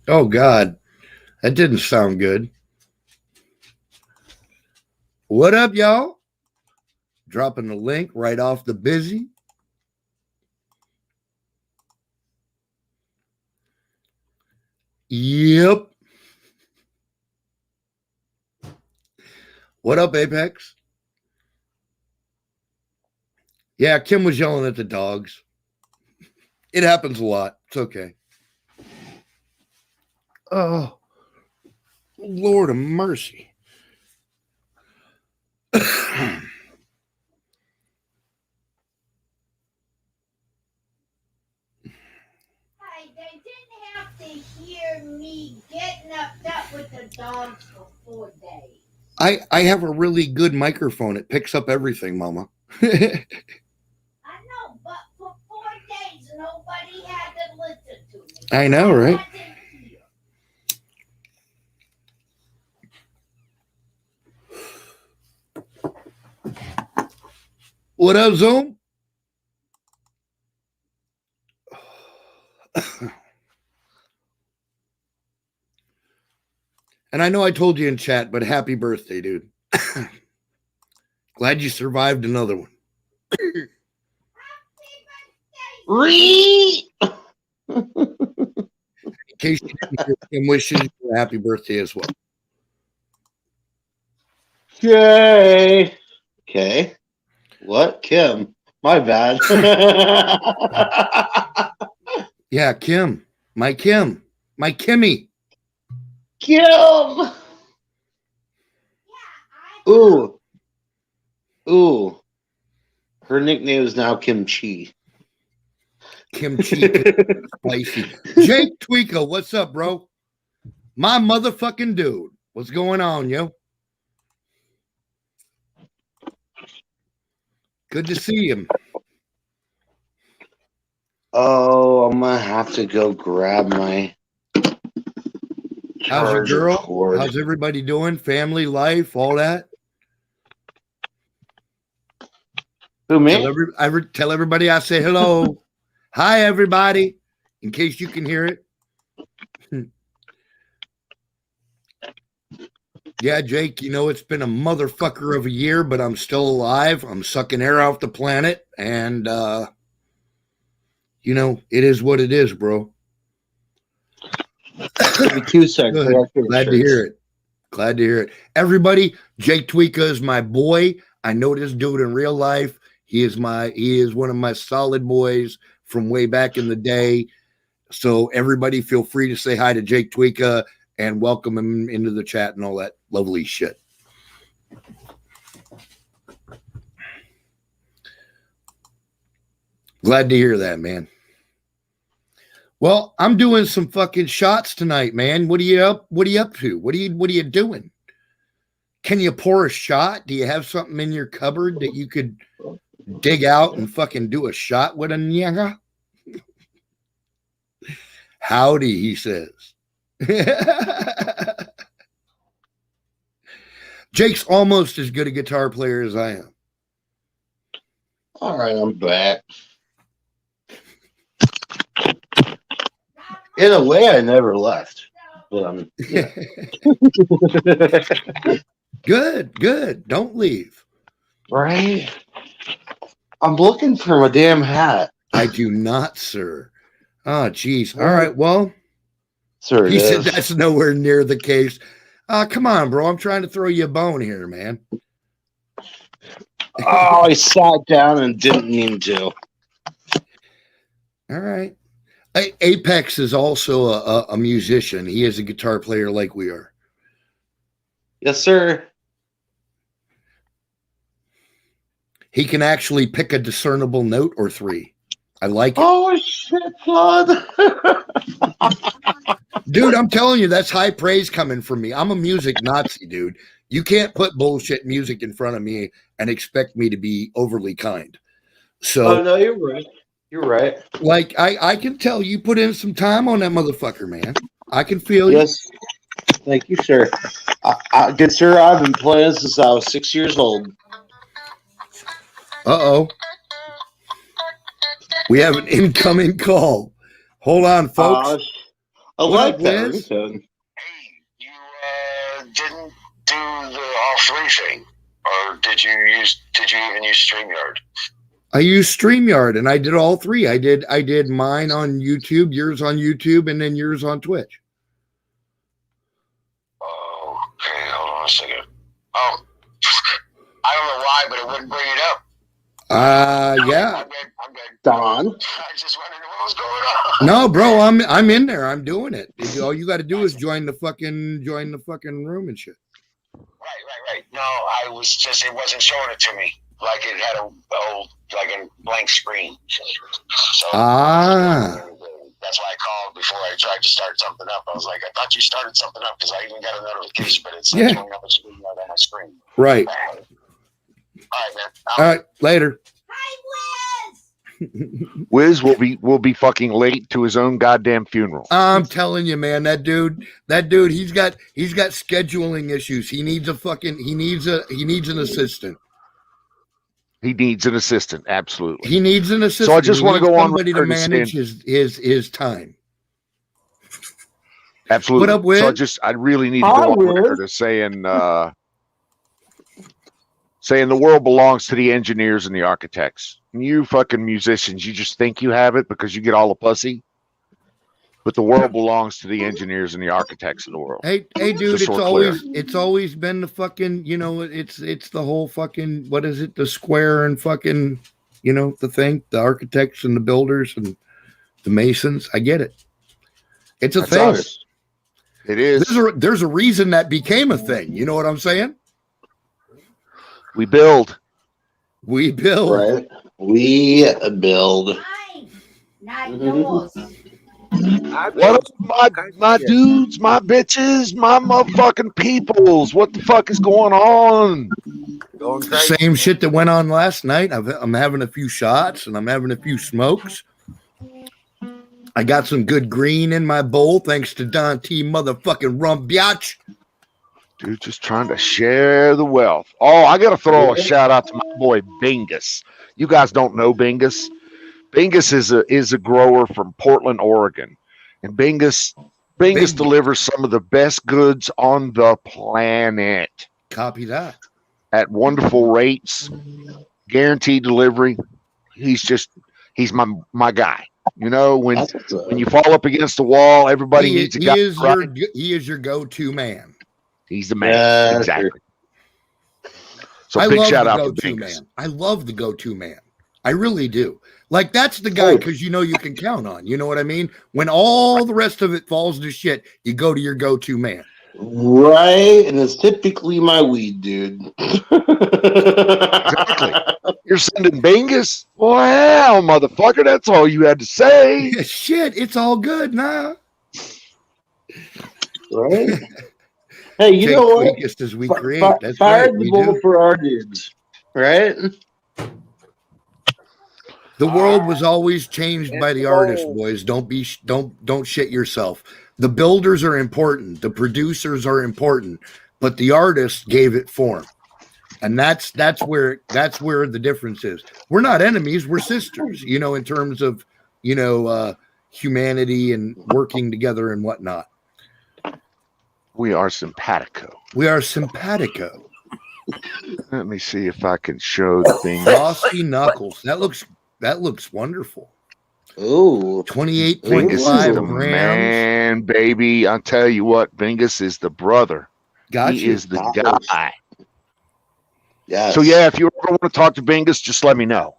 Oh, God. That didn't sound good. What up, y'all? Dropping the link right off the busy. Yep. What up, Apex? Yeah, Kim was yelling at the dogs. It happens a lot. It's okay. Oh, Lord of mercy. They didn't have to hear me getting upset with the dogs for 4 days. I have a really good microphone. It picks up everything, Mama. I know, but for 4 days, nobody had to listen to me. I know, right? What up, Zoom? And I know I told you in chat, but happy birthday, dude. Glad you survived another one. In case you didn't hear, Kim wishes you a happy birthday as well. Yay. Okay. What? Kim. My bad. Yeah, Kim. My Kim. My Kimmy. Kim. Ooh. Ooh. Her nickname is now Kimchi. Kimchi. Spicy. Jake Tweeka, what's up, bro? My motherfucking dude. What's going on, yo? Good to see him. Oh, I'm gonna have to go grab my How's your charger girl? cord. How's everybody doing? Family, life, all that? Who, me? Tell everybody I say hello. Hi, everybody, in case you can hear it. Yeah, Jake, you know, it's been a motherfucker of a year, but I'm still alive. I'm sucking air off the planet, and, you know, it is what it is, bro. Give me 2 seconds. Glad to hear it. Glad to hear it. Everybody, Jake Tweeka is my boy. I know this dude in real life. He is one of my solid boys from way back in the day. So everybody feel free to say hi to Jake Tweeka and welcome him into the chat and all that lovely shit. Glad to hear that, man. Well, I'm doing some fucking shots tonight, man. What are you up to? What are you doing? Can you pour a shot? Do you have something in your cupboard that you could dig out and fucking do a shot with a nyaga? Howdy, he says. Jake's almost as good a guitar player as I am. All right, I'm back. In a way, I never left. But yeah. Good. Don't leave. Right? I'm looking for my damn hat. I do not, sir. Oh, geez. All right, well. Sir, he said that's nowhere near the case. Come on, bro. I'm trying to throw you a bone here, man. Oh, I sat down and didn't mean to. All right. Apex is also a musician. He is a guitar player like we are. Yes, sir. He can actually pick a discernible note or three. I like it. Oh, shit, bud. Dude, I'm telling you, that's high praise coming from me. I'm a music Nazi, dude. You can't put bullshit music in front of me and expect me to be overly kind. So, no, you're right. You're right. Like, I can tell you put in some time on that motherfucker, man. I can feel you. Yes. Thank you, sir. Good sir, I've been playing since I was 6 years old. Uh-oh. We have an incoming call. Hold on, folks. I What like up, that Wiz? ringtone. Hey, you didn't do the all three thing, or did you even use StreamYard? I used StreamYard and I did all three. I did mine on YouTube, yours on YouTube, and then yours on Twitch. Oh, okay, hold on a second. Oh, I don't know why, but it wouldn't bring it up. Yeah. I'm good. Don. I just wondered what was going on. No, bro, I'm in there. I'm doing it. All you got to do is join the fucking room and shit. Right. No, I was just, it wasn't showing it to me. Like it had a blank screen. So that's why I called before I tried to start something up. I was like, I thought you started something up because I even got a notification, but it's not showing up a screen on my screen. Right. All right, man. All right, later. Hi, Wiz. Wiz will be fucking late to his own goddamn funeral. I'm telling you, man, that dude, he's got scheduling issues. He needs an assistant. He needs an assistant, absolutely. He needs an assistant. So I just want to go on somebody to record manage his time. Absolutely. What up, Wiz? So I really need to go on record as saying the world belongs to the engineers and the architects. And you fucking musicians, you just think you have it because you get all the pussy. But the world belongs to the engineers and the architects of the world. Hey, dude, Just it's always been the fucking, it's the whole fucking, what is it? The square and fucking, the thing, the architects and the builders and the masons. I get it. It's a thing. Us. It is. There's a reason that became a thing. You know what I'm saying? We build. We build. Right. We build. Mine, not yours. What up, my dudes, my bitches, my motherfucking peoples? What the fuck is going on? Same shit that went on last night. I'm having a few shots and I'm having a few smokes. I got some good green in my bowl thanks to Don T motherfucking Rumbiatch. Dude, just trying to share the wealth. Oh, I got to throw a shout out to my boy Bingus. You guys don't know Bingus. Bingus is a grower from Portland, Oregon. And Bingus delivers some of the best goods on the planet. Copy that. At wonderful rates, guaranteed delivery. He's my guy. You know, when you fall up against the wall, everybody needs a guy. He is your go-to man. He's the man. Exactly. So big shout out to Bingus. Man. I love the go-to man. I really do. Like, that's the guy because you can count on. You know what I mean? When all the rest of it falls to shit, you go to your go-to man. Right, and it's typically my weed, dude. Exactly. You're sending Bingus? Well, motherfucker, that's all you had to say. Shit, it's all good now. Right? Hey, you know what? Just as we create. That's fire right, the bull for our dudes, right? The world was always changed by the artists, boys. Don't shit yourself. The builders are important, the producers are important, but the artists gave it form. And that's where the difference is. We're not enemies, we're sisters, in terms of humanity and working together and whatnot. We are simpatico. Let me see if I can show the thing. Frosty Knuckles. That looks wonderful. Ooh. 28.5 grams. Man, baby. I'll tell you what, Bingus is the brother. Gotcha. He is the guy. Yeah. So yeah, if you ever want to talk to Bingus, just let me know.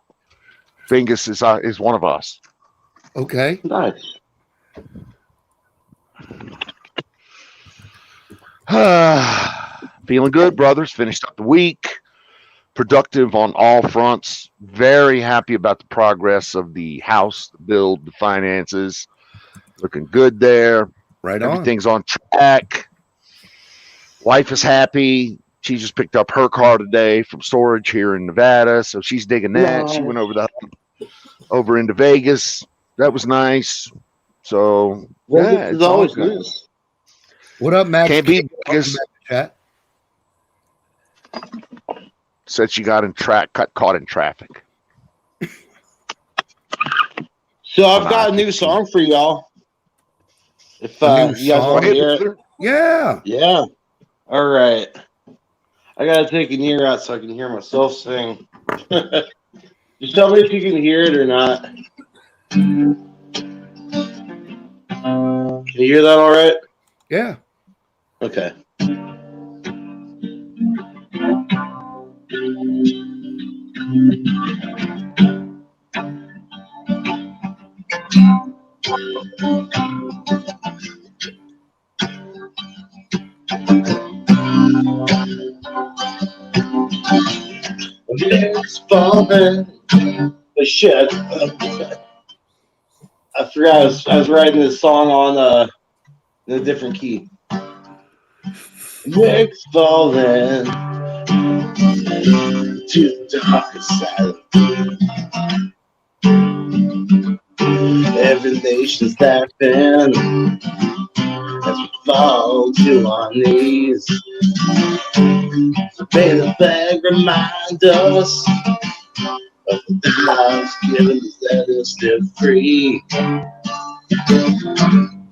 Bingus is one of us. Okay. Nice. Feeling good, brothers. Finished up the week. Productive on all fronts. Very happy about the progress of the house, the build, the finances. Looking good there. Right on. Everything's on track. Wife is happy. She just picked up her car today from storage here in Nevada, so she's digging that. Nice. She went over into Vegas. That was nice. So yeah, it's always good. Nice. What up, Max? Can't beat Vegas. Chat. Said she got caught in traffic. So I've got a new song for y'all. If A new you guys want to song? hear it, Yeah. yeah. All right. I gotta take an ear out so I can hear myself sing. Just tell me if you can hear it or not. Can you hear that all right? Yeah. Okay. It's falling. The shit. I forgot I was writing this song on in a different key. Nick's falling to the dark side. Every nation's laughing as we fall to our knees. May the flag remind us of the lives given to let us live free.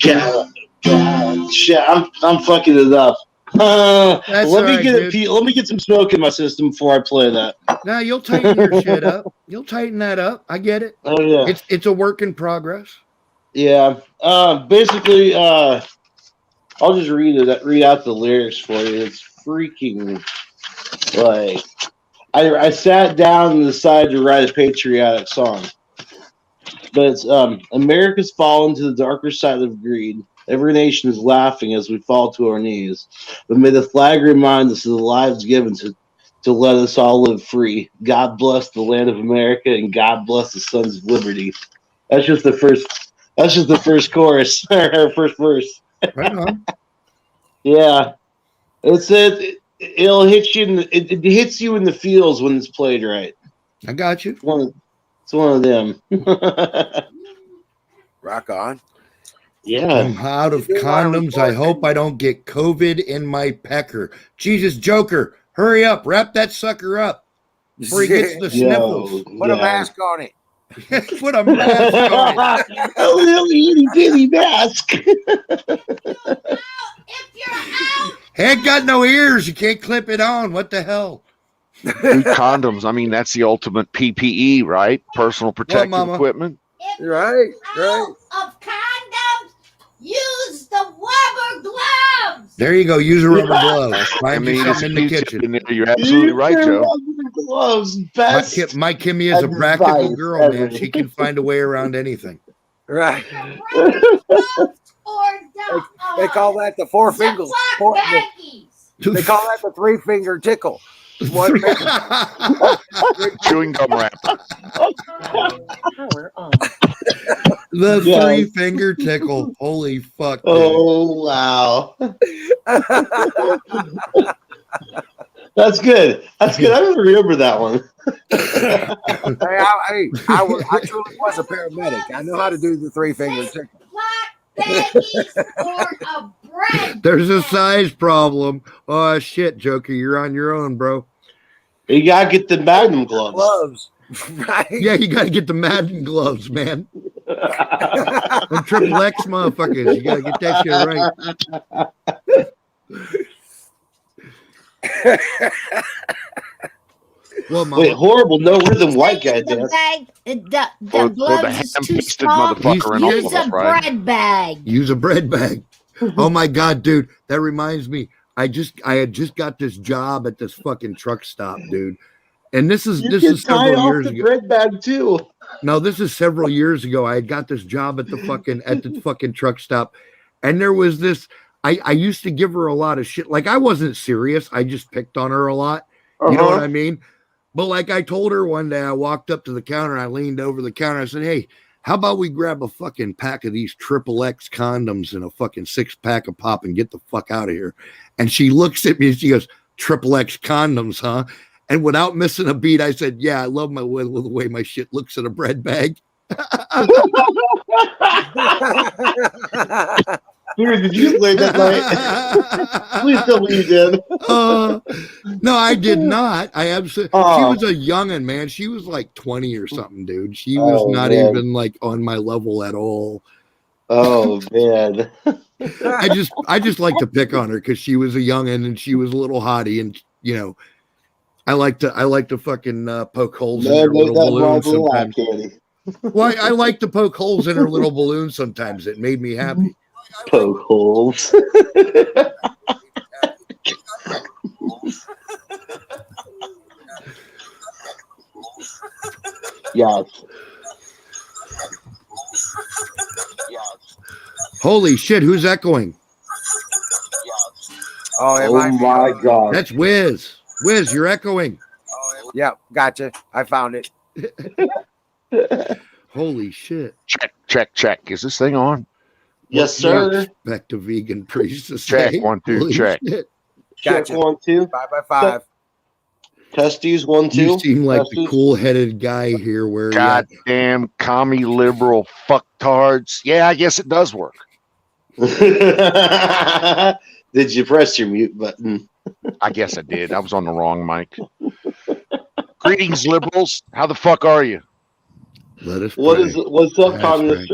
God, shit, I'm fucking it up. That's Let me right, get dude. let me get some smoke in my system before I play that. Now you'll tighten your shit up. You'll tighten that up. I get it. Oh yeah, It's a work in progress. yeah. Basically, I'll just read out the lyrics for you. It's freaking like I sat down and decided to write a patriotic song. But it's America's fallen to the darker side of greed. Every nation is laughing as we fall to our knees. But may the flag remind us of the lives given to let us all live free. God bless the land of America and God bless the sons of liberty. That's just the first chorus or first verse. Right on. Yeah. It'll hit you it hits you in the feels when it's played right. I got you. It's one of them. Rock on. Yeah. I'm out of condoms. I hope I don't get COVID in my pecker. Jesus, Joker, hurry up. Wrap that sucker up before he gets the sniffles. Put a mask on it. Put a mask on it. A little itty bitty mask. If you're out, Ain't got no ears. You can't clip it on. What the hell? Dude, condoms. I mean, that's the ultimate PPE, right? Personal protective Mama? equipment. if Right, you're right. out of condoms, use the rubber gloves. There you go. Use a rubber glove. Find you mean, something in the it's kitchen. in there. You're absolutely right, Joe. Gloves, best. My Kimmy is a practical advice girl, ever. man. She can find a way around anything. Right. The gloves or the They call that the four fingers. Ziploc baggies. They call that the 3-finger tickle. One finger. Chewing gum wrapper. The Yes. 3-finger tickle. Holy fuck. Dude. Oh wow, that's good. That's good. I don't remember that one. I truly was a paramedic. I know how to do the 3-finger tickle. Ziploc baggies or a bread. There's a size problem. Oh shit, Joker, you're on your own, bro. You gotta get the Magnum gloves. Gloves. Right. Yeah, you got to get the Madden gloves, man. Them triple X motherfuckers. You got to get that shit right. Well, Wait, horrible, no rhythm white guy The dance. bag, the Or the gloves is too ham-fisted small. motherfucker in all Use of a us, right? bread bag. Use a bread bag. Oh my god, dude, that reminds me. I had just got this job at this fucking truck stop, dude. And this is several years ago. Bread bag too. No, this is several years ago. I had got this job at the fucking truck stop, and there was this. I used to give her a lot of shit. Like I wasn't serious. I just picked on her a lot. You know what I mean? But like I told her one day, I walked up to the counter. I leaned over the counter. I said, "Hey, how about we grab a fucking pack of these triple X condoms and a fucking 6-pack of pop and get the fuck out of here?" And she looks at me and she goes, "Triple X condoms, huh?" And without missing a beat, I said, "Yeah, I love the way my shit looks in a bread bag." Dude, did you play that night? Please tell me you did. No, I did not. I absolutely. She was a youngin', man. She was like 20 or something, dude. She was not even like on my level at all. Oh man. I just like to pick on her because she was a youngin' and she was a little hottie, and you know, I like to fucking poke holes in her little balloon sometimes. Well, I like to poke holes in her little balloon sometimes. It made me happy. Poke holes. Yeah. Holy shit, who's echoing? Oh my god. That's Wiz. Wiz, you're echoing. Yep, gotcha. I found it. Holy shit. Check. Is this thing on? Yes, sir. Expect a vegan priest to Check, say. 1, 2, Holy check. shit. Gotcha. Check 1, 2. 5 by 5. Testes 1, 2. You seem like Testes. the cool-headed guy here. Where Goddamn commie liberal fucktards. Yeah, I guess it does work. Did you press your mute button? I guess I did. I was on the wrong mic. Greetings, liberals. How the fuck are you? Let us. What's up, That's communist?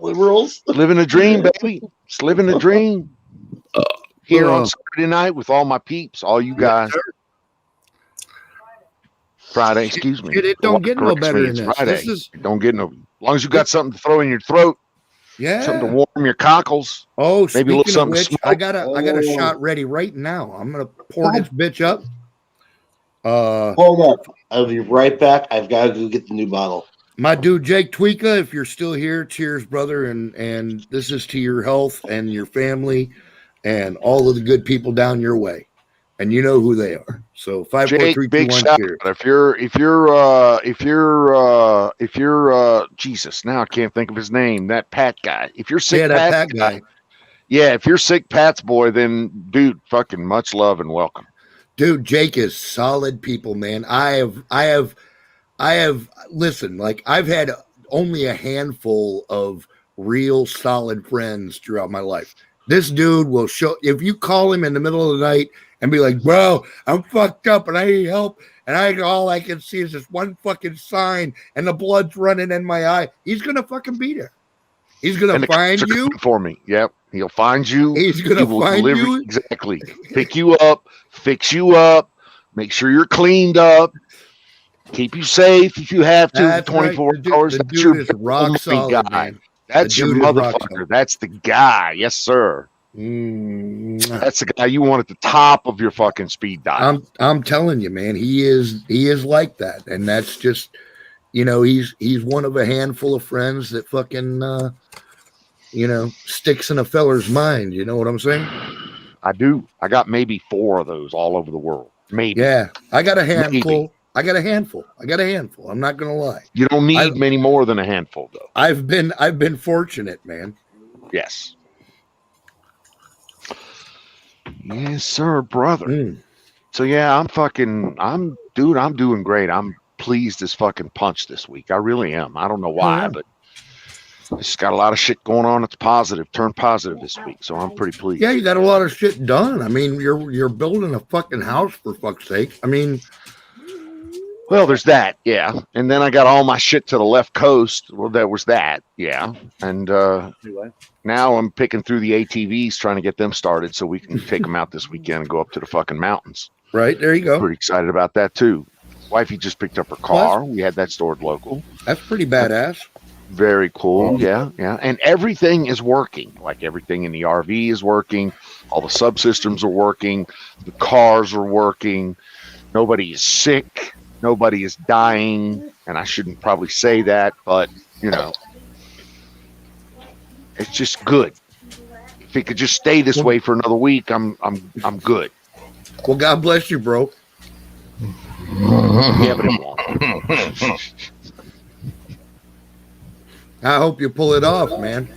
Liberals. Living a dream, baby. Just living a dream. Here on Saturday night with all my peeps, all you guys. Friday, excuse me. It don't get no better than this. Friday. This is It don't get no. As long as you got something to throw in your throat, something to warm your cockles. Oh, maybe a little speaking of something which, to smoke. I got a shot ready right now. I'm gonna pour this bitch up. Hold up. I'll be right back. I've got to go get the new bottle. My dude Jake Tweeka, if you're still here, cheers, brother, and this is to your health and your family and all of the good people down your way. And you know who they are. So 5, 4, 3, 2, 1, big shout cheers. out. If you're Jesus, now I can't think of his name. That Pat guy. If you're sick, Pat guy. Yeah, if you're sick, Pat's boy, then dude, fucking much love and welcome. Dude, Jake is solid people, man. I have listen, like I've had only a handful of real solid friends throughout my life. This dude will show if you call him in the middle of the night and be like, bro, I'm fucked up and I need help. And all I can see is this one fucking sign and the blood's running in my eye. He's gonna fucking be there. He's gonna find you for me. Yep. He'll find you. He's gonna find you. Exactly. Pick you up, fix you up, make sure you're cleaned up, keep you safe if you have to. That's 24 right. hours. That's your rock solid guy. man. That's your motherfucker. That's the guy. Yes, sir. That's the guy you want at the top of your fucking speed dial. I'm telling you, man, he is like that, and that's just, he's one of a handful of friends that fucking sticks in a feller's mind. You know what I'm saying? I do. I got maybe 4 of those all over the world. Maybe. Yeah, I got a handful. Maybe. I got a handful. I'm not gonna lie. You don't need many more than a handful, though. I've been fortunate, man. Yes. Yes, sir, brother. So yeah, I'm doing great. I'm pleased as fucking punch this week. I really am. I don't know why, but I just got a lot of shit going on. It's positive, turned positive this week. So I'm pretty pleased. Yeah, you got a lot of shit done. I mean, you're building a fucking house for fuck's sake. I mean, well, there's that, yeah. And then I got all my shit to the left coast. Well, there was that, yeah. And now I'm picking through the ATVs, trying to get them started so we can take them out this weekend and go up to the fucking mountains. Right, there you go. Pretty excited about that, too. Wifey just picked up her car. We had that stored local. That's pretty badass. Very cool, yeah. And everything is working. Like everything in the RV is working. All the subsystems are working. The cars are working. Nobody is sick. Nobody is dying, and I shouldn't probably say that, but it's just good. If it could just stay this way for another week, I'm good. Well, God bless you, bro. Yeah, but it won't. I hope you pull it off, man.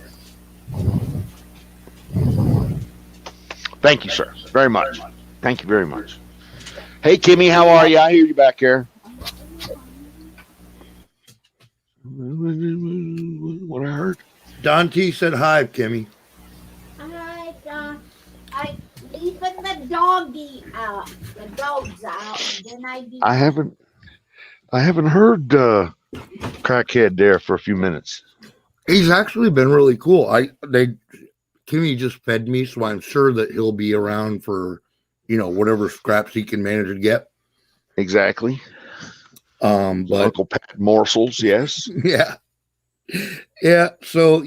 Thank you, sir, very much. Thank you very much. Hey, Kimmy, how are you? I hear you back here. What I heard? Don T said hi, Kimmy. Hi, Don. I even the doggy out. The dog's out. Then I haven't heard crackhead there for a few minutes. He's actually been really cool. Kimmy just fed me, so I'm sure that he'll be around for, whatever scraps he can manage to get. Exactly. But Uncle Pat morsels, yes. yeah. So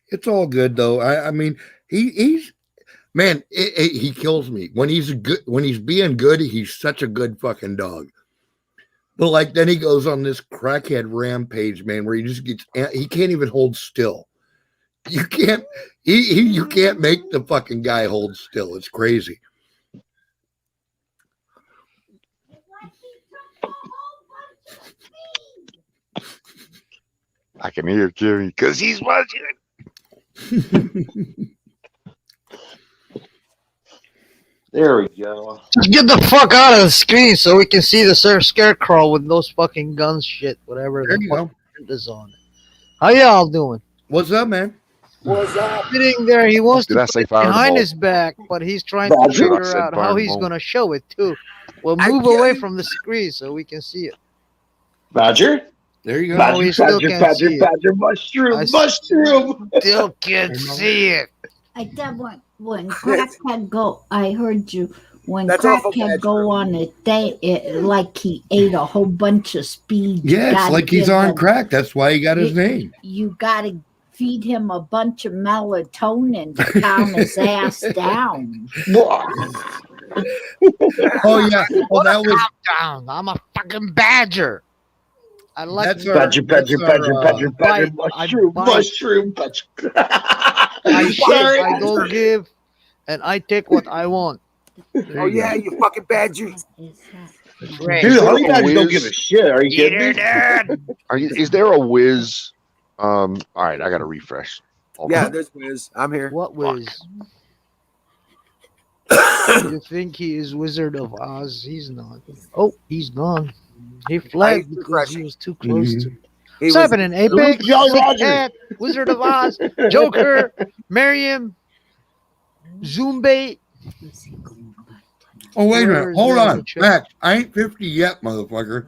it's all good though. I mean, he's man. He kills me when he's good. When he's being good, he's such a good fucking dog. But like then he goes on this crackhead rampage, man, where he just gets. He can't even hold still. You can't. You can't make the fucking guy hold still. It's crazy. I can hear Jimmy because he's watching it. There we go. Just get the fuck out of the screen so we can see the scarecrow with those fucking guns, shit, whatever There the you fuck go. is on it. How y'all doing? What's up, man? What's up? Sitting there, he wants Did to I put say it behind fireball? his back, but he's trying to Badger? figure I said out how he's fireball. gonna show it too. We'll I move away can't- from the screen so we can see it. Badger? There you go. No, we still can't see it. Badger, mushroom, I mushroom. Still can't see it. I did when Crackhead go. I heard you. When That's awful Crackhead bad, go on a thing, like he ate a whole bunch of speed. You Yeah, it's gotta like he's give on him- crack. That's why he got his name. You gotta feed him a bunch of melatonin to calm his ass down. Oh yeah. Well, that was Down. I'm a fucking badger. I like That's our- Badger, badger, that's our, badger, badger, badger, bite. I mushroom, bite. mushroom, badger. I shit, Sorry. I don't give, and I take what I want. Oh yeah, you fucking badger. Great. Dude, honey a badgers don't whiz? give a shit. Are you kidding me? Is there a whiz? All right, I got to refresh. Hold Yeah, on. there's Wiz. I'm here. What was? You think he is Wizard of Oz? He's not. Oh, he's gone. He fled he's because he was too close to. He What's was- happening? Apex, Jolly Sick Roger. Cat, Wizard of Oz, Joker, Miriam, Zoombait. Oh, wait a Where minute. is Hold that on. picture? Max, I ain't 50 yet, motherfucker.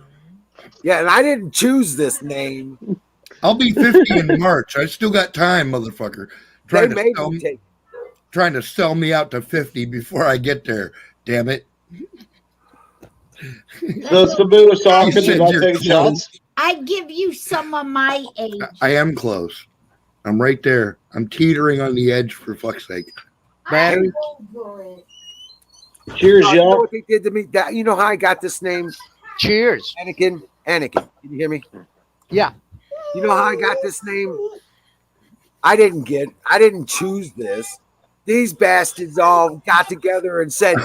Yeah, and I didn't choose this name. I'll be 50 in March. I still got time, motherfucker. They Trying to, made sell me me, take. trying to sell me out to 50 before I get there. Damn it. So Sabu was talking You said about you're taking close. shots. I give you some of my age. I am close. I'm right there. I'm teetering on the edge, for fuck's sake. Battery. I'm over it. Cheers, Oh, you know y'all. what they did to me? That you know how I got this name, Cheers. Anakin. Anakin. Can you hear me? Yeah. You know how I got this name? I didn't choose this. These bastards all got together and said,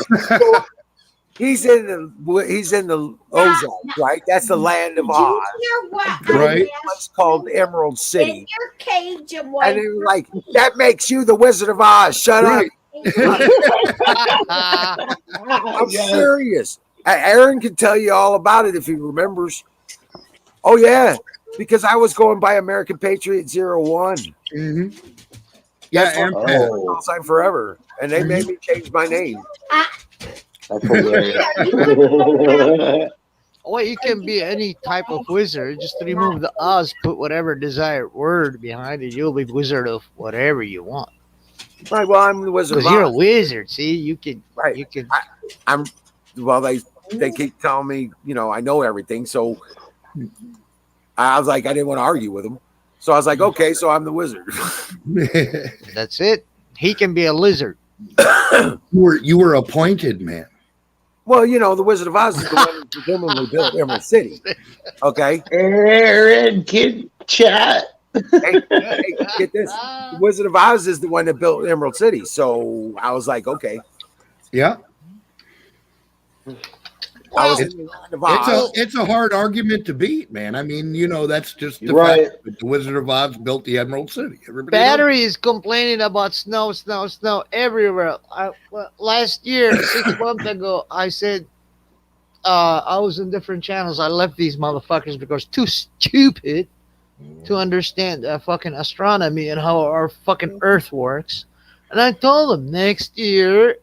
he's in the Ozarks, right? That's the land of Did Oz. you hear what Right. A place called Emerald In City. your cage and And wait. they were like, that makes you the Wizard of Oz. Shut Right. up. I'm serious. Aaron can tell you all about it if he remembers. Oh, yeah. Because I was going by American Patriot 01. Mm-hmm. Yeah, That's and what- Pat. All time forever. And they made me change my name. That's hilarious. Well, you can be any type of wizard. Just remove the Oz, put whatever desired word behind it. You'll be wizard of whatever you want. Right. Well, I'm the Wizard of Because you're a Oz. wizard. See, you can. Right. You can. Well, they keep telling me, I know everything. So I was like, I didn't want to argue with them. So I was like, okay, so I'm the wizard. That's it. He can be a lizard. you were appointed, man. Well, the Wizard of Oz is the one who presumably built Emerald City. Okay. Aaron can chat. Hey, get this. The Wizard of Oz is the one that built Emerald City. So I was like, okay. Yeah. I was in the land of Oz. It's a hard argument to beat, man. I mean, that's just the Right. fact that the Wizard of Oz built the Emerald City. Everybody Battery is complaining about snow everywhere. Last year, 6 months ago, I said I was in different channels. I left these motherfuckers because too stupid to understand fucking astronomy and how our fucking Earth works. And I told them next year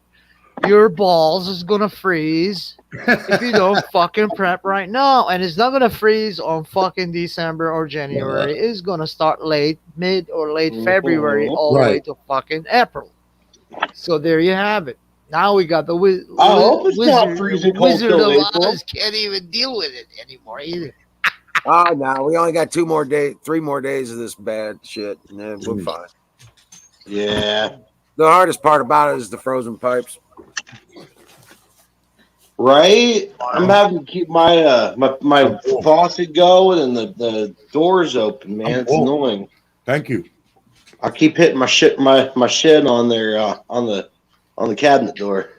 your balls is gonna freeze if you don't fucking prep right now. And it's not gonna freeze on fucking December or January. It's gonna start mid or late February, all the way Right. to fucking April. So there you have it. Now we got the I hope it's not freezing cold Wizard till of April. Oz can't even deal with it anymore either. Oh no, we only got 3 more days of this bad shit, and then we're fine. Yeah. The hardest part about it is the frozen pipes. Right? I'm having to keep my my faucet going and the doors open, man. It's annoying. Thank you. I keep hitting my shit on there on the cabinet door.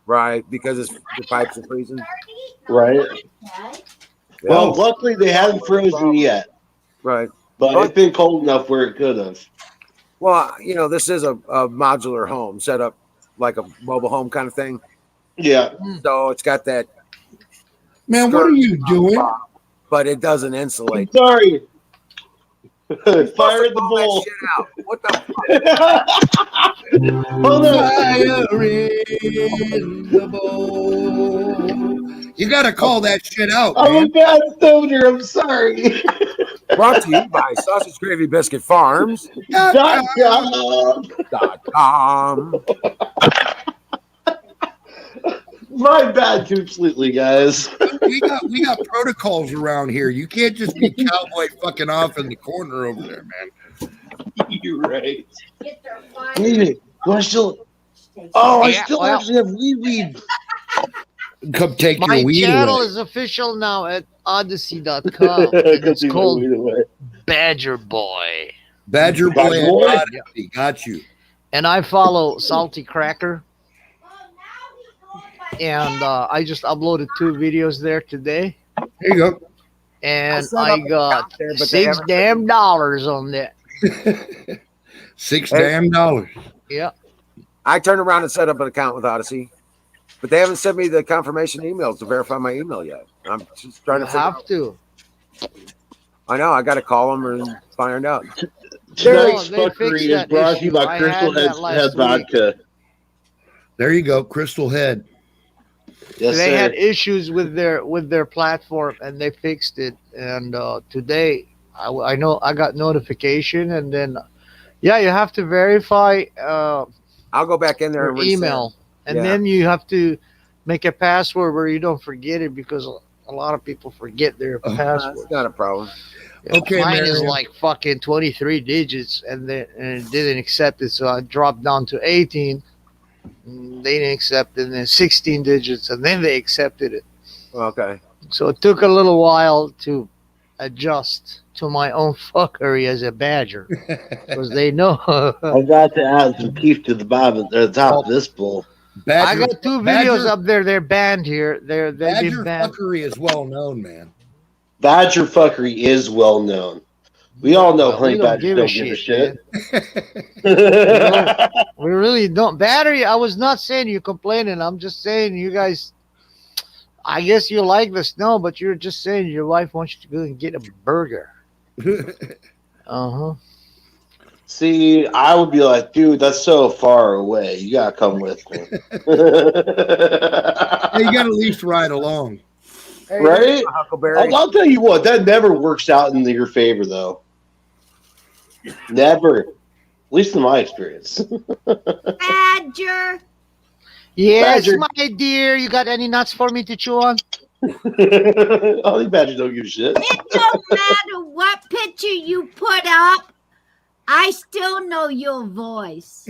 Right, because the pipes are freezing. Right. Yeah. Well, luckily they haven't frozen yet. Right. But it's been cold enough where it could have. Well, this is a modular home set up like a mobile home kind of thing. Yeah. So it's got that. Man, what are you doing? But it doesn't insulate. Sorry. Fire at the bowl. Shit out. What the fuck? Hold on. Fire in the bowl. You got to call that shit out, I'm man. a bad stoner. I'm sorry. Brought to you by Sausage Gravy Biscuit Farms. .com. My bad completely, guys. We got protocols around here. You can't just be cowboy fucking off in the corner over there, man. You're right. Get their Do I still? Oh, I still actually have weed. Come take My your weed channel away. is official now at odyssey.com. It's called Badger Boy. Badger Badger Boy Boy? and Odyssey. Got you. And I follow Salty Cracker. And I just uploaded 2 videos there today. There you go. And set I up an got account there, but they $6 haven't- damn dollars on that. $6 damn dollars. Yeah. I turned around and set up an account with Odyssey, but they haven't sent me the confirmation emails to verify my email yet. I'm just trying You to figure have out. to. I know. I got to call them and find out. Tonight's they fuckery fixed is that brought to you issue. by I Crystal had that Head last Vodka. There you go. Crystal Head. Yes, They sir. had issues with their platform, and they fixed it. And today, I know I got notification, and then you have to verify I'll go back in there your and reset. email, and Yeah. then you have to make a password where you don't forget it, because a lot of people forget their password. That's not a problem. Okay, Mine is Marion. like fucking 23 digits, and it didn't accept it, so I dropped down to 18. They didn't accept it, and then 16 digits, and then they accepted it. Okay. So it took a little while to adjust to my own fuckery as a badger, because they know. I got to add some teeth to the bottom, the top of this bowl. Badger, I got 2 videos up there. They're banned here. They've Badger been banned. fuckery is well known, man. Badger fuckery is well known. We all know Well, honey we don't badgers give a don't give a shit, shit. We really don't. Battery, I was not saying you complaining. I'm just saying you guys, I guess you like the snow, but you're just saying your wife wants you to go and get a burger. Uh-huh. See, I would be like, dude, that's so far away. You gotta come with me. Hey, you got to at least ride along. Hey, Right? Huckleberry. I'll tell you what, that never works out in your favor, though. Never. At least in my experience. Badger. Yes, Badger. my dear. You got any nuts for me to chew on? All these badgers don't give a shit. It don't matter what picture you put up. I still know your voice.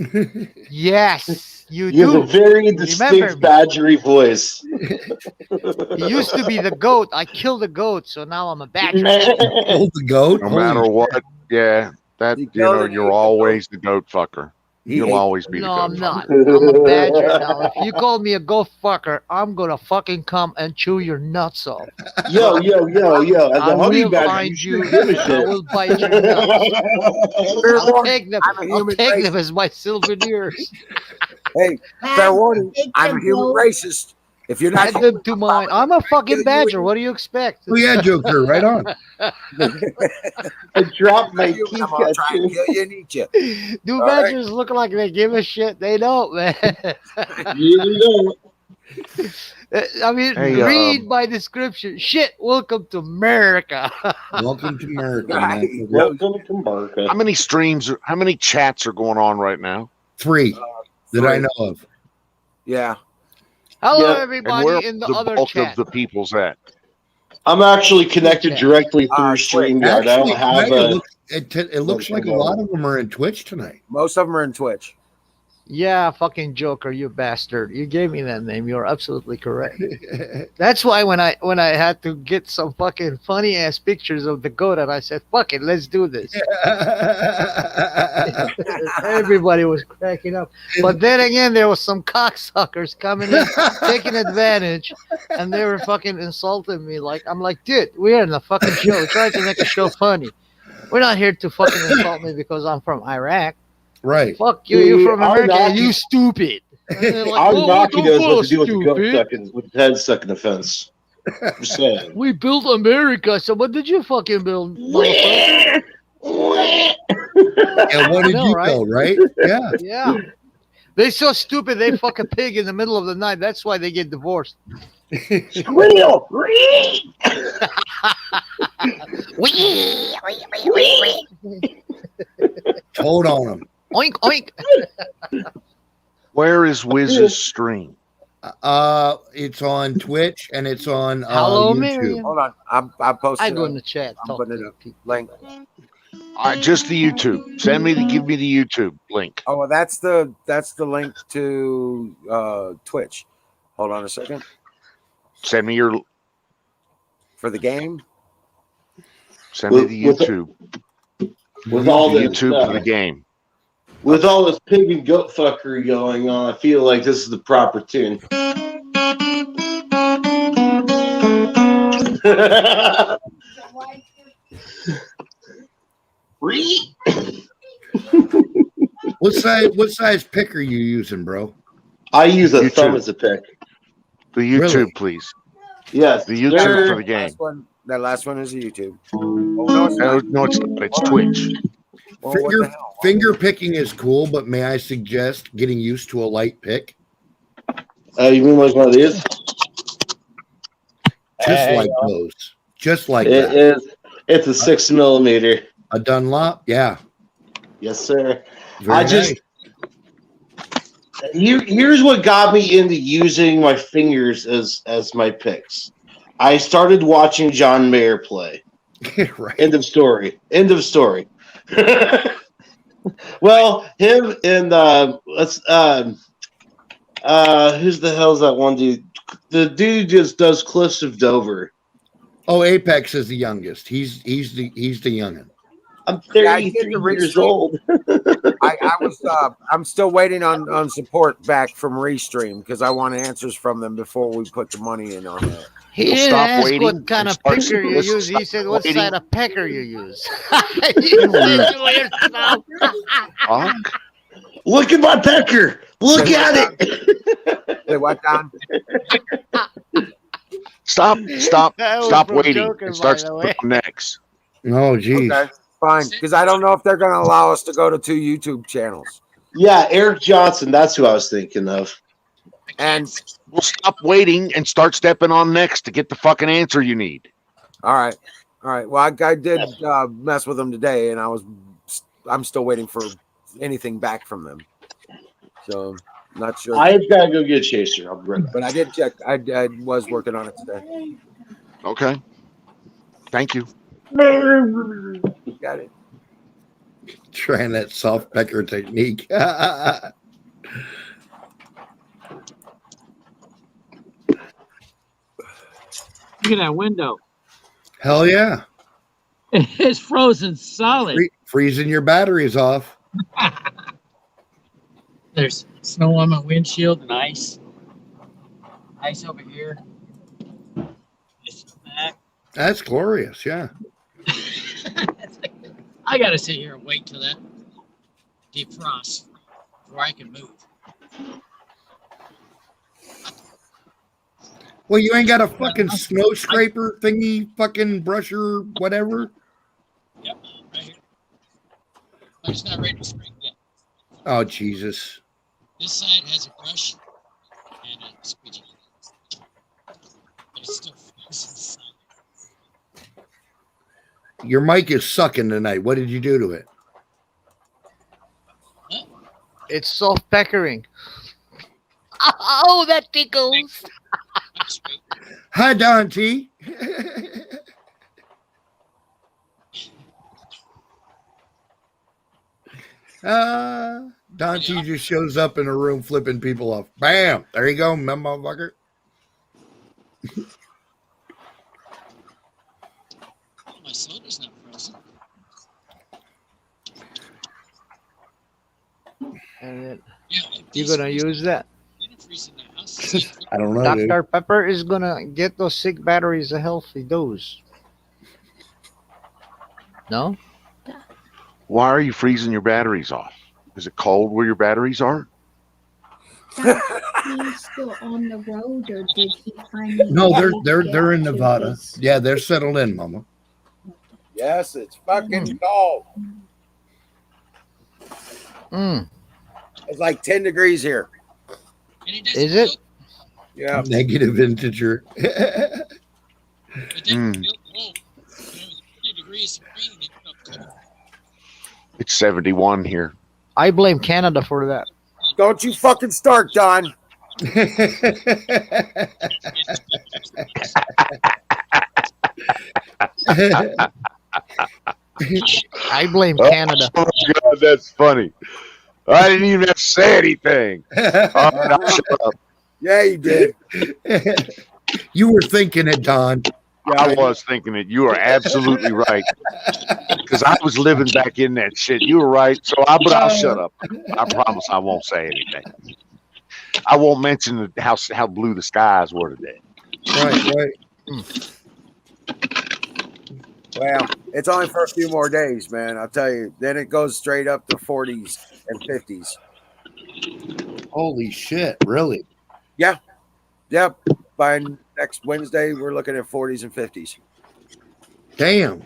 Yes, you You have do. a very Remember distinct me. badgery voice. You used to be the goat. I killed the goat, so now I'm a badger. Hold the goat. No Holy matter shit. what, yeah, that You you know, gotta you're eat the always the goat fucker. You'll always be the No, goat I'm fucker. not. I'm a badger now. If you call me a goat fucker, I'm gonna fucking come and chew your nuts off. Yo. As I a honey will badger, find you you. shouldn't give a I shit. will bite your nuts. Fair I'll warning, take them. I'm a I'll human take race. them as my souvenirs. Hey, fair warning. Take I'm the a human goat. racist. If you're not Add them to mine. I'm a fucking badger. What do you expect? Oh yeah, Joker, right on. I dropped my I'm teeth gonna at try and you. kill you and eat you. Do All right. badgers look like they give a shit? They don't, man. You don't. I mean, Hey, read my description. Shit, welcome to America. Welcome to America, Right. man. Welcome to America. how many streams? How many chats are going on right now? 3 that I Three. know of. Yeah. Hello, Yeah, and And everybody where in the the other bulk chat. of the people's at? I'm actually connected Chat. directly through Twitch. StreamYard. I Actually, don't have tonight a. it looks like a lot of them are in Twitch tonight. Most of them are in Twitch. Yeah, fucking Joker, you bastard. You gave me that name. You're absolutely correct. That's why when I had to get some fucking funny ass pictures of the goat, and I said, "Fuck it, let's do this." Everybody was cracking up. But then again, there was some cocksuckers coming in, taking advantage, and they were fucking insulting me. Like, I'm like, dude, we're in a fucking show. We're trying to make a show funny. We're not here to fucking insult me because I'm from Iraq. Right. Fuck you, you're from Our America, Nazi- you stupid. And they're like, Our "Oh, Naki don't knows call what us to do with the goat stupid. stuck with his head stuck in the fence. Just saying. We built America." So what did you fucking build, motherfucker? And what I did know, you right? know, right? Yeah. Yeah. They're so stupid they fuck a pig in the middle of the night. That's why they get divorced. Squeal! Told on them. Oink oink. Where is Wiz's stream? It's on Twitch and it's on Hello, YouTube. Miriam. Hold on. I posted. I go in the chat. I'm Talk putting to it up. people. Link. Just the YouTube. Give me the YouTube link. Oh, well, that's the link to Twitch. Hold on a second. Send me your. For the game. Send me the YouTube. With all The this, YouTube for the game. with all this pig and goat fuckery going on, I feel like this is the proper tune. What size pick are you using, bro? I use a YouTube. thumb as a pick. The YouTube, Really? please. Yes, The YouTube for the game. That last one is a YouTube. Oh, no, it's not. No, it's not. It's Twitch. Well, what the hell? Finger picking is cool, but may I suggest getting used to a light pick? You mean like one of these? Just like those. Just like It that. is. It's a 6mm. A Dunlop? Yeah. Yes, sir. Very I just nice. here's what got me into using my fingers as my picks. I started watching John Mayer play. Right. End of story. End of story. Well, him and who's the hell's that one dude? The dude just does Cliffs of Dover. Oh, Apex is the youngest. He's the youngin. I'm Yeah, I did 33 the years Restream. old. I'm still waiting on support back from Restream because I want answers from them before we put the money in on that. He We'll didn't stop ask waiting what kind and of start picker you let's use. He stop said, "What waiting. side of pecker you use?" You said weird stuff. Fuck. Look at my pecker. Look at it. Say what, Don? Stop That was from waiting Joker, and by start the way. next. Oh, geez. Okay, fine. Because I don't know if they're going to allow us to go to 2 YouTube channels. Yeah, Eric Johnson. That's who I was thinking of. And We'll stop waiting and start stepping on next to get the fucking answer you need. all right. Well, I did mess with them today, and I'm still waiting for anything back from them. So not sure. I've got to go get a chaser. I'll be right back. But I did check. I was working on it today. Okay. Thank you. Got it. Trying that soft pecker technique. Look at that window. Hell yeah. It's frozen solid. Freezing your batteries off. There's snow on my windshield and ice. Ice over here. Ice in the back. That's glorious. Yeah. I gotta sit here and wait till that defrosts before I can move. Well, you ain't got a fucking snow scraper thingy, fucking brusher, whatever. Yep, right here. But it's not ready to spring yet. Oh Jesus! This side has a brush and a squeegee. But it's still frozen. Your mic is sucking tonight. What did you do to it? It's soft peckering. Oh, that tickles. Hi, Don T. Don T just shows up in a room flipping people off. Bam! There you go, motherfucker. Oh, my soda's not frozen. And then Yeah, you're gonna use that. Freeze in the house. I don't know, dude. Dr. Pepper is gonna get those sick batteries a healthy dose. No? Why are you freezing your batteries off? Is it cold where your batteries are? He's still on the road, or did he finally? No, they're get in to Nevada. his- Yeah, they're settled in, Mama. Yes, it's fucking cold. Mm. It's like 10 degrees here. And he does Is it? milk, Yeah. Negative integer. but then Mm. milk won't. 50 degrees of rain, it felt cold. It's 71 here. I blame Canada for that. Don't you fucking start, Don. I blame Canada. Oh my God, that's funny. I didn't even have to say anything. All right, I'll shut up. Yeah, you did. You were thinking it, Don. I was thinking it. You are absolutely right. Because I was living back in that shit. You were right. But I'll shut up. I promise I won't say anything. I won't mention how blue the skies were today. Right. Well, it's only for a few more days, man. I'll tell you. Then it goes straight up to 40s and 50s. Holy shit! Really? Yep. By next Wednesday, we're looking at 40s and 50s. Damn.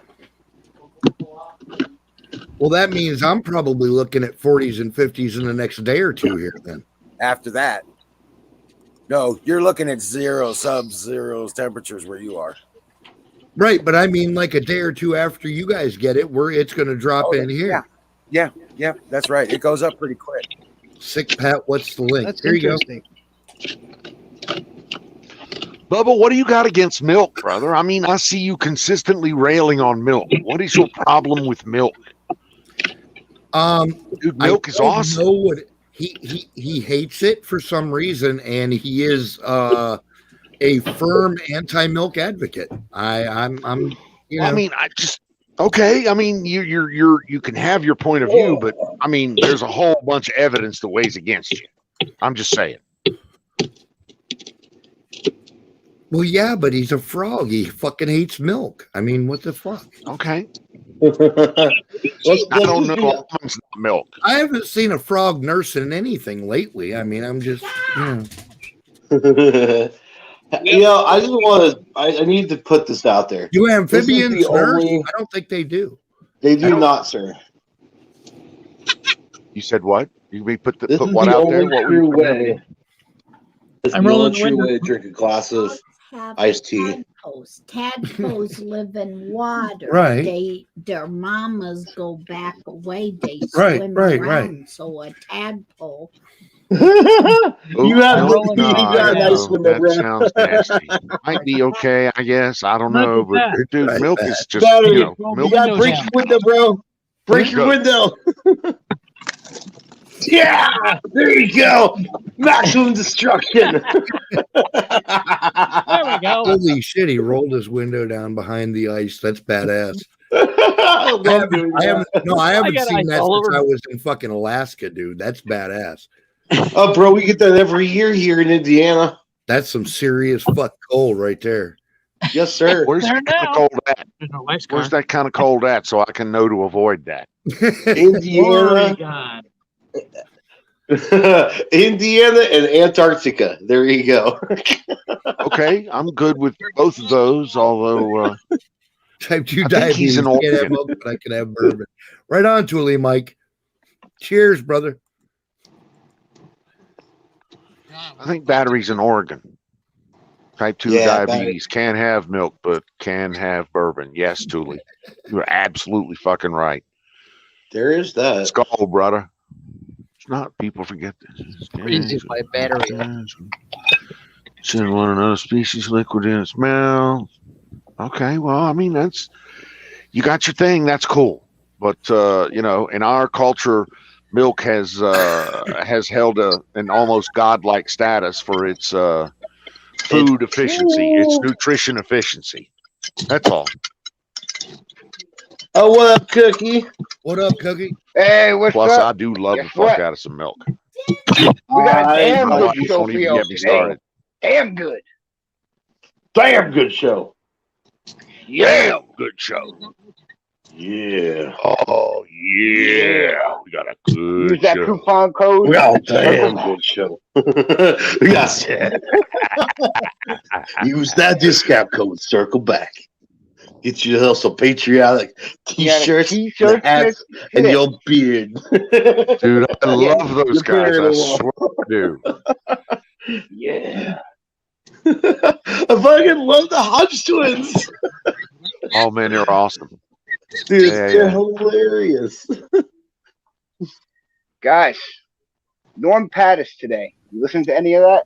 Well, that means I'm probably looking at 40s and 50s in the next day or two here. Then. After that, no, you're looking at sub-zero temperatures where you are. Right, but I mean, like a day or two after you guys get it, it's going to drop in here. Yeah, that's right. It goes up pretty quick. Sick Pat, what's the link? That's Here you go. interesting. Bubba, what do you got against milk, brother? I mean, I see you consistently railing on milk. What is your problem with milk? Dude, milk is awesome. Know what he hates it for some reason, and he is a firm anti-milk advocate. I'm you know. I mean, okay. I mean, you can have your point of view, but I mean, there's a whole bunch of evidence that weighs against you. I'm just saying. Well, yeah, but he's a frog. He fucking hates milk. I mean, what the fuck? Okay. I I don't know. Almonds, not milk. I haven't seen a frog nursing anything lately. I mean, I'm just, I just want to. I need to put this out there. Do amphibians This is the nurse? only- I don't think they do. They do not, sir. You said what? You mean put This is what the out there? only What were you true putting out way. there? It's I'm the rolling only the true window. way to drink a glass of Have iced tea. tadpoles. Tadpoles live in water. Right. Their mamas go back away. They Right, swim right. around. So a tadpole. You have no, you got a nice one there, that bro. sounds nasty. Might be okay, I guess. I don't Look know, at but that. dude, Right, milk Pat. is just Battery. milk. You gotta break your window, bro. Break your window. Yeah, there you go. Maximum destruction. There we go. Holy shit, he rolled his window down behind the ice. That's badass. I love doing I haven't got seen ice that all since over. I was in fucking Alaska, dude. That's badass. Oh, bro, we get that every year here in Indiana. That's some serious fuck cold right there. Yes, sir. Where's There that kind now. of cold at? There's no ice car. Where's that kind of cold at so I can know to avoid that? Oh, Indiana. God. Indiana and Antarctica. There you go. Okay, I'm good with both of those. Although Type 2 I think he's diabetes. in Can't have Oregon. milk, but I can have bourbon. Right on, Thule, Mike. Cheers, brother. I think Battery's in Oregon. Type 2 Yeah, diabetes can't have milk, but can have bourbon. Yes, Thule, you're absolutely fucking right. there is that. Skull, brother. It's not. People forget this. Crazy by battery. Send one another species liquid in its mouth. Okay, well, I mean, that's, you got your thing. That's cool. But you know, in our culture, milk has held an almost godlike status for its food efficiency, its nutrition efficiency. That's all. Oh, what up, Cookie? What up, Cookie? Hey, what's Plus, up? I do love the Guess fuck what? out of some milk. We got a damn My good wife show Don't for even you get me today. started. Damn good. Damn good show. Damn good show. Yeah. Oh yeah, we got a good Use that show. coupon code. We got a damn good show. Yes. Use that discount code. Circle back. Get you some patriotic t-shirts, T-shirts, and hats, and your beard. Dude, I Yeah, love those your guys. beard I will- swear I do. Yeah. I fucking love the Hodge twins. Oh man, they're awesome. Dude, Yeah, they're yeah. hilarious. guys. Norm Pattis today. You listen to any of that?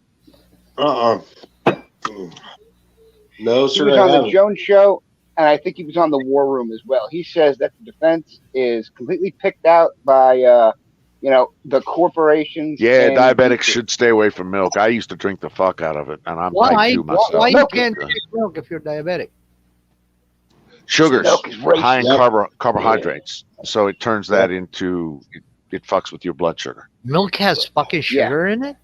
No, He sir. was I on the haven't. Jones Show, and I think he was on the War Room as well. He says that the defense is completely picked out by, the corporations. Yeah, and diabetics the- should stay away from milk. I used to drink the fuck out of it, and I'm Why? type 2 myself. Why you Milk can't drink milk if you're diabetic? Sugars, Milk is racist. high in Yep. carbohydrates, so it turns that into it fucks with your blood sugar. Milk has fucking sugar in it?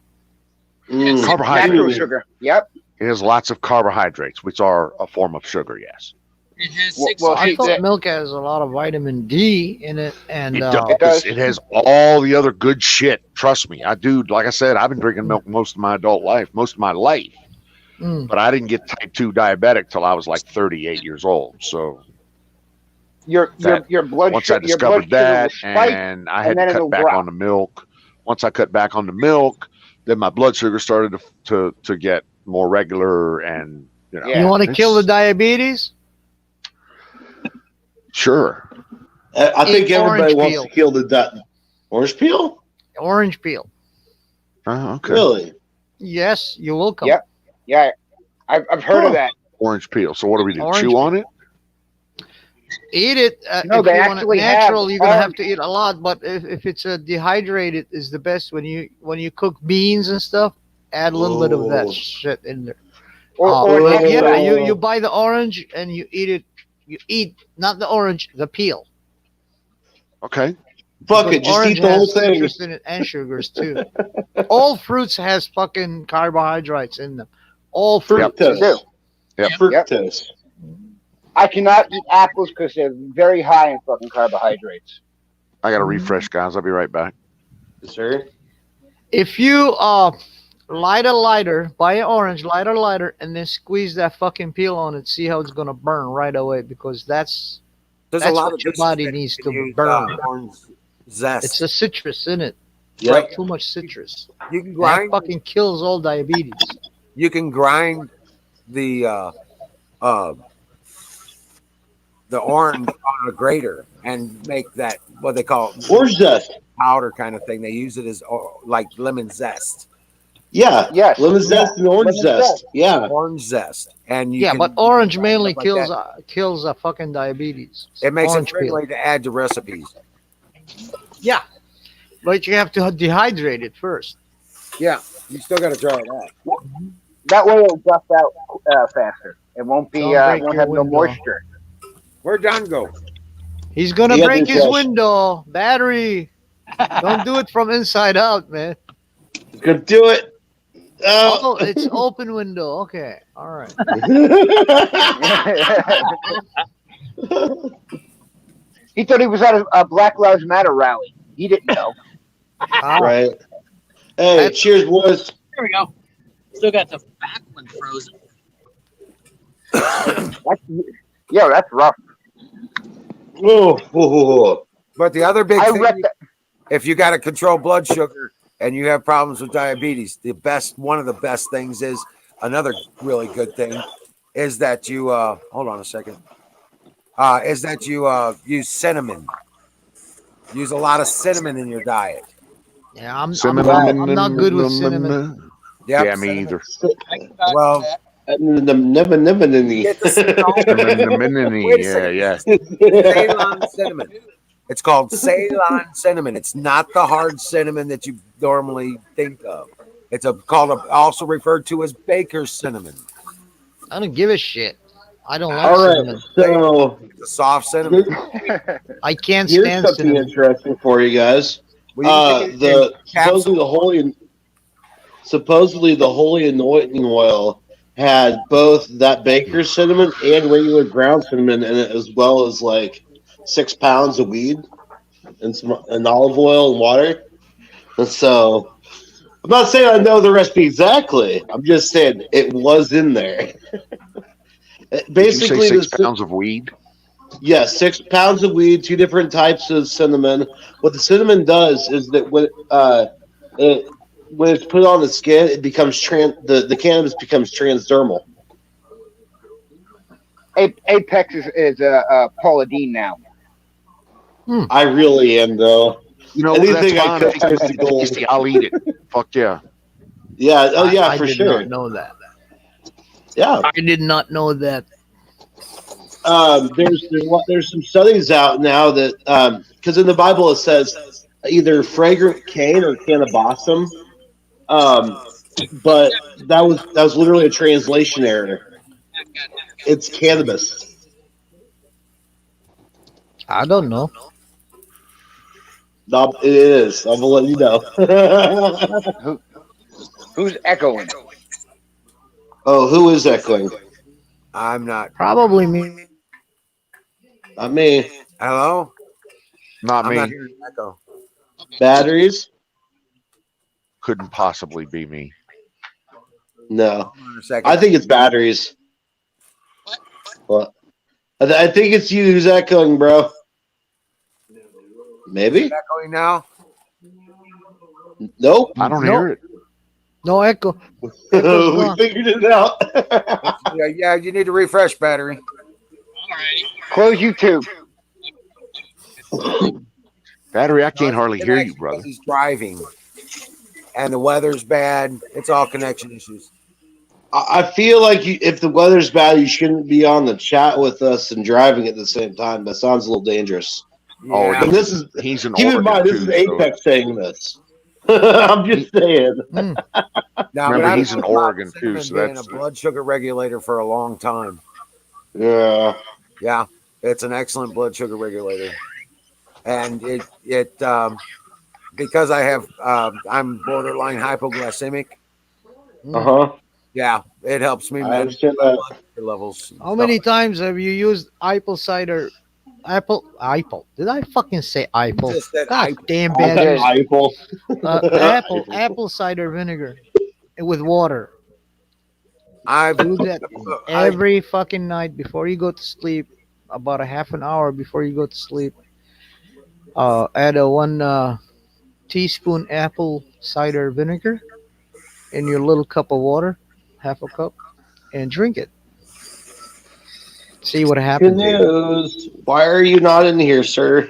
Mm. Carbohydrates. Natural sugar. Yep. It has lots of carbohydrates, which are a form of sugar. Yes, It has Well- six. well, I see, thought that- milk has a lot of vitamin D in it, and it does. does. It has all the other good shit. Trust me, I do. Like I said, I've been drinking milk most of my adult life, most of my life. mm, But I didn't get type 2 diabetic till I was like 38 years old. So Your That- blood once sugar. I discovered your blood that, sugar will spike. and I had and then to it'll cut back drop. on the milk. Once I cut back on the milk, then my blood sugar started to get more regular, and Yeah. you want to kill the it's- diabetes? Sure. I think Eat everybody orange wants peel. to kill the orange peel. Orange peel. Okay. Really? Yes, you're welcome. Yep. Yeah, I've heard of that. Orange peel. So what do we do? Orange Chew on it? Eat it. No, If they you want it actually have natural, you're gonna have orange- to eat a lot. But if it's dehydrated, is the best when you cook beans and stuff. Add a little bit of that Oh. shit in there. Or But an yeah, extra- you buy the orange and you eat it. You eat not the orange, the peel. Okay. Fuck Because it, just orange eat the whole has thing. citrus in it and sugars too. All fruits has fucking carbohydrates in them. All fruits. They do. Yep. Fructose. I cannot eat apples because they're very high in fucking carbohydrates. I got to refresh, guys. I'll be right back. Sir? If you light a lighter, buy an orange, light a lighter, and then squeeze that fucking peel on it, see how it's gonna burn right away, because that's There's That's a lot what of your businesses body that needs can to use, burn. orange zest. it's the citrus in it. Yep. Too much citrus. You can That grind. fucking kills all diabetes. You can grind the orange on a grater and make that what they call Orange zest. powder kind of thing. They use it as like lemon zest, Yeah. Yes. Lemon zest and orange Lemon zest. zest. Yeah. orange zest, and you Yeah, can, but orange mainly like kills that. kills fucking diabetes. It makes orange it friendly to add to recipes. Yeah, but you have to dehydrate it first. Yeah, you still got to try that. That way it'll dust out faster. It won't be. Don't break Won't your have no window. moisture. Where'd Don go? He's gonna You gotta break do his fresh. window. Battery. Don't do it from inside out, man. Gonna do it. Oh, it's open window. Okay, all right. He thought he was at a Black Lives Matter rally. He didn't know. Ah, Right. Hey, cheers, boys. There we go. Still got the back one frozen. That's rough. Oh. But the other big I thing, rep that. if you got to control blood sugar and you have problems with diabetes, one of the best things is another really good thing is that you hold on a second. Is that you use cinnamon. Use a lot of cinnamon in your diet. Yeah, I'm not good with cinnamon. Yep, Yeah, me cinnamon. either. Well, Never. get the Wait a second. Yeah. Ceylon cinnamon. It's called Ceylon cinnamon. It's not the hard cinnamon that you normally think of. It's also referred to as baker's cinnamon. I don't give a shit. I don't like All right, cinnamon. so It's a soft cinnamon. I can't here's stand something cinnamon. interesting for you guys. Well, you can take it in Supposedly the holy anointing oil had both that baker's cinnamon and regular ground cinnamon in it, as well as like 6 pounds of weed and olive oil and water. And so I'm not saying I know the recipe exactly. I'm just saying it was in there. Basically, Did you say 6 pounds of weed? Yes, 6 pounds of weed, 2 different types of cinnamon. What the cinnamon does is that when it's put on the skin, it becomes the cannabis becomes transdermal. Apex is Paula Dean now. I really am, though. You know, Anything that's I fine. cook turns to gold. Tasty, I'll eat it. Fuck yeah. Yeah. Oh yeah, I for did sure. not know that. Yeah. I did not know that. There's some studies out now that because in the Bible it says either fragrant cane or cannabosum, but that was literally a translation error. It's cannabis. I don't know. No, it is. I'm gonna let you know. Who's echoing? Oh, who is echoing? I'm not. Probably me. Not me. Hello? Not I'm me. not hearing echo. Batteries? Couldn't possibly be me. No. Hold on a second. I think it's batteries. What? I think it's you who's echoing, bro. Maybe? Echoing now? Nope. I don't Nope. hear it. No echo. We Echo's gone. figured it out. Yeah, you need to refresh battery. Close YouTube. Battery, I can't hardly hear you, brother. He's driving, and the weather's bad. It's all connection issues. I feel like if the weather's bad, you shouldn't be on the chat with us and driving at the same time. That sounds a little dangerous. Oh, Yeah. And this is he's an keep in Oregon mind this is too, so- Apex saying this. I'm just saying. Hmm. Now, Remember, but he's I've in known about Oregon, too, cinnamon so being that's- a blood sugar regulator for a long time. Yeah. Yeah, it's an excellent blood sugar regulator, and it because I have I'm borderline hypoglycemic. Uh-huh. Yeah, it helps me I manage understand my that. blood sugar levels. How many times have you used apple cider? Apple. Did I fucking say apple? Just that God apple. damn I did. bad. Apple. Apple cider vinegar with water. I've Do that every fucking night before you go to sleep. About a half an hour before you go to sleep. Add a 1 teaspoon apple cider vinegar in your little cup of water, half a cup, and drink it. See what Good happens. news. Why are you not in here, sir?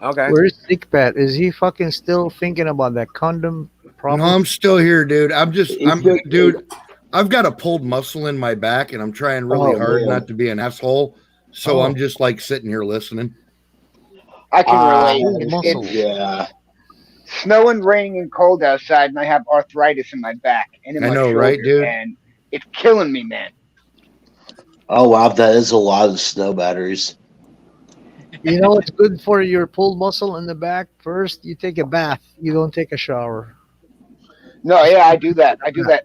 okay. Where's Sick Pat? Is he fucking still thinking about that condom problem? No, I'm still here, dude. He's good. Dude, I've got a pulled muscle in my back and I'm trying really Oh, hard man. not to be an asshole. So Oh. I'm just like sitting here listening. I can relate. Pulled muscle. It's Yeah. snowing, raining, and cold outside, and I have arthritis in my back and in I my know, shoulder, right, dude? and it's killing me, man. Oh wow, that is a lot of snow batteries. You know what's good for your pulled muscle in the back? First, you take a bath. You don't take a shower. No, yeah, I do that.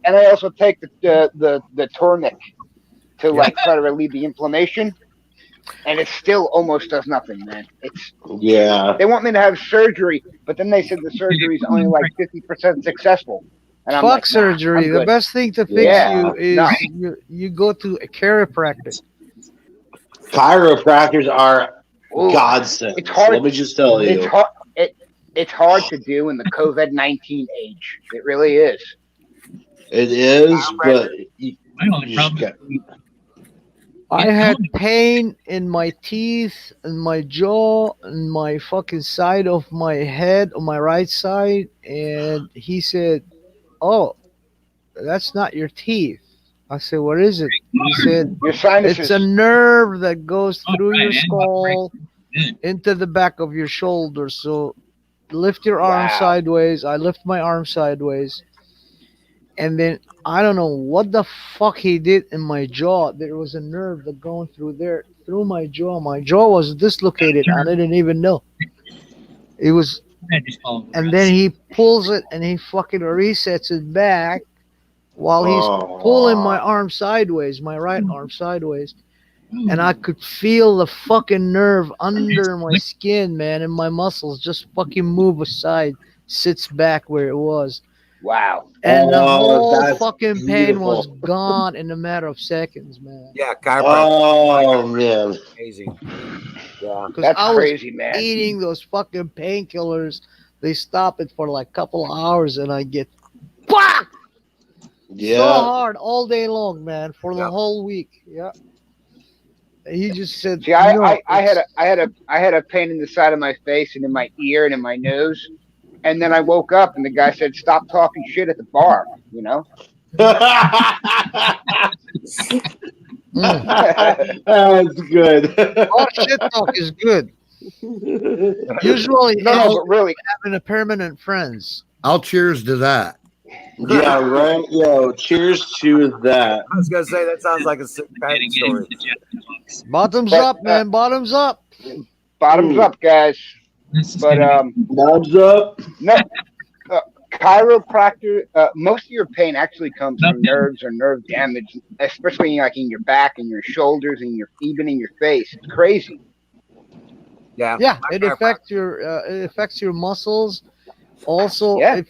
And I also take the tonic to like try to relieve the inflammation. and it still almost does nothing, man. It's Yeah. they want me to have surgery, but then they said the surgery is only like 50% successful, and I'm Fuck like, nah, surgery. I'm The good. best thing to fix Yeah. you is No. you go to a chiropractor. Chiropractors are Ooh, godsend. it's hard. Let me just tell It's you. hard. It's hard to do in the COVID-19 age. It really is. It is, but My only you just problem. got- I had pain in my teeth and my jaw and my fucking side of my head on my right side, and he said, "Oh, that's not your teeth." I said, "What is it?" He said, Your "It's sinuses. a nerve that goes Oh, through right, your and skull Good. into the back of your shoulder. So lift your arm Wow. sideways." I lift my arm sideways, and then I don't know what the fuck he did in my jaw. There was a nerve that going through there, through my jaw. My jaw was dislocated. I didn't even know. It was, I just follow the and rest. then he pulls it and he fucking resets it back while he's Oh. pulling my arm sideways, my right arm sideways. Ooh. And I could feel the fucking nerve under my skin, man, and my muscles just fucking move aside, sits back where it was. Wow. And the Oh, whole that's fucking pain was beautiful. gone in a matter of seconds, man. Yeah, chiropractic. Oh man. Amazing. Yeah. Because That's I was crazy, man. eating those fucking painkillers. They stop it for like a couple of hours, and I get fuck so Yeah. hard all day long, man, for the Yep. whole week. Yeah. And he just said, See, I had a pain in the side of my face and in my ear and in my nose, and then I woke up and the guy said, "Stop talking shit at the bar." You know. That's good. all shit talk is good. Usually, No, it's but really, having a permanent friends. I'll cheers to that. Yeah, right. Yo, cheers to that. I was gonna say that sounds like a sick Getting patent story. into the Japanese box. Bottoms But, up, man. Bottoms up. bottoms Mm. up, guys. This is But gonna be- Knobs up. no, chiropractor. Most of your pain actually comes from Nothing. nerves or nerve damage, especially like in your back and your shoulders and even in your face. It's crazy. Yeah. Yeah, My it chiropractor- affects your muscles. Also, Yeah.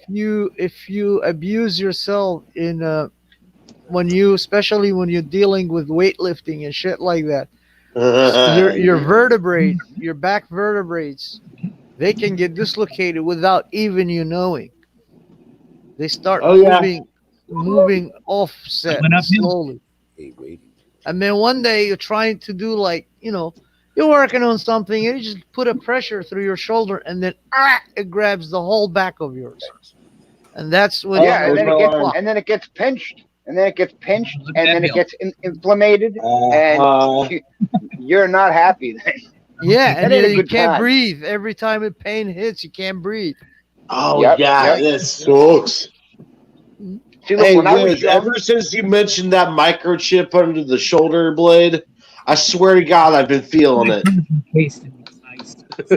if you abuse yourself in especially when you're dealing with weightlifting and shit like that, your vertebrae, your back vertebrates, they can get dislocated without even you knowing. They start Oh, yeah. moving offset Coming uphill. slowly. And then one day you're trying to do you're working on something and you just put a pressure through your shoulder and then it grabs the whole back of yours. And that's when Yeah, and then it gets fucked. and then it gets pinched, and then it gets pinched, Look and at then that it gets inflamed, and you're not happy then. Yeah, That and ain't a you good can't time. breathe. Every time a pain hits, you can't breathe. oh Yep, yeah, yep. that sucks. See, look, Hey, when I was Wiz, young, ever since you mentioned that microchip under the shoulder blade, I swear to God, I've been feeling it. Tasted nice.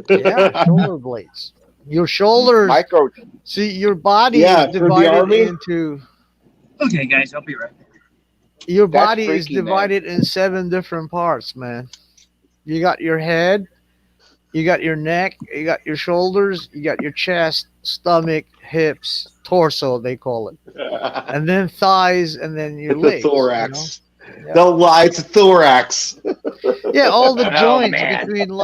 Yeah, shoulder blades. Your shoulders. micro. See, your body Yeah, is for the divided army? into. Okay, guys, I'll be right back. Your That's body is freaky, man. divided in 7 different parts, man. You got your head, you got your neck, you got your shoulders, you got your chest, stomach, hips, torso, they call it, and then thighs, and then your The legs. thorax. Yeah. Don't lie, it's a thorax. Yeah, all the Oh, joints man. between,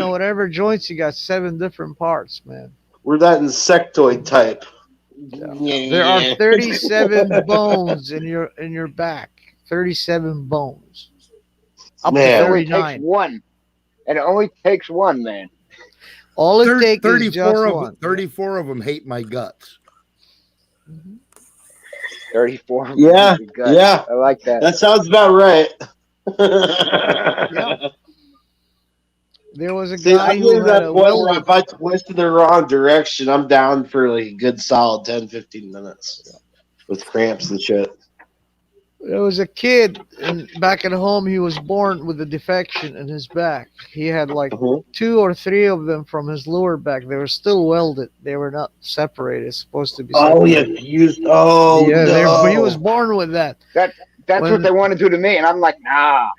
whatever joints you got, 7 different parts, man. We're that insectoid type. There are 37 bones in your back. 37 bones. Up Man. It to only takes 39. one, and it only takes one, man. All it takes is 34 just of one. them, 34 of them hate my guts. 34. Yeah, Good. yeah. I like that. That sounds about right. Yeah. There was a See, guy I'm who getting to had that a point where welding. if I twist in the wrong direction, I'm down for like a good solid 10, 15 minutes with cramps and shit. There was a kid back at home. He was born with a defection in his back. He had like Mhm. 2 or 3 of them from his lower back. They were still welded. They were not separated. It's supposed to be Oh, separated. yeah. Oh, Yeah, no. he was born with that. That's When- what they want to do to me, and I'm like, nah.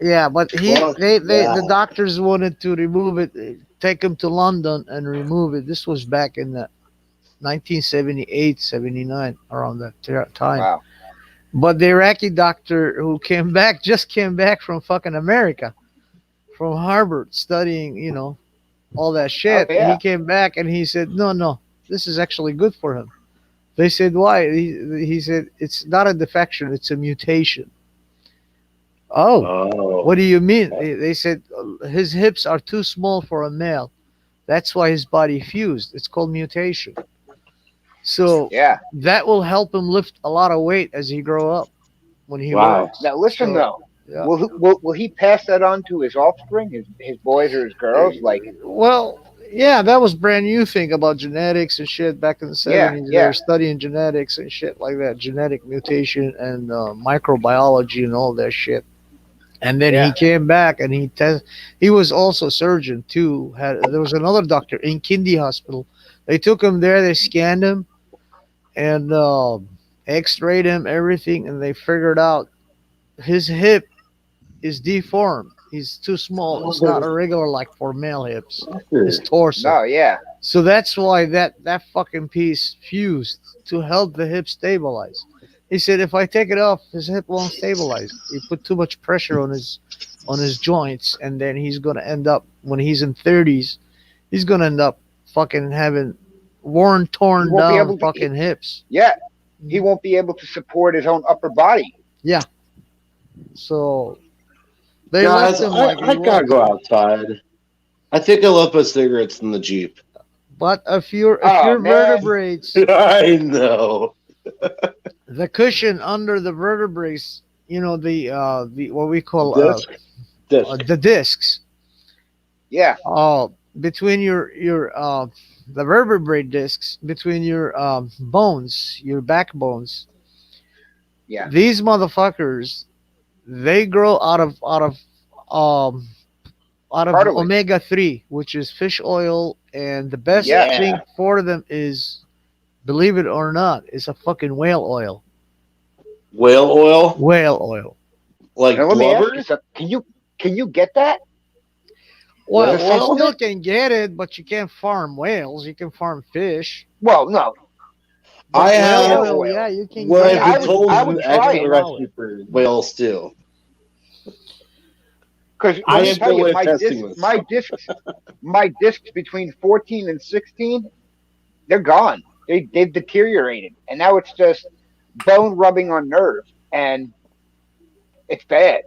Yeah, but Fuck the that. doctors wanted to remove it, take him to London and remove it. This was back in the 1978, 79, around that time. Wow. But the Iraqi doctor who came back just came back from fucking America, from Harvard, studying, all that Oh shit. He yeah. came back and he said, no, no, this is actually good for him. They said, why? He said, it's not a defection, it's a mutation. Oh, what Oh. do you mean? They said his hips are too small for a male. That's why his body fused. It's called mutation. So Yeah. that will help him lift a lot of weight as he grow up when he Wow. walks. Now listen So though. yeah. Will he pass that on to his offspring, his boys or his girls? Like, Well, yeah, that was brand new thing about genetics and shit back in the yeah, 70s. They yeah, were studying genetics and shit like that, genetic mutation and microbiology and all that shit. And then he yeah. came back and he was also a surgeon too. There was another doctor in Kindi Hospital. They took him there, they scanned him and x-rayed him, everything, and they figured out his hip is deformed. He's too small. It's not irregular like for male hips. His torso. No, yeah. So that's why that fucking piece fused to help the hip stabilize. He said if I take it off, his hip won't stabilize. He put too much pressure on his joints, and then he's gonna end up when he's in 30s, he's gonna end up fucking having worn, He torn won't be down able to. fucking hips. Yeah, he won't be able to support his own upper body. Yeah. So they left Guys, him like I he gotta was. go outside. I think I left my cigarettes in the Jeep. But if Oh your man. vertebrates, I know. the cushion under the vertebrates, the what we call Disc? Disc. the discs, Yeah, between your the vertebrae discs between your bones, your backbones. yeah. These motherfuckers, they grow um out of Cartilage. omega 3, which is fish oil, and the best Yeah. thing for them is, believe it or not, is a fucking whale oil. Whale oil? Whale oil. Like Now let me ask you blubber? something. Can you get that? Well, Whale you oil? still can get it, but you can't farm whales. You can farm fish. Well, no. But I whale have Whale oil, oil. yeah, you can what get I've it. been told I is would an try excellent it. recipe for whale stew. Because I let me am tell you, still testing this. my discs between 14 and 16, they're gone. They've deteriorated, and now it's just bone rubbing on nerve, and it's bad.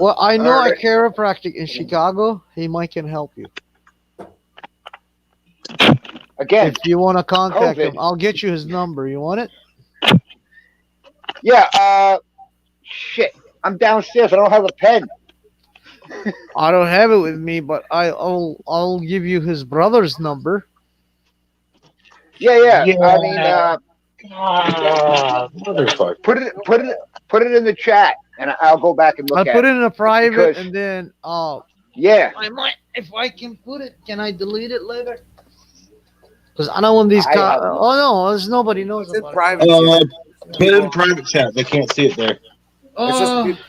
Well, I know All a right. chiropractic in Chicago. He might can help you. Again, If you want to contact COVID. him, I'll get you his number. You want it? Yeah. Shit. I'm downstairs. I don't have a pen. I don't have it with me, but I'll give you his brother's number. Yeah. Yeah. I mean, Motherfucker. put it in the chat, and I'll go back and I look at put it. it in a private, Because and then yeah, I might, if I can put it. Can I delete it later? Because I don't want these. I Oh no, there's nobody knows It's in about private. Put it in private chat. They can't see it there. it. It's just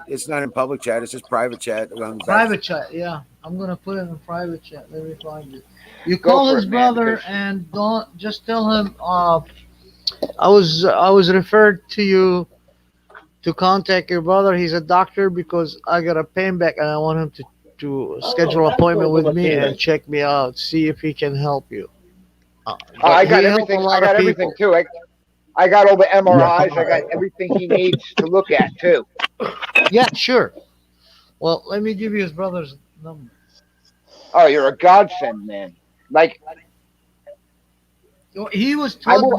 it's not in public chat. It's just private chat. Private chat. Yeah, I'm gonna put it in private chat. Let me find it. You Go call for his it, man, brother because- and don't just tell him. I was referred to you to contact your brother. He's a doctor because I got a pain back and I want him to schedule an appointment with me and check me out, see if he can help you. I got he helped everything. a lot I got of everything people. too. I got all the MRIs. I got everything he needs to look at too. Yeah, sure. Well, let me give you his brother's number. Oh, you're a godsend, man. Like He was I taught will.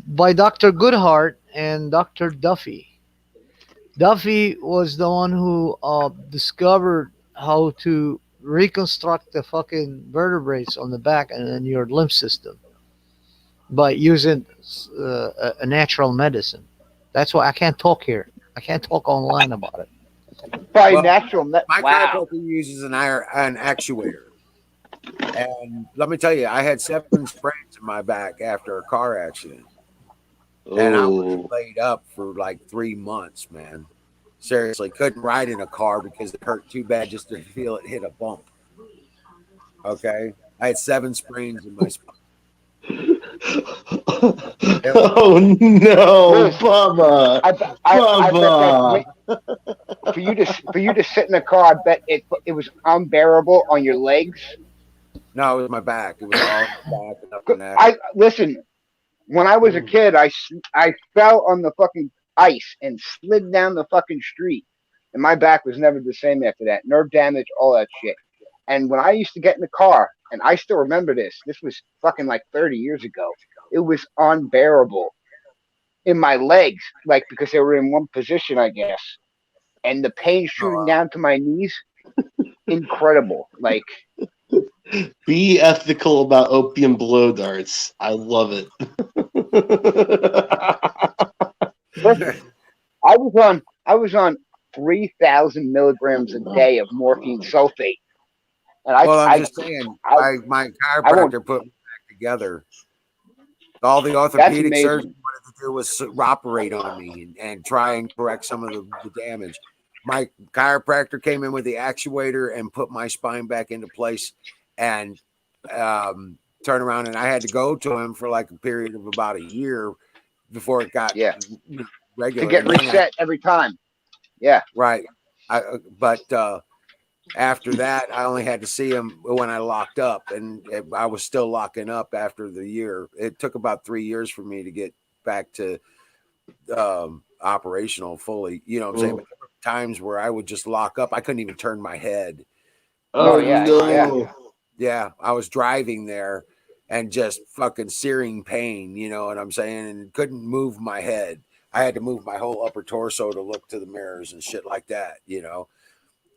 by Dr. Goodhart and Dr. Duffy. Duffy was the one who discovered how to reconstruct the fucking vertebrae on the back and in your lymph system by using a natural medicine. That's why I can't talk here. I can't talk online about it. By Well, natural. My Wow. chiropractor uses an actuator, and let me tell you, I had 7 sprains in my back after a car accident. And I was Oh. laid up for like 3 months, man. Seriously, couldn't ride in a car because it hurt too bad just to feel it hit a bump. Okay, I had 7 sprains in my spine. Oh no, Liz, Bubba! I bet Bubba! that for you to sit in a car, I bet it was unbearable on your legs. No, it was my back. It was all back and up and that. I listen. When I was a kid, I fell on the fucking ice and slid down the fucking street, and my back was never the same after that. Nerve damage, all that shit. And when I used to get in the car, and I still remember this. This was fucking like 30 years ago. It was unbearable in my legs, like because they were in one position, I guess, and the pain shooting down to my knees, incredible. Like, Be ethical about opium blow darts. I love it. listen, I was on 3,000 milligrams a day of morphine sulfate, and I'm just saying, my chiropractor put me back together. All the orthopedic surgeon wanted to do was operate on me and try and correct some of the damage. My chiropractor came in with the actuator and put my spine back into place and turn around. And I had to go to him for like a period of about a year before it got regular. To get reset every time. Yeah. Right. But after that, I only had to see him when I locked up, and I was still locking up after the year. It took about 3 years for me to get back to operational fully. You know what I'm saying? But there were times where I would just lock up. I couldn't even turn my head. Oh, no. Yeah. I was driving there and just fucking searing pain, you know what I'm saying? And couldn't move my head. I had to move my whole upper torso to look to the mirrors and shit like that, you know?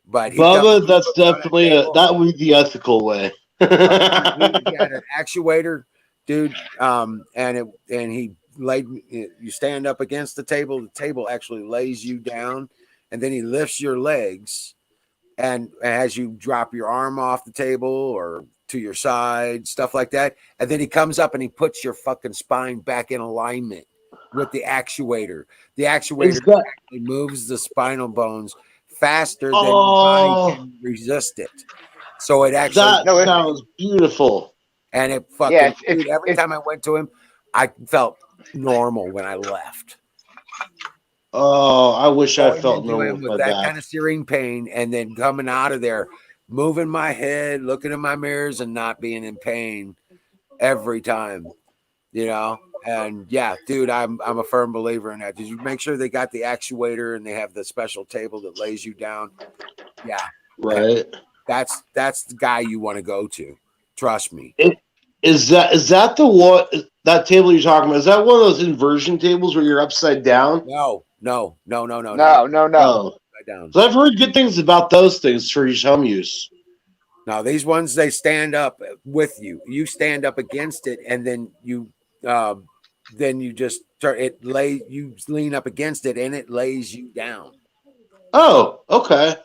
But Bubba, that's definitely that would be the ethical way. He had an actuator, dude, and he laid. You stand up against the table. The table actually lays you down, and then he lifts your legs, and as you drop your arm off the table or to your side, stuff like that, and then he comes up and he puts your fucking spine back in alignment with the actuator. The actuator actually moves the spinal bones faster than your body can resist it. So it actually sounds beautiful. And it fucking dude, every time I went to him, I felt normal when I left. Oh, I wish I felt normal with that kind of searing pain, and then coming out of there, moving my head, looking in my mirrors, and not being in pain every time. You know, and yeah, dude, I'm a firm believer in that. Did you make sure they got the actuator and they have the special table that lays you down? Yeah, right. That's the guy you want to go to. Trust me. Is that the one, that table you're talking about? Is that one of those inversion tables where you're upside down? No. No. Down. So I've heard good things about those things for your home use. Now these ones, they stand up with you. You stand up against it, and then you just you lean up against it, and it lays you down. Oh, okay.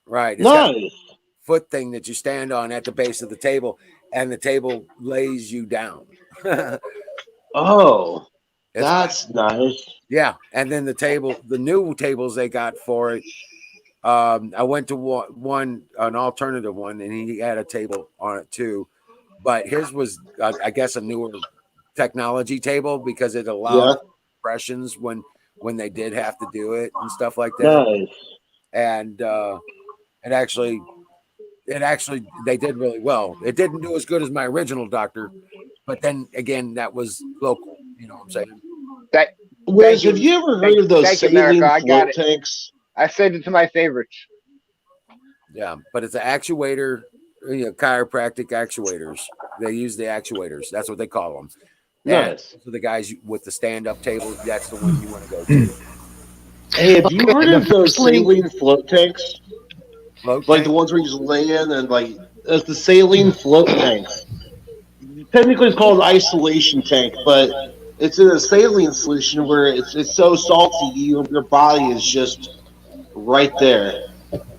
Right. It's nice. got a foot thing that you stand on at the base of the table, and the table lays you down. Oh, that's nice. Yeah, and then the new tables they got for it. I went to an alternative one, and he had a table on it too, but his was, I guess, a newer technology table because it allowed impressions when they did have to do it and stuff like that. Nice. And it actually they did really well. It didn't do as good as my original doctor, but then again, that was local. You know what I'm saying? Wiz, have you ever heard of those saline float tanks? I saved it to my favorites. Yeah, but it's an actuator, chiropractic actuators. They use the actuators. That's what they call them. Nice. So the guys with the stand-up table, that's the one you want to go to. Hey, have you heard of those saline float tanks? Like the ones where you just lay in and it's the saline float tanks. Technically, it's called an isolation tank, but it's in a saline solution where it's so salty, your body is just right there.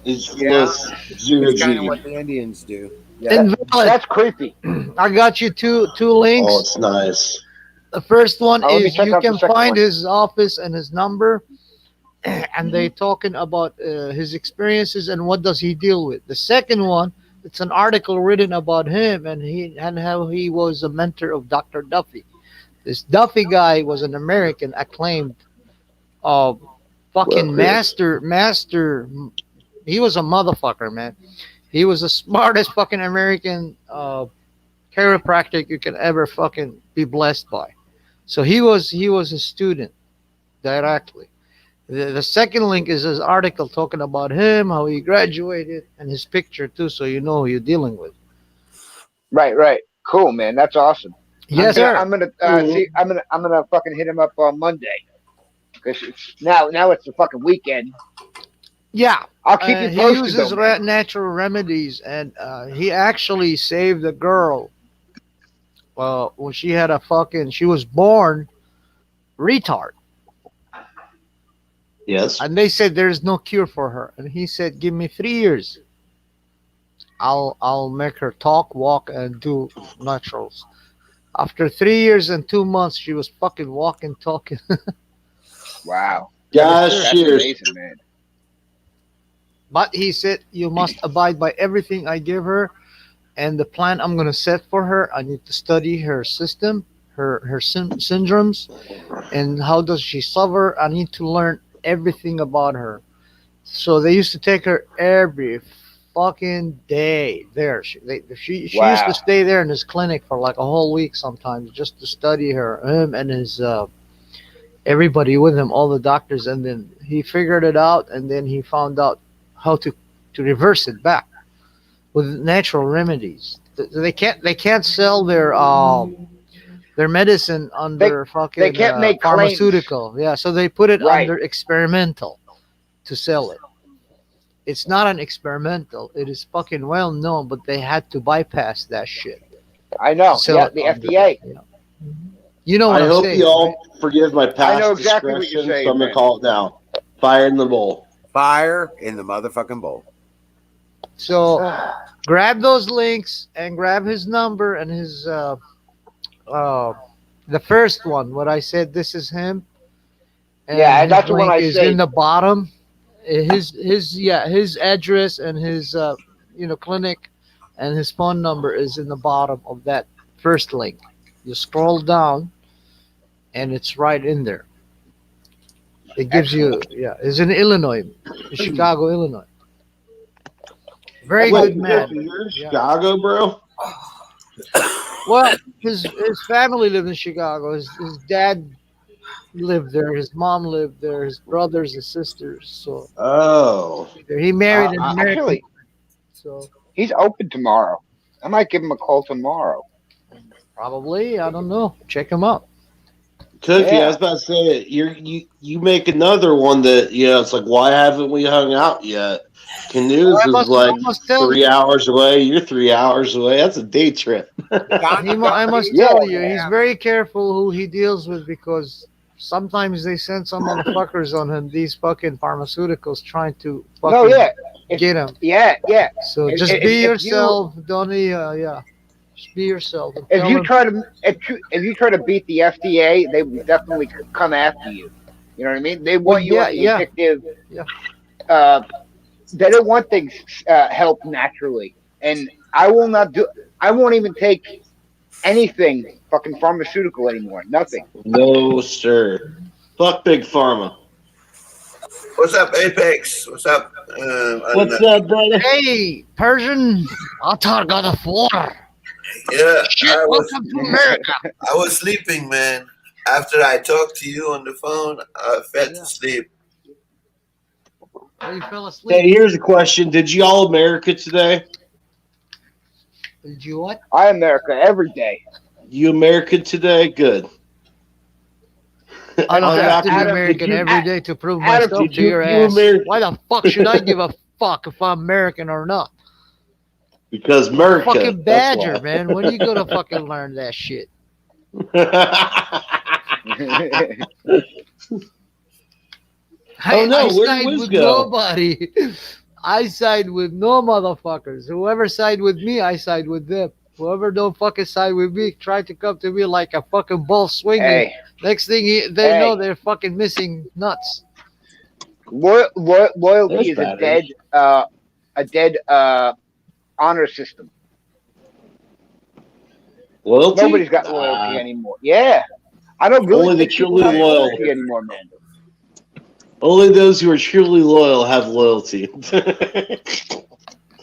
It's zero It's kind of G. what the Indians do. Yeah, that's creepy. I got you two links. Oh, it's nice. The first one let me is check you out the can second find one. his office and his number, and they talking about his experiences and what does he deal with. The second one, it's an article written about him and how he was a mentor of Dr. Duffy. This Duffy guy was an American acclaimed fucking master. He was a motherfucker, man. He was the smartest fucking American chiropractic you can ever fucking be blessed by. So he was a student directly. The second link is his article talking about him, how he graduated, and his picture too, so you know who you're dealing with. Right. Cool, man. That's awesome. Yes, sir. I'm gonna see. I'm gonna fucking hit him up on Monday because now it's the fucking weekend. Yeah, I'll keep you he posted. uses Though, man. natural remedies, and he actually saved a girl. Well, when she was born retard, Yes. and they said there's no cure for her, and he said, "Give me 3 years. I'll make her talk, walk, and do naturals." After 3 years and 2 months, she was fucking walking, talking. Wow. Gosh, That's cheers. amazing, man. But he said, "You must abide by everything I give her, and the plan I'm gonna set for her. I need to study her system, her syndromes, and how does she suffer. I need to learn everything about her." So they used to take her every fucking day there. She used Wow. to stay there in his clinic for like a whole week sometimes just to study him and his everybody with him, all the doctors, and then he figured it out, and then he found out how to reverse it back with natural remedies. They can't sell their medicine under fucking they can't make claims. pharmaceutical. Yeah, so they put it Right. under experimental to sell it. It's not an experimental. It is fucking well known, but they had to bypass that shit. I know. Sell Yeah, it the under- FDA. yeah. You know what I I'm hope saying, you all right? forgive my past know exactly what you're discretion, saying, so I'm gonna man. call it now. Fire in the bowl. Fire in the motherfucking bowl. So grab those links and grab his number and his the first one. What I said, this is him. And Yeah, his that's the one link I is saved. in the bottom. His address and his clinic and his phone number is in the bottom of that first link. You scroll down, and it's right in there. It gives you It's in Illinois, Chicago, Illinois. Very Wait, good man. you're in Yeah. Chicago, bro? Well, his family lived in Chicago. His dad lived there. His mom lived there. His brothers and sisters. So Oh. he married an American. Actually, So he's open tomorrow. I might give him a call tomorrow. probably, I don't know. Check him out. Cookie, Yeah. I was about to say you make another one that it's like, why haven't we hung out yet? Canoes I is must like tell 3 hours away. You're 3 hours away. That's a day trip. I must Yeah. tell you, he's very careful who he deals with because sometimes they send some motherfuckers on him. These fucking pharmaceuticals trying to fucking No, yeah. get him. Yeah. So If- just if- be if you- yourself, don't Just be yourself. And If tell you him- try to beat the FDA, they will definitely come after you. You know what I mean? They want you on the addictive. Yeah. They don't want things help naturally, and I will not do. I won't even take anything fucking pharmaceutical anymore. Nothing. No, sir. Fuck Big Pharma. What's up, Apex? What's up? What's up, brother? Hey, Persian, I got a floor. Yeah, Shit, I was, welcome to America. I was sleeping, man. After I talked to you on the phone, I fell to sleep. Oh, you fell asleep. Hey, here's a question. Did you all America today? Did you what? I America every day. You American today? Good. I don't have to be Adam, American every day to prove Adam, myself did to you- your you ass. American? Why the fuck should I give a fuck if I'm American or not? Because America. Fucking that's Badger, why. man. When are you gonna fucking learn that shit? Oh, no, I where'd side Wiz with go? nobody. I side with no motherfuckers. Whoever side with me, I side with them. Whoever don't fucking side with me, try to come to me like a fucking ball swinging. Hey, Next thing they know, they're fucking missing nuts. loyalty is a dead honor system. Loyalty? Nobody's got loyalty anymore. Yeah, I don't really Only the think people truly have loyal. loyalty anymore, man. Only those who are truly loyal have loyalty.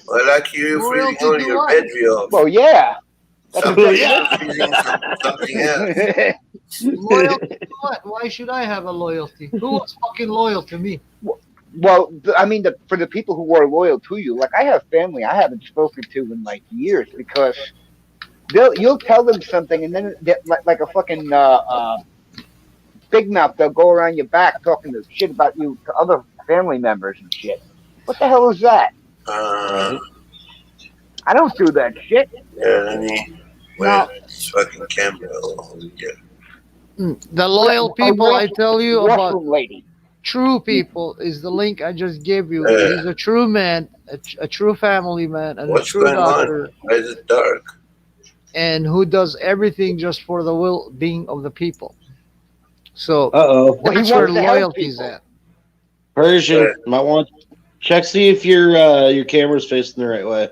Well, like you Loyalty freezing on to your what? battery off. Well, yeah. That's Somebody exactly else freezing something else. Loyalty to what? Why should I have a loyalty? Who was fucking loyal to me? Well, I mean, for the people who are loyal to you, like I have family I haven't spoken to in like years because you'll tell them something and then like a fucking big mouth, they'll go around your back talking to shit about you to other family members and shit. What the hell is that? I don't do that shit. Yeah, let me wear this fucking camera over here. The loyal people I tell you about, Washroom lady. true people, is the link I just gave you. He's a true man, a true family man, and What's a true going doctor. on? Why is it dark? And who does everything just for the well-being of the people. So Uh-oh. Well, he that's where wants to help loyalty's people. at. Persian, might want check see if your camera's facing the right way.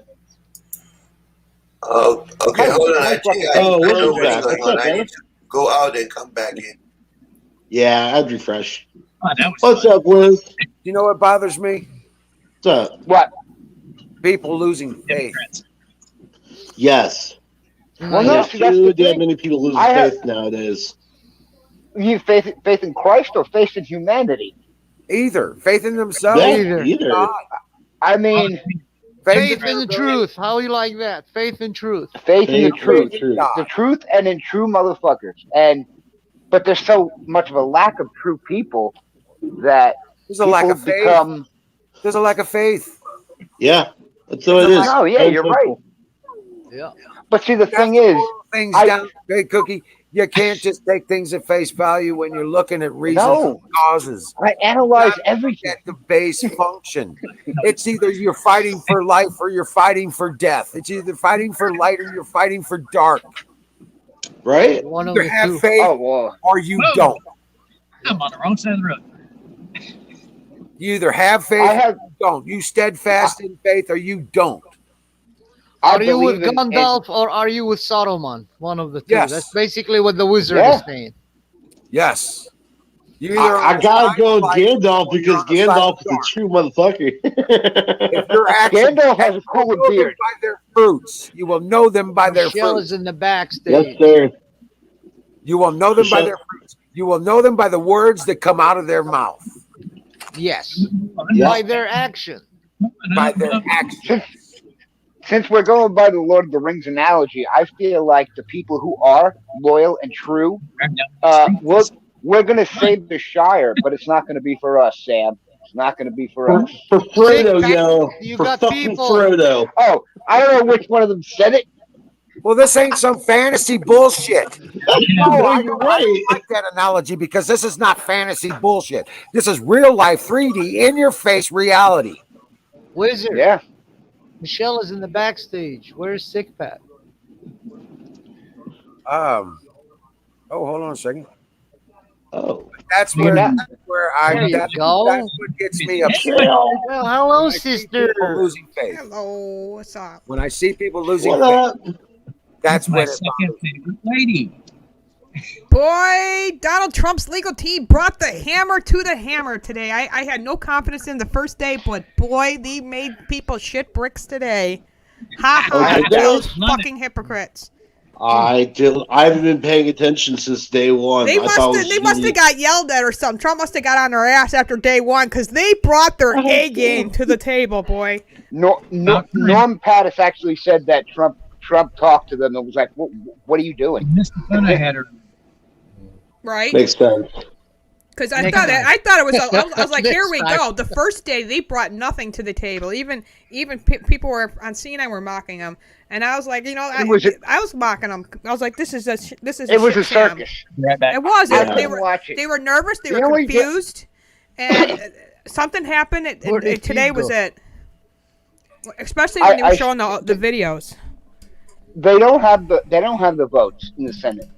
Oh, okay, hold on. I think I Oh, know Will's what's back. going What's on. up, I man? need to go out and come back in. Yeah, I'd refresh. Oh, that was What's fun. up, Liz? You know what bothers me? What's up? What? People losing faith. Democrats. Yes. Well, no, There's see, that's too the damn thing. many people losing I have- faith nowadays. You mean faith in Christ or faith in humanity? Either faith in themselves. Yeah, Either. either. I mean, Faith in the truth. How you like that? Faith in truth. faith in the Faith truth. in truth. The truth and in true motherfuckers. But there's so much of a lack of true people that There's a lack people of faith. become. There's a lack of faith. Yeah, that's what it is. No, yeah, you're right. Yeah. But see, the You thing have to is, boil things I- down, Big Cookie. You can't just take things at face value when you're looking at reasons No. and causes. I analyze Not everything. At the base function. It's either you're fighting for life or you're fighting for death. It's either fighting for light or you're fighting for dark. Right? One of You the have two. faith Oh well, or you Whoa. don't. I'm on the wrong side of the road. You either have faith I have. or you don't. You steadfast in faith or you don't. I Are you with believe in- Gandalf or are you with Saruman? One of the two. Yes. That's basically what the wizard Yeah. is saying. Yes. You I gotta go with Gandalf or you're because on the side Gandalf of is a dark. true motherfucker. If your actions Gandalf has a cooler know them beard. by their fruits, you will know them by their Michelle fruits. is in the yes, backstage. sir. You will know them by Michelle- their fruits. You will know them by the words that come out of their mouth, Yes. Yeah. By their action. by their actions. Since we're going by the Lord of the Rings analogy, I feel like the people who are loyal and true, we're going to save the Shire, but it's not going to be for us, Sam. It's not going to be for us. For Frodo, See, yo. you For got fucking people- Frodo. Oh, I don't know which one of them said it. Well, this ain't some fantasy bullshit. No, I you're don't right. like that analogy because this is not fantasy bullshit. This is real life, 3D, in your face reality. Wizard. Yeah. Michelle is in the backstage. Where's Sick Pat? Oh, hold on a second. Oh. That's where Yeah. There you that's go. what gets me upset. Well, hello, When I see sister. people losing faith. Hello, what's up? When I see people losing What faith, up? that's my when it second favorite lady. Boy, Donald Trump's legal team brought the hammer to the hammer today. I had no confidence in the first day, but boy, they made people shit bricks today. Ha ha, Okay, those Dave. fucking hypocrites. I haven't been paying attention since day one. They I thought it must was have got yelled at or something. Trump must have got on their ass after day one because they brought their A game to the table, boy. Norm Pattis actually said that Trump talked to them and was like, "What are you doing?" Missed the fun I had her. Right? makes sense. Because I Next thought time. it was. I was like, Next here we time. go. The first day they brought nothing to the table. Even people were on CNN were mocking them, and I was like, I was mocking them. I was like, this is a It was a shit sham. circus. Right back. It was. Yeah. They I were watch it. they were nervous. They You were know what you get- confused, and something happened. Where did Today he was go? it. Especially when they were I- showing the videos. they don't have the votes in the Senate.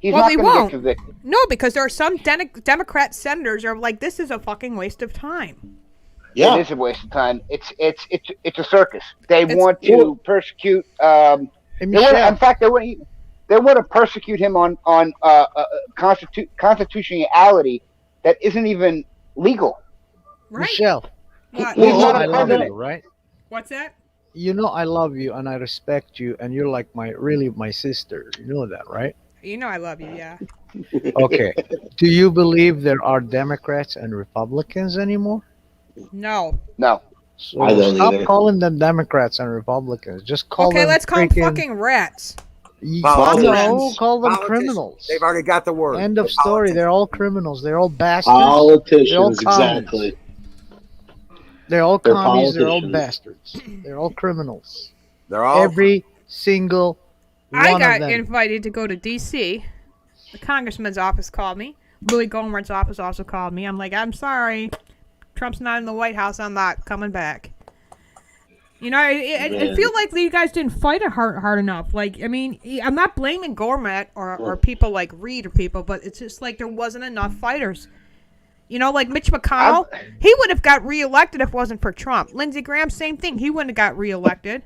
He's Well, not they going to get won't. convicted. No, because there are some Democrat senators are like, this is a fucking waste of time. Yeah. It is a waste of time. It's a circus. They It's want to persecute. Hey, They want, in Michelle. fact, they want to persecute him on constitutionality that isn't even legal. right. Michelle, What? you He's know not I a love president. you, right? What's that? You know I love you and I respect you, and you're like really my sister. You know that, right? You know I love you, yeah. Okay. Do you believe there are Democrats and Republicans anymore? No. No. So I don't stop either. calling them Democrats and Republicans. Just call Okay, them let's call them freaking. fucking rats. Politicians. No, call them Politicians. criminals. They've already got the word. End of story. Politicians. They're all criminals. They're all bastards. They're all Politicians, commies. exactly. They're all They're commies. They're all politicians. bastards. They're all criminals. They're all. Every single I one got of them. invited to go to D.C. The congressman's office called me. Louis Gohmert's office also called me. I'm like, I'm sorry. Trump's not in the White House. I'm not coming back. You know, I feel like you guys didn't fight it hard enough. Like, I mean, I'm not blaming Gohmert or people like Reed or people, but it's just like there wasn't enough fighters. You know, like Mitch McConnell, he would have got reelected if it wasn't for Trump. Lindsey Graham, same thing. He wouldn't have got reelected.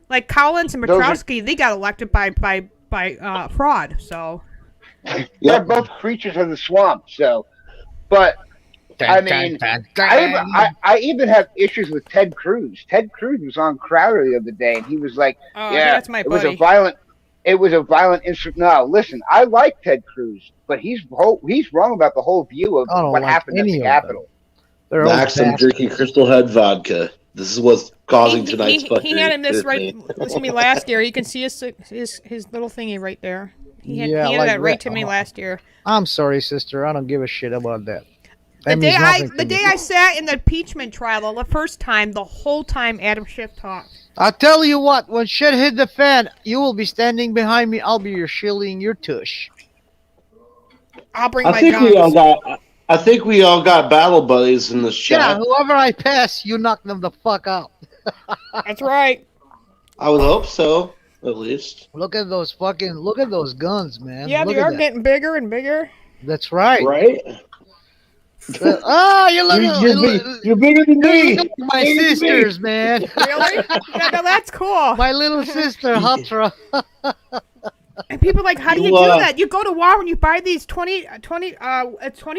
Like Collins and Petrowski, they got elected by fraud. So They're both creatures of the swamp. So, but I mean, I even have issues with Ted Cruz. Ted Cruz was on Crowder the other day, and he was like, Oh, "Yeah, that's my it was buddy. it was a violent incident." No, listen, I like Ted Cruz, but he's wrong about the whole view of I don't what like happened at any the of them. Capitol. They're all Max, I'm bastards. drinking Crystal Head vodka. This is what's causing tonight's fucking. he had him this right. Listen to me last year. You can see his little thingy right there. He handed like that right that. to me last year. I'm sorry, sister. I don't give a shit about that. The That day means nothing to the me. day I sat in the impeachment trial the first time, the whole time Adam Schiff talked. I'll tell you what, when shit hit the fan, you will be standing behind me. I'll be your shilling your tush. I'll bring I my think we all guns. got. I think we all got battle buddies in the Yeah, chat. whoever I pass, you knock them the fuck out. That's right. I would hope so, at least. Look at those guns, man. Yeah, Look they at are that. getting bigger and bigger. That's right. Right? You look You're bigger than me. at my sisters, man. Really? Yeah, no, that's cool. My little sister, Hatra. And people are like, how do you You, do that? You go to Walmart and you buy these 20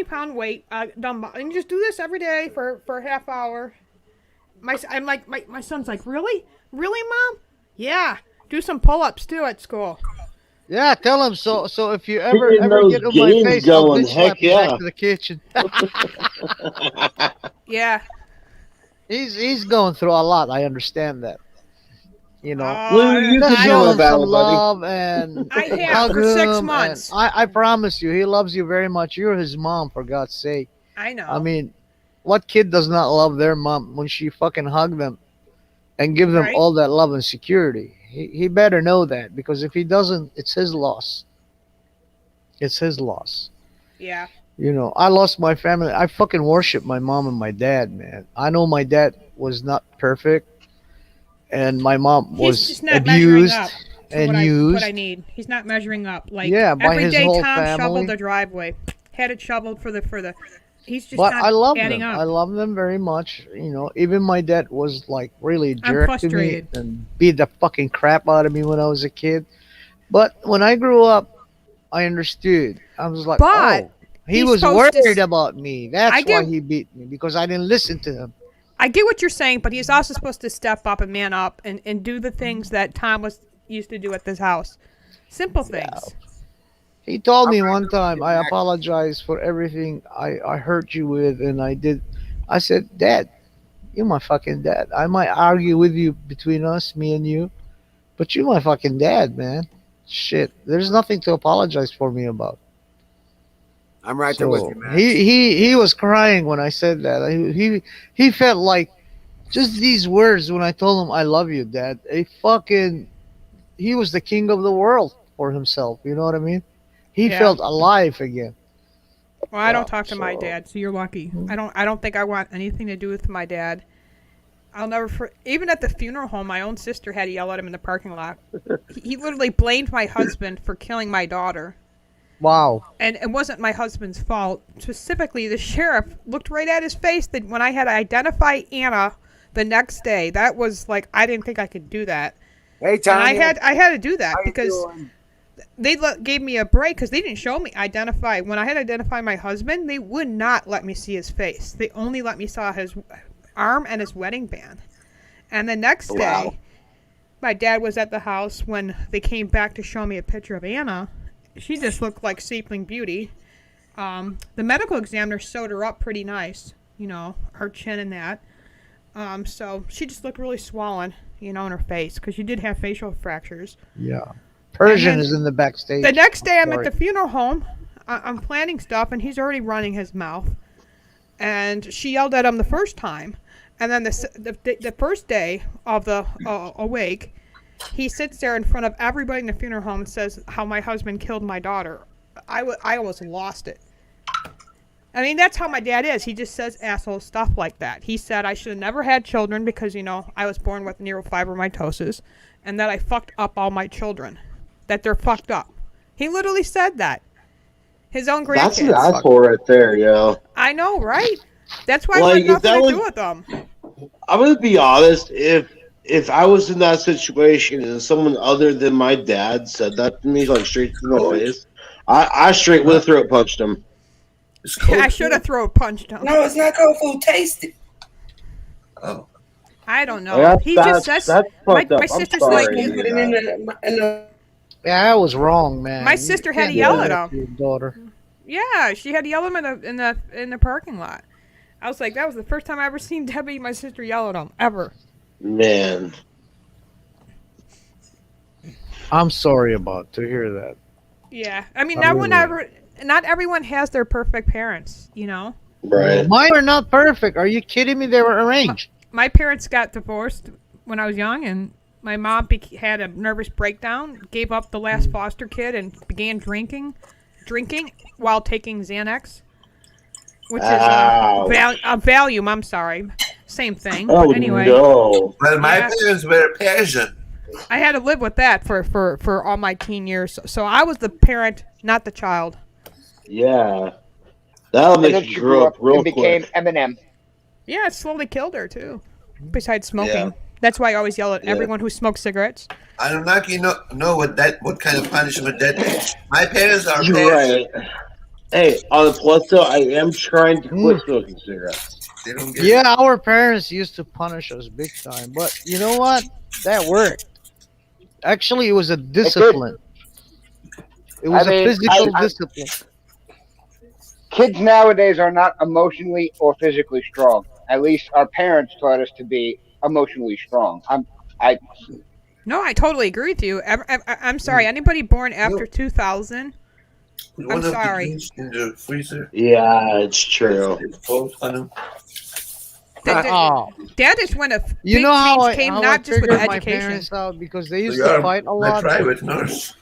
pound weight dumbbell, and you just do this every day for a half hour. My son's like, really, mom? Yeah, do some pull-ups too at school. Yeah, tell him so. So if you ever Getting those get on my gains face, I'll going, bitch slap heck you yeah. back to the kitchen. Yeah. He's going through a lot. I understand that. You know, Lou, you just can show do him a battle, some buddy. love and I have hug for 6 him, and months. I promise you, he loves you very much. You're his mom, for God's sake. I know. I mean, what kid does not love their mom when she fucking hug them and give them Right. all that love and security? He better know that, because if he doesn't, it's his loss. It's his loss. Yeah. You know, I lost my family. I fucking worship my mom and my dad, man. I know my dad was not perfect, and my mom He's was just not measuring abused up to and what used. I need. He's not measuring up. Like, Yeah, by every his day whole Tom family. shoveled the driveway. Had it shoveled for the. He's just But not I love adding them. up. I love them very much. You know, even my dad was like really a I'm jerk to me frustrated. and beat the fucking crap out of me when I was a kid. But when I grew up, I understood. I was like, But oh, he he's was supposed to worried about me. That's I why get- he beat me, because I didn't listen to him. I get what you're saying, but he's also supposed to step up and man up and do the things that Tom used to do at this house. Simple things. He told me one time, I apologize for everything I hurt you with, and I did. I said, Dad, you're my fucking dad. I might argue with you between us, me and you, but you're my fucking dad, man. Shit, there's nothing to apologize for me about. I'm right there with So you, man. he was crying when I said that. He felt like just these words when I told him I love you, Dad. He was the king of the world for himself. You know what I mean? He Yeah. felt alive again. Well, I Yeah, don't talk to my so- dad, so you're lucky. I don't think I want anything to do with my dad. I'll never even at the funeral home, my own sister had to yell at him in the parking lot. He literally blamed my husband for killing my daughter. Wow. And it wasn't my husband's fault. Specifically, the sheriff looked right at his face that when I had to identify Anna the next day, that was like, I didn't think I could do that. Hey, Tanya. And I had to do that How you because doing? they gave me a break because they didn't show me identify. When I had to identify my husband, they would not let me see his face. They only let me saw his arm and his wedding band. And the next day, my dad was at the house when they came back to show me a picture of Anna. She just looked like Sleeping Beauty. The medical examiner sewed her up pretty nice, you know, her chin and that. So she just looked really swollen, you know, in her face because she did have facial fractures. Yeah. Persian is in the backstage. The next day I'm at the funeral home. I'm planning stuff and he's already running his mouth. And she yelled at him the first time. And then the first day of the wake, he sits there in front of everybody in the funeral home and says how my husband killed my daughter. I almost lost it. I mean, that's how my dad is. He just says asshole stuff like that. He said I should have never had children because, you know, I was born with neurofibromatosis and that I fucked up all my children. That they're fucked up. He literally said that. His own grandkids. That's an asshole right there, yo. I know, right? That's why Like, I want nothing to do with them. I'm gonna be honest. If I was in that situation and someone other than my dad said that to me, like straight to my face, I straight would have throat punched him. I should have throat punched him. No, it's not cold food. Taste it. Oh. I don't know. That's- He just that's- says that's my fucked up. I'm sister's sorry. like Put it in the Yeah, that was wrong, man. My sister You had to can't yell do at that to him. your daughter. Yeah, she had to yell at him in the parking lot. I was like, that was the first time I ever seen Debbie, my sister, yell at him ever. Man, I'm sorry to hear that. Yeah, I mean, I not everyone has their perfect parents, you know. right? Mine were not perfect. Are you kidding me? They were arranged. My parents got divorced when I was young, and my mom had a nervous breakdown, gave up the last foster kid, and began drinking while taking Xanax, which is Ow. a Valium. I'm sorry, same thing. Oh But anyway, no! Well, my Yeah. parents were Persian. I had to live with that for all my teen years. So I was the parent, not the child. Yeah, that'll And then make she you grow up real and became quick. Eminem. Yeah, it slowly killed her too. Besides smoking, Yeah. that's why I always yell at Yeah. everyone who smokes cigarettes. I don't know what kind of punishment that is. My parents are You're Persian. right. Hey, on the plus though, I am trying to quit smoking cigarettes. They don't get Yeah, our parents used to punish us big time, but you know what? That worked. Actually, it was a discipline. It was I mean, a physical I- discipline. Kids nowadays are not emotionally or physically strong. At least our parents taught us to be emotionally strong. No, I totally agree with you. I'm sorry. Anybody born after 2000? Put I'm one of the sorry. drinks in the freezer. Yeah, it's true. Both on them. Oh, That is when a you big know how change came, I not just with figured my education. parents out because they used You to are fight a my lot. private nurse.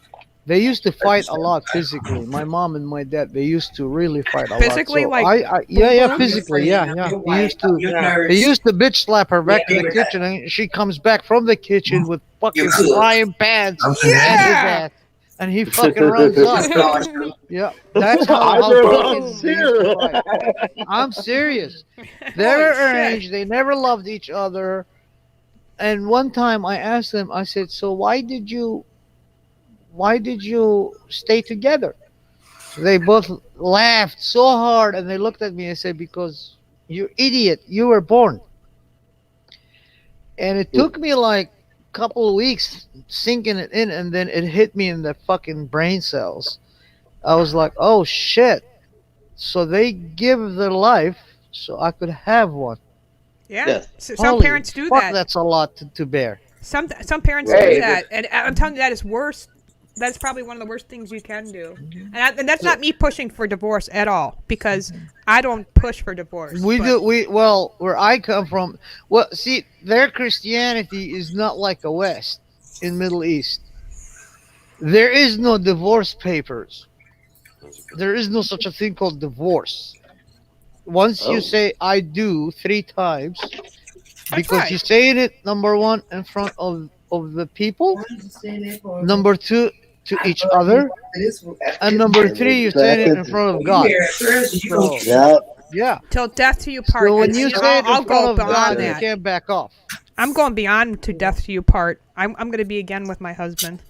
They used to fight a lot physically. My mom and my dad, they used to really fight a Physically, lot. So like, yeah, boom? physically, yeah. They used to You're They used to bitch slap her back to the Yeah. kitchen, and she comes back from the kitchen with fucking You could. frying pans I'm and saying, his ass, and he fucking runs up. Yeah, that's I how know fucking that they used to fight. too. I'm serious. Holy They're shit. arranged. They never loved each other. And one time I asked them, I said, "So why did you stay together?" They both laughed so hard, and they looked at me and said, "Because you idiot, you were born." And it took me like a couple of weeks sinking it in, and then it hit me in the fucking brain cells. I was like, "Oh shit!" So they give their life so I could have one. Yeah. Yes. So some Holy parents do fuck, that. that's a lot to bear. Some parents Hey, do that, and I'm telling you that is worse. That's probably one of the worst things you can do, and that's not me pushing for divorce at all because I don't push for divorce. We but- do. Well, where I come from, well, see, their Christianity is not like a West in Middle East. There is no divorce papers. There is no such a thing called divorce. Once Oh. you say "I do" 3 times, because right. you're saying it, number one, in front of the people, number two, to each other, and number three, you're saying it in front of God. So Yeah. yeah. Till death to you part. So when And, you you know, say it in I'll front go of beyond God, you that. can't back off. I'm going beyond to death to you part. I'm going to be again with my husband.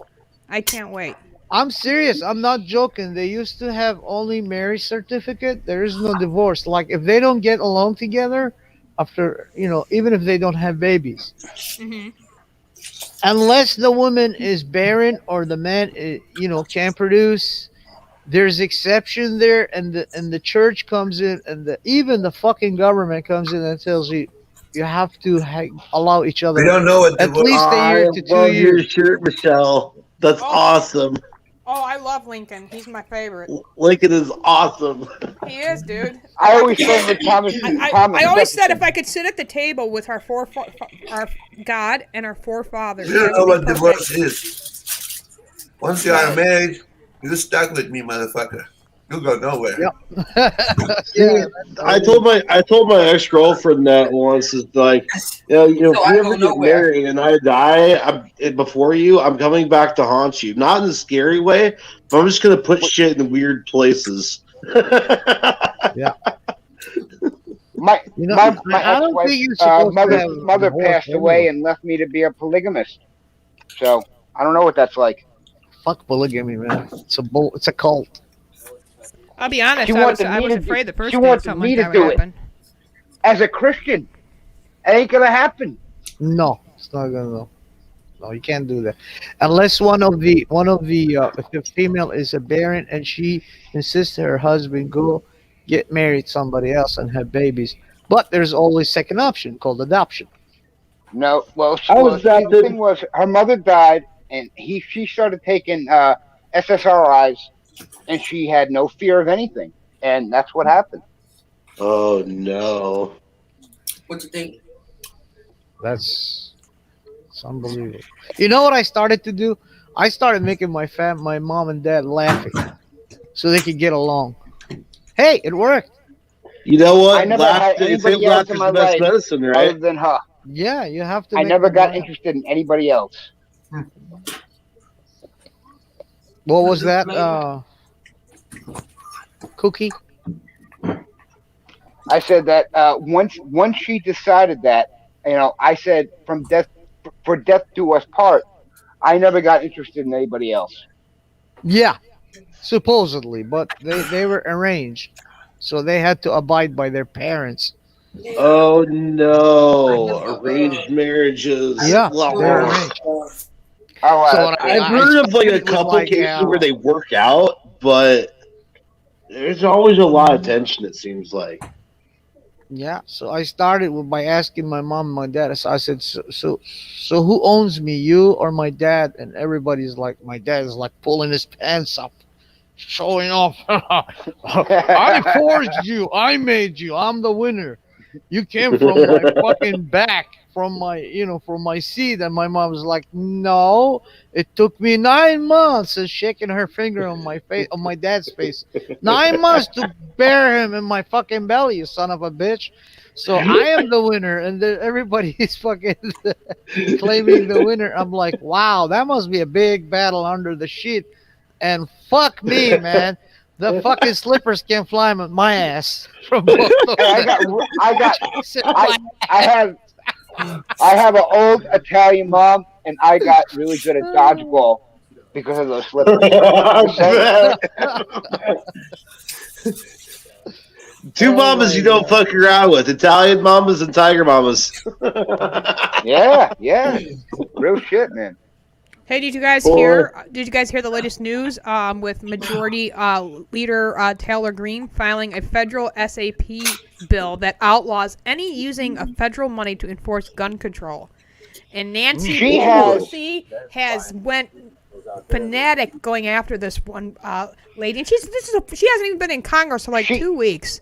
I can't wait. I'm serious. I'm not joking. They used to have only marriage certificate. There is no divorce. Like if they don't get along together after, even if they don't have babies, Hmm. unless the woman is barren or the man, can't produce, there's exception there, and the church comes in, and even the fucking government comes in and tells you you have to allow each We other don't know what at divorce. least a I year to love your 2 years. shirt, Michelle. That's Oh. awesome. Oh, I love Lincoln. He's my favorite. Lincoln is awesome. He is, dude. I always sang with Thomas. I always said Jefferson. if I could sit at the table with our our God and our forefathers, We don't that know would what be divorce perfect. is. Once you are married, you're stuck with me, motherfucker. You'll go nowhere. Yeah. I told my ex girlfriend that once. It's like, if So I we go ever get nowhere. married and I die before you, I'm coming back to haunt you. Not in a scary way, but I'm just gonna put shit in weird places. Yeah. My I don't ex-wife, think you're supposed to have mother divorce passed anyway. away and left me to be a polygamist. So I don't know what that's like. Fuck polygamy, man. It's a cult. I'll be honest. She I was wanted me to afraid the do- first she day wanted something me like to that would do it. happen. As a Christian, it ain't gonna happen. No, it's not gonna. No, you can't do that unless if the female is a barren and she insists her husband go get married to somebody else and have babies. But there's always second option called adoption. No, I was see, the adopted. thing was, her mother died, and she started taking SSRIs, and she had no fear of anything, and that's what happened. Oh no! What you think? It's unbelievable. You know what I started to do? I started making my mom and dad laughing so they could get along. Hey, it worked. You know what? I never had They say anybody else in laughter's my the best life medicine, other right? than her. Yeah, you have to I make never them got laugh. interested in anybody else. What was that? Cookie? I said that once she decided that, I said from death for death do us part. I never got interested in anybody else. Yeah, supposedly, but they were arranged, so they had to abide by their parents. Oh no! Arranged marriages. Yeah, Lord. they're arranged. Oh, So what I've I heard of like a started with, couple like, cases where they work out, but there's always a lot of tension. It seems like. yeah. So I started by asking my mom and my dad. So I said, so who owns me, you or my dad? And everybody's like, my dad is like pulling his pants up, showing off. I forged you. I made you. I'm the winner. You came from my fucking back, from my seat. And my mom was like, no, it took me 9 months, and shaking her finger on my face, on my dad's face. 9 months to bear him in my fucking belly, you son of a bitch. So I am the winner, and then everybody is fucking claiming the winner. I'm like, wow, that must be a big battle under the sheet. And fuck me, man. The fucking slippers can't fly my ass from both of I them. have an old Italian mom, and I got really good at dodgeball because of those slippers. Two mamas you don't fuck around with: Italian mamas and tiger mamas. Yeah, real shit, man. Hey, did you guys hear? Did you guys hear the latest news? With Majority Leader Taylor Greene filing a federal SAP bill that outlaws any using of federal money to enforce gun control, and Nancy Pelosi has went fanatic going after this one lady, and she hasn't even been in Congress for like 2 weeks.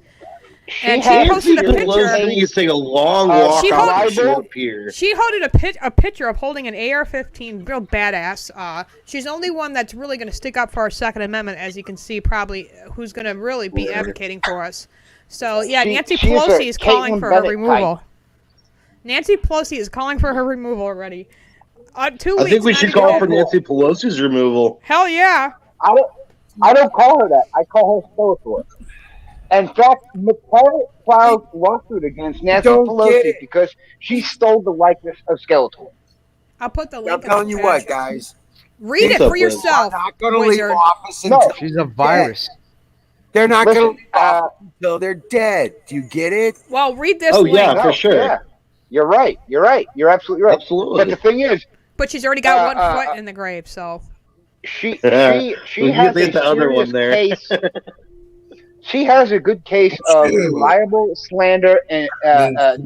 And she posted a picture. You take a long walk off the short pier. She holded a picture of holding an AR-15, real badass. She's the only one that's really going to stick up for our Second Amendment, as you can see, probably who's going to really be advocating for us. So yeah, Nancy Pelosi is calling for her removal. Nancy Pelosi is calling for her removal already. 2 weeks. I think we should call for Nancy Pelosi's removal. Hell yeah. I don't call her that. I call her Skeletor. In fact, McCarthy filed a lawsuit against Nancy Pelosi because she stole the likeness of Skeletor. I'll put the link. I'm telling you what, guys. Read it for yourself. I'm not going to leave wizard. office until She's a virus. they're not going to leave office until they're dead. Do you get it? Well, read this. Oh link. yeah, for sure. Yeah. You're right. You're absolutely right. Absolutely. But the thing is, But she's already got one foot in the grave, so. she You has think a the other one serious there. case. She has a good case of libel, slander, and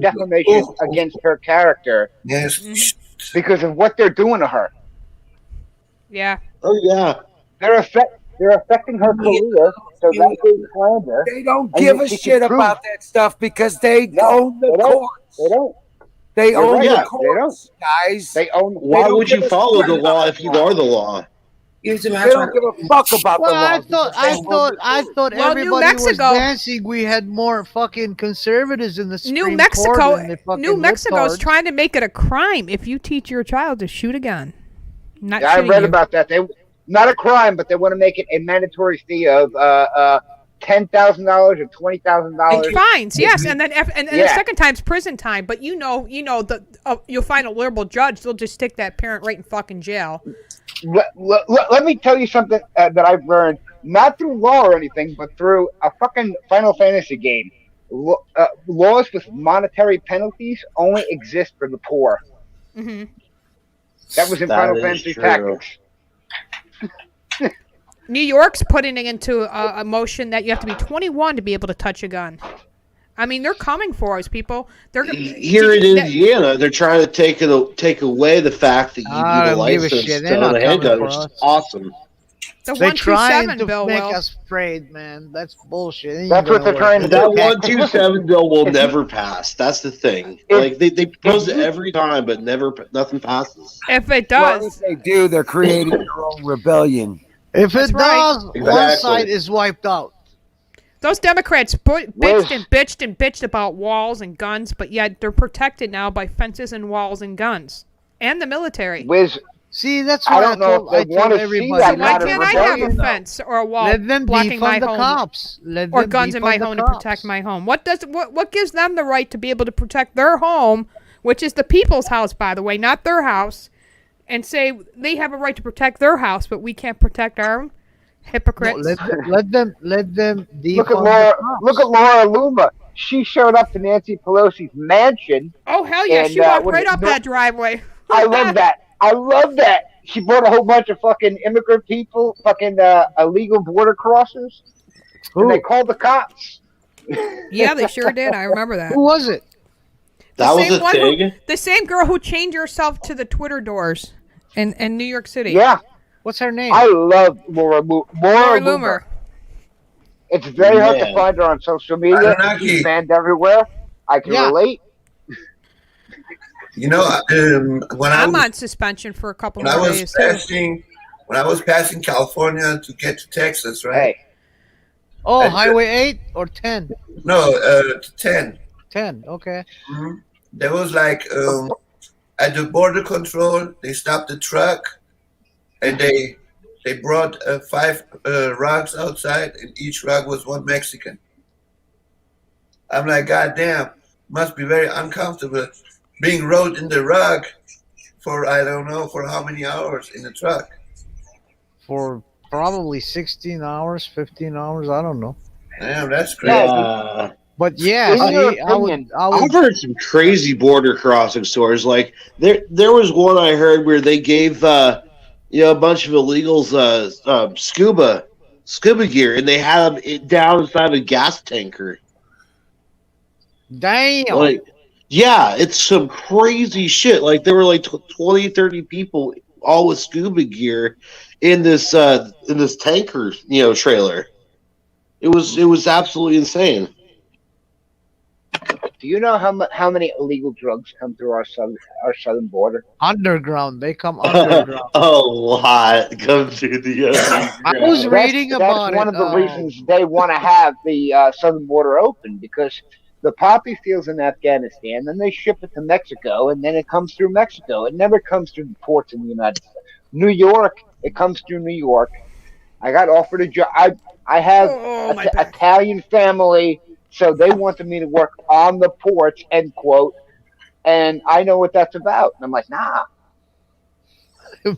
defamation against her character Yes. because of what they're doing to her. Yeah. Oh yeah. They're affecting her career. So that's a slander. They don't And give a she shit can prove- about that stuff because they own the they don't. courts. They don't. They You're own right. the Yeah, courts, guys. They own. Why don't would you give a follow shit the law about if you are the law? They don't give a fuck about Well, the law. I thought Well, New everybody was Mexico- dancing. We had more fucking conservatives in the Supreme New Court Mexico, than the fucking New Mexico's libtards. trying to make it a crime if you teach your child to shoot a gun. Not Yeah, I shooting read you. about that. They not a crime, but they want to make it a mandatory fee of $10,000 or $20,000. Fines, yes, and then the Yeah. second time's prison time. But you know, you'll find a liberal judge. They'll just stick that parent right in fucking jail. Let me tell you something that I've learned, not through law or anything, but through a fucking Final Fantasy game. Laws with monetary penalties only exist for the poor. Mm-hmm. That was in That Final is Fantasy true. Tactics. New York's putting it into a motion that you have to be 21 to be able to touch a gun. I mean, they're coming for us, people. They're Here in Indiana, they're trying to take away the fact that you I need a don't give a license shit. to They're own not a handgun, coming which for is us. awesome. The They're trying 127 to bill make will. us afraid, man. That's bullshit. It ain't That's what gonna they're trying to work. do. That 127 bill will never pass. That's the thing. Like they propose it you- every time, but nothing passes. If it Well, does, if they do, they're creating their own rebellion. If That's it right. does, one Exactly. side is wiped out. those Democrats Where's- bitched and bitched about walls and guns, but yet they're protected now by fences and walls and guns and the military. Wiz, See, that's I why don't know if they wanna see everybody. that Why kind of can't I have a rebellion, though. fence or a wall Let them blocking my defund the home? cops. Let Or them guns in my defund the home to cops. protect my home. What gives them the right to be able to protect their home, which is the people's house, by the way, not their house, and say they have a right to protect their house, but we can't protect our own? No, Hypocrites. let them defund look at the Laura. cops. Look at Laura Luma. She showed up to Nancy Pelosi's mansion. Oh hell yeah! And, She walked when right it- up that driveway. I love that. I love that. She brought a whole bunch of fucking immigrant people, fucking illegal border crossers, and they called the cops. Yeah, they sure did. I remember that. Who was it? That was same a one thing. The same girl who chained herself to the Twitter doors in New York City. Yeah, What's her name? I love Laura Laura Loomer. Loomer. It's very hard to Man. find her on social media. Anunnaki. She's banned everywhere. I can Yeah. relate. You know, when I I'm was, on suspension for a couple when I more was days. Too. passing California to get to Texas, right? Hey, Oh, And- Highway 8 or 10? No, 10. 10, okay. There was like at the border control, they stopped the truck, and they brought 5 rugs outside, and each rug was one Mexican. I'm like, God damn, must be very uncomfortable being rode in the rug for I don't know for how many hours in the truck. For probably 16 hours, 15 hours, I don't know. Damn, that's crazy. Yeah. But yeah, In your see, I opinion, would I've heard some crazy border crossing stories. Like there was one I heard where they gave a bunch of illegals scuba gear, and they had them down inside a gas tanker. damn. Like, yeah, it's some crazy shit. Like there were like 20, 30 people all with scuba gear in this tanker, trailer. It was absolutely insane. do you know how many illegal drugs come through our southern border? Underground, they come underground. A lot come through the I was underground. reading That's about one it. of the reasons they want to have the southern border open, because the poppy seeds in Afghanistan, then they ship it to Mexico, and then it comes through Mexico. It never comes through the ports in the United States. New York, it comes through New York. I got offered a job. I have Oh, my back. Italian family, so they wanted me to work on the ports, end quote. And I know what that's about. And I'm like, nah.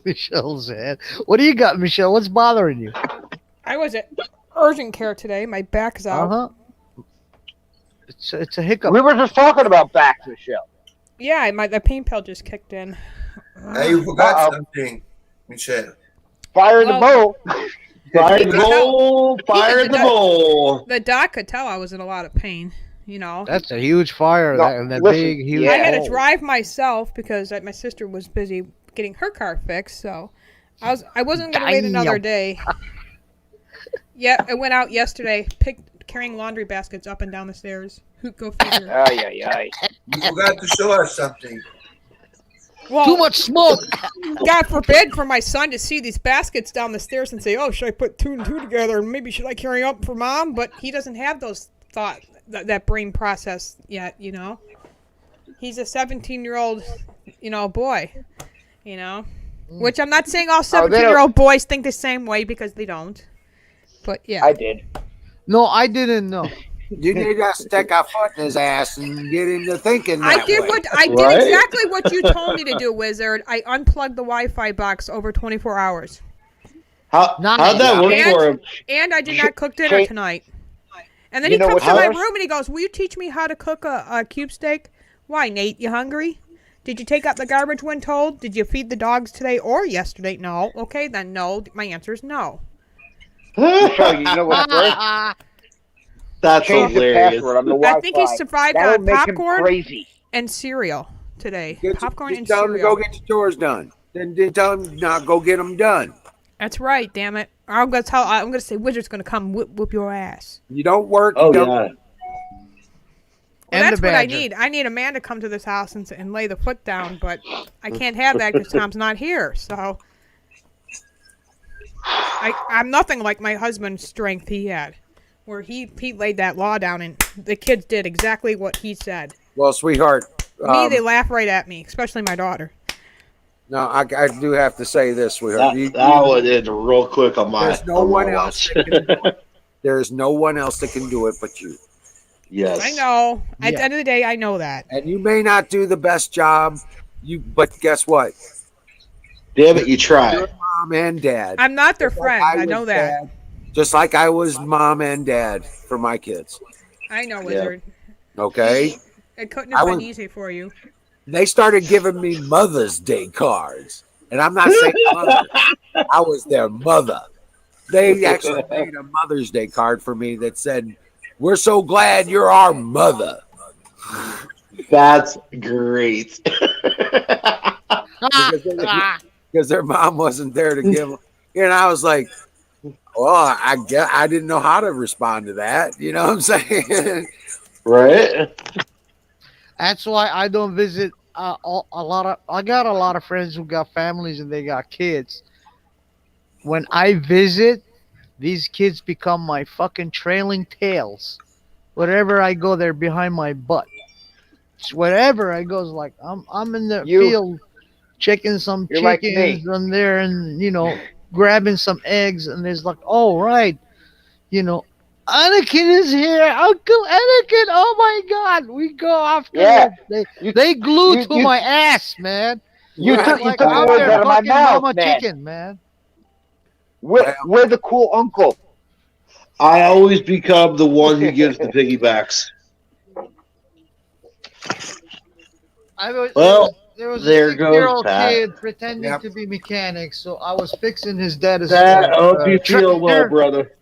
Michelle said, "What do you got, Michelle? What's bothering you?" I was at urgent care today. My back is out. It's a hiccup. We were just talking about backs, Michelle. Yeah, the pain pill just kicked in. Hey, you forgot something, Michelle. Fire the bowl. Fire the bowl. Fire the bowl. The doc could tell I was in a lot of pain. You know. That's a huge fire. No, that listen, big, huge. I had to hole. drive myself because my sister was busy getting her car fixed. So I wasn't going to wait another day. Yeah, I went out yesterday, carrying laundry baskets up and down the stairs. Go figure. Ay, ay, ay. You forgot to show us something. Well, Too much smoke. God forbid for my son to see these baskets down the stairs and say, "Oh, should I put 2 and 2 together? Maybe should I carry up for mom?" But he doesn't have those that brain process yet. You know, he's a 17-year-old, boy. You know, which I'm not saying all 17-year-old boys think the same way because they don't. But yeah, I did. No, I didn't know. You need to stick a foot in his ass and get him to thinking that I did way. did exactly what you told me to do, Wizard. I unplugged the Wi-Fi box over 24 hours. How'd that work for him? And I did not cook dinner tonight. And then he comes to my room and he goes, "Will you teach me how to cook a cube steak?" Why, Nate? You hungry? Did you take out the garbage when told? Did you feed the dogs today or yesterday? No. Okay, then no. My answer is no. Michelle, you know what's worse? That's Change hilarious. the password on the Wi-Fi. I think he survived That'll on make him popcorn crazy. and cereal today. Popcorn and tell him to cereal. go get your chores done. Then tell him not go get them done. That's right, damn it. I'm gonna say Wizard's gonna come whoop your ass. You don't work. Oh, you don't, yeah. Well, And that's the what I badger. need. I need a man to come to this house and lay the foot down, but I can't have that because Tom's not here. So I'm nothing like my husband's strength he had, where he laid that law down and the kids did exactly what he said. Well, sweetheart. They laugh right at me, especially my daughter. No, I do have to say this, sweetheart. That one did real quick on my. There's no one else. There's no one else that can do it but you. Yes. I know. At the end of the day, I know that. And you may not do the best job, but guess what? Damn it, you try. You're mom and dad. I'm not their friend. I know that. Dad, just like I was mom and dad for my kids. I know, Wizard. Okay? It couldn't have been easy for you. They started giving me Mother's Day cards. And I'm not saying mother. I was their mother. They actually made a Mother's Day card for me that said, "We're so glad you're our mother." That's great. Because their mom wasn't there to give them. And I was like, well, I guess I didn't know how to respond to that. You know what I'm saying? Right? That's why I don't visit a lot of. I got a lot of friends who got families and they got kids. When I visit, these kids become my fucking trailing tails. Wherever I go, they're behind my butt. Wherever I go, it's like I'm in the field checking some You're like chickens me. and there, and grabbing some eggs, and there's like, oh right, Anakin is here, Uncle Anakin. Oh my God, we go after Yeah. them. They glue to my ass, man. You I'm took like, the I'm words their out of my fucking mouth, mama man. chicken, man. We're the cool uncle. I always become the one who gives the piggybacks. There was there a goes 6-year-old Pat. kid pretending to be mechanic, so I was fixing his dad's That hope you feel well, brother.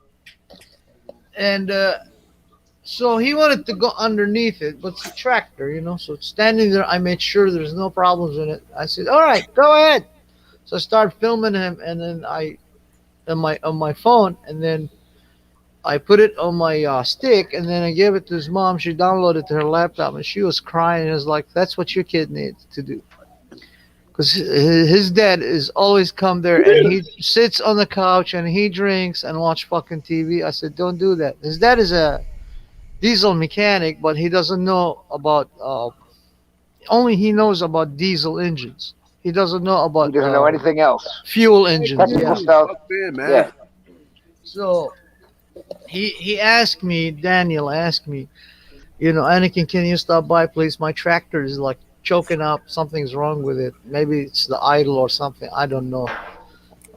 And so he wanted to go underneath it, but it's a tractor, so it's standing there. I made sure there's no problems in it. I said, all right, go ahead. So I started filming him, and then on my phone, and then I put it on my stick, and then I gave it to his mom. She downloaded it to her laptop, and she was crying. It was like, that's what your kid needs to do. Because his dad is always come there, and he sits on the couch, and he drinks and watch fucking TV. I said, don't do that. His dad is diesel mechanic, but he doesn't know about only he knows about diesel engines. He doesn't know He about doesn't know anything else. fuel engines. Technical Yeah. stuff. Man. Yeah. So he asked me, Daniel asked me, Anakin, can you stop by, please? My tractor is like choking up. Something's wrong with it. Maybe it's the idle or something. I don't know.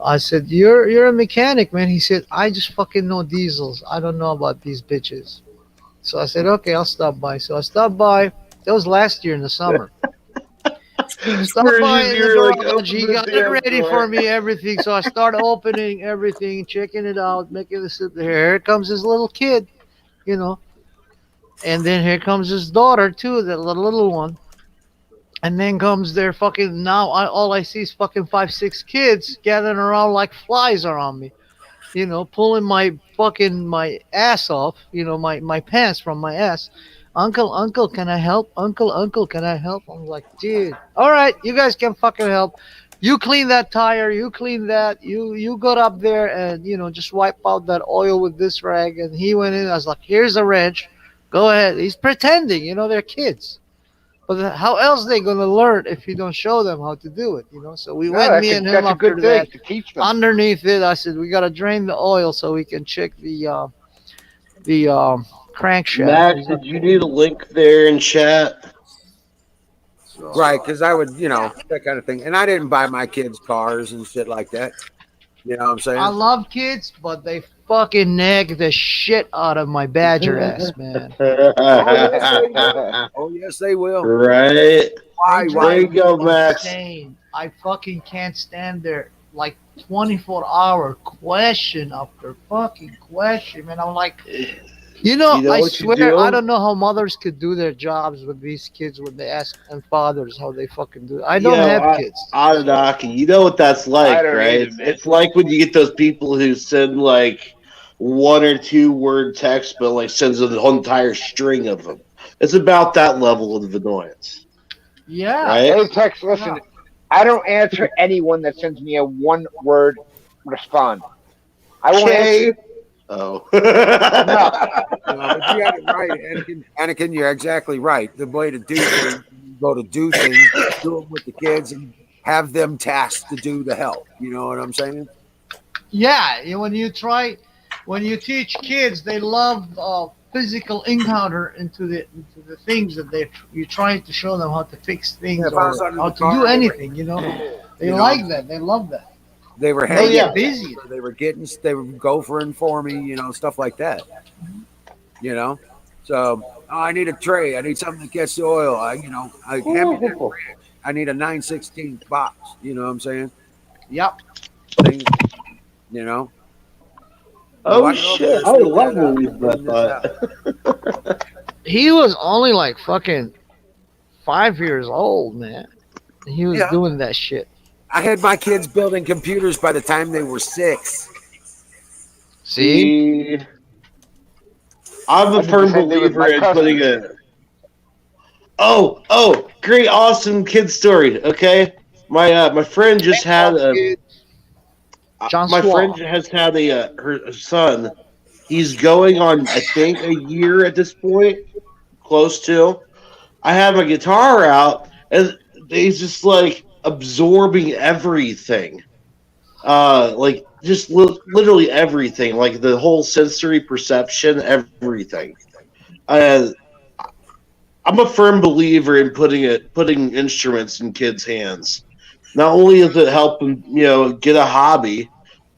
I said, you're a mechanic, man. He said, I just fucking know diesels. I don't know about these bitches. So I said, okay, I'll stop by. So I stopped by. That was last year in the summer. Stopped by in the garage. He got it ready for me, everything. So I started opening everything, checking it out, making the sit there. Here comes his little kid, you know. And then here comes his daughter too, the little one. And then comes their fucking now. All I see is fucking 5, 6 kids gathering around like flies around me. Pulling my ass off. My pants from my ass. Uncle, can I help? Uncle, can I help? I'm like, dude. All right, you guys can fucking help. You clean that tire. You clean that. You got up there and just wipe out that oil with this rag. And he went in. I was like, here's a wrench. Go ahead. He's pretending. They're kids. But how else they gonna learn if you don't show them how to do it? So we went, me and him, that's a after good thing that. to teach them. Underneath it, I said we gotta drain the oil so we can check the crankshaft. Max, did you need a link there in chat? Right, because I would, that kind of thing. And I didn't buy my kids cars and shit like that. You know what I'm saying? I love kids, but they fucking nag the shit out of my Badger ass, man. Oh, yes, they will. Right. Why? There you go, Max. Insane. I fucking can't stand there. Like 24-hour question after fucking question, man. I'm like, I what swear, you do? I don't know how mothers could do their jobs with these kids when they ask, and fathers how they fucking do it. I don't have kids. Anunnaki, you know what that's like, I don't right? either, man. It's like when you get those people who send like 1 or 2 word text, but like sends a whole entire string of them. It's about that level of annoyance. Yeah. Right? Hey, text, listen. I don't answer anyone that sends me a 1-word respond. I won't answer. Oh. But you got it right, Anakin. You're exactly right. The way to do things, you go to do things, do them with the kids, and have them tasked to do the help. You know what I'm saying? Yeah. When you teach kids, they love physical encounter into the things that you're trying to show them how to fix things or how to do anything. They like that. They love that. They were They get hanging, busy. they were gophering for me, stuff like that. So I need a tray. I need something to catch the oil. Hand me that wrench. I need a 9/16 box. You know what I'm saying? Yep. Things, Oh shit! I would love to read that. He was only like fucking 5 years old, man. He was doing that shit. I had my kids building computers by the time they were 6. See? I'm a firm believer in putting a. Oh, great, awesome kid story. Okay, my friend just had a. My friend has had her son. He's going on, I think, a year at this point, close to. I have my guitar out, and he's just like absorbing everything, like just literally everything, like the whole sensory perception, everything. I'm a firm believer in putting instruments in kids' hands. Not only does it help them, get a hobby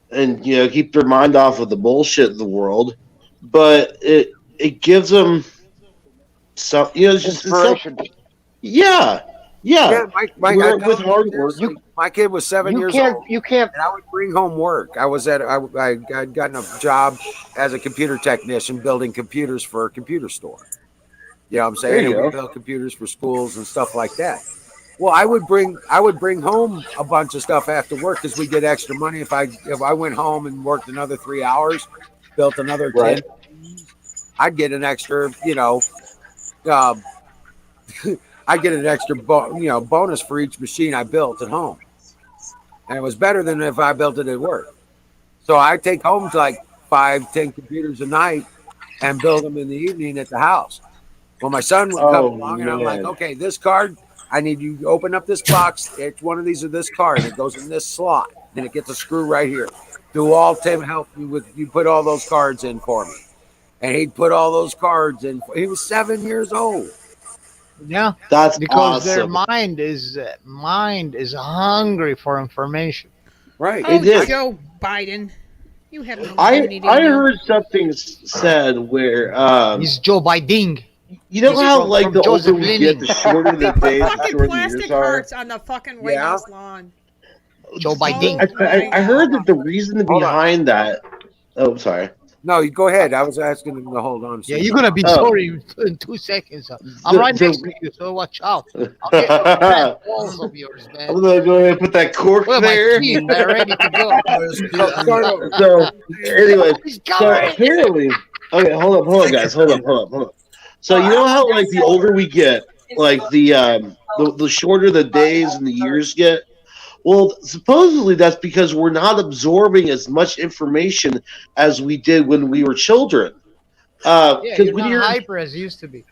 and keep their mind off of the bullshit in the world, but it gives them some, just inspiration. Yeah. With hard work. My kid was 7 years old. You can't. And I would bring home work. I I'd gotten a job as a computer technician building computers for a computer store. You know what I'm saying? And we built computers for schools and stuff like that. Well, I would bring home a bunch of stuff after work because we get extra money if I went home and worked another 3 hours, built another 10. I'd get an extra, I get an extra, bonus for each machine I built at home, and it was better than if I built it at work. So I take home to like 5-10 computers a night and build them in the evening at the house. Well, my son would come along, and I'm like, okay, this card, I need you to open up this box. Each one of these are this card. It goes in this slot, and it gets a screw right here. Do all Tim help me with? You put all those cards in for me, and he'd put all those cards in. He was 7 years old. Yeah, That's because their awesome. mind is hungry for information. Right. Oh, It is. Joe Biden, you have no I immunity. heard something said where He's Joe Biden. you know He's how from- like from the older Joseph we Lenin. get, the shorter They the put days, the fucking shorter the plastic years are. hearts on the fucking White House lawn. Joe Biden. I heard that the reason behind that. Oh, sorry. No, you go ahead. I was asking him to hold on. Yeah, you're gonna be Oh. sorry in 2 seconds. I'm right next to you, so watch out. I'll get those fat balls of yours, man. I'm gonna go ahead and put that cork Look at my there. teeth, they're ready to go. So, anyway, He's so covered. apparently, okay, hold up, guys, hold up. So you know how like the older we get, like the shorter the days and the years get. Well, supposedly that's because we're not absorbing as much information as we did when we were children. Yeah, Because you're when not you're hyper as you used to be.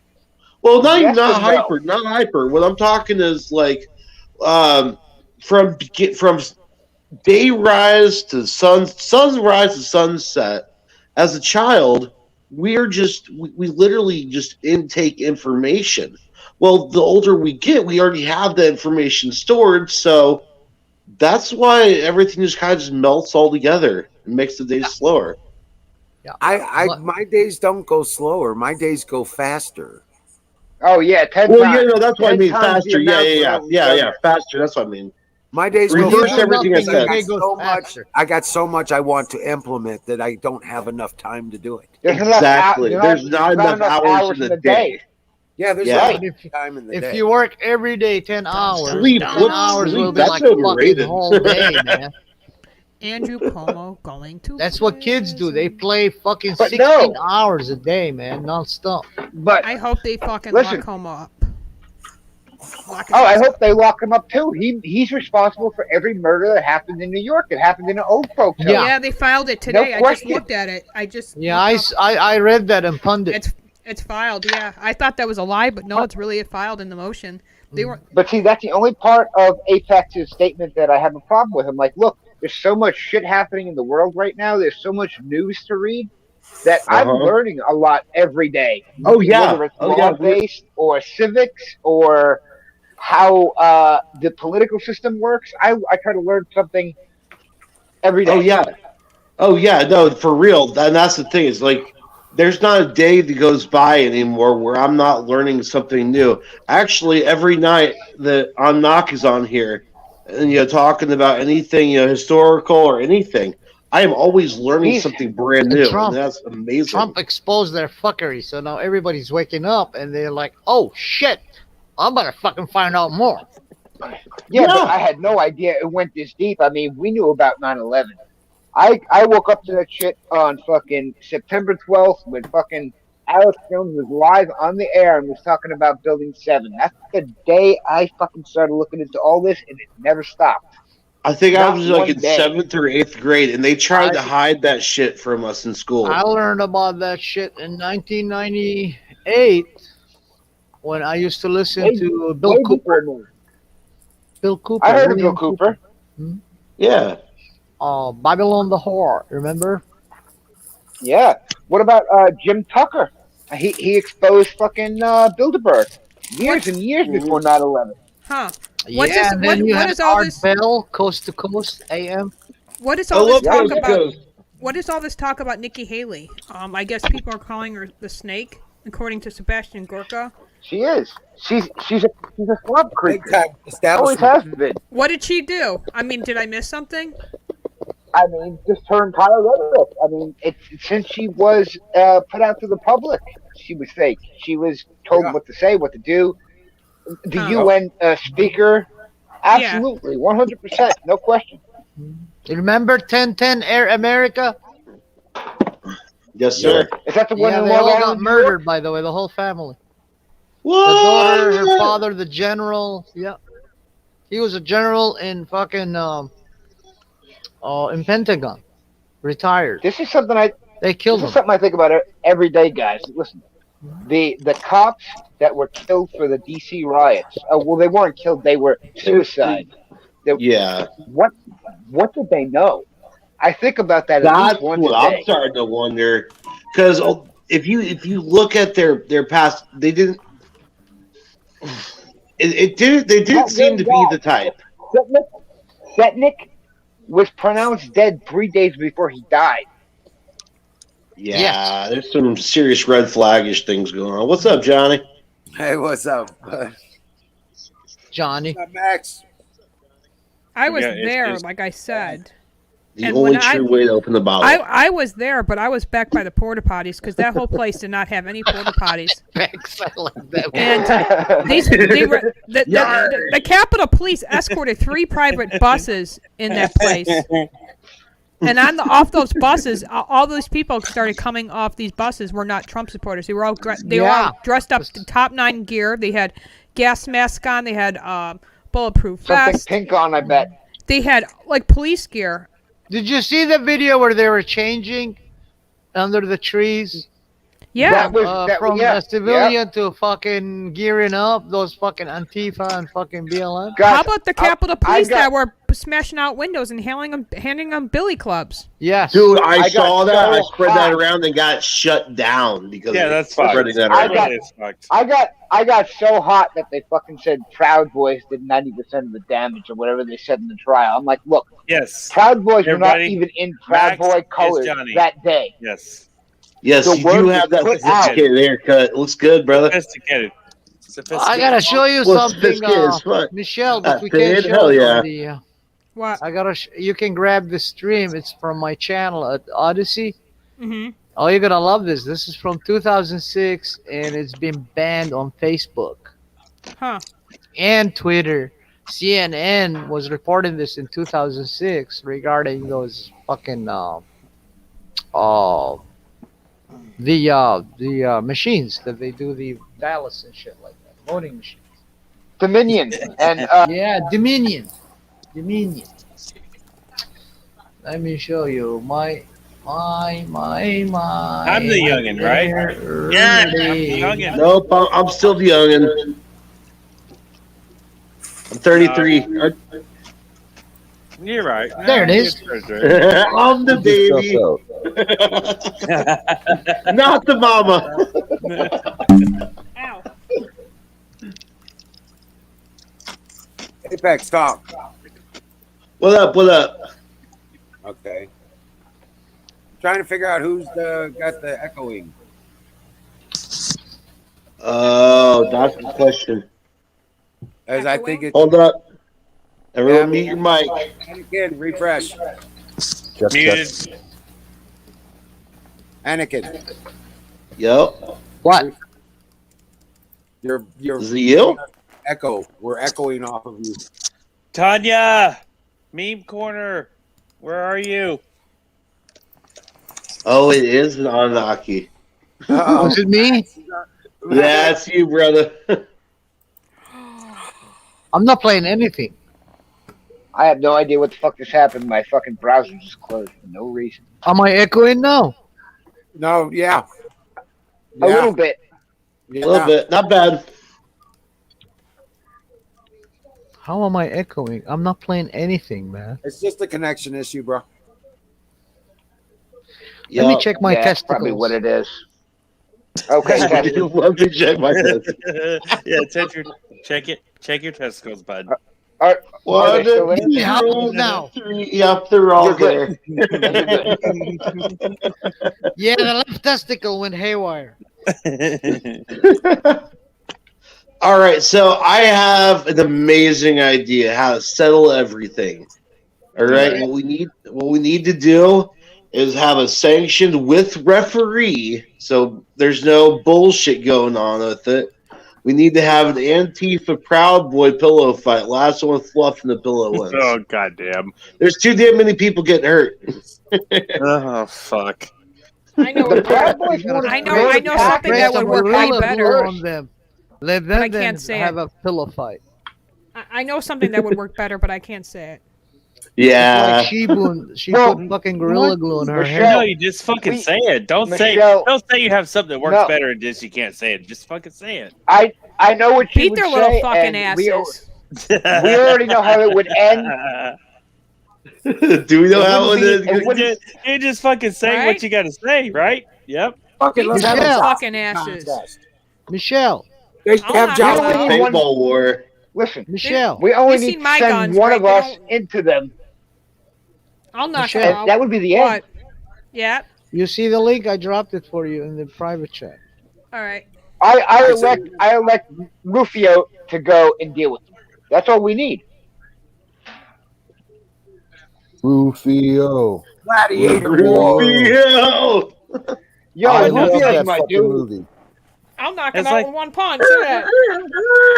well, not Yes not and no. hyper, not hyper. What I'm talking is like from day rise to sunrise to sunset. As a child, we literally just intake information. Well, the older we get, we already have the information stored, so that's why everything just kind of just melts all together and makes the days slower. Yeah. My days don't go slower. My days go faster. Oh yeah, 10 Well, times. yeah, no, that's what I 10 mean. times the Faster, amount yeah, without- faster. That's what I mean. My days Reverse go faster. everything I Nothing, your said. day goes So much. faster. I got so much I want to implement that I don't have enough time to do it. There's Exactly. enough, There's not enough hours in the day. Yeah, there's Yeah. not enough time in the If day. you work every day 10 hours, Sleep. 10 What's hours sleep? will be That's like fucking overrated. whole day, man. Andrew Cuomo going to. That's what kids do. They play fucking But 16 no. hours a day, man, nonstop. But I hope they fucking Listen. lock Cuomo up. Lock his oh, I ass hope up. they lock him up too. He's responsible for every murder that happened in New York. It happened in an old folks' home. Yeah. Yeah, they filed it today. I just question. looked at it. Yeah, I read that in Pundit. It's filed. Yeah, I thought that was a lie, but no, it's really filed in the motion. They were. But see, that's the only part of Apex's statement that I have a problem with. I'm like, look, there's so much shit happening in the world right now. There's so much news to read that I'm learning a lot every day. Oh yeah. Whether it's Oh yeah. law-based or civics or how the political system works. I try to learn something every day. Oh yeah. Oh yeah. No, for real. And that's the thing. Is like there's not a day that goes by anymore where I'm not learning something new. Actually, every night that On Knock is on here, and talking about anything historical or anything, I am always learning something brand new. Trump, and that's amazing. Trump exposed their fuckery, so now everybody's waking up and they're like, "Oh shit, I'm gonna fucking find out more." Yeah, but I had no idea it went this deep. I mean, we knew about 9/11. I woke up to that shit on fucking September 12th when fucking Alex Jones was live on the air and was talking about Building 7. That's the day I fucking started looking into all this, and it never stopped. I think I Not was like one in day. 7th or 8th grade, and they tried to hide that shit from us in school. I learned about that shit in 1998 when I used to listen to Bill Way Cooper. deeper than me. Bill Cooper. I heard of Bill William Cooper. Yeah. Babylon the Whore. Remember? Yeah. What about Jim Tucker? He exposed fucking Bilderberg years and years before 9/11. Huh. Yeah, and then you what had is all Art this? Bell, Coast to Coast AM. What is all this love talk Coast to about? Coast. What is all this talk about Nikki Haley? I guess people are calling her the snake, according to Sebastian Gorka. She is. She's a swamp creature. Big time Always establishment. has been. What did she do? I mean, did I miss something? I mean, just her entire rhetoric. I mean, since she was put out to the public, she was fake. She was told what to say, what to do. The UN speaker, absolutely, 100%, no question. You remember 1010 Air America? Yes, sir. Is that the one Yeah, in they all Long got Island? murdered, by the way, the whole family. What? The daughter, her father, the general. Yeah. He was a general in fucking in Pentagon. Retired. This is something I They killed This is him. something I think about every day, guys. Listen, the cops that were killed for the DC riots. Well, they weren't killed; they were suicide. Yeah, What did they know? I think about that at that's least once a what I'm day. starting to wonder. Because if you look at their past, they didn't. It didn't. They didn't That seem one to be the guy, type. Setnick, was pronounced dead 3 days before he died. Yeah, Yes. there's some serious red flaggish things going on. What's up, Johnny? Hey, what's up, Johnny. Max? I was Yeah, there, it's- like I said. The And only when true way to open the bottle. I was there, but I was back by the porta potties because that whole place did not have any porta potties. Excellent. That And the Capitol Police escorted 3 private buses in that place. And off those buses, all those people started coming off these buses were not Trump supporters. They were all dressed up to top 9 gear. They had gas masks on. They had bulletproof Something vests. pink on, I bet. They had like police gear. Did you see the video where they were changing under the trees? Yeah. From a civilian to fucking gearing up, those fucking Antifa and fucking BLM. Guys, How about the Capitol Police that were smashing out windows and handing them billy clubs? Yes. Dude, I saw got that. I so spread that hot. around and got shut down because Yeah, of that's fucked. spreading that I around. got- It's fucked. I got so hot that they fucking said Proud Boys did 90% of the damage or whatever they said in the trial. I'm like, look, Yes. Proud Boys were not Everybody, even in Proud Max Boy is colors Johnny. that day. Yes. Yes, The you word do was have that put out. sophisticated haircut. Looks good, brother. Sophisticated. I gotta show you Well, something, sophisticated as fuck. Michelle, but That we can't fade? show Hell it yeah. on the. What? I gotta. You can grab the stream. It's from my channel at Odyssey. Mm-hmm. Oh, you're gonna love this. This is from 2006, and it's been banned on Facebook Huh. and Twitter. CNN was reporting this in 2006 regarding those fucking the machines that they do the ballots and shit like that, voting machines. Dominion and Yeah, Dominion. Let me show you my. I'm the youngin', right? Yeah, I'm the youngin'. Nope, I'm still the youngin'. I'm 33. You're right. There it is. I'm the baby. Not the mama. Ow. Apex, talk. What up? What up? Okay. Trying to figure out who's got the echoing. Oh, that's the question. As I think it's Hold up. Everyone mute your mic. and again, refresh. Muted. Anakin, Yep. What? your Is it you? echo. We're echoing off of you. Tanya, meme corner. Where are you? Oh, it is an Anunnaki. Was it me? That's you, brother. I'm not playing anything. I have no idea what the fuck just happened. My fucking browser just closed for no reason. Am I echoing now? No, yeah. A little bit. A little bit. Not bad. How am I echoing? I'm not playing anything, man. It's just a connection issue, bro. Let me Yup. check my Yeah, that's testicles. probably what it is. Okay, Let me check my testicles. Yeah, check your testicles, bud. are One, they still in? two, How old now? three. Yep, they're all You're there. good. Yeah, the left testicle went haywire. All right, so I have an amazing idea how to settle everything. All right, what we need to do is have a sanctioned with referee, so there's no bullshit going on with it. We need to have an Antifa Proud Boy pillow fight. Last one with fluff in the pillow wins. Oh goddamn! There's too damn many people getting hurt. Oh fuck! I know. The Proud Boys want to I know something that would work way better. On them. Let But I them can't then say have it. a pillow fight. I know something that would work better, but I can't say it. Yeah. Like she put fucking Gorilla Glue in her hair. No, you just fucking say it. Don't say you have something that works better and just you can't say it. Just fucking say it. I know what you Beat would their little say, fucking and asses. we already know how it would end. Do we know how it is? You just fucking say what you got to say, right? Yep. Fucking let's have a Michelle. Fucking asses. contest. Michelle. They have We only need one. paintball war. Listen, Michelle. we only You've need seen to my send guns, one right? of They us don't- into them. I'll knock Michelle. them out. That would be the end. What? Yeah. You see the link? I dropped it for you in the private chat. All right. I elect Rufio to go and deal with them. That's all we need. Rufio. Gladiator War. Rufio. Yo, I Rufio's love that my fucking dude. movie. I'll knock him It's out like- with one punch. Look at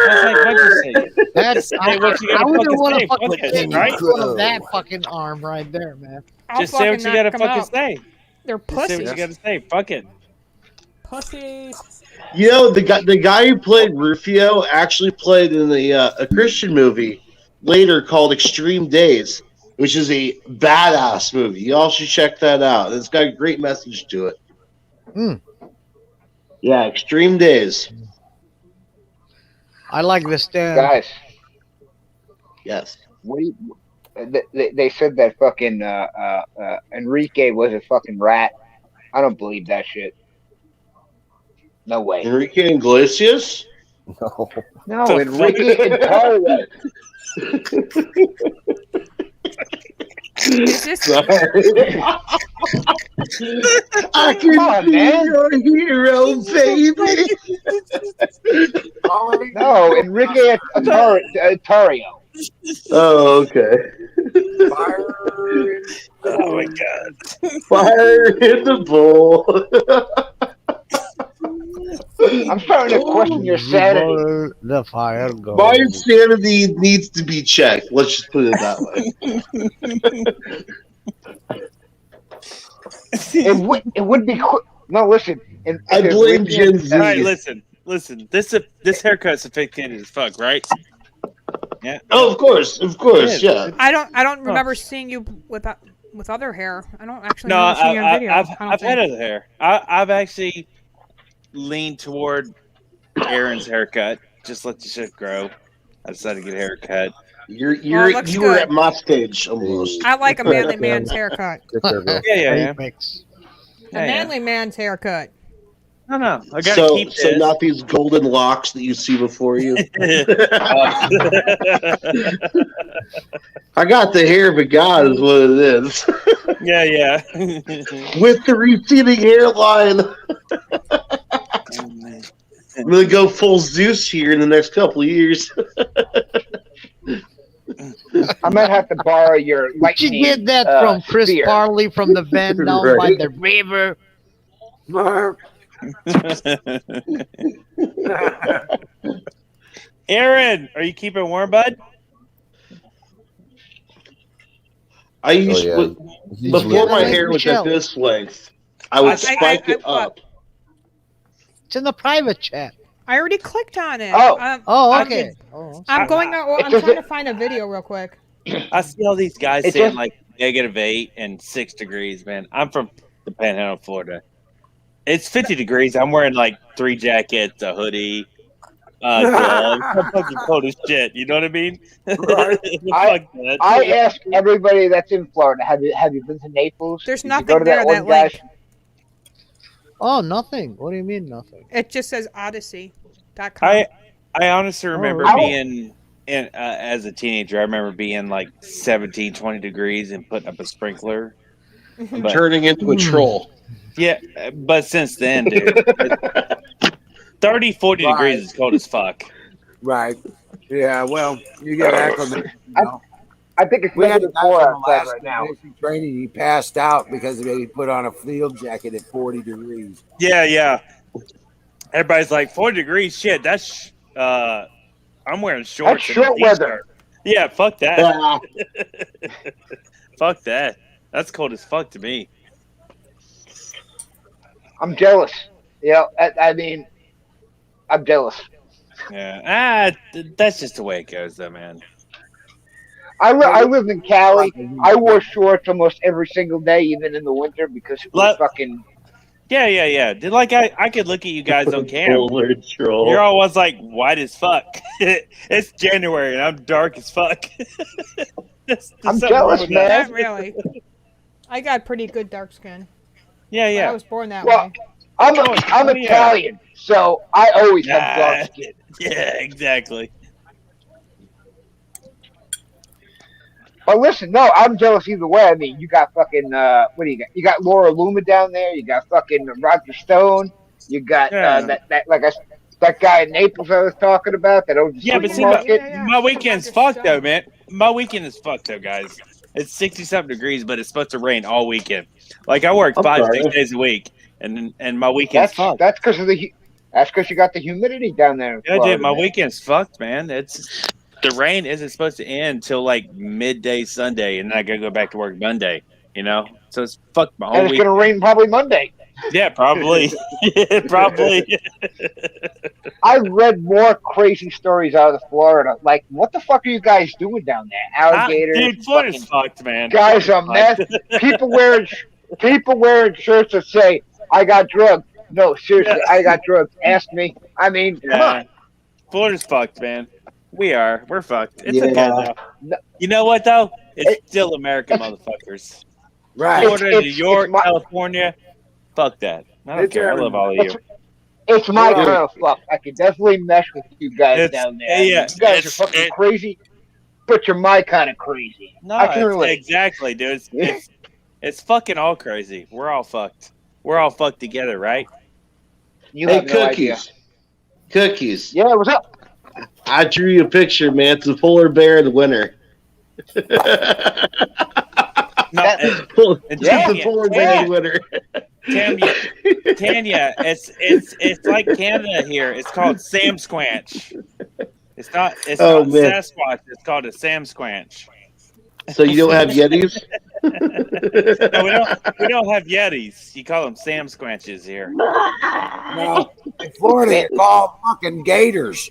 That's like what you say. That's Say what you I gotta wouldn't fucking want say, to fucking fuck it, take right? one of that fucking arm right there, man. I'll Just say what fucking you gotta knock 'em fucking out. say. They're Just say what pussies. you gotta say. Fuck it. Pussies. You know, the guy who played Rufio actually played in a Christian movie later called Extreme Days, which is a badass movie. You all should check that out. It's got a great message to it. Hmm. Yeah, Extreme Days. I like the stand. Guys, Yes. they said that fucking Enrique was a fucking rat. I don't believe that shit. No way. Enrique Iglesias? No. No, Enrique and Tario. Is this I can Come on, be man. your hero, baby. No, Enrique and Tario. Oh, okay. Oh my god. Fire in the bowl. I'm starting to question your sanity. Before the fire goes. My insanity needs to be checked. Let's just put it that way. It would be no. Listen, I blame Gen Z. All right, listen. This haircut's sophisticated as fuck, right? Yeah. Oh, of course, yeah. I don't remember seeing you with other hair. I don't actually No, remember seeing you on video. I've had other hair. I've actually leaned toward Aaron's haircut. Just let the shit grow. I decided to get a haircut. You looks were good. at my stage almost. I like a manly man's haircut. Yeah. A manly man's haircut. No. I gotta keep this. So not these golden locks that you see before you. I got the hair of a god, is what it is. Yeah. With the receding hairline. I'm gonna go full Zeus here in the next couple of years. I might have to borrow your Did lightning. you get that from Chris spear. Farley from the van down by Right. the river? Aaron, are you keeping warm, bud? I used yeah. before my Like hair was Michelle. at this length, I would spike it up. It's in the private chat. I already clicked on it. Oh. Oh, okay. I'm going out. I'm trying to find a video real quick. I see all these guys It's saying just- like -8 and 6 degrees, man. I'm from the Panhandle, Florida. It's 50 degrees. I'm wearing like 3 jackets, a hoodie, gloves. I'm fucking cold as shit. You know what I mean? Right. Fuck that. I ask everybody that's in Florida, have you been to Naples? There's Did you nothing go to there one that link. guy's- Oh, nothing. What do you mean nothing? It just says Odyssey.com. I honestly remember Oh. being in as a teenager. I remember being like 17, 20 degrees and putting up a sprinkler. But- Turning into a troll. Yeah, but since then, dude, 30, 40 degrees is cold as fuck. Right. Yeah. Well, you get acclimated. You know? I think it's We had a guy -4 from outside last right now. basic training. He passed out because he put on a field jacket at 40 degrees. Yeah. Everybody's like 40 degrees. Shit, that's I'm wearing shorts. That's and a short weather. t-shirt. Yeah, fuck that. Fuck that. That's cold as fuck to me. I'm jealous. You know, I mean, I'm jealous. Yeah. That's just the way it goes, though, man. I lived in Cali. I wore shorts almost every single day, even in the winter, because it was fucking. Yeah. Like I could look at you guys on cam. Troll. You're always like white as fuck. It's January and I'm dark as fuck. I'm jealous, man. Not really. I got pretty good dark skin. Yeah. I was born that Well, way. I'm Italian, so I always have dark skin. Yeah, exactly. But listen, no, I'm jealous either way. I mean, you got fucking what do you got? You got Laura Luma down there. You got fucking Roger Stone. You got that guy in Naples I was talking about that owns the Yeah, but see, my weekend's fucked though, man. My weekend is fucked though, guys. It's 60-something degrees, but it's supposed to rain all weekend. Like I work 5-6 days a week, and my weekend's fucked. That's because of that's because you got the humidity down there. Yeah, dude, my weekend's fucked, man. The rain isn't supposed to end till like midday Sunday, and then I gotta go back to work Monday. You know, so it's fucked my whole and it's week. gonna rain probably Monday. Yeah, probably. Probably. I read more crazy stories out of Florida. Like, what the fuck are you guys doing down there? Alligators. Dude, Florida's fucked, man. Guys are meth. People wearing shirts that say, "I got drugs." No, seriously, I got drugs. Ask me. I mean, come on. Florida's fucked, man. We're fucked. It's okay though. You know what though? It's still America, motherfuckers. Right. Florida, New York, California. Fuck that. I don't care. I love all of you. It's my kind of fuck. I can definitely mesh with you guys down there. Yeah, you guys are fucking crazy, but you're my kind of crazy. No, I can relate. Exactly, dude. It's fucking all crazy. We're all fucked. We're all fucked together, right? You have no idea. Cookies. Yeah, what's up? I drew you a picture, man. It's a polar bear in the winter. Tanya, polar bear in the winter. Tanya, it's like Canada here. It's called Sam Squanch. It's not Sasquatch. It's called a Sam Squanch. So you don't have Yetis? No, we don't have Yetis. You call them Sam Squanches here. No, in Florida, they call fucking gators.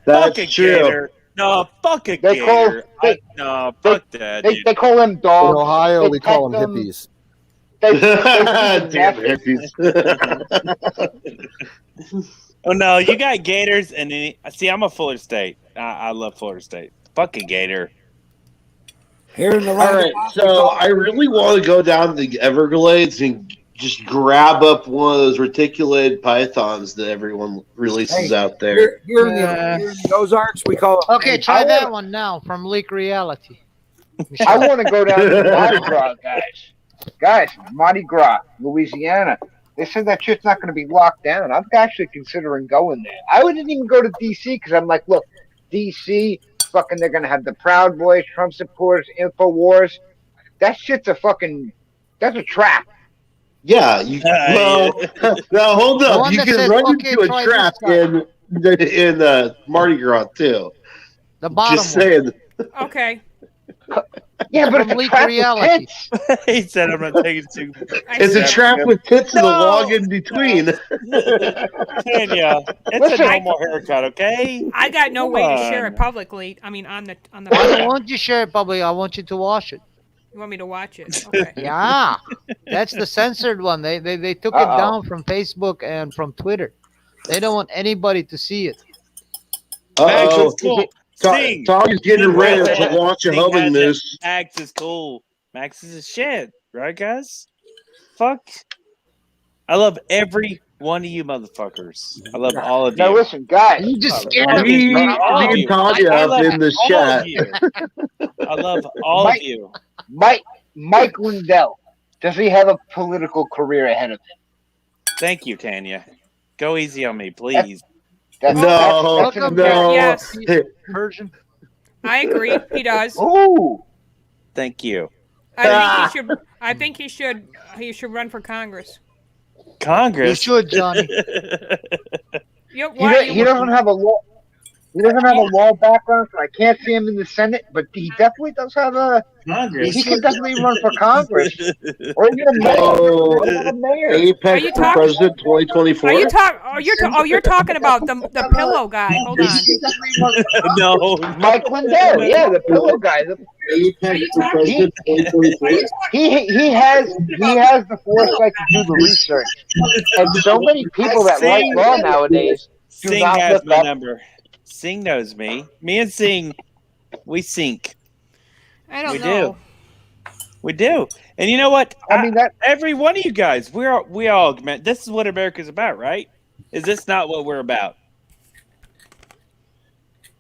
Fuck a gator. No, fuck a gator. Fuck that. They call them dogs. In Ohio, we call them hippies. Damn hippies. Oh no, you got gators, and then see, I'm a Florida State. I love Florida State. Fuck a gator. Here in the All right, so I really want to go down to the Everglades and just grab up one of those reticulated pythons that everyone releases out there. Here in the Ozarks, we call it. Okay, try that one now from Leak Reality. I want to go down to Mardi Gras, guys. Guys, Mardi Gras, Louisiana. They said that shit's not going to be locked down. I'm actually considering going there. I wouldn't even go to D.C. because I'm like, look, D.C., fucking, they're going to have the Proud Boys, Trump supporters, InfoWars. That shit's that's a trap. Yeah, now hold up. You can run into a trap in Mardi Gras too. The bottom. Just saying. Okay. Yeah, but it's a trap with tits. He said I'm not taking two. It's a trap with tits and a log in between. Tanya, it's a normal haircut, okay? I got no way to share it publicly. I mean, on the. I don't want you to share it publicly. I want you to wash it. You want me to watch it? Okay. Yeah, that's the censored one. They took it down from Facebook and from Twitter. They don't want anybody to see it. Cool. Tommy's getting ready to watch a humming moose. Max is cool. Max is a shit, right, guys? Fuck. I love every one of you motherfuckers. I love all of you. Now listen, guys. You just scared me and Tommy up in the chat. I love all of you. Mike Lindell. Does he have a political career ahead of him? Thank you, Tanya. Go easy on me, please. No. Yes. Version. I agree. He does. Ooh. Thank you. I think he should run for Congress. Congress? You should, Johnny. He doesn't have a He doesn't have a wall background, so I can't see him in the Senate. But he definitely does have a. Congress. He could definitely run for Congress or even a mayor. Oh, What about a mayor? Are Apex you for talking- president 2024. Are you you're talking about the pillow guy. Hold on. No. Mike Lindell, yeah, the pillow guy. He has the foresight to do the research, and so many people that write law nowadays do Sing not has look my up. number. Sing knows me. Me and Sing, we sync. I don't We know. We do. And you know what? I mean that every one of you guys, we all man, this is what America's about, right? Is this not what we're about?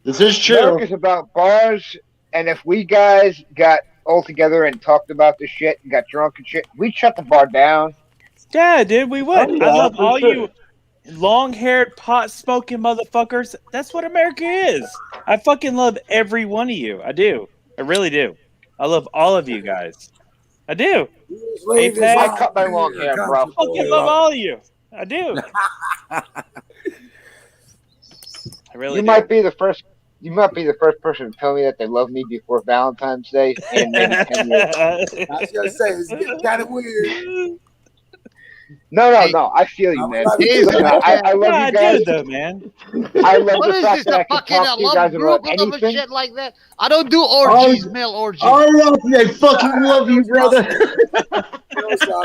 This is true. America's about bars, and if we guys got all together and talked about this shit and got drunk and shit, we'd shut the bar down. Yeah, dude, we would. Oh, yeah, I love for all sure. you long-haired, pot-smoking motherfuckers. That's what America is. I fucking love every one of you. I do. I really do. I love all of you guys. I do. Leave Apex. I cut my long hair, bro. I fucking love all of you. I do. I really You do. might be the first. You might be the first person to tell me that they love me before Valentine's Day in maybe 10 years. I was gonna say it's getting kind of weird. No. I feel you, man. Jeez, Listen, I love Yeah, I you guys. do, though, man. I love What the is fact this, that I a can fucking talk to you love guys about group of anything. shit like that? I don't do orgies, male orgies. I love you. I fucking love you, brother. That's all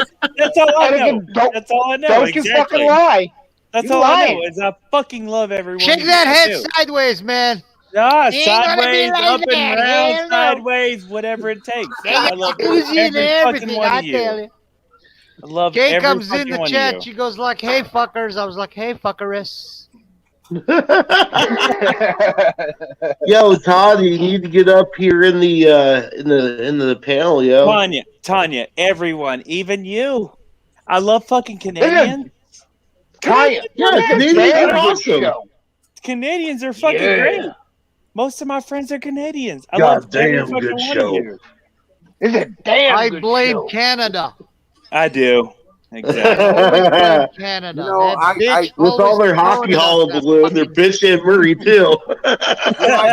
I And know. again, That's all I know. don't you exactly. fucking lie. That's You all I lying. know is I fucking love everyone. Shake that head sideways, man. Ah, Ain't gonna be sideways, like up and that, round, hell no. sideways, whatever it takes. They I got love jacuzzi and every fucking everything, one I of tell you. you. I love Kay every comes in fucking the one of chat. you. She goes like, "Hey fuckers." I was like, "Hey fuckeress." Yo, Todd, you need to get up here in the panel, yo. Tanya, everyone, even you. I love fucking Canadians. Tanya, Yeah, Canadians damn are good awesome. show. Canadians are fucking Yeah. great. Most of my friends are Canadians. I love every Goddamn fucking good one show. of you. It's a damn I good blame show. Canada. I do. Exactly. Always blame Canada. You know, That bitch I- With all always their hockey throwing us that hullabaloo, they're bitching Murray too.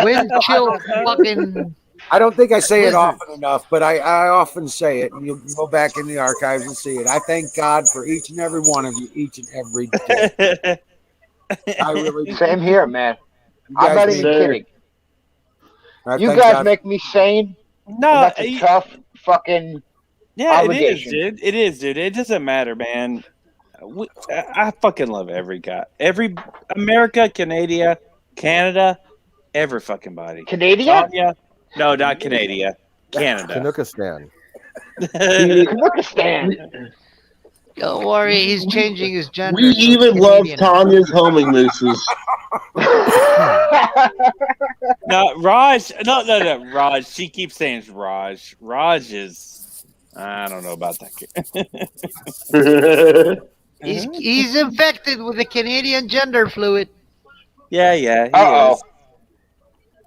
wind chill fucking. I don't think I say it Blizzard. often enough, but I often say it. And you'll go back in the archives and see it. I thank God for each and every one of you, each and every day. I really do. Same here, man. You I'm not guys even sir. kidding. I You thank guys God. make me sane. And No, that's a tough fucking. yeah, it is, obligation. dude. It is, dude. It doesn't matter, man. I fucking love every guy, every America, Canada, every fucking body. Canadian? Tanya, no, not Canada, Canada. Canuckistan. Kazakhstan. Don't worry, he's changing his gender. We so even love Canadian. Tanya's homing mooses. No, Raj. No. Raj. She keeps saying it's Raj. Raj is. I don't know about that kid. He's infected with the Canadian gender fluid. Yeah, he Uh-oh.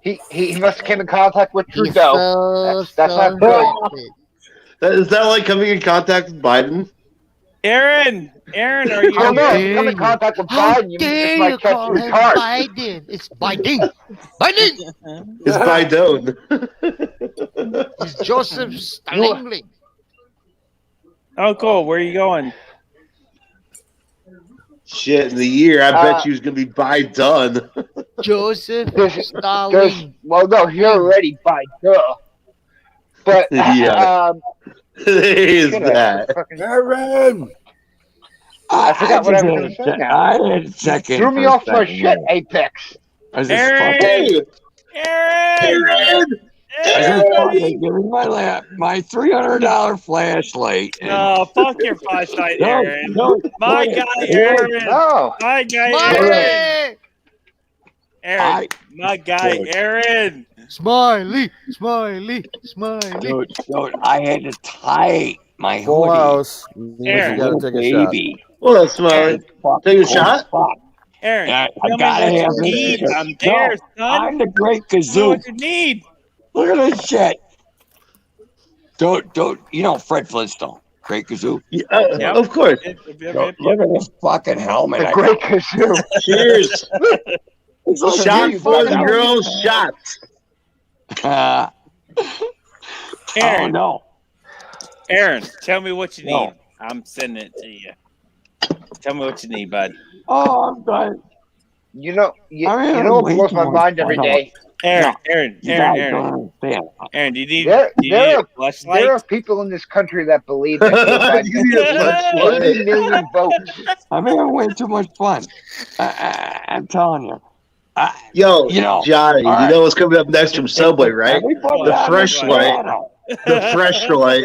is. He must have came in contact with He's Trudeau. That's not good. infected. Is that like coming in contact with Biden? Aaron, are I you? don't know. If you dare come in you? contact with How Biden, you dare just you might catch call the him card. Biden? It's Biden. Biden. It's Biden. It's Joseph Stalin. Oh, cool. Where are you going? Shit, in the year, I bet you was going to be Biden. Joseph There's, Stalin. well, no, you're already by duh. But Yeah. There's that. Aaron! I forgot what I was going to say now. I had a second. Threw me for a off my second shit, there. Apex. I was just Aaron! fucking, Aaron! I was just fucking giving my $300 flashlight. And No, fuck your flashlight, Aaron. My no, guy, Aaron. No. My guy, Smiley. Aaron. Aaron. My guy, Dude. Aaron. Smiley. Dude, I had to tie my Full hoodie. house. Aaron. You gotta Little take a shot. baby. Well, that's smart. Take a shot? Aaron, Yeah, I tell me gotta what you have this need. shit. I'm there, No, son. I'm the great Tell me kazoo. what you need. Look at this shit. Don't, you know Fred Flintstone, great kazoo. Yeah, Yep. Of course. Look at this fucking helmet. The I great kazoo. Cheers. Shots for the girls, shots. Aaron, no. Aaron, tell me what you need. I'm sending it to you. Tell me what you need, bud. Oh, I'm done. You know what blows my mind every day? Aaron, You guys don't understand. Aaron, do you need There a flashlight? are people in this country that believe that Joe Biden has 80 million votes. I'm having way too much fun. I'm telling you. Yo, Johnny, all you know what's coming up next from Subway, right? everybody The on fresh the light. channel. The fresh light.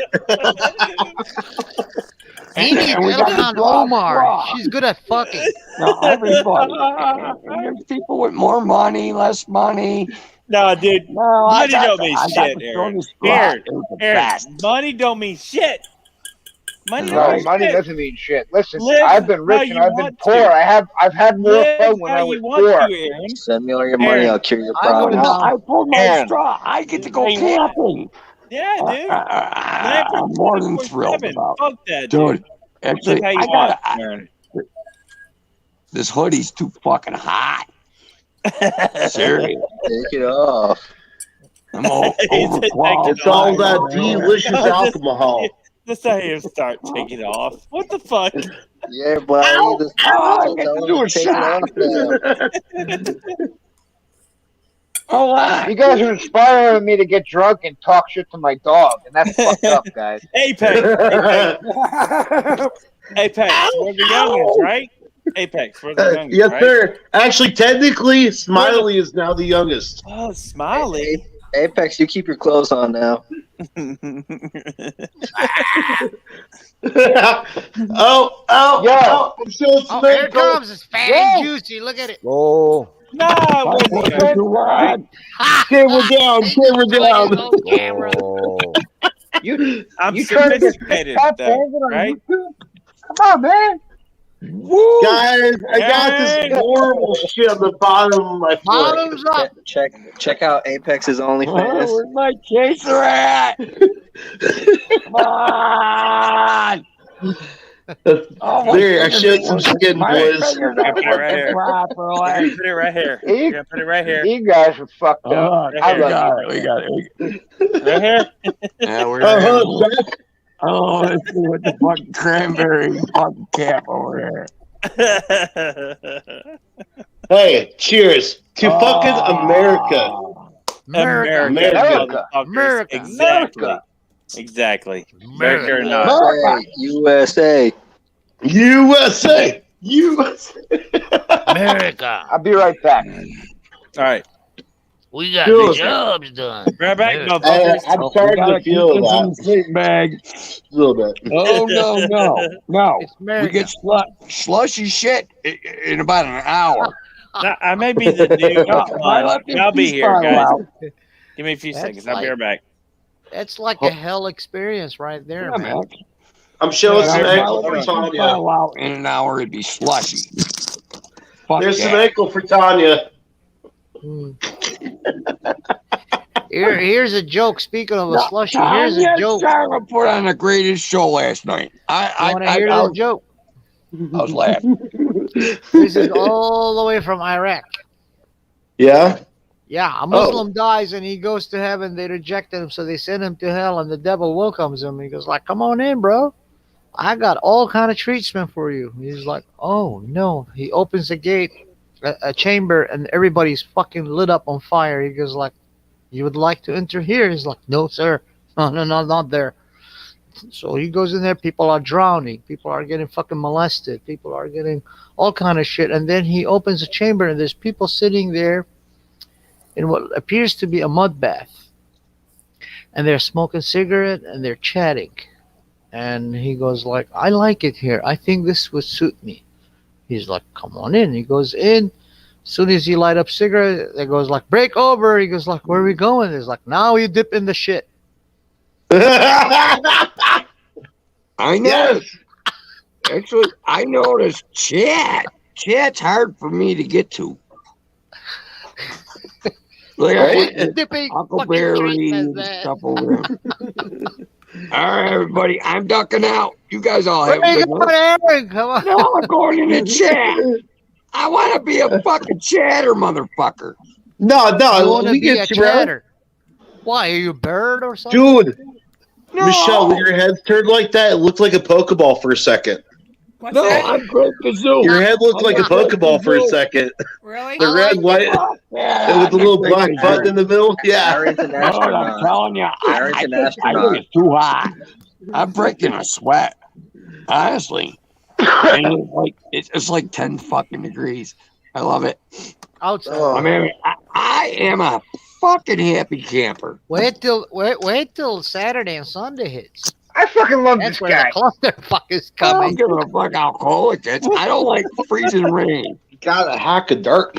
He needs And we got Ilhan the draw Omar. straw. She's good at fucking. No, everybody. And there's people with more money, less money. No, dude. No, Money don't mean shit, Aaron. Aaron, money don't mean shit. Money No, don't mean money shit. doesn't mean shit. Listen, Live I've been rich how and you I've been want poor. to. I've had more Live fun when how I you was want poor. to, Aaron. Send me all your money. Aaron, I'll cure your I go problems. down. I pulled my Aaron. straw. I get to go Hey, what? camping. Yeah, dude. I'm more than thrilled about Fuck that, it. Dude, Live actually, how you I want, got Aaron. this hoodie's too fucking hot. Serious. Take it off. I'm He said, overqualified. It's all that delicious alcohol. Let's not even start taking it off. What the fuck? Yeah, boy. This I get to do a take it shot. off now. Oh, You guys are inspiring me to get drunk and talk shit to my dog, and that's fucked up, guys. Apex. Apex. We're the youngest, right? Apex. We're the youngest, Yes, right? sir. Actually, technically, Smiley is now the youngest. Oh, Smiley. Apex, you keep your clothes on now. Yo. I'm showing Oh, some here it ankle. comes. It's fat and juicy. Look at it. Oh, No, it wasn't. Right? Camera down, camera down. Oh, camera. oh. I'm You trying to get sophisticated, fat though, dancing on right? YouTube? Come on, man. Woo! Guys, I got this Hey. horrible shit on the bottom of my foot. Bottoms up. Check out Apex's Oh, OnlyFans. where's my chaser at? Come on! Oh, There, I showed some skin, my boys. fingers Yeah, are put it right here. properly. Put it right here. You- Yeah, put it right here. You guys are fucked up. Oh, I we love got you. it. We got it. Right here. Yeah, we're Jack. Oh, let's see what the fucking cranberry fucking cap over there. Hey, cheers to fucking America. America. America. America. Exactly. Exactly. America or not. USA. USA. USA. America. I'll be right back. All right. We got Cool. the jobs done. Right back, America. motherfuckers. I'm starting to feel that sleep bag. a little bit. Oh no! It's We America. get slushy shit in about an hour. Now, I may be the new I'll be here, guys. Give me a few That's seconds. I'll be like- right back. That's like a hell experience right there, Yeah, man. man. I'm showing some If I ankle let for my Tanya. file out in an hour, it'd be slushy. Fuck There's yeah. some ankle for Tanya. Hmm. Here's a joke. Speaking of a No, slushy, here's a Tanya joke. Sarah put on the greatest show last night. You I want to hear this joke? was laughing. This is all the way from Iraq. Yeah? Yeah, a Muslim dies and he goes to heaven. They rejected him, so they send him to hell, and the devil welcomes him. He goes like, "Come on in, bro. I got all kind of treatment for you." He's like, "Oh no!" He opens the gate, a chamber, and everybody's fucking lit up on fire. He goes like, "You would like to enter here?" He's like, "No, sir. No, not there." So he goes in there. People are drowning. People are getting fucking molested. People are getting all kind of shit. And then he opens a chamber, and there's people sitting there in what appears to be a mud bath, and they're smoking cigarette and they're chatting. And he goes like, "I like it here. I think this would suit me." He's like, "Come on in." He goes in. As soon as he light up cigarette, it goes like, "Break over." He goes like, "Where are we going?" He's like, "Now you dip in the shit." I noticed. Actually, I noticed chat. Chat's hard for me to get to. Like I Dipping Huckleberry fucking and treatment, stuff over there. All right, everybody, I'm ducking out. You guys all have Where a you good going, one. Aaron? Come on. No, I'm going in the chat. I want to be a fucking chatter, motherfucker. No, You no, want to we be a get you, man. chatter? Why are you a bird or something? Dude, No. Michelle, when your head's turned like that, it looked like a Pokeball for a second. What's No, that? I'm Great Kazoo. Your head looked like a I'm Great Pokeball for a Kazoo. second. Really? The red, white, Yeah, and with the I'm little Great black Kazoo. button in the middle. Yeah. Aaron's an Dude, I'm astronaut. telling you, I Aaron's an think astronaut. it's too hot. I'm breaking a sweat. Honestly. And it's like 10 fucking degrees. I love it. Outside. Oh. I mean, I am a fucking happy camper. Wait till Saturday and Sunday hits. I fucking love That's this where guy. the clusterfuck is I don't coming. give a fuck how cold it gets. I don't like freezing rain. Got a hack of dirt,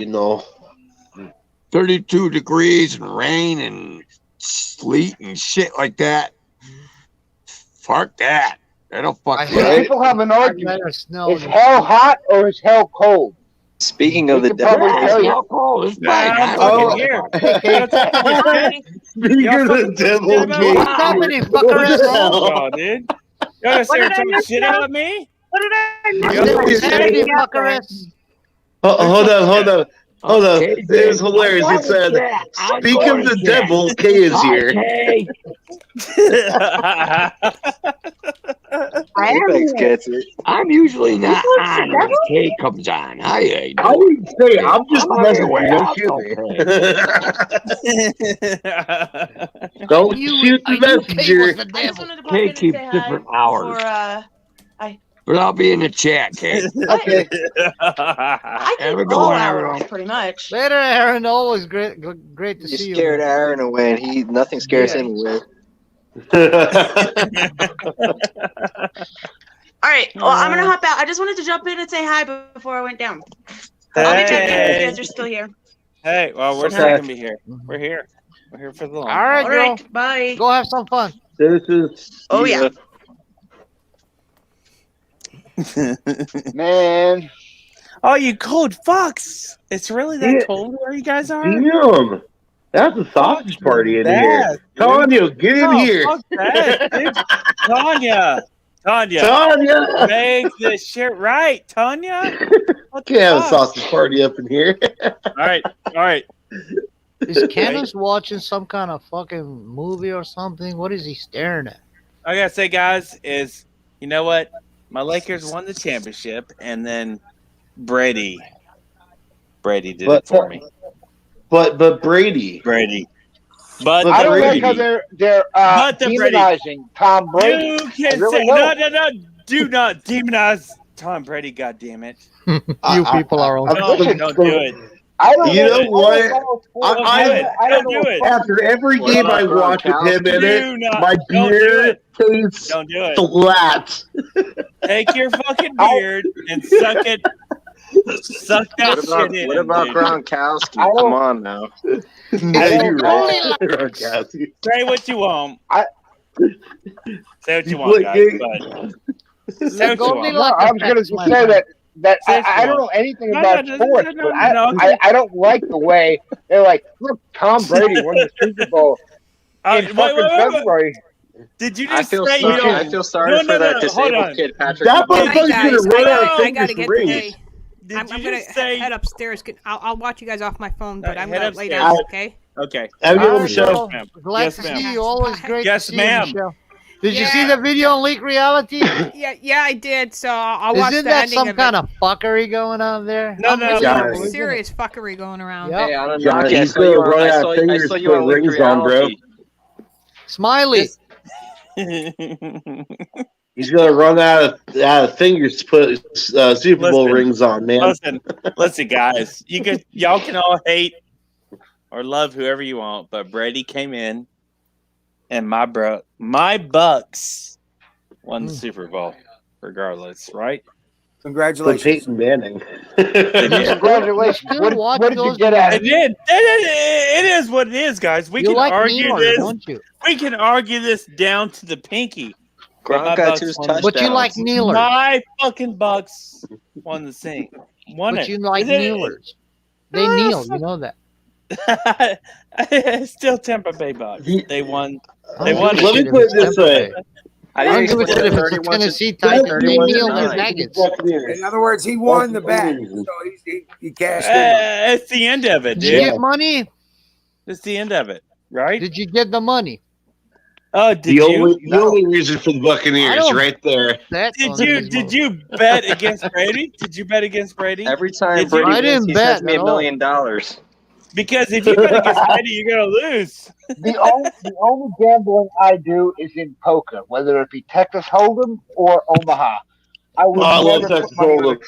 32 degrees and rain and sleet and shit like that. Fuck that. That'll fuck me up. People have an argument. Snow Is hell hot or is hell cold? Speaking of the could probably devil, tell you. Hell cold. It's Nah, fine. I'm fucking here. Speaking of the devil, What's happening, fucker asshole? Oh, dude. You gonna start talking shit about me? What did I What's happening, fucker ass? Hold on. Okay, It was hilarious. It said, "Speak of the devil, Kay is here." Okay. Apex gets it. I'm usually not on when Kay comes on. I didn't say. I'm just I'm messing away. with I'll you. Don't shoot the messenger. Kay keeps different hours. But I'll be in the chat, Kay. Okay. I Have a keep good all one, hours, Aaron. pretty much. Later, Aaron. Always great to You see you. scared Aaron away, and nothing scares him away. All right. Well, I'm gonna hop out. I just wanted to jump in and say hi before I went down. I'll be checking if you guys are still here. Hey, well, we're still gonna be here. We're here. We're here for the long. All right, All girl. right. Bye. Go have some fun. This is. Oh yeah. Man. Oh, you cold fucks! It's really that cold where you guys are? Damn. That's a sausage party in that, here. dude. Tanya, get in here. Fuck that, dude. Tanya. Tanya. Make this shit right, Tanya. What the Can't have a fuck? sausage party up in here. All right. Is Kenneth watching some kind of fucking movie or something? What is he staring at? I gotta say, guys, is you know what? My Lakers won the championship, and then Brady did it for me. But Brady. But I don't Brady. like how they're But the Brady. demonizing Tom Brady. You I can really say don't. no. Do not demonize Tom Brady. God damn it! You people are on. Don't do it. I don't You know what? Don't do it. After every What game about I watch with him in Do it, not- my don't do beard tastes Don't do it. flat. Take your fucking beard and suck it. Suck that shit in. What about dude. Gronkowski? Come on now. Yeah, you're right. Gronkowski. Say what you want. Say what you You want, play guys. game. But say what you want. No, I was going to say that I don't know anything about sports, but I don't like the way they're like, look, Tom Brady won the Super Bowl in fucking February. Did you I just feel say sorry. you don't? I feel sorry for that disabled kid, Patrick. That motherfucker's gonna run out of I gotta fingers get rings. today. Did I'm you gonna just say? head upstairs. I'll watch you guys off my phone, but I'm Head gonna lay upstairs. down. Okay. Okay. Have a good All one, right, Michelle. girl. Glad Yes, to ma'am. see you. Always great Yes, to see ma'am. you, Michelle. Did you see the video on Leak Reality? Yeah, I did. So I'll watch Isn't the that ending some of kind it. of fuckery going on there? No. There's Guys. some serious fuckery going around. Yep. Hey, I don't know. John, I he's saw you gonna run on- I out saw- of I fingers saw to you put on Leak rings on, bro. Reality. Smiley. He's gonna run out of fingers to put Super Bowl rings on, man. Listen, guys. Y'all can all hate or love whoever you want, but Brady came in, and my Bucks won the Super Bowl, regardless, right? But Congratulations. Peyton Manning. Congratulations. What did you get I at? did. It is what it is, guys. We You can like argue Neymar, this. don't you? We can argue this down to the pinky. But my Gronk got Bucks 2 won. touchdowns. But you like Nealers. My fucking Bucks won the thing. Won But it. you like Is it- Nealers. They kneel. You know that. Still Tampa Bay Bucks. They won. Oh, They won. Let me put it this way. I don't give a was shit it if it's a 31 to- Tennessee Titans. They 31 to kneel their 9. maggots. In other words, he won the bet, so he cashed in. It's the end of it, Did you dude. get money? It's the end of it, right? Did you get the money? Oh, did The you? only reason for the I Buccaneers, don't right there. bet Did on you these did you bet against Brady? Did you bet against Brady? Every time Did you? Brady I wins, didn't he bet sends me at $1 all. million. Because if you bet against Brady, you're gonna lose. The only gambling I do is in poker, whether it be Texas Hold'em or Omaha. I would I love never Texas put money on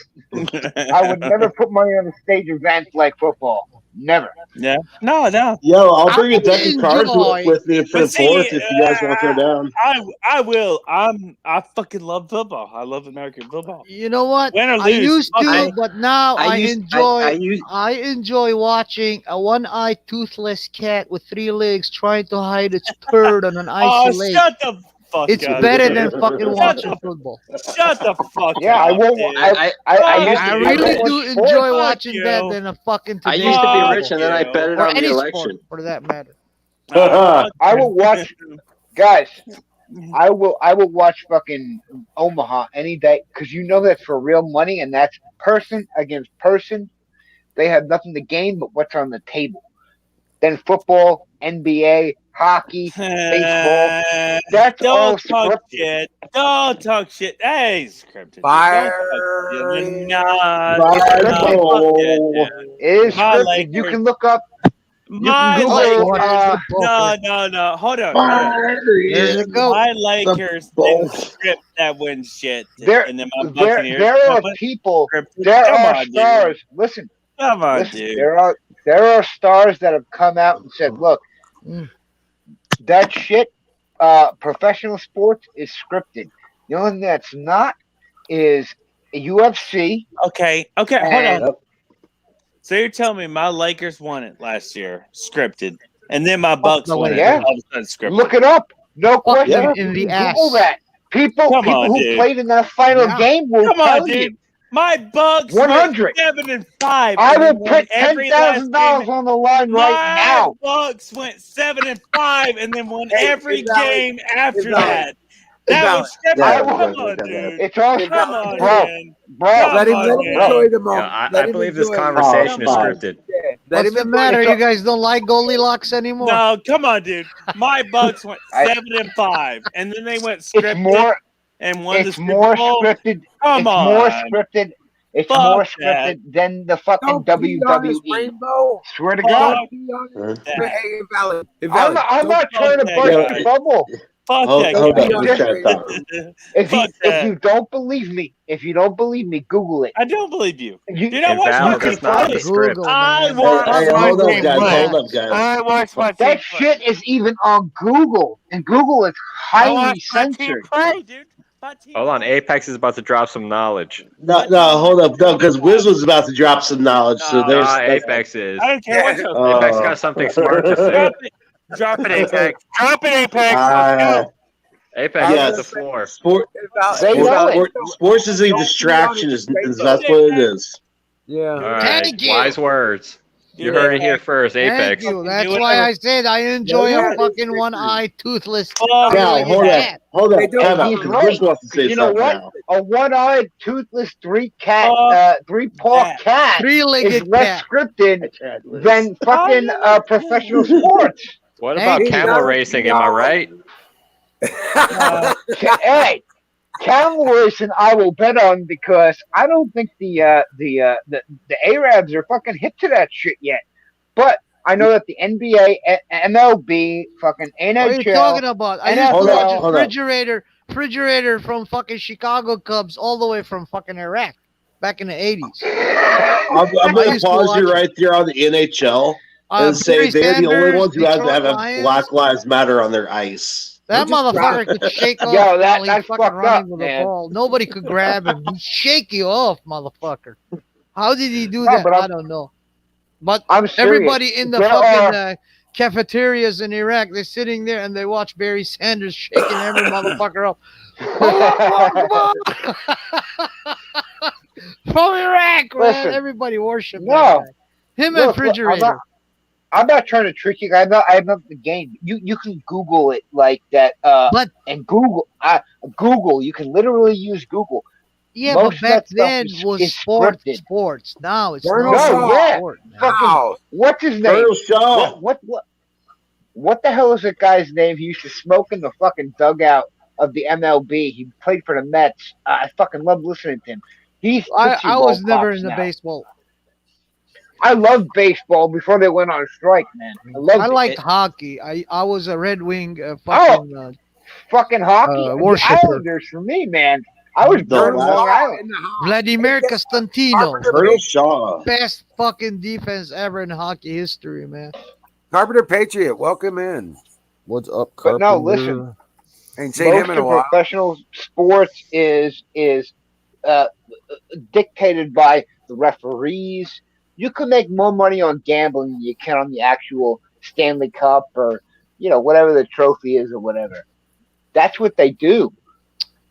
Hold'em. I would never put money on a stage event like football. Never. Yeah. No. Yo, I'll bring a I deck of cards enjoy. with me for the But see, fourth if you guys want to throw down. I will. I fucking love football. I love American football. You know what? Win or I lose, used fuck to, it. but now I use- enjoy watching a one-eyed toothless cat with 3 legs trying to hide its turd on an icy lake. Shut the fuck It's up. better than fucking Shut watching the- football. Shut the fuck Yeah, up. I won't. dude. I really Fuck do you. enjoy Fuck watching you. that than a fucking I today. used to be Fuck rich, and then I you. bet it or on the any election. sport, for that matter. I will watch, guys. I will watch fucking Omaha any day because you know that's for real money and that's person against person. They have nothing to gain but what's on the table. Then football, NBA, hockey, baseball. That's all Don't talk scripted. shit. Don't talk shit. Hey, scripted. Fire. It is My scripted. You Lakers. can look up. You My can Google. Lakers. No. Hold on. There's a goat. My Lakers didn't script that win shit. There, and then my there, Buccaneers. there are people. There Come are on, dude. stars. Listen. Come on, Listen, dude. there are stars that have come out and said, "Look, that shit, professional sports is scripted. The only thing that's not is UFC." Okay, hold on. So you're telling me my Lakers won it last year, scripted, and then my Bucks won it, Yeah. all of a sudden scripted. Look it up. No question. them in the Google ass. that. People Come on, who dude. played in that final game will Come tell on, you. dude. My Bucks 100. went 7-5. I and will then won put every last $10,000 game. on the line right My now. Bucks went 7-5 and then won Hey, every it's valid. game after It's valid. that. It's That valid. was scripted. Yeah, Come on, dude. It's all Come on, bro. man. Bro, Let him on, man. enjoy the moment. Yeah, Let I him believe this enjoy it. conversation is Oh, scripted. Yeah, let What's him the enjoy matter? it. You guys don't like Goldilocks anymore? No, come on, dude. My Bucks went 7-5, and then they went scripted it's more. and won the It's Super more Bowl. scripted. Come It's on. more scripted. It's Fuck more that. scripted than the fucking Don't pee on this WWE. rainbow. Swear to God. Don't pee on it. that. Hey, invalid. I'm Invalid. not trying to that burst guy. your bubble. Fuck Hold that on, guy. Don't just pee on try to it. talk. If you don't believe me, Google it. I don't believe you. You, Dude, I watched Invalid. watching That's not play. the script. Google, I man. watched Hey, hold up, guys. play. Hold up, guys. I watched my team that play. shit is even on Google, and Google is I highly watched my team censored. play, dude. My team Hold on, play. Apex is about to drop some knowledge. No, hold up. No, because Wiz was about to drop some knowledge. So there's. Apex is. I don't care what you Apex got something smart to say. Drop it. Drop it, Apex. Drop it, Apex. Let's go. Apex Yes. is the floor. Sports is a distraction. That's what it is. Yeah. All right. Thank you. Wise words. You Dude, heard it Apex. here first. Thank Apex. you. That's Do why whatever. I said I enjoy Yeah. a fucking one-eyed toothless. Fuck Now, three-legged hold up. cat. Hold up. They don't- Time out, He's 'cause right. Wiz wants to say You know something what? now. A one-eyed, toothless, three-paw that. cat is Three-legged less cat. scripted than fucking professional sports. What about Thank you. camel racing? Am I right? Hey, camel racing I will bet on because I don't think the Arabs are fucking hip to that shit yet. But I know that the NBA, MLB, fucking What are you NHL, talking about? I used to NFL, watch hold up. refrigerator from fucking Chicago Cubs all the way from fucking Iraq back in the 80s. I'm I going to used to pause you watch right there on the NHL and say Barry they're the only Sanders, ones who have to Detroit have Lions. Black Lives Matter on their ice. That They just motherfucker dropped- could shake off Yo, while that's he's fucking fucked running up, with man. the ball. Nobody could grab him. He'd shake you off, motherfucker. How did he do No, that? but I don't know. But I'm serious. everybody in the There fucking are- cafeterias in Iraq, they're sitting there and they watch Barry Sanders shaking every motherfucker up. From Iraq, man. Listen, Everybody worship no. that guy. Him and Look, Refrigerator. I'm not trying to trick you. I'm not the game. You can Google it like that. But And Google. You can literally use Google. yeah, but Most of back that stuff then was is sport. scripted. Sports. Now it's Colonel no No, more Shaw. yeah, sport. Man. fucking Wow. what's his name? Colonel Shaw. What the hell is that guy's name? He used to smoke in the fucking dugout of the MLB. He played for the Mets. I fucking love listening to him. He's Tootsie I Roll was never Pops in the now. baseball. I loved baseball before they went on strike, man. I loved I it. liked hockey. I was a Red Wing Fucking hockey. The worshipper. Islanders for me, man. I was born in Long Island. Vladimir Constantino, Colonel Shaw. best fucking defense ever in hockey history, man. Carpenter Patriot, welcome in. What's up, But Carpenter? no, listen. Ain't seen Most him in a of while. professional sports is dictated by the referees. You can make more money on gambling than you can on the actual Stanley Cup or whatever the trophy is or whatever. That's what they do.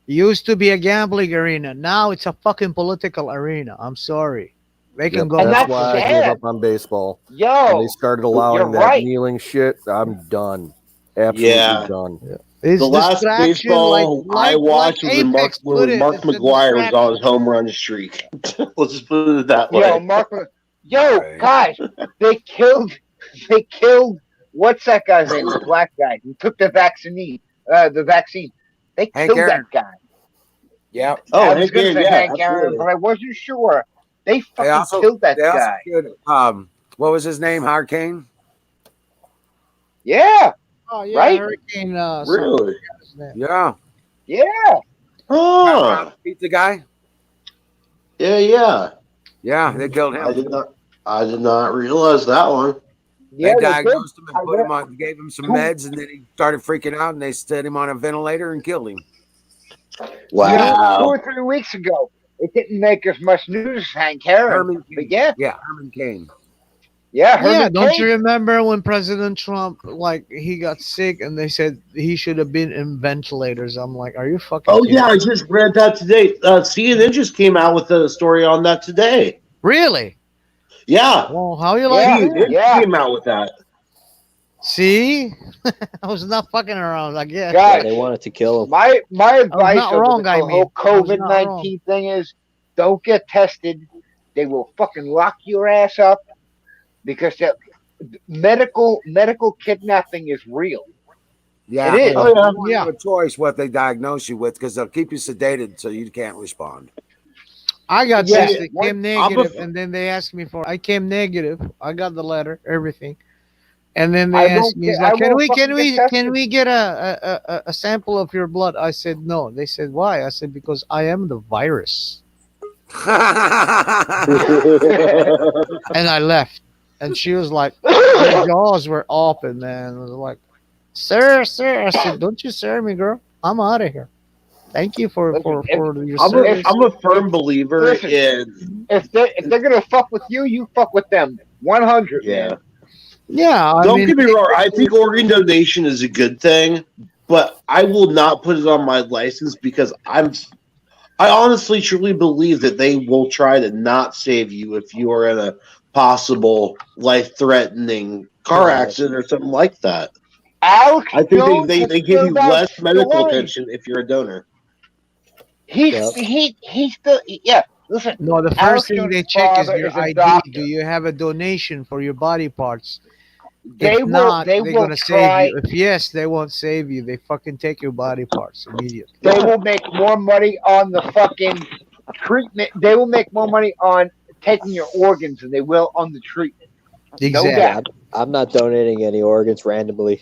Used to be a gambling arena. Now it's a fucking political arena. I'm sorry. They can Yep, go. that's that's why I sad. gave up on baseball. Yo, When they started allowing you're that right. kneeling shit, I'm done. Absolutely Yeah. done. It's The last distraction, baseball I watched was when Apex put it. Mark It's a McGuire was distraction. on his home run streak. Let's just put it that way. Guys, they killed what's that guy's name? The black guy who took the vaccine. They Hank killed Aaron. that guy. Yep. I was going to say Hank Aaron, but I wasn't sure. They fucking killed that guy. What was his name? Hurricane? Yeah. Oh yeah, Right? Hurricane. Really? Yeah. Yeah. Oh. Pizza guy? Yeah. Yeah, they killed him. I did not realize that one. Yeah, They they diagnosed him did. and put him on, gave him some meds, and then he started freaking out, and they set him on a ventilator and killed him. Wow. 2 or 3 weeks ago. It didn't make as much news as Hank Aaron. Herman But yeah. Herman Cain. Yeah, Herman Don't Cain. you remember when President Trump, he got sick and they said he should have been in ventilators? I'm like, are you fucking Oh kidding yeah, me? I just read that today. CNN just came out with a story on that today. Really? Yeah. Well, how you like CNN that? came out with that. See? I was not fucking around. Like, yeah. Guys, They wanted to kill him. My advice not over wrong, the I whole mean. I was not COVID-19 thing is don't get tested. They will fucking lock your ass up because that medical kidnapping is real. Yeah. It is. Oh, yeah. You Yeah. have a choice what they diagnose you with because they'll keep you sedated so you can't respond. I got Yeah. tested, came negative, and then they asked me for. I came negative. I got the letter, everything, and then they I asked won't me, "Is get- I like, can won't we fucking get can tested." we get a sample of your blood?" I said no. They said why? I said because I am the virus, and I left. And she was like, her jaws were open, man. I was like, sir. I said, don't you sir me, girl. I'm out of here. Thank you for your service. I'm a firm believer Listen, in. If they're gonna fuck with you, you fuck with them. 100. Yeah. Man. Yeah, Don't get me wrong. I think organ donation is a good thing, but I will not put it on my license because I honestly truly believe that they will try to not save you if you are in a possible life-threatening car accident or something like that. Alex I think Jones they has give you filled out less medical stories. attention if you're a donor. He's still yeah. Listen, No, the Alex first thing Jones' they check is father your is a ID. doctor. Do you have a donation for your body parts? They If will. not, They they're will gonna save try. you. If yes, they won't save you. They fucking take your body parts immediately. They will make more money on the fucking treatment. They will make more money on taking your organs than they will on the treatment. Exactly. No doubt. I'm not donating any organs randomly.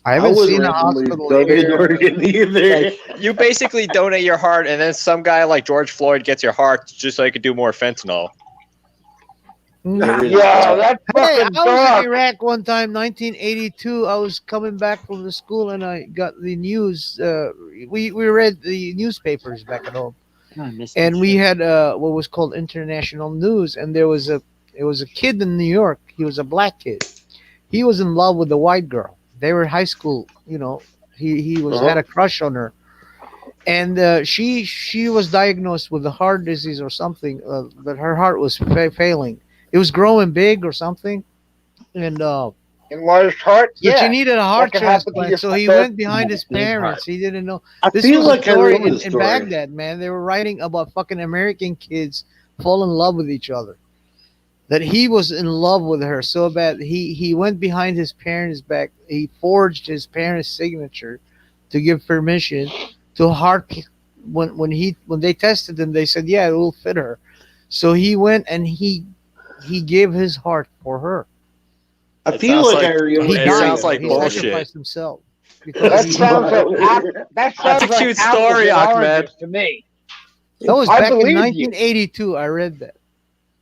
I haven't wouldn't seen a randomly hospital donate an here. organ either. Like, you basically donate your heart, and then some guy like George Floyd gets your heart just so he could do more fentanyl. Yeah, that's Hey, fucking I was dark. in Iraq one time, 1982. I was coming back from the school and I got the news. We read the newspapers back at home, and we had what was called international news. And it was a kid in New York. He was a black kid. He was in love with a white girl. They were high school. You know, he was had a crush on her, and she was diagnosed with a heart disease or something. That her heart was failing. It was growing big or something. and enlarged heart. but Yeah, you needed a that heart can happen to transplant, your so he that- went behind his Big heart. parents. He didn't know. I This feel was like a I story remember in, the in story. Baghdad, man. They were writing about fucking American kids fall in love with each other. That he was in love with her so bad, he went behind his parents' back. He forged his parents' signature to give permission to heart. When they tested him, they said, "Yeah, it will fit her." So he went and he gave his heart for her. I It feel sounds like I like remember He it hearing died. sounds that like He story. bullshit. sacrificed himself because That he sounds loved like her. that That's sounds a like cute apples story, and Ahmed. oranges to me. That was I back in believe you. 1982. I read that.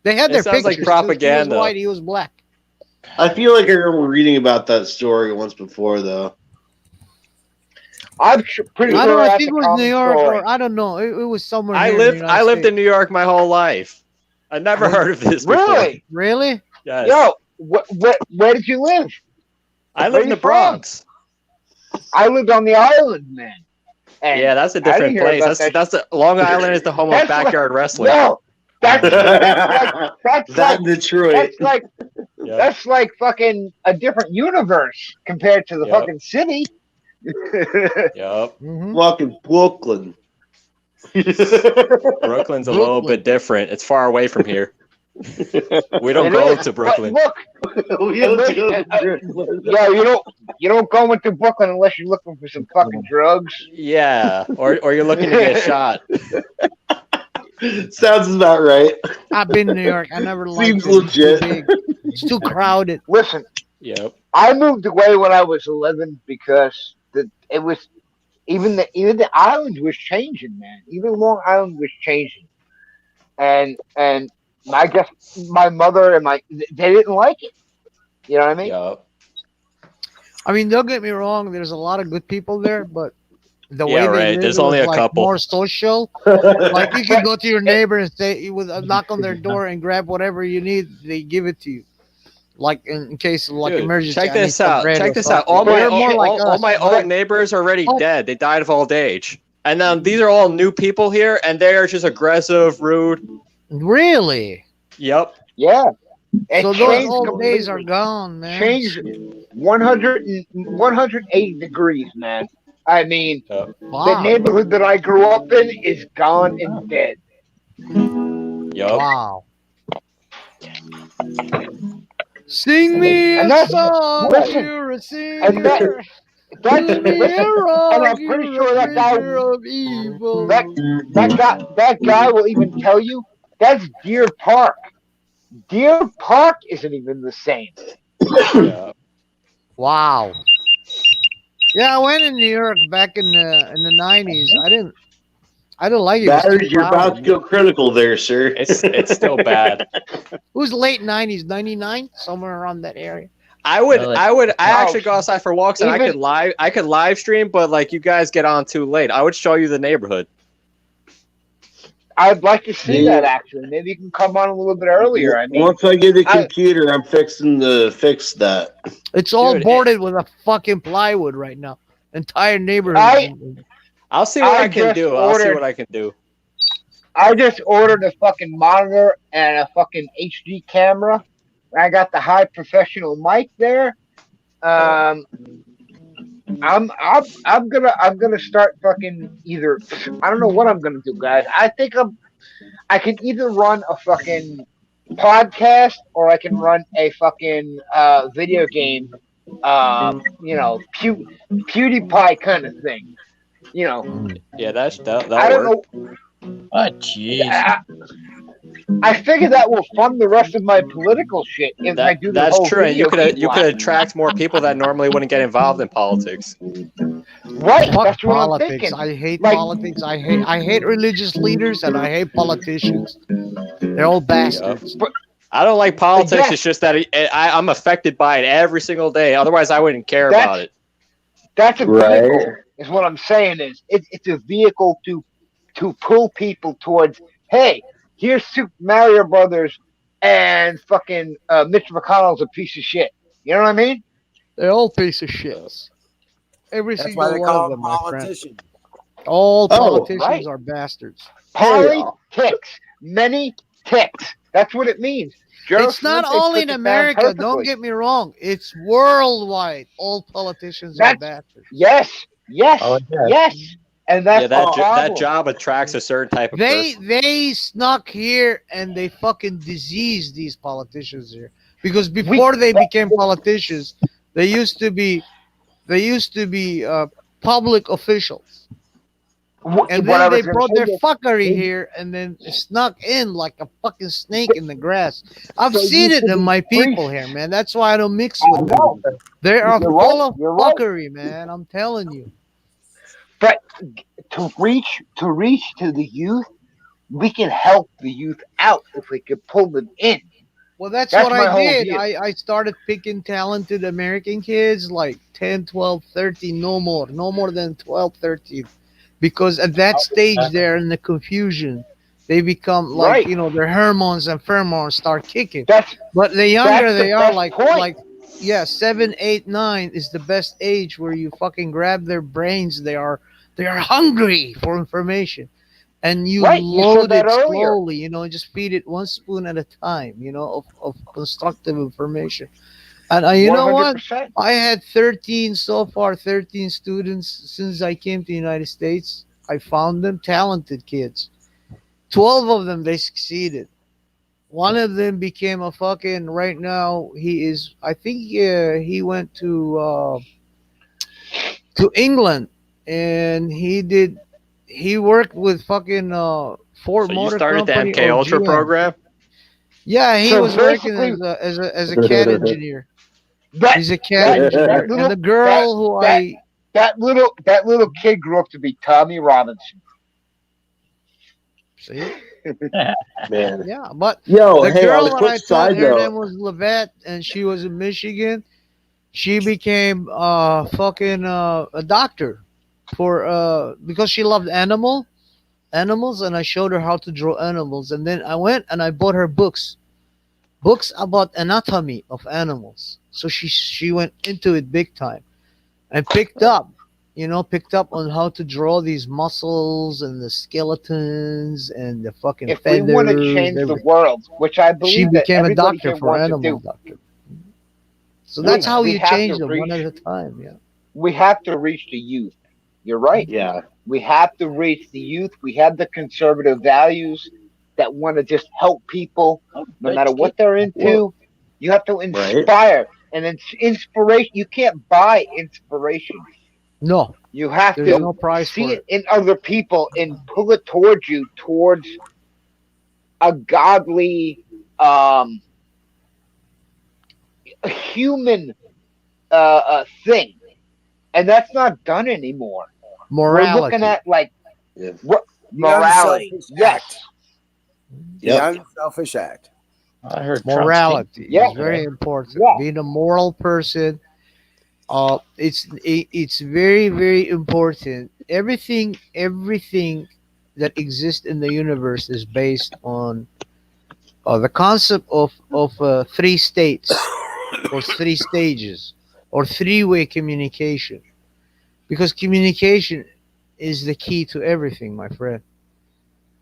They had It their sounds like pictures. Too. He was propaganda. white. He was black. I feel like I remember reading about that story once before, though. I'm pretty I sure don't know. I that's think a it was New common York, story. or I don't know. It was somewhere I here in the lived United I lived States. in New York my whole life. I never heard of this before. Really? Really? Yes. Yo, where did you live? I Where live in you the Bronx. I lived on the island, man. And Yeah, that's a I didn't different hear place. about that. That's the Long Island is the home of That's like- backyard wrestling. No, that's That in Detroit. That's like fucking a different universe compared to the Yep. fucking city. Yep. Fucking Brooklyn. Brooklyn's a little bit different. It's far away from here. We don't It go is, to but Brooklyn. look, yeah, you don't go into Brooklyn unless you're looking for some fucking drugs. Yeah, or you're looking to get shot. Sounds about right. I've been to New York. I never liked Seems it. It's legit. too big. It's too crowded. Listen, Yep. I moved away when I was 11 because it was even the island was changing, man. Even Long Island was changing, and I guess my mother and they didn't like it. You know what I mean? Yep. I mean, don't get me wrong. There's a lot of good people there, but the Yeah, way they right. live There's it only was a like couple. more social. Like you can go to your neighbor and say, with a knock on their door and grab whatever you need. They give it to you. Like in case of like Dude, emergency. check I need this some out. bread Check or this out. something. They're more like all us. my old neighbors are already dead. They died of old age. And then these are all new people here, and they are just aggressive, rude. Really? Yep. Yeah. It So those changed old days are completely. gone, man. Changed 180 degrees, man. I mean, the Wow. neighborhood that I grew up in is gone and dead. Yup. Wow. Sing me And a that's- song, listen, you're a singer. and that's Do me listen, a rock, and I'm pretty you're sure a that guy bringer of evil. that guy will even tell you that's Deer Park. Deer Park isn't even the same. Yeah. Wow. Yeah, I went in New York back in the 90s. I didn't like it. It was Battery, too you're about crowded. to go critical there, sir. It's still bad. It was late 90s, 99, somewhere around that area. I actually go outside for walks and I could live stream, but like you guys get on too late. I would show you the neighborhood. I'd like to see that actually. Maybe you can come on a little bit earlier. I mean, Once I get a computer, I'm fixing to fix that. It's all Dude, boarded with a fucking plywood right now. Entire neighborhood. I'll see what I I can just do. I'll see ordered- what I can do. I just ordered a fucking monitor and a fucking HD camera. I got the high professional mic there. I'm gonna start fucking either. I don't know what I'm gonna do, guys. I think I can either run a fucking podcast or I can run a fucking video game. You know, PewDiePie kind of thing. You know, Yeah, that'll I don't work. know. Oh, jeez. I figure that will fund the rest of my political shit if I do the That's whole true. And video game you could platform. attract more people that normally wouldn't get involved in politics. Right, Fuck that's what I'm politics. thinking. I hate Like- politics. I hate religious leaders and I hate politicians. They're all bastards. I don't like politics. Yes. It's just that I'm affected by it every single day. Otherwise, I wouldn't care That's- about it. That's a Right. vehicle, is what I'm saying. It's a vehicle to pull people towards. Hey, here's Super Mario Brothers, and fucking Mitch McConnell's a piece of shit. You know what I mean? They're all piece of shits. Every That's single why they one call of them, them my friend. politicians. All Oh, politicians right. are bastards. Politics, many ticks. That's what it means. It's not Fuente only in puts it down America. Don't perfectly. get me wrong. It's worldwide. All politicians are That's bastards. yes, Oh, yes, and that's Yeah, the that problem. job attracts a certain type of person. They snuck here and they fucking diseased these politicians here because before they became politicians, they used to be public officials. And What I then they was going to brought say their is, fuckery here and then snuck in like a fucking snake in the grass. I've they seen used it to in be my people priests. here, man. That's why I don't mix I with them. know. They are You're full right. of You're right. fuckery, man. I'm telling you. But to reach to the youth, we can help the youth out if we could pull them in. Well, that's That's what I my whole did. view. I started picking talented American kids like 10, 12, 13, no more. No more than 12, 13. Because at that stage, they're in the confusion. They become like, Right. you know, their hormones and pheromones start kicking. That's But the younger that's the they are, best point. like, yeah, 7, 8, 9 is the best age where you fucking grab their brains. They are hungry for information. And you Right. You said load that it earlier. slowly, you know, just feed it one spoon at a time, you know, of constructive information. And you know what? 100%. I had 13 so far, 13 students since I came to the United States. I found them talented kids. 12 of them, they succeeded. One of them became a fucking, right now, he is, I think he went to England and he worked with fucking Ford So you Motor started the Company MK or Ultra GM. program? Yeah, he So was working basically, as a CAD engineer. that He's a CAD engineer, and the girl who that little kid grew up to be Tommy Robinson. see, Man. yeah, but Yo, the hey, on girl the that quick I taught, side her name note, was Levette, and she was in Michigan. She became fucking a doctor for because she loved animals, and I showed her how to draw animals, and then I went and I bought her books about anatomy of animals. So she went into it big time and picked up on how to draw these muscles and the skeletons and the fucking If we want to feathers. change the Everything. world, which I She believe that became a everybody doctor here for wants to animal do, doctor. So that's how we you have change to them one reach. at a time. Yeah. We have to reach the youth. You're right. Yeah. We have to reach the youth. We have the conservative values that want to just help people, no matter what they're into. You have to inspire, and then inspiration. You can't buy inspiration. No, You have there's to no price see for it in other people and pull it towards you, towards a godly, human thing, and that's not done anymore. Morality. We're looking at like what The morality. unselfish Yes. act. The unselfish act. I heard Morality Yeah. is very important. Yeah. Being a moral person, it's very very important. Everything that exists in the universe is based on the concept of 3 states or 3 stages or three-way communication, because communication is the key to everything, my friend.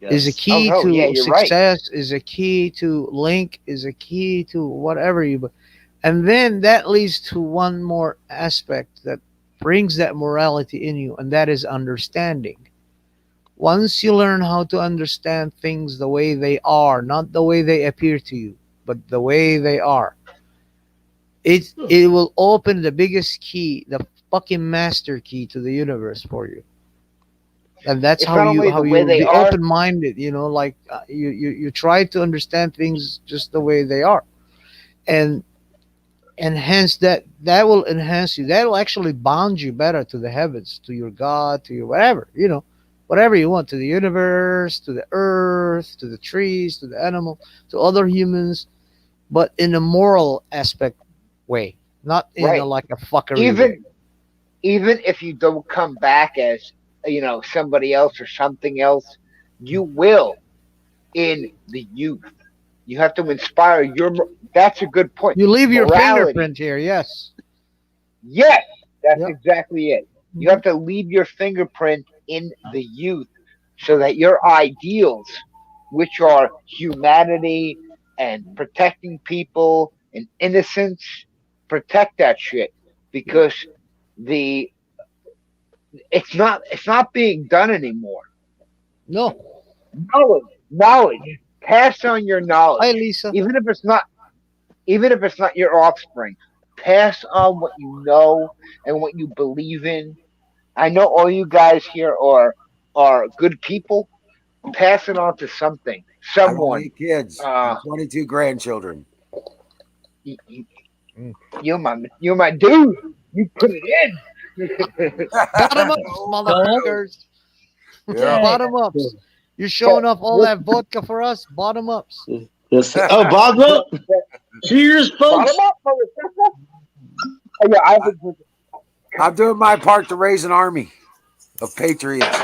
Is a key Oh, to yeah, you're right. success, is a key to link, is a key to whatever you. And then that leads to one more aspect that brings that morality in you, and that is understanding. Once you learn how to understand things the way they are, not the way they appear to you, but the way they are, it will open the biggest key, the fucking master key to the universe for you. And that's It's how not you only the way they be are. open minded, like you try to understand things just the way they are, and hence that will enhance you. That will actually bond you better to the heavens, to your God, to your whatever, whatever you want, to the universe, to the earth, to the trees, to the animal, to other humans, but in a moral aspect way, not in Right. like a fuckery way. Even if you don't come back as somebody else or something else, you will in the youth. You have to inspire your. That's a good point. You leave your Morality. fingerprint here, yes. Yes, that's Yep. exactly it. You have to leave your fingerprint in the youth so that your ideals, which are humanity, and protecting people and innocence. Protect that shit because the it's not being done anymore. No. Knowledge. Pass on your knowledge. Hi, Lisa. Even if it's not your offspring. Pass on what you know and what you believe in. I know all you guys here are good people. Pass it on to something. I got Someone. 8 kids. And 22 grandchildren. You're my dude. You put it in. Bottom ups, motherfuckers. Yeah. Bottom ups. You're showing off all that vodka for us. Bottom ups. Yes. Oh, bottom up. Cheers, folks. Bottom up, motherfucker. Oh, yeah, I'm doing my part to raise an army of patriots.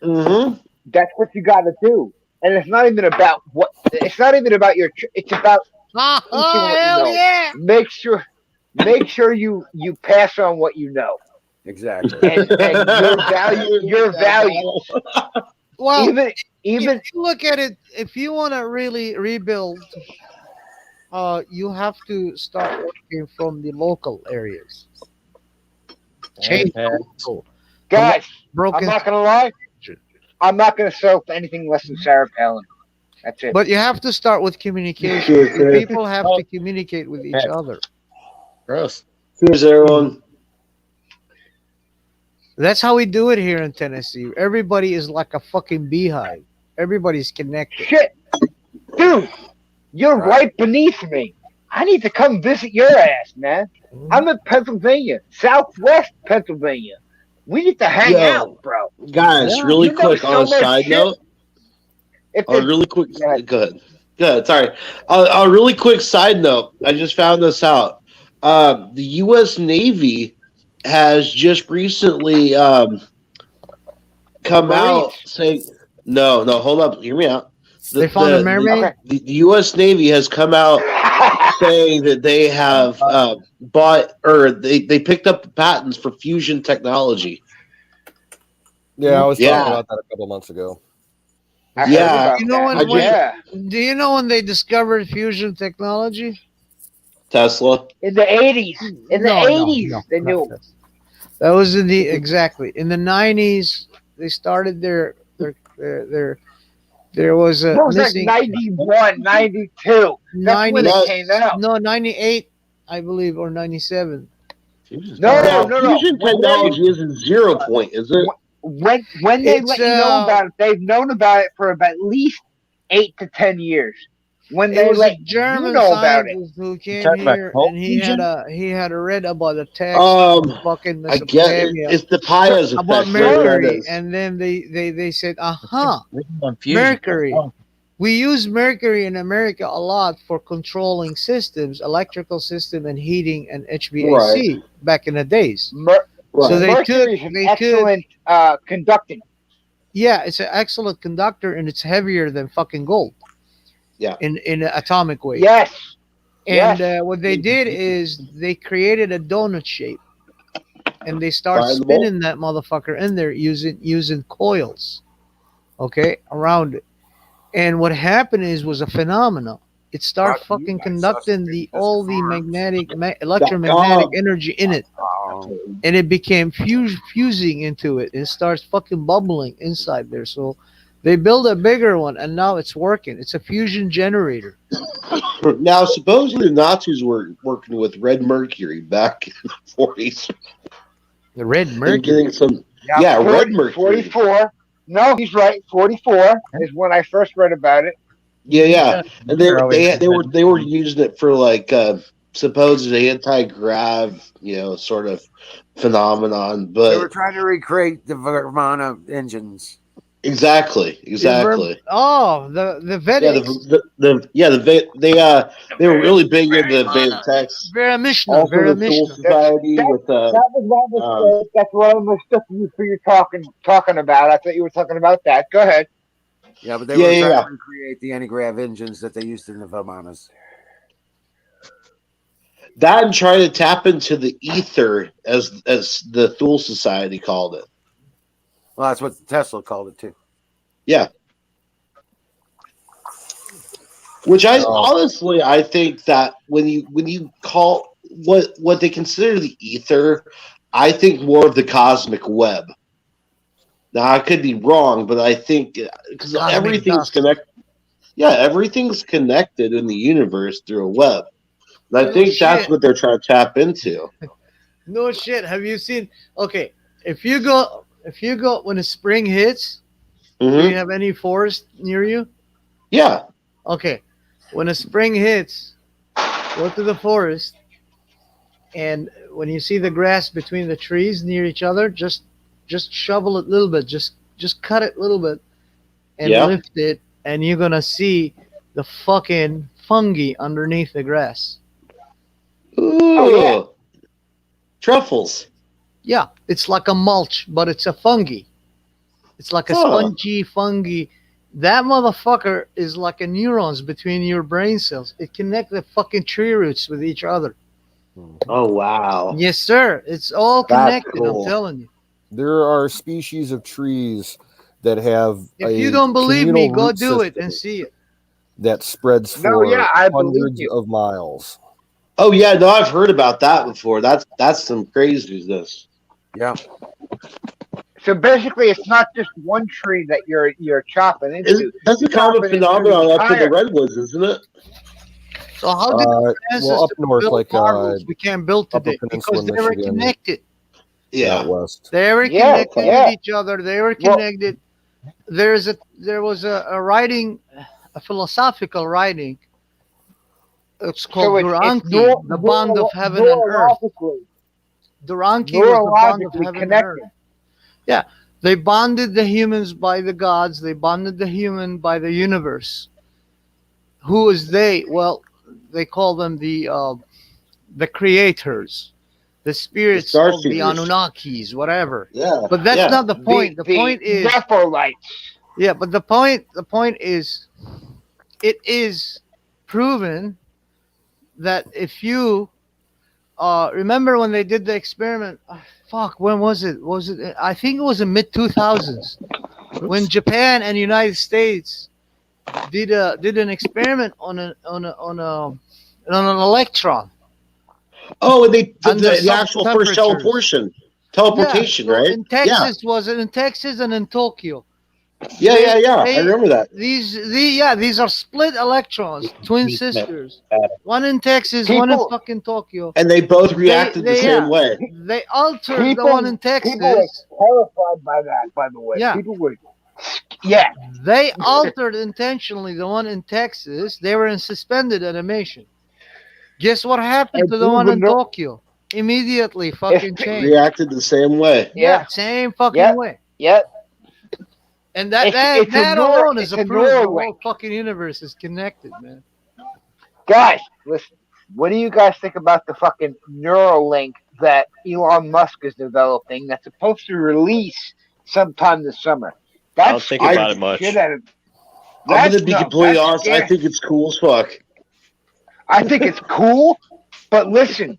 Mm-hmm. That's what you got to do, and it's not even about what. It's not even about your. It's about teaching what you know. Yeah. Make sure you pass on what you know. Exactly. And your values. Well, even if you look at it, if you want to really rebuild, you have to start working from the local areas. Change local. Guys, Broken. I'm not gonna lie. I'm not gonna sell for anything less than Sarah Palin. That's it. But you have to start with communication. People have to communicate with each other. Gross. Cheers, everyone. That's how we do it here in Tennessee. Everybody is like a fucking beehive. Everybody's connected. Shit, dude, you're right beneath me. I need to come visit your ass, man. I'm in Pennsylvania, Southwest Pennsylvania. We need to hang out, bro. Guys, Yeah. really You know quick so on a much side shit. note. If A really quick. Good. Sorry. A really quick side note. I just found this out. The U.S. Navy has just recently come out saying, "No, hold up, hear me out." They found a mermaid? The U.S. Navy has come out saying that they have bought or they picked up patents for fusion technology. Yeah, I was talking about that a couple months ago. Yeah. You know when, I just- do you know when they discovered fusion technology? Tesla. In the 80s. In the No, 80s, they knew. That was in the in the 90s. They started there was a It was missing like 91, 92. That's when it came out. No, 98, I believe, or 97. No. Fusion technology isn't 0 point, is it? When they It's, let you know about it, they've known about it for about at least 8 to 10 years. When It they was let a German you know about it, scientist who came talking about here cold and he had read about the text fucking I get it. Mesopotamia It's the Pia's about effect. whatever that Mercury, is. and then they said, Mercury. We use mercury in America a lot for controlling systems, electrical system, and heating and HVAC back in the days. So they Mercury is an excellent conducting. Yeah, it's an excellent conductor, and it's heavier than fucking gold. Yeah. In atomic weight. Yes. And what they did is they created a donut shape, and they start Find the spinning that motherfucker in there using coils, okay, around it. And what happened was a phenomenon. It started fucking conducting all the electromagnetic energy in it, and it became fusing into it. It starts fucking bubbling inside there. So they built a bigger one, and now it's working. It's a fusion generator. Now, supposedly the Nazis were working with red mercury back in the 40s. The red And mercury. getting some, Yeah, red mercury. 44. No, he's right. 44 is when I first read about it. Yeah. And they were using it for like supposed anti-grav, sort of phenomenon. They were But trying to recreate the Vermana engines. exactly. Oh, the Yeah, they were really big into Vedics. Vera Mishnah. Also the Soul Society with That was my mistake. That's what I mistook you for. You talking about. I thought you were talking about that. Go ahead. Yeah, but they were trying to recreate the anti-grav engines that they used in the Vermanas. that and trying to tap into the ether as the Thule Society called it. Well, that's what Tesla called it too. Yeah. Which I think that when you call what they consider the ether, I think more of the cosmic web. Now I could be wrong, but I think because everything's connected. Yeah, everything's connected in the universe through a web. And I think that's what they're trying to tap into. No shit. Have you seen? Okay, if you go when the spring hits, do you have any forest near you? Yeah. Okay, when the spring hits, go to the forest, and when you see the grass between the trees near each other, just shovel it a little bit, just cut it a little bit, and lift it, and you're gonna see the fucking fungi underneath the grass. Ooh. Oh, yeah. Truffles. Yeah, it's like a mulch, but it's a fungi. It's like a spongy fungi. That motherfucker is like a neurons between your brain cells. It connects the fucking tree roots with each other. Oh, wow. Yes, sir. It's all connected, cool. I'm telling you. There are species of trees that have if you don't believe me, go do it and see it. That spreads for hundreds of miles. Oh yeah, no, I've heard about that before. That's some craziness. Yeah. So basically, it's not just one tree that you're chopping into. That's a common phenomenon up in the redwoods, isn't it? So how did up north, like we can't build today because they were connected. Yeah, west. They were connected with each other. They were connected. There was a writing, a philosophical writing. It's called Duranki, the bond of heaven and earth. Duranki was the bond of heaven and earth. Yeah, they bonded the humans by the gods. They bonded the human by the universe. Who is they? Well, they call them the creators, the spirits of the Anunnakis, whatever. Yeah, but that's not the point. The point is Nephilites. Yeah, but the point is, it is proven that if you remember when they did the experiment, when was it? I think it was in mid 2000s when Japan and United States did an experiment on an electron. Oh, and they did the actual first teleportation, right? In Texas, was it in Texas and in Tokyo? Yeah. I remember that. These are split electrons, twin sisters. One in Texas, one in fucking Tokyo. And they both reacted the same way. They altered the one in Texas. People were horrified by that, by the way. Yeah. People were. Yeah. They altered intentionally the one in Texas. They were in suspended animation. Guess what happened to the one in Tokyo? Immediately fucking changed. Reacted the same way. Yeah, same fucking way. Yep. And that alone is a proof the whole fucking universe is connected, man. Guys, listen. What do you guys think about the fucking Neuralink that Elon Musk is developing that's supposed to release sometime this summer? I don't think about it much. I'm going to be completely honest. I think it's cool as fuck. I think it's cool, but listen,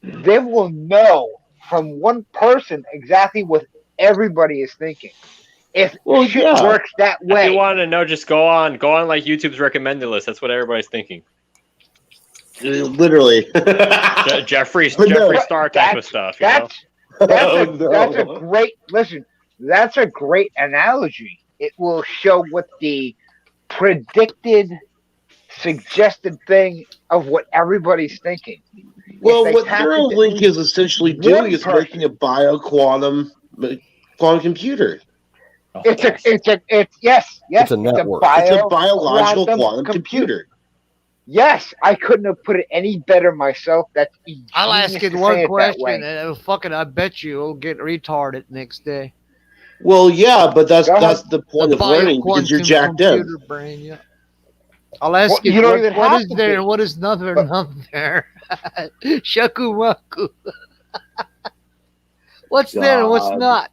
they will know from one person exactly what everybody is thinking. If shit works that way. If you want to know, just go on like YouTube's recommended list. That's what everybody's thinking. Literally. Jeffree Star type of stuff. That's a great listen. That's a great analogy. It will show what the predicted, suggested thing of what everybody's thinking. Well, what Neuralink is essentially doing is making a quantum computer. It's a network. It's a biological quantum computer. Yes, I couldn't have put it any better myself. I'll ask it one question, and I bet you it'll get retarded next day. Well, yeah, but that's the point of learning because you're jacked in. Brain, yeah. I'll ask you what is there and what is not there. Shaku-maku. What's there and what's not?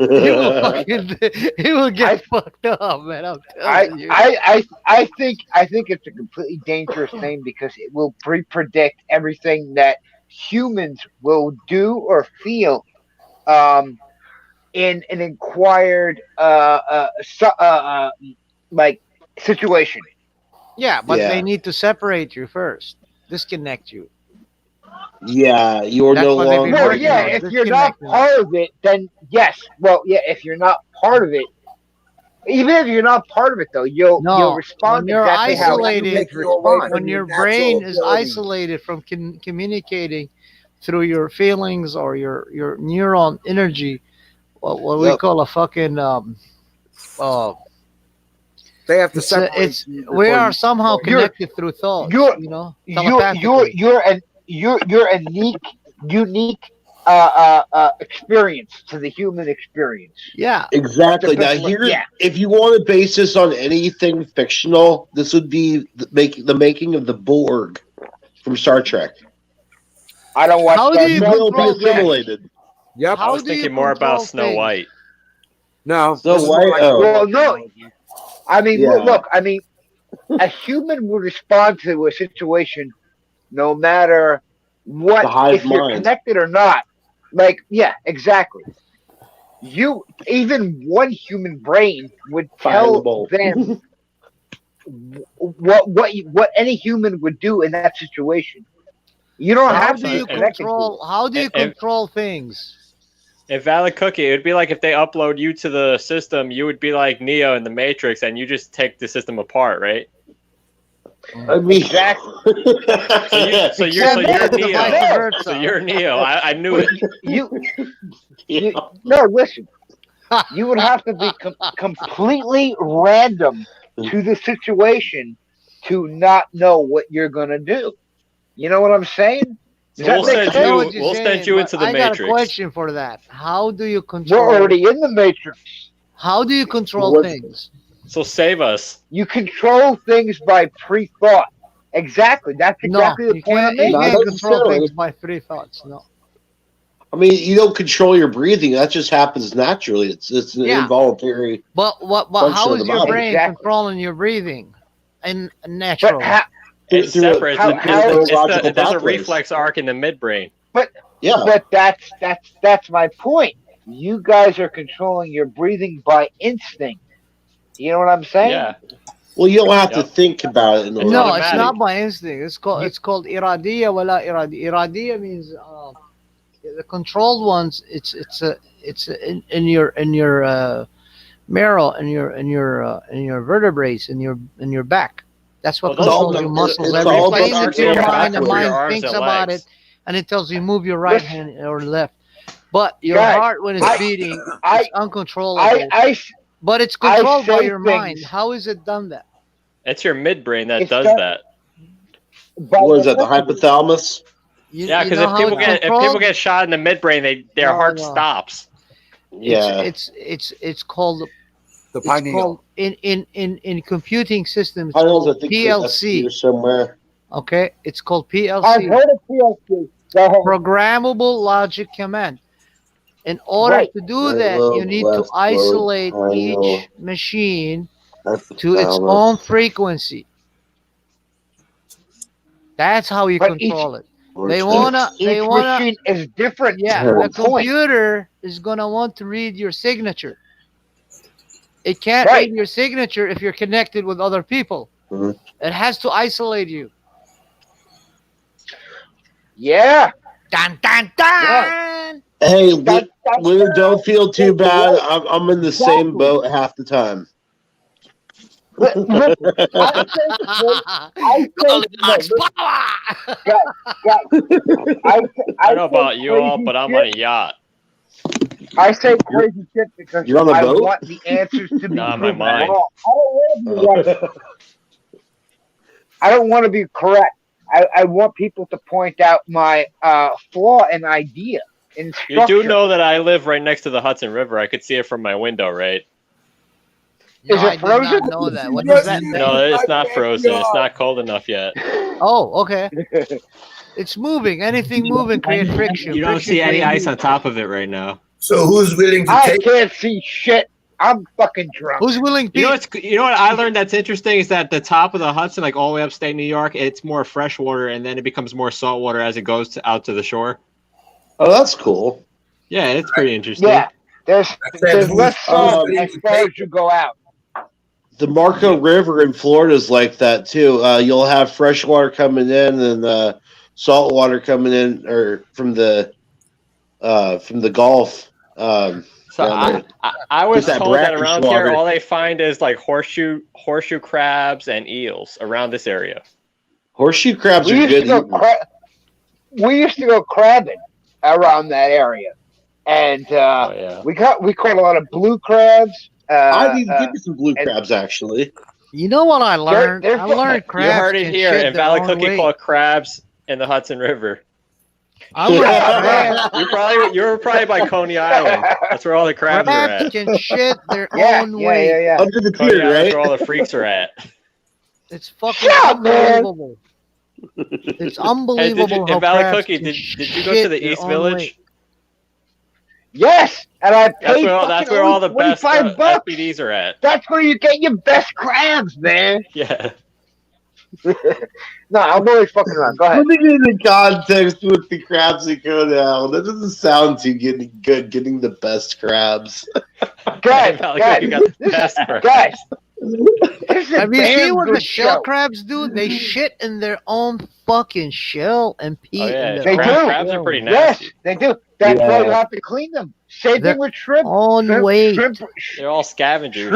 It will get fucked up, man. I'm telling you. I think it's a completely dangerous thing because it will predict everything that humans will do or feel in an inquired like situation. Yeah, but Yeah. they need to separate you first, disconnect you. Yeah, you're That's no what they've been longer. Well, yeah, working on. if you're not Disconnecting. part of it, then yes. Well, yeah, if you're not part of it, even if you're not part of it, though, you'll No, when respond you're exactly how isolated, humans respond. when your brain is isolated from communicating through your feelings or your neuron energy, what we Yep. call a fucking They have to it's separate. it's you we before are you- somehow You're connected through thoughts, you're you know, you're telepathically. you're a unique experience to the human experience. Yeah, Exactly. That's Now, the best way- here, yeah. if you want to base this on anything fictional, this would be the making of the Borg from Star Trek. I don't watch How Star do you Trek. They'll be control things? assimilated. Yep. I was How do you thinking more about control Snow things? White. No. So this is more why? like Oh, Well, no. I mean, Yeah. look. I mean, a human will respond to a situation no matter what, The hive if you're mind. connected or not. Like, yeah, exactly. Even one human brain would tell Fireable. them what any human would do in that situation. You don't How have do to you be connected to it. control? How do you control things? If Valid Cookie, it would be like if they upload you to the system, you would be like Neo in the Matrix, and you just take the system apart, right? I mean, Exactly. So you're Neo. Vice versa. So you're Neo. I knew it. No, listen. You would have to be completely random to the situation to not know what you're gonna do. You know what I'm saying? Does So that make I know what sense? you're we'll saying, send you but into the I got a Matrix. question for that. How do you We're control? already in the Matrix. How do you control What- things? So save us. You control things by pre-thought. Exactly. That's No, exactly the you point I'm can't. You making. Not can't control necessarily. things by free thoughts. No. I mean, you don't control your breathing. That just happens naturally. It's an Yeah. involuntary. But Function how of is the your body. brain Exactly. controlling your breathing? And But naturally. It's through a- separate. how- It's- how- it's neurological there's a pathways. reflex arc in the midbrain. Yeah. But that's my point. You guys are controlling your breathing by instinct. You know what I'm saying? Yeah. Well, you don't have to Yep. think about it in the It's No, automatic. it's not by instinct. It's called iradiya wala iradiya. Iradiya means the controlled ones. It's in your marrow, in your vertebrae, in your back. That's what Well, it's all controls your the- muscles. it's Every all plane the- into your your mind, the backwards. mind Your arms thinks and about legs. it, and it tells you move your right hand or left. But your Guys, heart, when it's beating, I- it's uncontrollable. But it's I controlled by say your mind. things- How is it done that? It's your midbrain that It's does done- that. by What is that? The necessity. hypothalamus? Yeah, you because know if how people it's get controlled? shot in the midbrain, their No, heart no. stops. Yeah. It's called The it's pineal. called in computing systems. It's I know. I called think PLC. that's somewhere. Okay, it's called I've PLC. heard of PLC. Go ahead. Programmable logic command. In order Right. to do Right, that, you lobe, need left to lobe, isolate pineal, each machine to its hypothalamus. own frequency. That's how you But control it. Cortex. They wanna, Each machine is different. yeah, Yeah. the Point. computer is gonna want to read your signature. It can't Right. read your signature if you're connected with other people. Mhm. It has to isolate you. Yeah. Dun dun dun. Hey, That- Lou, don't feel too bad. Right. I'm in the same boat half the time. Listen, I think Goldilocks no, power. I I don't know about say you all, crazy but I'm shit. on a yacht. I say crazy shit because You're on the I boat? want the answers to be No, my proven mind. wrong. I don't want to be right. I don't want to be correct. I want people to point out my flaw and idea in You structure. do know that I live right next to the Hudson River. I could see it from my window, right? No, Is it I did frozen? not know that. What does that mean? No, it's not frozen. It's not cold enough yet. Oh, okay. It's moving. Anything moving creates friction. You don't Friction see any creates ice on top of it right now. So who's willing to I take? can't see shit. I'm fucking drunk. Who's willing to? You know what I learned that's interesting is that the top of the Hudson, like all the way upstate New York, it's more freshwater and then it becomes more saltwater as it goes out to the shore. Oh, that's cool. Yeah, it's pretty interesting. Yeah, there's said less who's salt willing as to far take as you go out. The Marco River in Florida is like that too. You'll have fresh water coming in and salt water coming in, or from the Gulf. So I was Get that told that brackish around water. here all they find is like horseshoe crabs and eels around this area. Horseshoe crabs We are used good. to go eating. we used to go crabbing around that area, and we caught a lot of blue crabs. I need to give you some blue crabs, actually. You know what I learned? they're I learned You crabs heard it can here shit in their Valley own Cookie weight. called crabs in the Hudson River. I learned crabs. You were probably by Coney Island. That's where all the crabs are Crabs at. can shit their Yeah, own weight. yeah. Under the Coney pier, Island's right? where all the freaks are at. It's fucking Shut up, man. unbelievable. It's Hey, unbelievable in how Valley crabs Cookie, can did you go shit to the their East own Village? weight. Yes, and I paid That's where all the best $25. SPDs are at. That's where you get your best crabs, man. Yeah. No, I'm only fucking around. Go ahead. Putting it in the context with the crabs that go down, that doesn't sound too good. Getting the best crabs. Guys, Valley Cookie got the best crabs. guys. This is a Have you seen damn what the good shell show. crabs do? They shit in their own fucking shell and pee Oh, yeah. in They their do. own Crabs are shell. pretty Yes, nasty. they do. That's why you Yeah. have to clean them. Same Their thing with shrimp. own weight. They're all scavengers.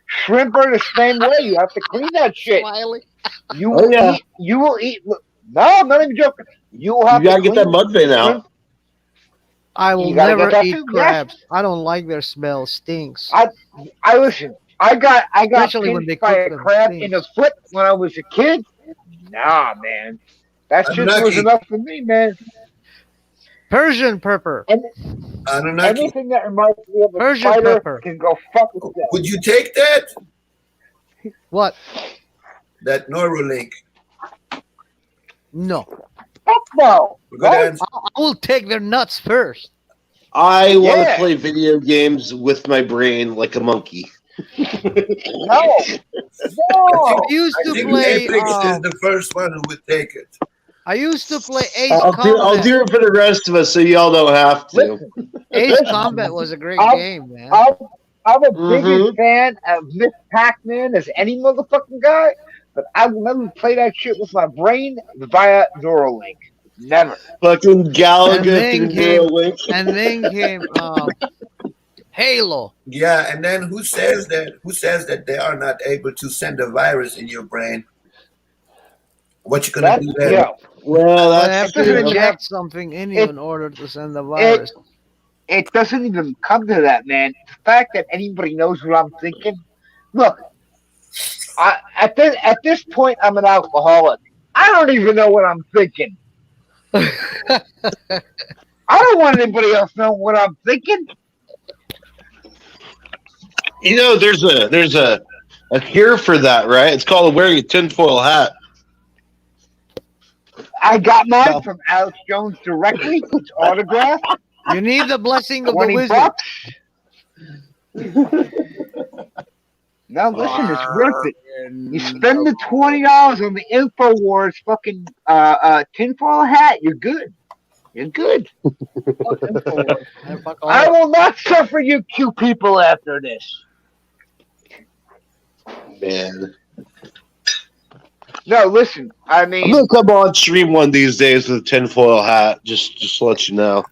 Shrimp are the same way. You have to clean that shit. Smiley. You Oh, will yeah. eat. You will eat. Look, no, I'm not even joking. You will have You gotta to get that clean mud vein out. shrimp. I will You gotta never get that eat too, yes. crabs. I don't like their smell. Stinks. I listen. I got Especially when they pinched by cook a them, crab stinks. in the foot when I was a kid. Nah, man, that I'm shit was lucky. enough for me, man. Persian pepper. Anunnaki. Anything that reminds me of a Persian spider pepper. can go fuck itself. Would you take that? What? That Neuralink. No. Fuck no. We're gonna answer. I will take their nuts first. I want to Yeah. play video games with my brain like a monkey. No. I used I to think play. Apex is the first one who would take it. I used to play Ace I'll Combat. do it for the rest of us, so y'all don't have to. Ace Combat was a great I'm- game, man. I'm a biggest fan of Miss Pac-Man as any motherfucking guy, but I will never play that shit with my brain via Neuralink. Never. Fucking Galaga And then through came- Neuralink. And then came Halo. Yeah, and then who says that? Who says that they are not able to send a virus in your brain? What you gonna That's, do then? yeah. Well, They have that's to true. inject something in you It- in order to send the virus. It doesn't even come to that, man. The fact that anybody knows what I'm thinking. Look, at this point, I'm an alcoholic. I don't even know what I'm thinking. I don't want anybody else to know what I'm thinking. You know, there's a cure for that, right? It's called wearing a tinfoil hat. I got mine from Alex Jones directly. It's autographed. You need the blessing of the 20 wizard. bucks. Now listen, it's worth it. You spend the $20 on the InfoWars fucking tinfoil hat, you're good. You're good. I will not suffer you cute people after this. Man, No, listen. I I'm mean, gonna come on stream one of these days with a tinfoil hat. Just to let you know.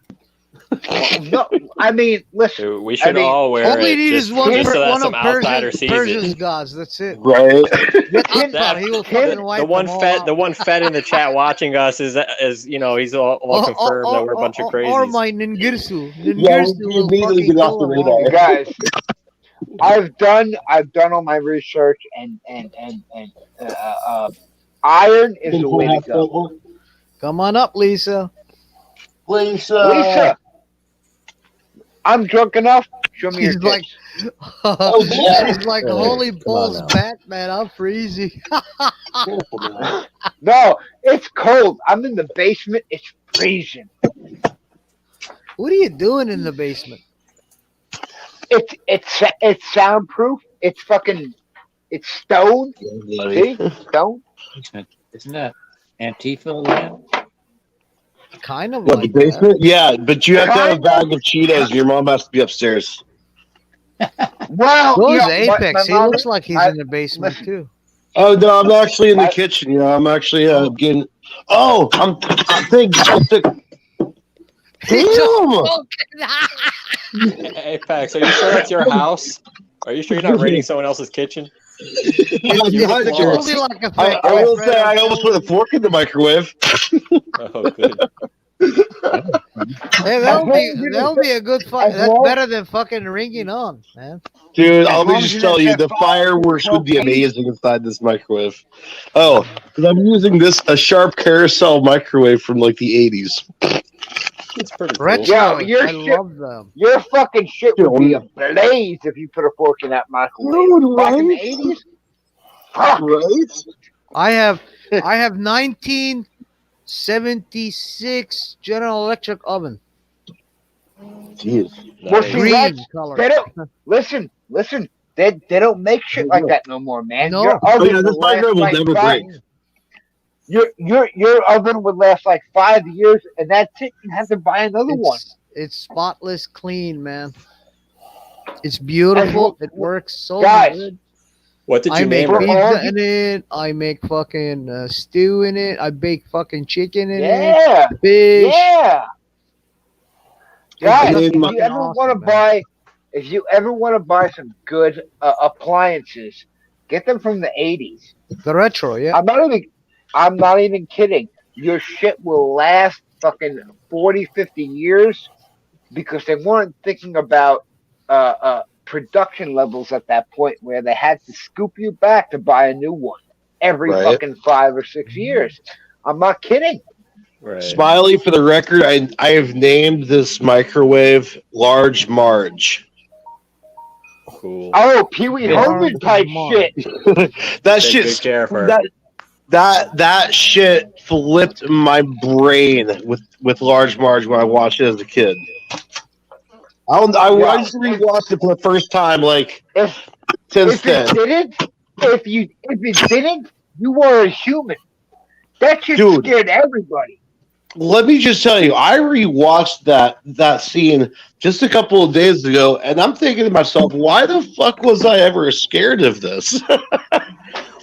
no. I mean, listen. Dude, we should mean, all wear All we it need just, is one, just so that one some of outsider sees Persian's it. gods. That's it. Right? Get Akbar, he will fucking wipe The one them all fed, out. the one fed in the chat watching us is you know, he's all confirmed that we're a bunch of Or crazies. my Ningirsu. Yeah, Ningirsu we will immediately fucking get off kill the them all. radar. Guys, I've done all my research, and iron is the way to go. Come on up, Lisa. Lisa, I'm drunk enough. Show me your She's like, tits. she's like, holy balls, Batman, I'm freezing. No, it's cold. I'm in the basement. It's freezing. What are you doing in the basement? It's soundproof. It's fucking. It's stone. See, stone. Isn't that Antifa land? Kind of What, like the basement? Yeah, but you have to have a bag of Cheetos. Your mom has to be upstairs. Well, Goes you know, Apex. He mom- looks like he's in the basement too. Oh no, I'm actually in the kitchen. You know, I'm actually getting. Oh, I'm thinking. Apex, are you sure that's your house? Are you sure you're not raiding someone else's kitchen? I will say I almost put a fork in the microwave. Oh, good. Hey, that'll be a good fight. That's better than fucking ringing on, man. Dude, let me just tell you, the fireworks would be amazing inside this microwave. Oh, because I'm using a sharp carousel microwave from like the 80s. It's pretty cool. Yo, your I shit, love them. your fucking shit would be ablaze if you put a fork in that microwave. Dude, Back in the right? 80s? Fuck. I have 1976 General Electric oven. Jeez. Well, see, Green that's, color. they don't, listen. They don't make shit like that no more, man. No. Your oven this will last microwave will like never five, break. Your oven would last like 5 years, and that's it. You have to buy another one. It's spotless clean, man. It's beautiful. It works so Guys, good. What did you I make name her? pizza in it. I make fucking stew in it. I bake fucking chicken in Yeah. it. Fish. Yeah. Guys, It's if you ever want to buy some good appliances, get them from the 80s. The retro, yeah. I'm not even kidding. Your shit will last fucking 40, 50 years because they weren't thinking about production levels at that point where they had to scoop you back to buy a new one every fucking 5 or 6 years. I'm not kidding. Right. Smiley, for the record, I have named this microwave Large Marge. Cool. Oh, Pee Wee Herman type shit. That Take shit. good care of her. That shit flipped my brain with Large Marge when I watched it as a kid. I just rewatched it for the first time, like since then. If you didn't, you were a human. That shit scared everybody. Let me just tell you, I rewatched that scene just a couple of days ago, and I'm thinking to myself, why the fuck was I ever scared of this?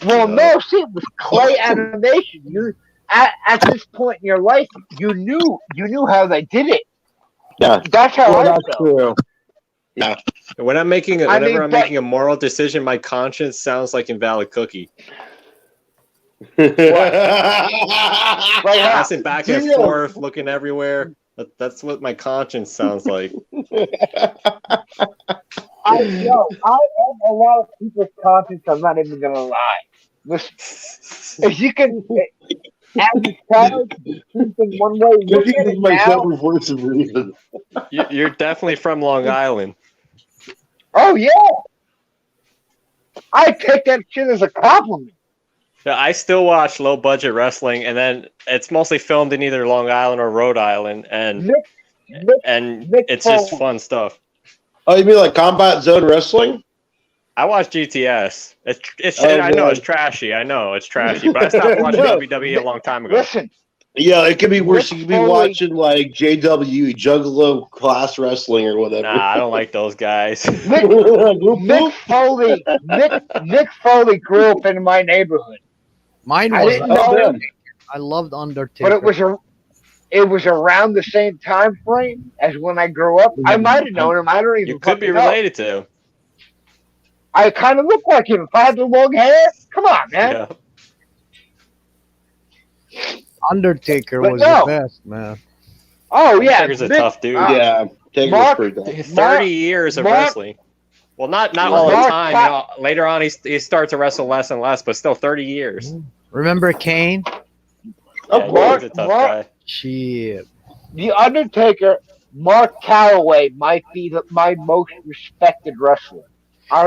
Well, no, see, it was clay animation. You at this point in your life, you knew how they did it. Yeah, that's how I that's felt. true. Yeah. When I'm making making a moral decision, my conscience sounds like Invalid Cookie. Passing back and forth, looking everywhere. That's what my conscience sounds like. I am a lot of people's conscience. I'm not even gonna lie. Listen, if you can, as a child, thinking one way, voice of reason. You're definitely from Long Island. Oh yeah, I take that shit as a compliment. Yeah, I still watch low budget wrestling, and then it's mostly filmed in either Long Island or Rhode Island, and it's just fun stuff. Oh, you mean like Combat Zone Wrestling? I watch GTS. It's Oh, I know boy. it's trashy. I know it's trashy, but I stopped watching WWE a long time ago. Listen, yeah, it could be worse. You could be watching like JW Juggalo Class Wrestling or whatever. Nah, I don't like those guys. Nick Foley grew up in my neighborhood. Mine I was. didn't know him, I loved Undertaker. but it was around the same time frame as when I grew up. I might have known him. I don't even. You could be fucking know. related to. I kind of look like him if I had the long hair. Come on, man. Yeah. Undertaker But was no. the best, man. Oh yeah, Undertaker's a tough dude. Yeah, Taker was pretty tough. 30 years of wrestling. Well, not all the time. You know, later on, he starts to wrestle less and less, but still 30 years. Remember Kane? Yeah, he was a tough guy. Shit. The Undertaker, Mark Calloway might be my most respected wrestler.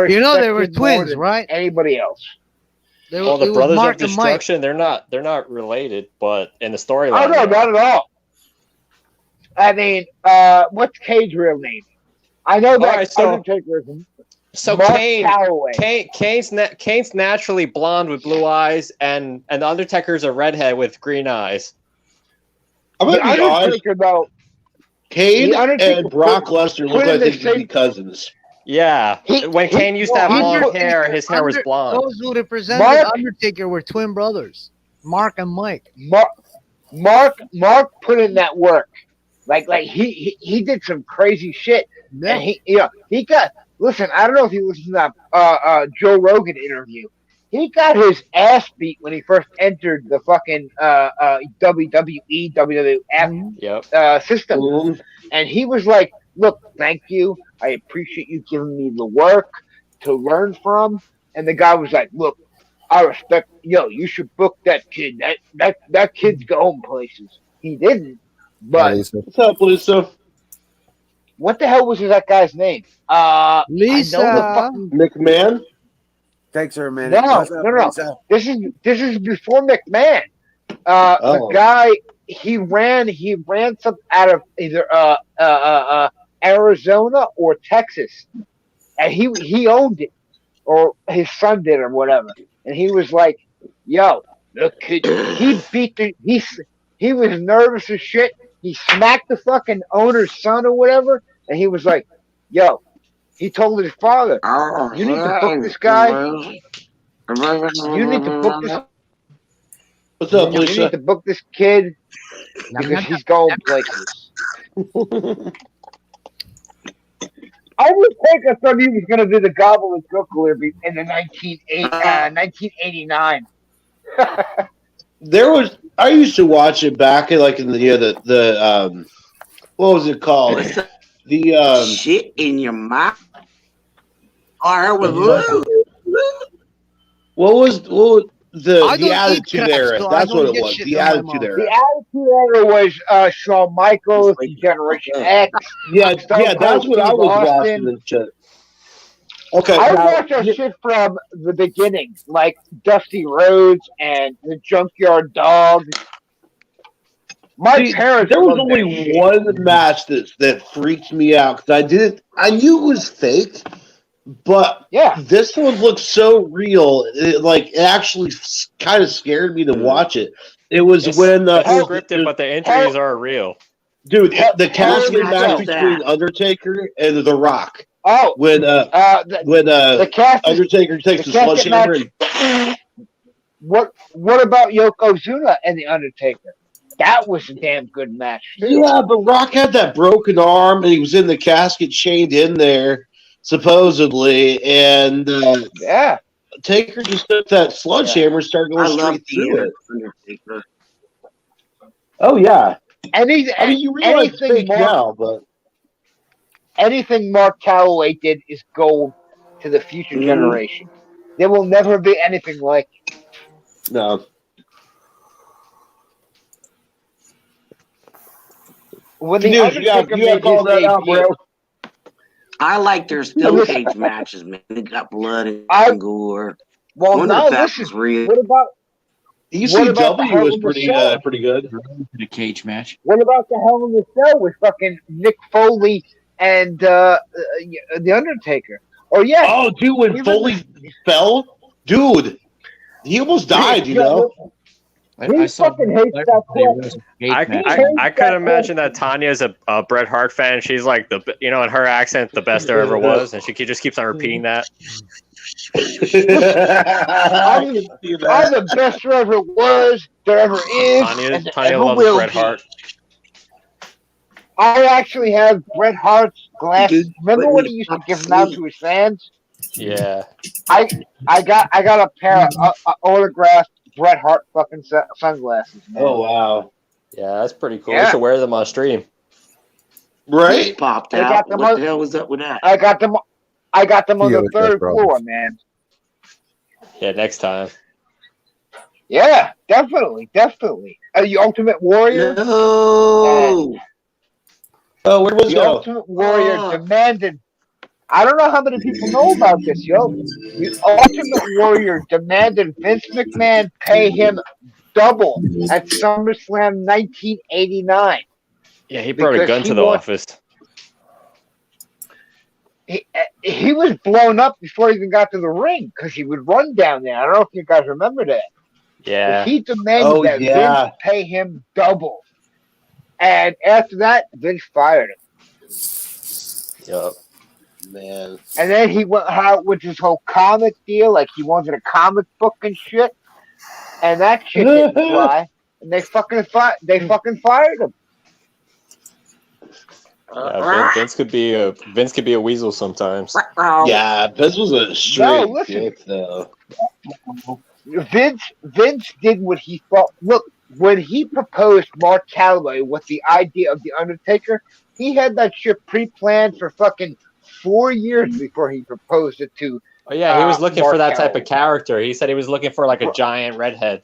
You know they were respect him more twins, than right? Anybody else? Well, the Brothers of Destruction, they're not related, but in the storyline. Oh no, not at all. I mean, what's Kane's real name? I know that Alright, so- Undertaker is So Mark Kane, Calloway. Kane's naturally blonde with blue eyes, and the Undertaker's a redhead with green eyes. I'm The gonna be honest. Undertaker, though, Kane The Undertaker and Brock put- Lesnar put look in like the they could be same- cousins. Yeah, when Kane used to have long hair, his hair was blonde. Those who represented Undertaker were twin brothers, Mark and Mike. Mark put in that work. Like he did some crazy shit. Yeah. And he got listen, I don't know if you listened to that Joe Rogan interview. He got his ass beat when he first entered the fucking WWE, WWF system. And he was like, look, thank you. I appreciate you giving me the work to learn from. And the guy was like, look, I respect you should book that kid. That kid's going places. He didn't. But what's up, Lisa? What the hell was that guy's name? Lisa. I know the fucking McMahon? Takes her a minute. No. This is before McMahon. The guy he ran something out of either Arizona or Texas, and he owned it, or his son did, or whatever. And he was like, "Yo, look, he beat he was nervous as shit. He smacked the fucking owner's son or whatever, and he was like, yo." He told his father, "You need to book this guy. You need to book this." What's up, Lisa? You need to book this kid because he's going places. I would think I thought he was going to do the gobbledygook in the 1989. I used to watch it back in the what was it called? The shit in your mouth. What was the Attitude Era? That's what it was. The Attitude Era. The Attitude Era was Shawn Michaels, Generation X. Yeah, that's what I was watching and shit. Okay, I watched that shit from the beginning, like Dusty Rhodes and the Junkyard Dog. My parents. There was only one match that freaked me out because I knew it was fake, but this one looked so real. It actually kind of scared me to watch it. It was when it's scripted, but the injuries are real. Dude, the casket match between Undertaker and The Rock. Oh, when Undertaker takes the sledgehammer. What about Yokozuna and the Undertaker? That was a damn good match too. Yeah, but Rock had that broken arm, and he was in the casket, chained in there, supposedly, and Taker just took that sledgehammer and started going straight through it. Undertaker. Oh yeah, you realize it's fake now, but anything Mark Calloway did is gold to the future generation. There will never be anything like it. No. When the Undertaker made his debut, I like their steel cage matches, man. They got blood and gore. Well, no, listen. What about ECW was pretty good. The cage match. What about the Hell in a Cell with fucking Mick Foley and the Undertaker? Oh yeah. Oh, dude, when Foley fell, dude, he almost died. You know. He fucking hates that question. I could imagine that Tanya's a Bret Hart fan. She's like in her accent, the best there ever was, and she just keeps on repeating that. I'm the best there ever was, there ever is. Tanya loves Bret Hart. I actually have Bret Hart's glasses. Remember when he used to give them out to his fans? Yeah. I got a pair of autographed Bret Hart fucking sunglasses. Man. Oh wow. Yeah, that's pretty cool. Yeah. We should wear them on stream. Right? Popped out. What the hell was up with that? I got them on the third floor, man. Yeah, next time. Yeah, definitely. The Ultimate Warrior. No. Oh, where was the Ultimate Warrior demanded? I don't know how many people know about this, yo. The Ultimate Warrior demanded Vince McMahon pay him double at SummerSlam 1989. Yeah, he brought a gun to the office. He was blown up before he even got to the ring because he would run down there. I don't know if you guys remember that. Yeah. But he demanded that Vince pay him double. And after that, Vince fired him. Yup. Man. And then he went out with his whole comic deal, like he wanted a comic book and shit. And that shit didn't fly. And they fucking fired him. Yeah, Vince could be a weasel sometimes. Yeah, Vince was a straight dick, though. Vince did what he thought. Look, when he proposed Mark Calloway with the idea of the Undertaker, he had that shit pre-planned for fucking 4 years before he proposed it to. Oh yeah, he was looking Mark for that Calloway. type of character. He said he was looking for like a giant redhead.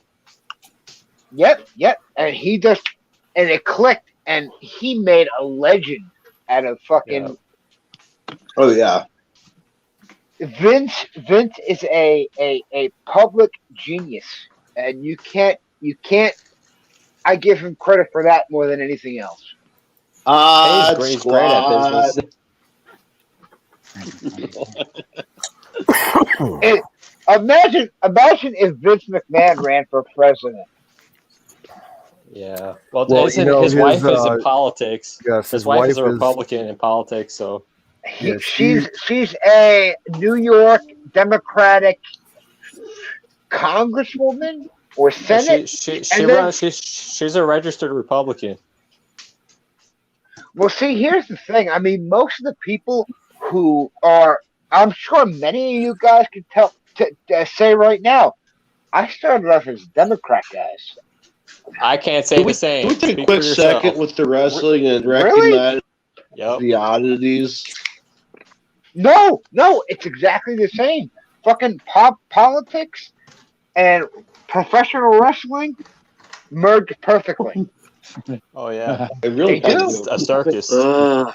Yep. And it clicked, and he made a legend out of fucking. Oh yeah. Vince is a public genius, and you can't. I give him credit for that more than anything else. He's great at business. Imagine if Vince McMahon ran for president. Yeah. Well, his wife is in politics. Yes, his wife is a Republican in politics, so. She's a New York Democratic congresswoman or senate. She's a registered Republican. Well, see, here's the thing. I mean, most of the people who are, I'm sure many of you guys can say right now, I started off as Democrat guys. I can't say the same. Can we take a quick second with the wrestling and recognize the oddities? No, it's exactly the same. Fucking politics and professional wrestling merge perfectly. Oh yeah, it really is a circus. I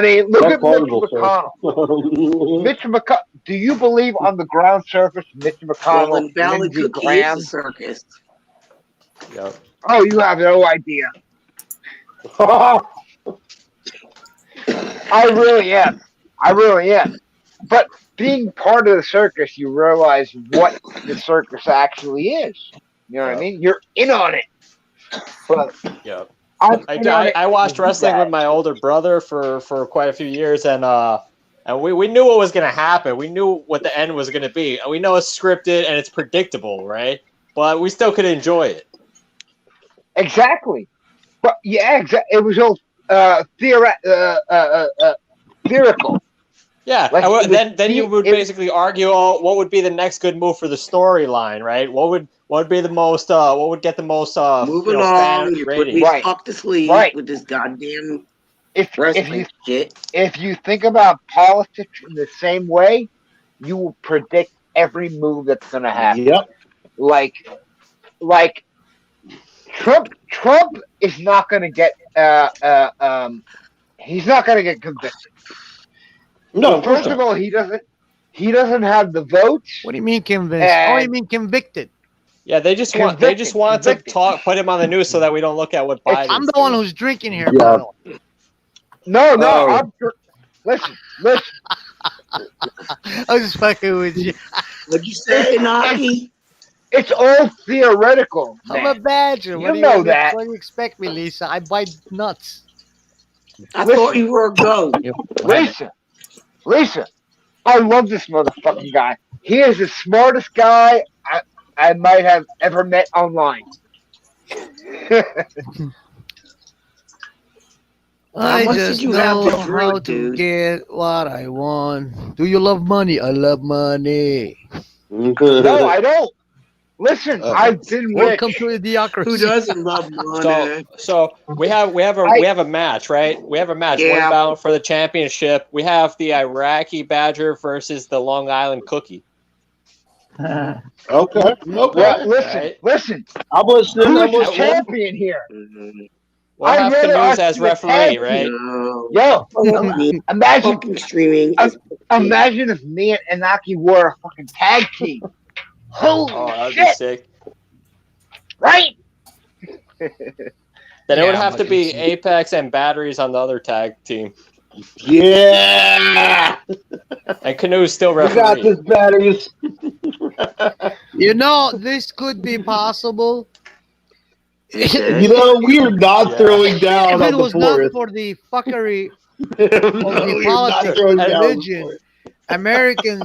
mean, look at Mitch McConnell. Mitch McConnell. Do you believe on the ground surface, Mitch McConnell, Lindsey Graham? Circus. Yep. Oh, you have no idea. I really am. But being part of the circus, you realize what the circus actually is. You know what I mean? You're in on it. But yeah. I watched wrestling with my older brother for quite a few years, and we knew what was going to happen. We knew what the end was going to be. We know it's scripted and it's predictable, right? But we still could enjoy it. Exactly. But yeah, it was all theoretical. Yeah, then you would basically argue, what would be the next good move for the storyline, right? What would be the most? What would get the most? Moving on, you put me up to sleep with this goddamn wrestling shit. If you think about politics in the same way, you will predict every move that's going to happen. Yep. Like Trump is not going to get. He's not going to get convicted. No, first of all, he doesn't have the votes. What do you mean convinced? Oh, you mean convicted? Yeah, they just want to put him on the news so that we don't look at what Biden. I'm the one who's drinking here. Yeah. No. Listen. I was just fucking with you. What'd you say, Naki? It's all theoretical. I'm a badger. You know that. What do you expect me, Lisa? I bite nuts. I thought you were a goat. Lisa, I love this motherfucking guy. He is the smartest guy I might have ever met online. I just know how to get what I want. Do you love money? I love money. No, I don't. Listen, I've been rich. Welcome to Idiocracy. Who doesn't love money? So we have a match, right? We have a match. Yeah. One bout for the championship. We have the Iraqi Badger versus the Long Island Cookie. Okay. Well, listen. I'm listening. Who's the champion here? We'll have Canoes as referee, right? Yo, imagine streaming. Imagine if me and Inaki were a fucking tag team. Holy that'd shit! Be sick. Right? Then it would have to be Apex and Batteries on the other tag team. Yeah. And Canoe's still We referee. got this, Batteries. You know, this could be possible. We are not throwing down If on it the was not fourth. for the fuckery only politics, religion. American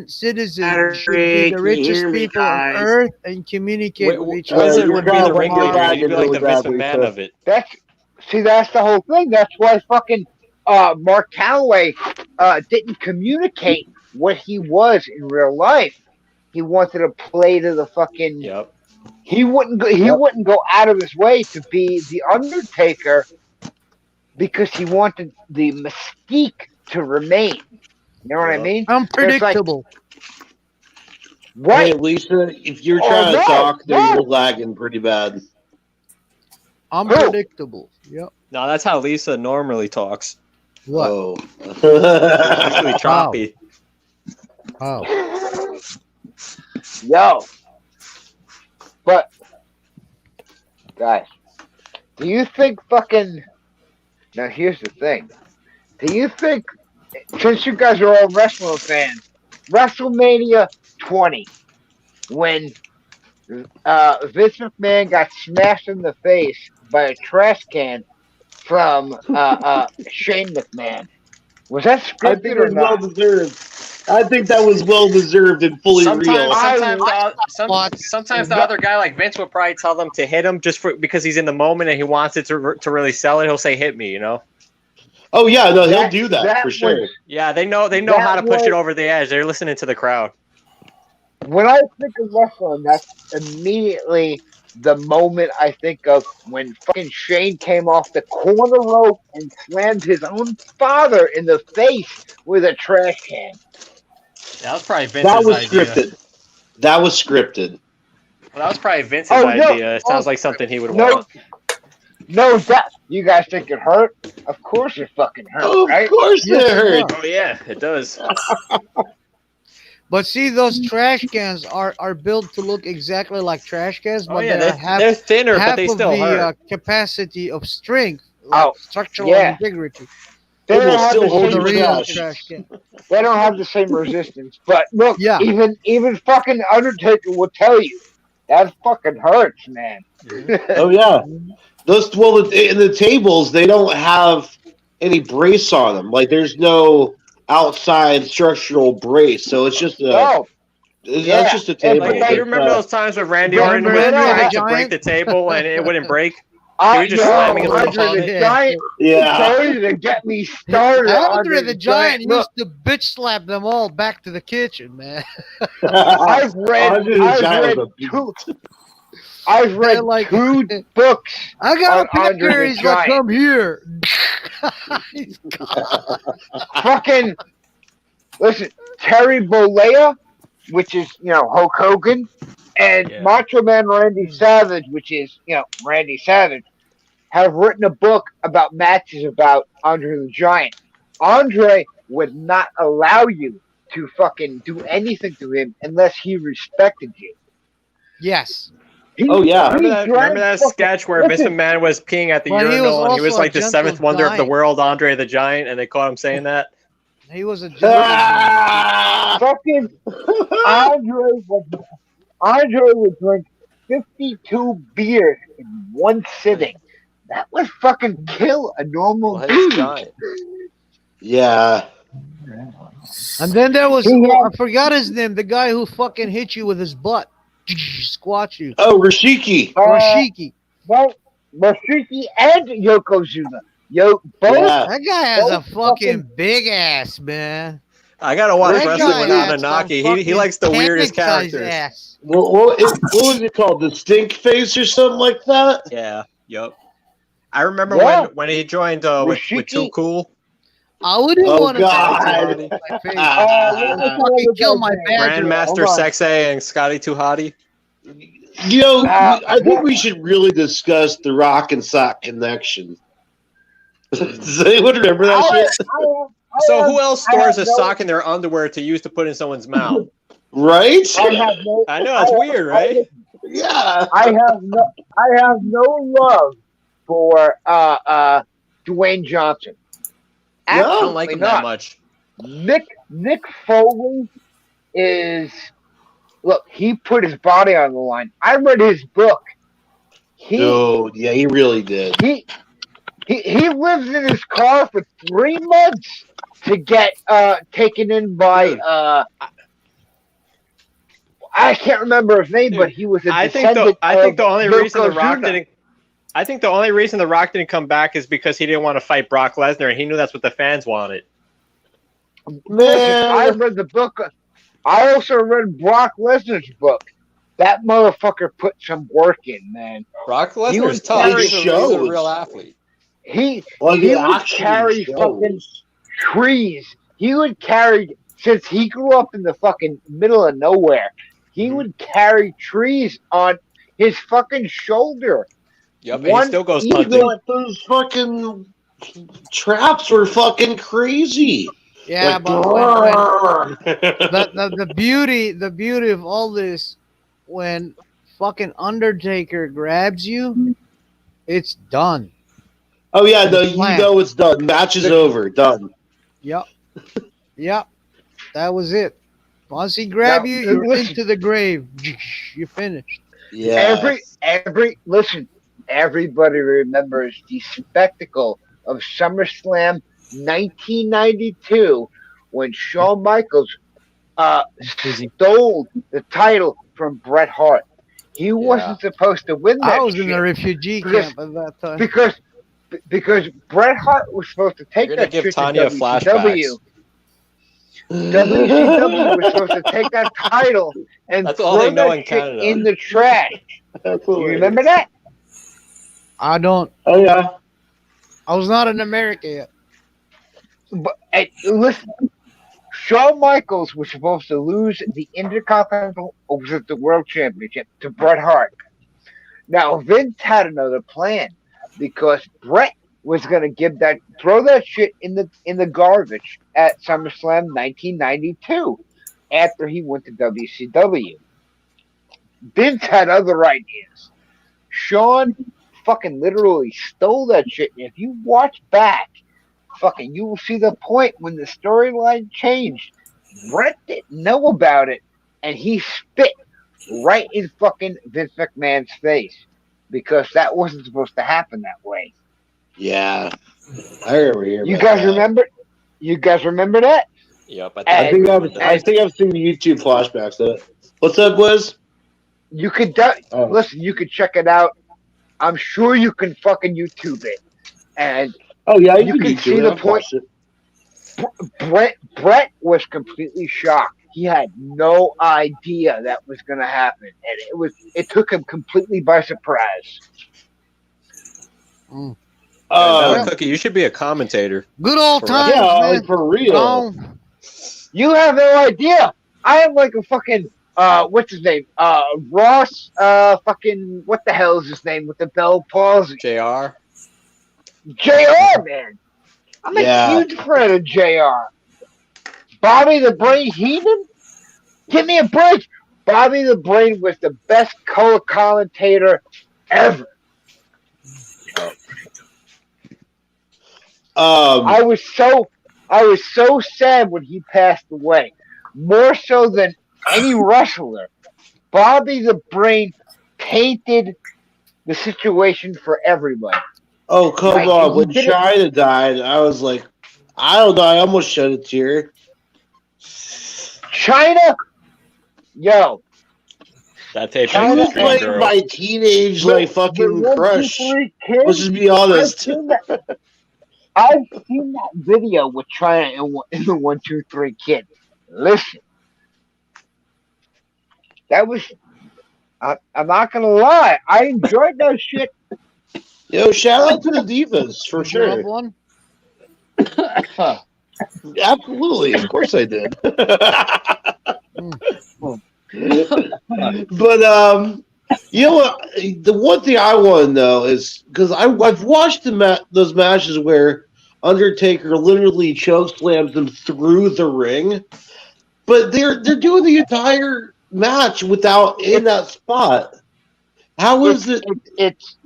citizens should be the richest people on earth and communicate with each other. Wizard would be the ringleader. He'd be like the Vince McMahon of it. That's the whole thing. That's why fucking Mark Calloway didn't communicate what he was in real life. He wanted to play to the fucking. Yep. He wouldn't go out of his way to be the Undertaker because he wanted the mystique to remain. You know what I mean? Unpredictable. Right. Hey, Lisa, if you're trying to talk, you're lagging pretty bad. Unpredictable. Yep. No, that's how Lisa normally talks. What? Oh. Usually choppy. Oh. Yo. But, guys, do you think fucking... Now, here's the thing. Do you think, since you guys are all wrestling fans, WrestleMania 20, when Vince McMahon got smashed in the face by a trash can from Shane McMahon, was that scripted or not? Well deserved. I think that was well deserved and fully real. Sometimes the other guy, like Vince, would probably tell them to hit him just because he's in the moment and he wants it to really sell it. He'll say, "Hit me," you know. Oh yeah, no, he'll do that for sure. Yeah, they know how to push it over the edge. They're listening to the crowd. When I think of wrestling, that's immediately the moment I think of when fucking Shane came off the corner rope and slammed his own father in the face with a trash can. That was probably Vince's idea. That was scripted. Well, that was probably Vince's idea. It sounds like something he would want. No, you guys think it hurt? Of course it fucking hurt, right? Of course it hurt. Oh yeah, it does. But see, those trash cans are built to look exactly like trash cans, but they're thinner, but they still hurt. Capacity of strength, structural integrity. They don't have the same trash can. They don't have the same resistance. But look, even fucking Undertaker will tell you that fucking hurts, man. Oh yeah, in the tables they don't have any brace on them. Like there's no outside structural brace, so it's just that's just a table. Like, you remember those times when Randy Orton was trying to break the table and it wouldn't break? He was just slamming himself on it. Sorry to get me started. Andre the Giant used to bitch slap them all back to the kitchen, man. I've read like 2 books. I got a picture. He's like, come here. Fucking listen, Terry Bollea, which is Hulk Hogan, and Macho Man Randy Savage, which is Randy Savage, have written a book about matches about Andre the Giant. Andre would not allow you to fucking do anything to him unless he respected you. Yes. Remember that sketch where Vince McMahon was peeing at the urinal and he was like the 7th wonder of the world, Andre the Giant, and they caught him saying that? He was a fucking Andre would drink 52 beers in one sitting. That would fucking kill a normal dude. Yeah. And then there was I forgot his name, the guy who fucking hit you with his butt. Squat you. Oh, Rashiki. Well, Rashiki and Yokozuna. That guy has a fucking big ass, man. I gotta watch wrestling with Anunnaki. He likes the weirdest characters. What was it called? The Stink Face or something like that? Yeah. Yep. I remember when he joined with Too Cool. I wouldn't want to my face. Fucking kill my badger. Grandmaster Sexay and Scotty Too Hottie. I think we should really discuss the Rock and Sock connection. Does anyone remember that shit? So who else stores a sock in their underwear to use to put in someone's mouth? Right? I know, that's weird, right? Yeah. I have no love for Dwayne Johnson. I don't like him that much. Mick Foley he put his body on the line. I read his book. He really did. He lives in his car for 3 months to get taken in by I can't remember his name, but he was a descendant I think the of only reason The Rock Yokozuna. didn't. I think the only reason The Rock didn't come back is because he didn't want to fight Brock Lesnar, and he knew that's what the fans wanted. Listen, I read the book. I also read Brock Lesnar's book. That motherfucker put some work in, man. Brock He Lesnar's would tough. carry- He's a real athlete. He Like, he it would actually carry shows. fucking trees. He would carry since he grew up in the fucking middle of nowhere. He would carry trees on his fucking shoulder. Yep, and he still goes hunting. Those fucking traps were fucking crazy. Yeah, Like, but when the beauty of all this, when fucking Undertaker grabs you, it's done. Oh yeah, no, you know it's done. Match is over. Done. Yep. Yep. That was it. Once he grabbed you, you're into the grave. You're finished. Yeah. Listen, everybody remembers the spectacle of SummerSlam 1992 when Shawn Michaels stole the title from Bret Hart. He wasn't supposed to win that. I was in shit the refugee camp at that time. because Bret Hart was supposed to take You're gonna that give shit Tanya to flashbacks. WCW was supposed to take that title and That's all throw they know that in shit Canada. in the trash. You remember that? I don't. Oh yeah. I was not in America yet. But listen, Shawn Michaels was supposed to lose the Intercontinental the World Championship to Bret Hart. Now Vince had another plan because Bret was going to throw that shit in the garbage at SummerSlam 1992 after he went to WCW. Vince had other ideas. Shawn fucking literally stole that shit. And if you watch back, fucking, you will see the point when the storyline changed. Bret didn't know about it, and he spit right in fucking Vince McMahon's face because that wasn't supposed to happen that way. Yeah. I remember hearing You about guys that. remember? You guys remember that? Yep. I think I've seen the YouTube flashbacks of it. What's up, Wiz? You could listen. You could check it out. I'm sure you can fucking YouTube it, and yeah, you can see the point. Bret was completely shocked. He had no idea that was going to happen, and it took him completely by surprise. Cookie, you should be a commentator. Good old times, Yeah, man. like for real. You have no idea. I am like a fucking what's his name? Ross. Fucking what the hell is his name with the Bell palsy? JR. JR, man. I'm a huge fan of JR. Bobby the Brain Heenan? Give me a break. Bobby the Brain was the best color commentator ever. I was so sad when he passed away. More so than any wrestler. Bobby the Brain painted the situation for everybody. Oh, come on. When China died, I was like, I don't know. I almost shed a tear. China? Yo. That tape She was like my teenage, like, fucking crush. Let's just be honest. I've seen that video with China in the 1, 2, 3 Kid. Listen. That was... I'm not going to lie. I enjoyed that shit. Yo, shout out to the Divas, for sure. One? Absolutely. Of course I did. But, you know what? The one thing I want to know is, because I've watched those matches where Undertaker literally choke slams them through the ring, but they're doing the entire match without in that spot. How is it? It's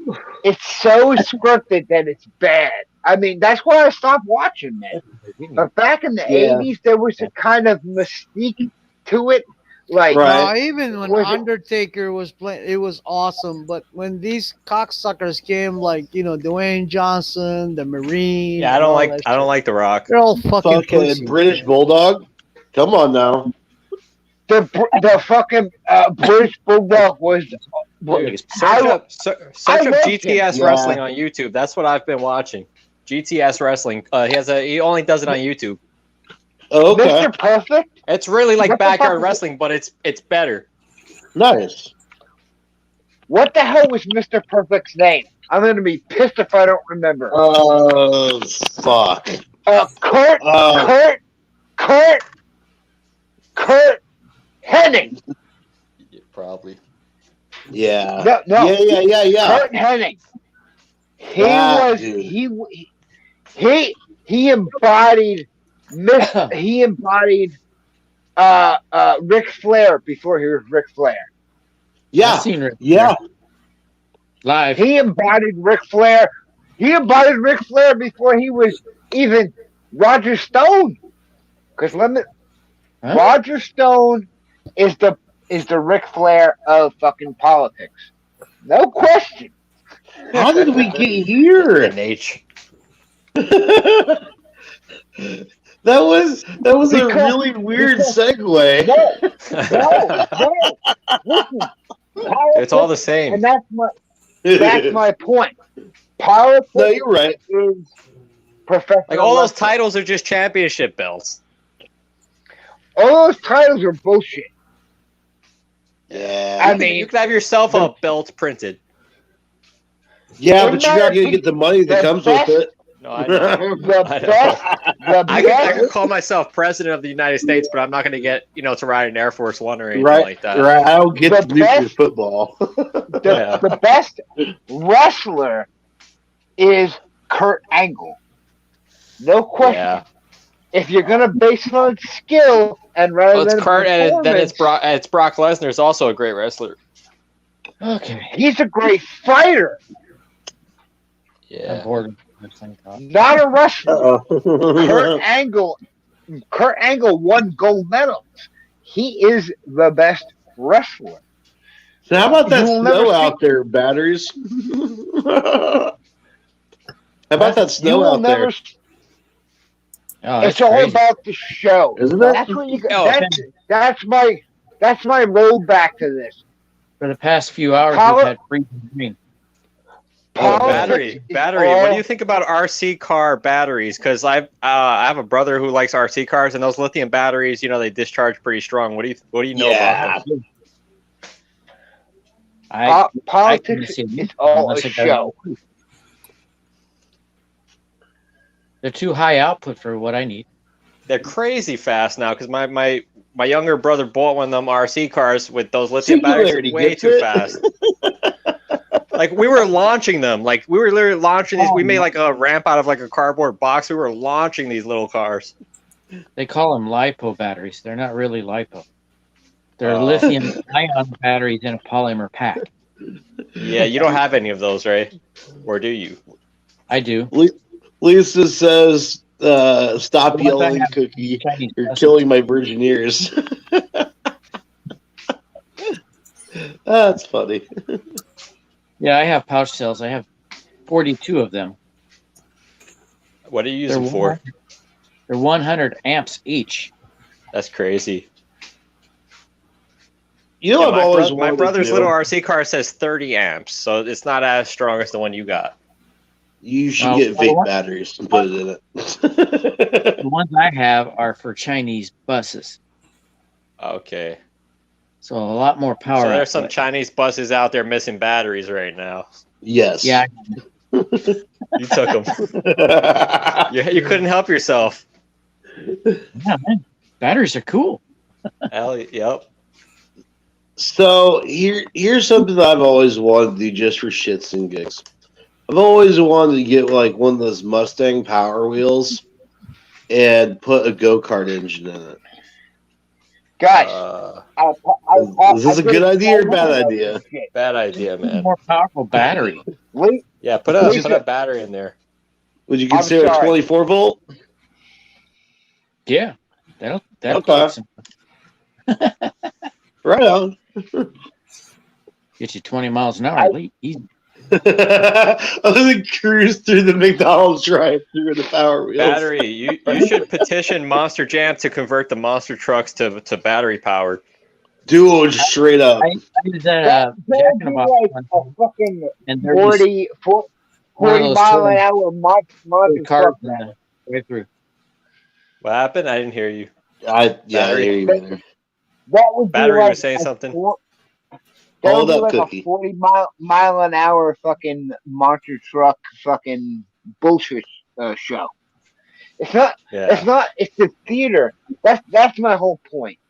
so scripted that it's bad. I mean, that's why I stopped watching, man. But back in the 80s, there was a kind of mystique to it Like, no, even when Undertaker was playing, it was awesome. But when these cocksuckers came, like Dwayne Johnson, the Marine, Yeah, I and don't all like. that I don't shit, like The Rock. they're all fucking pussies. British Bulldog. Come on now. the fucking British Bulldog was. Dude, search up GTS Wrestling on YouTube. That's what I've been watching. GTS Wrestling. He only does it on YouTube. Oh, okay. Mr. Perfect. It's really like What the backyard fuck? wrestling, but it's better. Nice. What the hell was Mr. Perfect's name? I'm gonna be pissed if I don't remember. Oh, fuck. Kurt Hennig. Probably. Yeah. No. Yeah. Kurt Hennig. He embodied Ric Flair before he was Ric Flair. Yeah. I've seen Ric Yeah. Live. He embodied Ric Flair. He embodied Ric Flair before he was even Roger Stone. Because Roger Stone is the Ric Flair of fucking politics. No question. How did we get here? H. That was a really weird segue. Listen, It's all the same. and that's my point. Politics No, you're right. is professional. Like all those wrestling. titles are just championship belts. All those titles are bullshit. Yeah. I mean, you could have yourself a belt printed. Yeah, but you're not gonna get the money that comes with it. No, I know. I could call myself president of the United States, but I'm not going to get to ride an Air Force One or anything like that. Right. I don't get the nuclear football. The best wrestler is Kurt Angle. No question. Yeah. If you're gonna base it on skill and rather Well, it's than Kurt, and then it's performance, Brock Lesnar is also a great wrestler. Okay. he's a great fighter, Yeah. not a wrestler. Uh-oh. Kurt Angle won gold medals. He is the best wrestler. So how about that You'll never snow see- out there, batteries? How about that snow out there? Oh, It's that's all crazy. about the show. Isn't it? That's what you. Oh, That's my road back to this. For the past few hours, Power- we've had freezing rain. Politics Battery. is What all- do you think about RC car batteries? Because I have a brother who likes RC cars, and those lithium batteries, they discharge pretty strong. What do you know about them? Politics is all a show. They're too high output for what I need. They're crazy fast now because my younger brother bought one of them RC cars with those lithium batteries Singularity way gets too it. fast. Like we were launching them, like we were literally launching these. We made like a ramp out of like a cardboard box. We were launching these little cars. They call them LiPo batteries. They're not really LiPo. They're lithium-ion batteries in a polymer pack. Yeah, you don't have any of those, right? Or do you? I do. Lisa says, "Stop The ones I yelling, have Cookie. Chinese You're lessons. killing my virgin ears." That's funny. Yeah, I have pouch cells. I have 42 of them. What are you using for? They're 100 amps each. That's crazy. You know, I've always my wanted brother's to. little RC car says 30 amps, so it's not as strong as the one you got. You should get vape batteries and put it in it. The ones I have are for Chinese buses. Okay. So a lot more power. So there's some output. Chinese buses out there missing batteries right now. Yes. Yeah. You took them. You couldn't help yourself. Yeah, man. Batteries are cool. Yep. So here's something that I've always wanted to do just for shits and gigs. I've always wanted to get like one of those Mustang Power Wheels and put a go-kart engine in it. Guys, Is this a good idea or bad idea? Bad idea, man. More powerful battery. Yeah, put a battery in there. Would you consider a 24 volt? Yeah, that'll Okay. collect some. Right on. Get you 20 miles an hour. Easy. I'm gonna cruise through the McDonald's drive-through the Power Wheels. Battery. You should petition Monster Jam to convert the monster trucks to battery powered. Dude, straight up. I was at Jack in the Box like a fucking and they're 40 mile an hour monster truck. Way through. What happened? I didn't hear you. I hear you, man. That would Battery be like was saying something. That Hold would be up, like Cookie. a 40 mile an hour fucking monster truck fucking bullshit show. It's not. Yeah. It's not. It's the theater. That's my whole point.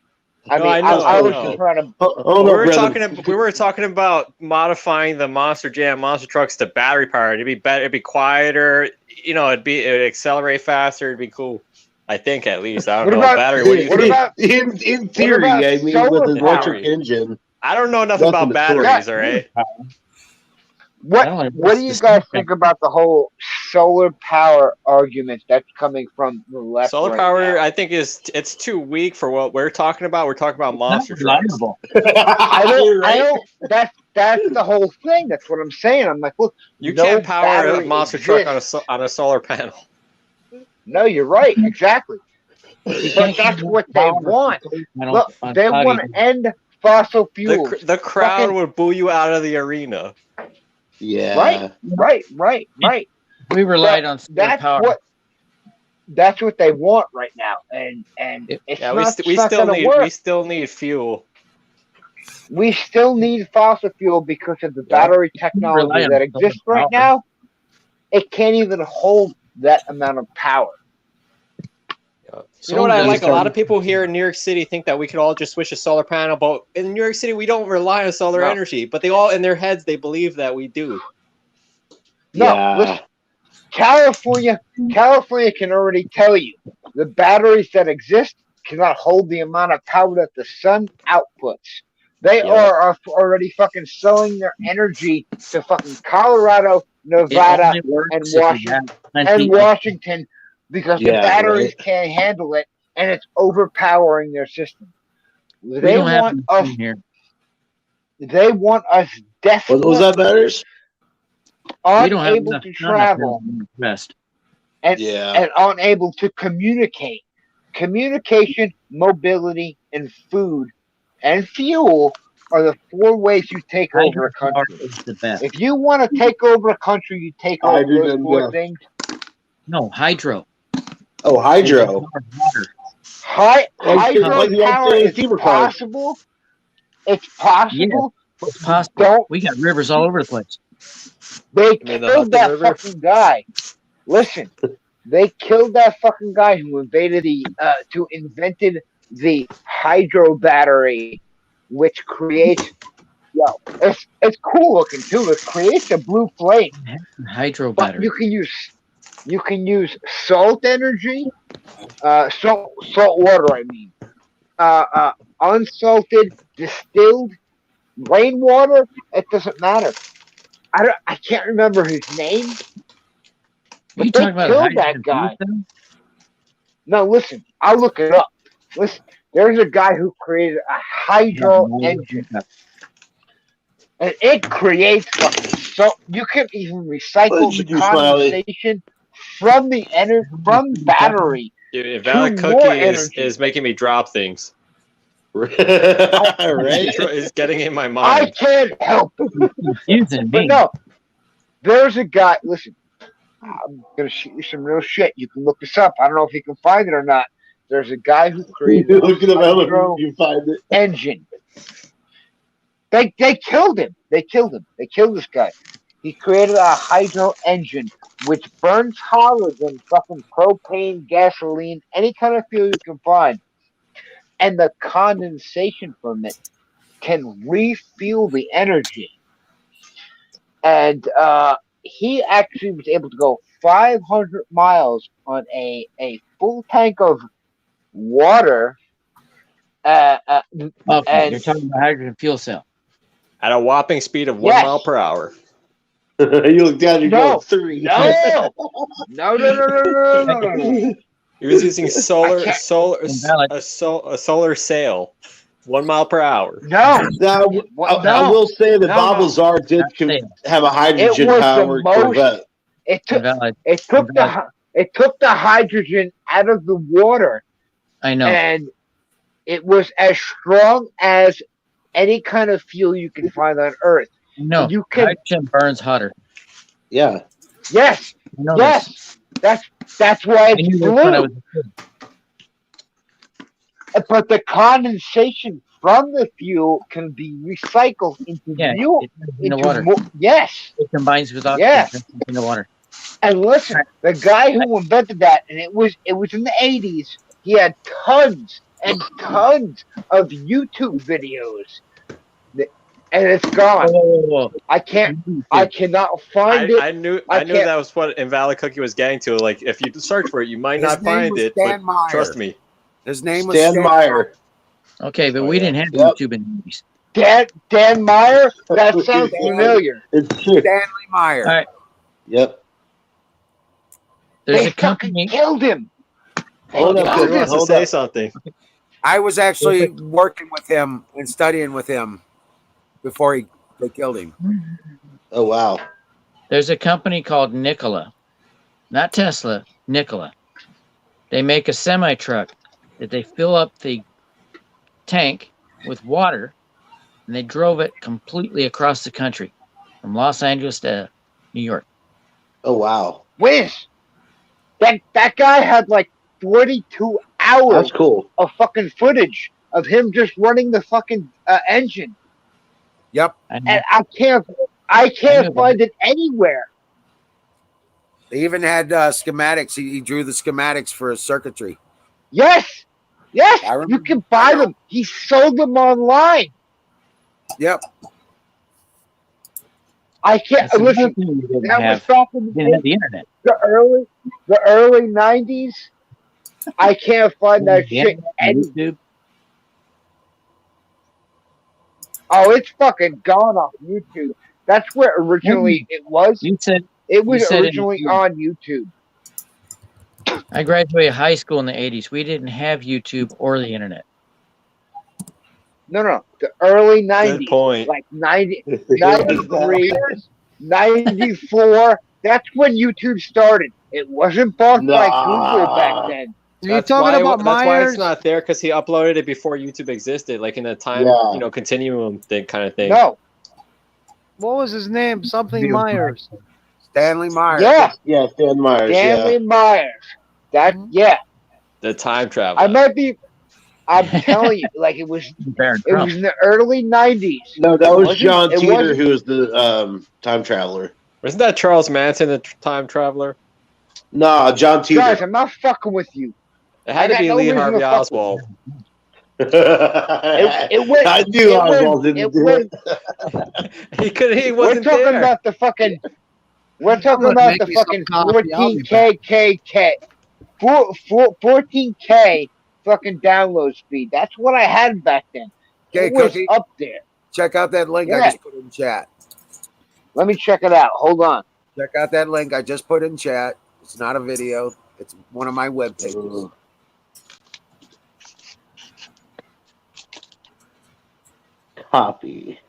I mean, I was just trying to. We were talking about modifying the Monster Jam monster trucks to battery powered. It'd be better. It'd be quieter. You know, it'd accelerate faster. It'd be cool. I think at least. I don't know. Battery. What do you think? In theory, I mean, with an electric engine. I don't know enough about batteries. All right. What do you guys think about the whole solar power argument that's coming from the left? Solar right power, now? I think it's too weak for what we're talking about. We're talking about monster trucks. I don't. That's the whole thing. That's what I'm saying. I'm like, look, You no can't power a battery monster exists. truck on a solar panel. No, you're right. Exactly. But that's what they want. Look, they want to end fossil fuels. The crowd would boo you out of the arena. Yeah. Right. We relied on solar power. That's what they want right now, and it's Yeah, not, we it's not still gonna need work. we still need fuel. We still need fossil fuel because of the battery technology rely on that exists solar right power. now. It can't even hold that amount of power. You know what I like? A lot of people here in New York City think that we could all just switch to solar panel, but in New York City we don't rely on solar energy. But they all, in their heads, they believe that we do. No, listen, California can already tell you the batteries that exist cannot hold the amount of power that the sun outputs. They are already fucking selling their energy to fucking Colorado, Nevada, and Washington because the batteries can't handle it, and it's overpowering their system. They want us here. They want us desperate. What was that, batteries? Unable to travel Rest. and unable to communicate. Communication, mobility, and food and fuel are the 4 ways you take over a country. If you want to take over a country, you take over those 4 things. No, hydro. Oh, hydro. Hydro power is possible. It's possible. Yeah, it's possible. We got rivers all over the place. They killed that fucking guy. Listen, they killed that fucking guy who invented the hydro battery, which creates. It's cool looking too. It creates a blue flame. Hydro But battery. you can use salt energy, salt water. I mean, unsalted, distilled rainwater. It doesn't matter. I can't remember his name. Are you But they talking about killed that guy. No, listen. I'll look it up. Listen, there's a guy who created a hydro engine, and it creates so you can even recycle the condensation from the battery. Dude, Valid to more Cookie energy. is making me drop things. Right? It's getting in my I mind. can't help it. But no, there's a guy. Listen, I'm gonna shoot you some real shit. You can look this up. I don't know if you can find it or not. There's a guy who created a hydro engine. They killed him. They killed this guy. He created a hydro engine which burns hotter than fucking propane, gasoline, any kind of fuel you can find. And the condensation from it can refuel the energy. And he actually was able to go 500 miles on a full tank of water. Okay, and you're talking about hydrogen fuel cell. At a whopping speed of 1 mile per hour. You look down, you're going 3. No. He was using a solar sail. 1 mile per hour. No. Now, I will say that Bob no. Lazar did have a hydrogen powered Corvette. It took Invalid. it took the hydrogen out of the water. I know. And it was as strong as any kind of fuel you can find on Earth. No, You can. hydrogen burns hotter. Yeah. Yes. I know Yes. That's why I it's knew this when I blue. was a kid. But the condensation from the fuel can be recycled into fuel. It turns into water. Yes. It combines with oxygen. Yes. Turns into water. And listen, the guy who invented that, and it was in the 80s. He had tons and tons of YouTube videos, and it's gone. Whoa. I cannot find it. I knew that was what Invalid Cookie was getting to. Like, if you search for it, you might not find it. Stan But Meyer. trust me, His name was Stan Meyer. Okay, but we didn't have YouTube in the movies. Dan Meyer? That sounds familiar. It's true. Stanley Meyer. All right. Yep. There's They a company. killed him. Hold up. he wants to Hold say up. something. I was actually working with him and studying with him before they killed him. Oh, wow. There's a company called Nikola, not Tesla, Nikola. They make a semi truck that they fill up the tank with water, and they drove it completely across the country, from Los Angeles to New York. Oh, wow. Whiz. That guy had like 42 hours That's cool. of fucking footage of him just running the fucking engine. Yep. And I can't find it anywhere. They even had schematics. He drew the schematics for his circuitry. Yes. Yes. You can buy them. He sold them online. Yep. I can't listen. That was back in Didn't have the internet. the early 90s. I can't find that shit anywhere. YouTube. Oh, it's fucking gone off YouTube. That's where originally it was. You said It was you said originally on YouTube. I graduated high school in the 80s. We didn't have YouTube or the internet. No. The early 90s. Good point. Like 90, 93, 94. That's when YouTube started. It wasn't bought by Google back then. That's why it's not there, because he uploaded it before YouTube existed, like in a time, continuum thing kind of thing. No. What was his name? Something Myers. Stanley Myers. Yeah. Stan Myers. Stanley Myers. The time travel. I might be. I'm telling you, like it was in the early 90s. No, that was John Teeter, who was the time traveler. Wasn't that Charles Manson, the time traveler? No, John Teeter. Guys, I'm not fucking with you. It had to be Lee Harvey Oswald. It went. I knew Oswald didn't do it. He wasn't We're talking there. about the fucking. We're talking about the fucking 14K 14K fucking download speed. That's what I had back then. Okay, It was Cookie. up there. Check out that link I Yeah. just put in chat. Let me check it out. Hold on. Check out that link I just put in chat. It's not a video. It's one of my web pages. Copy.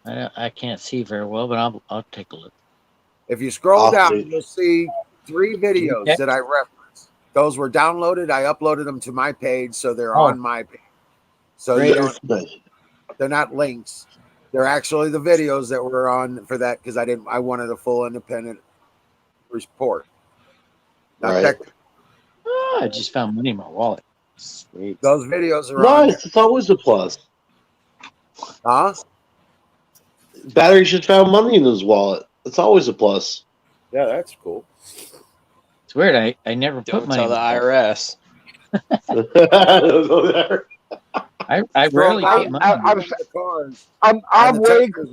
I can't see very well, but I'll take a look. If you scroll down, Awesome. you'll see 3 videos Okay. that I referenced. Those were downloaded. I uploaded them to my page, so they're Oh. on my page. So Great. they're not links. They're actually the videos that were on for that because I wanted a full independent report. Not Right. tech- Oh, I just found money in my wallet. Sweet. Those videos are on. Nice. It's always a plus. Huh? Battery just found money in his wallet. It's always a plus. Yeah, that's cool. It's weird. I never put Don't money. tell the IRS. I rarely put money.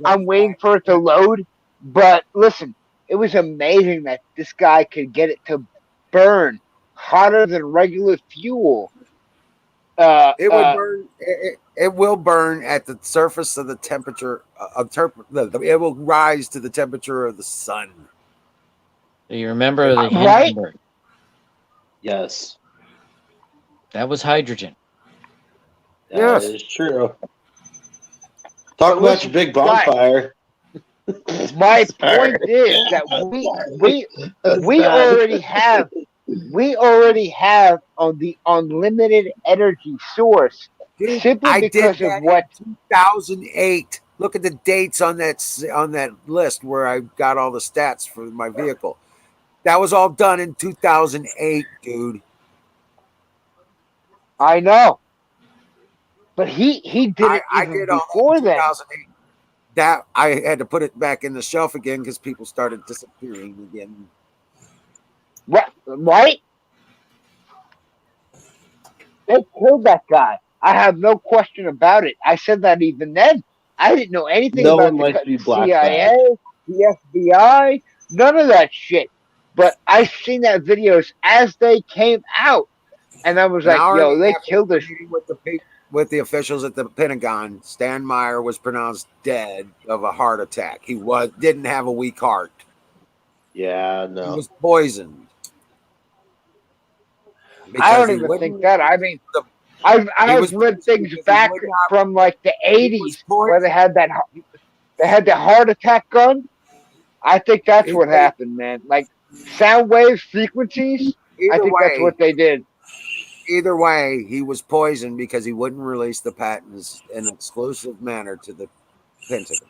I'm waiting for it to load. But listen, it was amazing that this guy could get it to burn hotter than regular fuel. It would burn. It will burn at the surface of the temperature. It will rise to the temperature of the sun. Do you remember the Right? Hindenburg? Yes. That was hydrogen. That is true. Talk about your big bonfire. My point is that we already have on the unlimited energy source simply I because did of that what in 2008. Look at the dates on that list where I got all the stats for my vehicle. That was all done in 2008, dude. I know. But he did it I even did all that before in then. 2008. That I had to put it back in the shelf again because people started disappearing again. Right? They killed that guy. I have no question about it. I said that even then. I didn't know anything No about one likes to be the black CIA, the FBI, none of that shit. But I seen that videos as they came out, and I was An like, hour "Yo, and a they half killed into this." meeting with the officials at the Pentagon, Stan Meyer was pronounced dead of a heart attack. He didn't have a weak heart. Yeah, He no. was poisoned. I don't even think that. I mean, I've read things back from like the 80s where they had that heart attack gun. I think that's what happened, man. Like sound waves, frequencies. I think that's what they did. Either way, he was poisoned because he wouldn't release the patents in an exclusive manner to the Pentagon.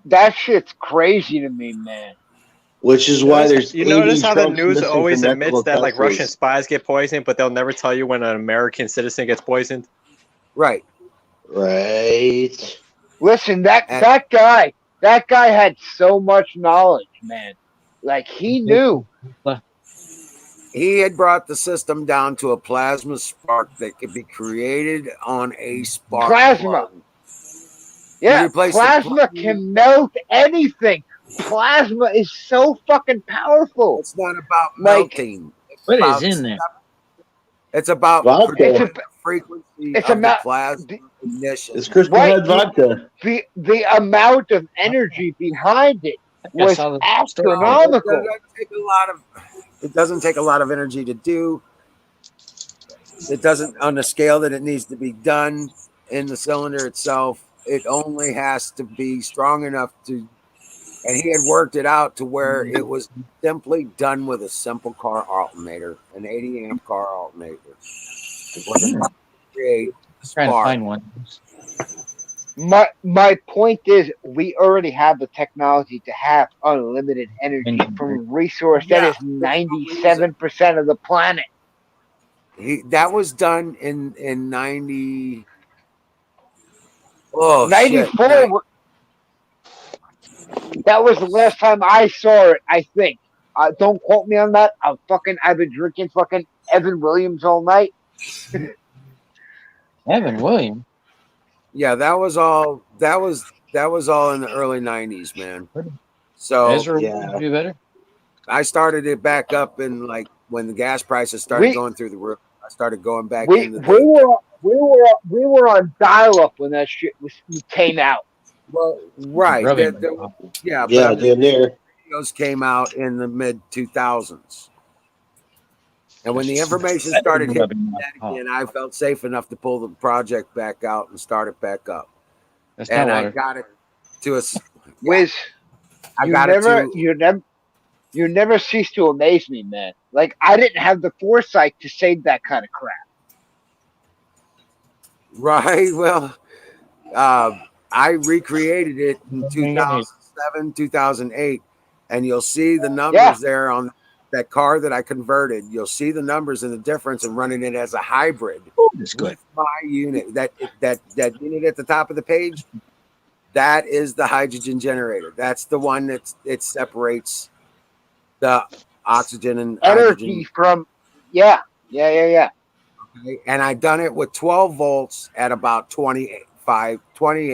That shit's crazy to me, man. Which is why there's you notice 80 how the trunks news missing always from admits Nikola that like Tesla's. Russian spies get poisoned, but they'll never tell you when an American citizen gets poisoned. Right. Right. Listen, that guy had so much knowledge, man. Like he knew. He had brought the system down to a plasma spark that could be created on a spark Plasma. plug. Yeah, plasma can melt anything. Plasma is so fucking powerful. It's not about melting. What is in there? It's about Vodka. predicting the frequency It's of the about plasma ignition. It's Crystal Head vodka. The amount of energy behind it was astronomical. It doesn't take a lot of energy to do. It doesn't on the scale that it needs to be done in the cylinder itself. It only has to be strong enough to, and he had worked it out to where it was simply done with a simple car alternator, an 80 amp car alternator. It wasn't enough to create a Trying to spark. find one. My point is, we already have the technology to have unlimited energy from a resource that is 97% of the planet. That was done in 90. Oh, 94. shit. That was the last time I saw it, I think. Don't quote me on that. I've been drinking fucking Evan Williams all night. Evan Williams. Yeah, that was all in the early 90s, man. So Ezra do better. I started it back up in like when the gas prices started going through the roof. I started going back into we were on dial up when that shit came out. Well, right. Yeah, but damn near. videos came out in the mid 2000s. And when the information started hitting that again, I felt safe enough to pull the project back out and start it back up. And I got it to a Wiz. You never cease to amaze me, man. Like I didn't have the foresight to save that kind of crap. Right. Well, I recreated it in 2007, 2008, and you'll see the numbers there on that car that I converted. You'll see the numbers and the difference in running it as a hybrid. That's good. My unit, that unit at the top of the page, that is the hydrogen generator. That's the one it separates the oxygen and energy hydrogen from. Yeah. Okay. And I done it with 12 volts at about 20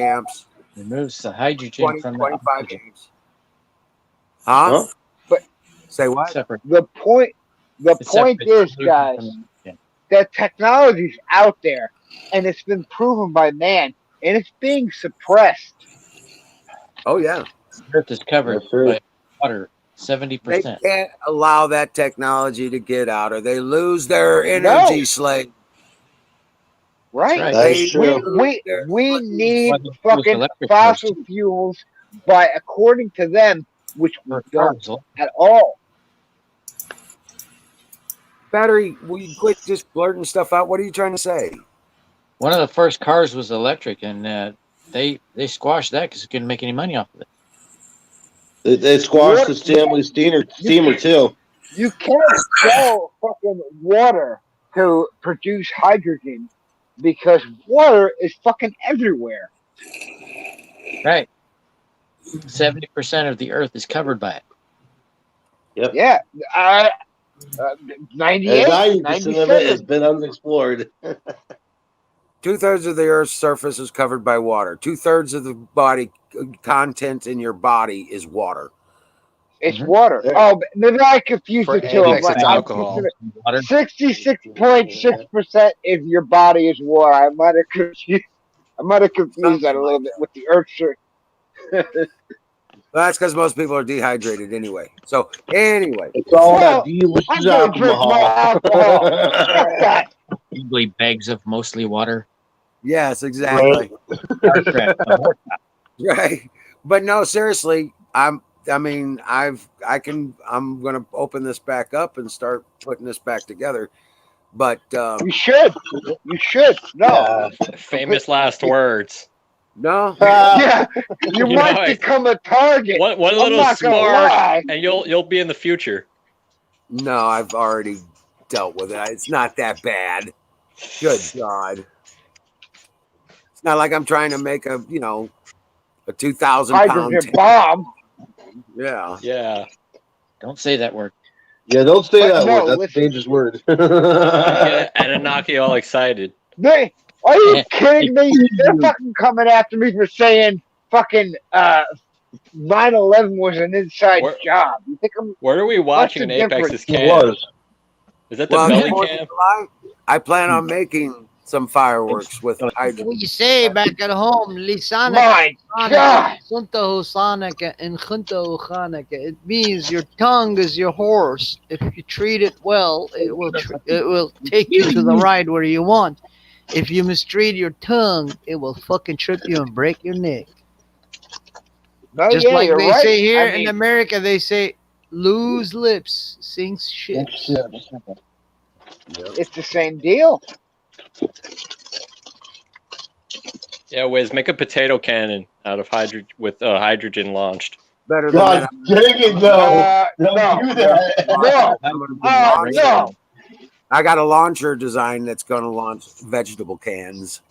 amps. Removes the hydrogen from the 25 oxygen. amps. Huh? But say what? Separate. The point is, guys, that technology's out there, and it's been proven by man, and it's being suppressed. Oh yeah, Earth is covered by water. 70%. They can't allow that technology to get out, or they lose their energy slave. Right. That's true. We need Well, fucking electric fossil cars. fuels, by according to them, which we For don't cars, at all. Battery, will you quit just blurting stuff out? What are you trying to say? one of the first cars was electric, and they squashed that because they couldn't make any money off of it. They squashed the Stanley steamer too. You can't sell fucking water to produce hydrogen because water is fucking everywhere. Right. 70% of the Earth is covered by it. Yep. Yeah. 98, 90% of it has been unexplored. 2/3 of the Earth's surface is covered by water. 2/3 of the body content in your body is water. It's water. Oh, maybe I confused it too. Apex, it's alcohol. 66.6% of your body is water. I might have confused that a little bit with the Earth. Well, that's because most people are dehydrated anyway. So anyway, it's all that delicious alcohol. Usually bags of mostly water. Yes, exactly. Right. But no, seriously, I'm going to open this back up and start putting this back together. But you should. No. Famous last words. No. Yeah. You might become a target. One little spark, and you'll be in the future. No, I've already dealt with it. It's not that bad. Good God. It's not like I'm trying to make a 2,000 hydrogen bomb. Yeah. Yeah. Don't say that word. Yeah, don't say that word. That's a dangerous word. Anunnaki all excited. Are you kidding me? They're fucking coming after me for saying fucking 9/11 was an inside job. You think I'm? Where are we watching in Apex's cam? Is that the belly cam? I plan on making some fireworks with hydrogen. We say back at home, My God. It means your tongue is your horse. If you treat it well, it will take you to the ride where you want. If you mistreat your tongue, it will fucking trip you and break your neck. No, Just yeah, like you're they right. say here I mean, in America, they say, lose lips, sinks ships. it's the same deal. Yeah, Wiz, make a potato cannon out of hydrogen launched. Better than that. Dang it, no. Don't do that. No. I got a launcher design that's going to launch vegetable cans.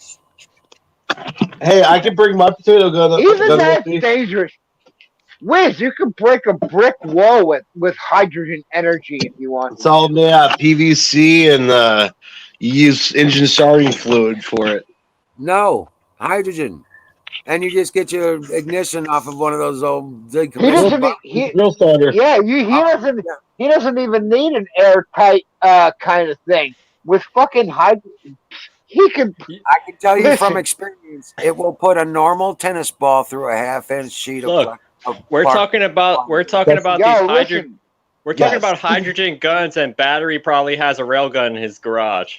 Hey, I can bring my potato gun. Even that's dangerous. Wiz, you can break a brick wall with hydrogen energy if you want. It's all made out of PVC, and you use engine starting fluid for it. No, hydrogen. And you just get your ignition off of one of those old He doesn't even need an airtight kind of thing. With fucking hydrogen, he can. I can tell you from experience, it will put a normal tennis ball through a half-inch sheet of. We're talking about hydrogen guns, and Battery probably has a railgun in his garage.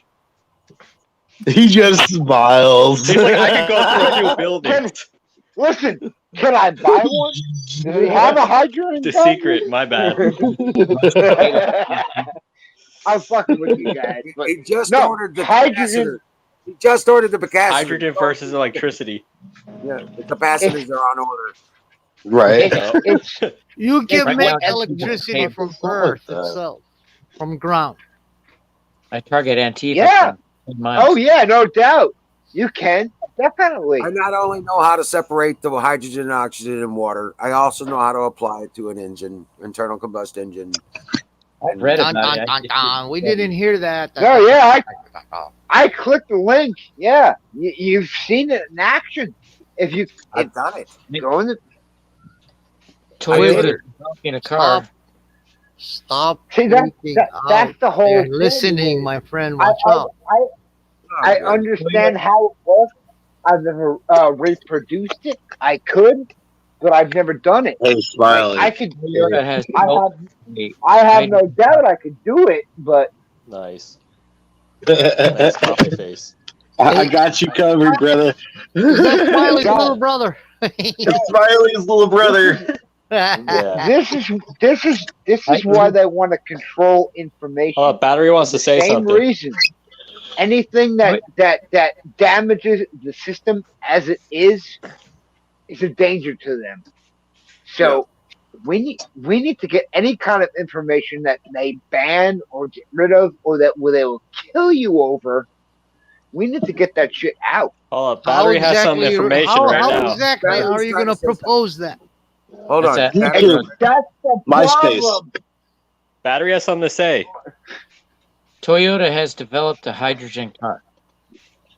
He just smiles. He's like, I could go through a few buildings. Listen, can I buy one? Does he have a hydrogen The gun? secret, my bad. I'm fucking with you guys. But He just no, ordered the hydrogen. capacitor. He just ordered the capacitor. Hydrogen versus electricity. Yeah, the capacitors are on order. Right. You can Right make now, electricity from Earth itself, from ground. I target Antifa. Yeah. in mind. Oh yeah, no doubt. You can definitely. I not only know how to separate the hydrogen, oxygen, and water, I also know how to apply it to an engine, internal combustion engine. I've read Dun, about dun, it. dun, dun. We didn't hear that. No, yeah, I clicked the link. Yeah, you've seen it in action. If you, I've done it. Go in the. Toilet in a car. Stop. See, that's the whole. You're thing. listening, my friend. Watch out. I understand how it works. I've never reproduced it. I could, but I've never done it. Hey, Smiley. I could. Toyota I have no doubt I could do it, but Nice. Nice coffee face. I got you covered, brother. That's Smiley's little brother. Smiley's little brother. This is why they want to control information. Battery wants to say Same something. reason. Anything that damages the system as it is a danger to them. So we need to get any kind of information that they ban or get rid of, or that they will kill you over. We need to get that shit out. Oh, Battery has some information right now. How exactly are you going to propose that? Hold on. That's the MySpace. problem. Battery has something to say. Toyota has developed a hydrogen car.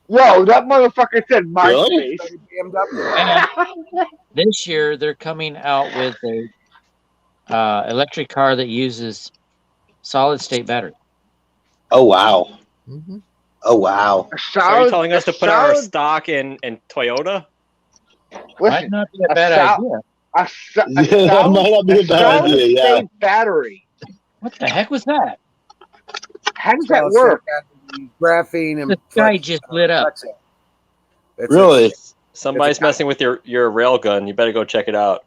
Yo, that motherfucker said MySpace. And this year, they're coming out with a electric car that uses solid-state battery. Oh, wow. Mm-hmm. Oh, wow. So are you telling us to put our stock in Toyota? Might not be a bad idea. That might not be a bad idea, yeah. Solid-state battery. What the heck was that? How does that work? Graphene and The sky just lit up. Really? Somebody's messing with your railgun. You better go check it out.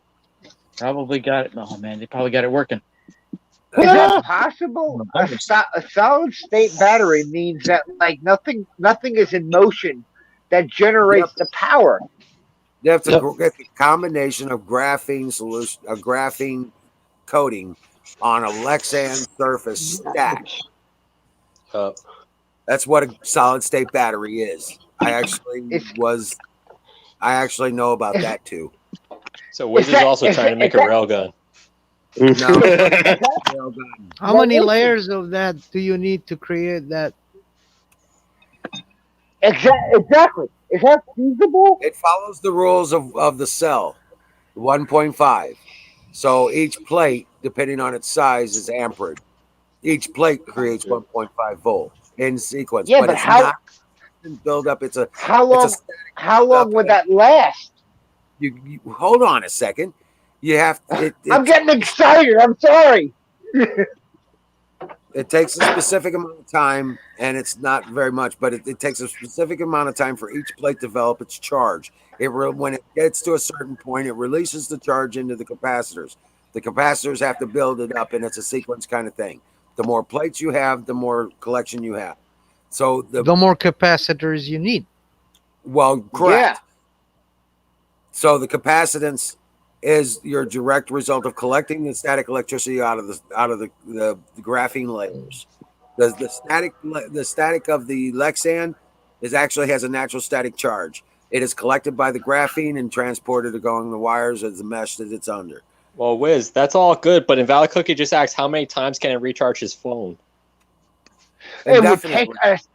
Probably got it. Oh man, they probably got it working. Is that possible? A solid state battery means that like nothing is in motion that generates the power. You have to get the combination of graphene solution, a graphene coating on a Lexan surface stack. That's what a solid state battery is. I actually know about that too. So Wiz is also trying to make a railgun. How many layers of that do you need to create that? Exactly. Is that feasible? It follows the rules of the cell, 1.5. So each plate, depending on its size, is ampered. Each plate creates 1.5 volt in sequence. Yeah, but it's how not build up? It's a how long? It's a How long would that last? you hold on a second. You have. I'm getting excited. I'm sorry. It takes a specific amount of time, and it's not very much, but it takes a specific amount of time for each plate to develop its charge. When it gets to a certain point, it releases the charge into the capacitors. The capacitors have to build it up, and it's a sequence kind of thing. The more plates you have, the more collection you have. So the more capacitors you need. Well, correct. Yeah. So the capacitance is your direct result of collecting the static electricity out of the graphene layers. The static of the Lexan actually has a natural static charge. It is collected by the graphene and transported along the wires as the mesh that it's under. Well, Wiz, that's all good, but Invalid Cookie just asked how many times can it recharge his phone? It would take us.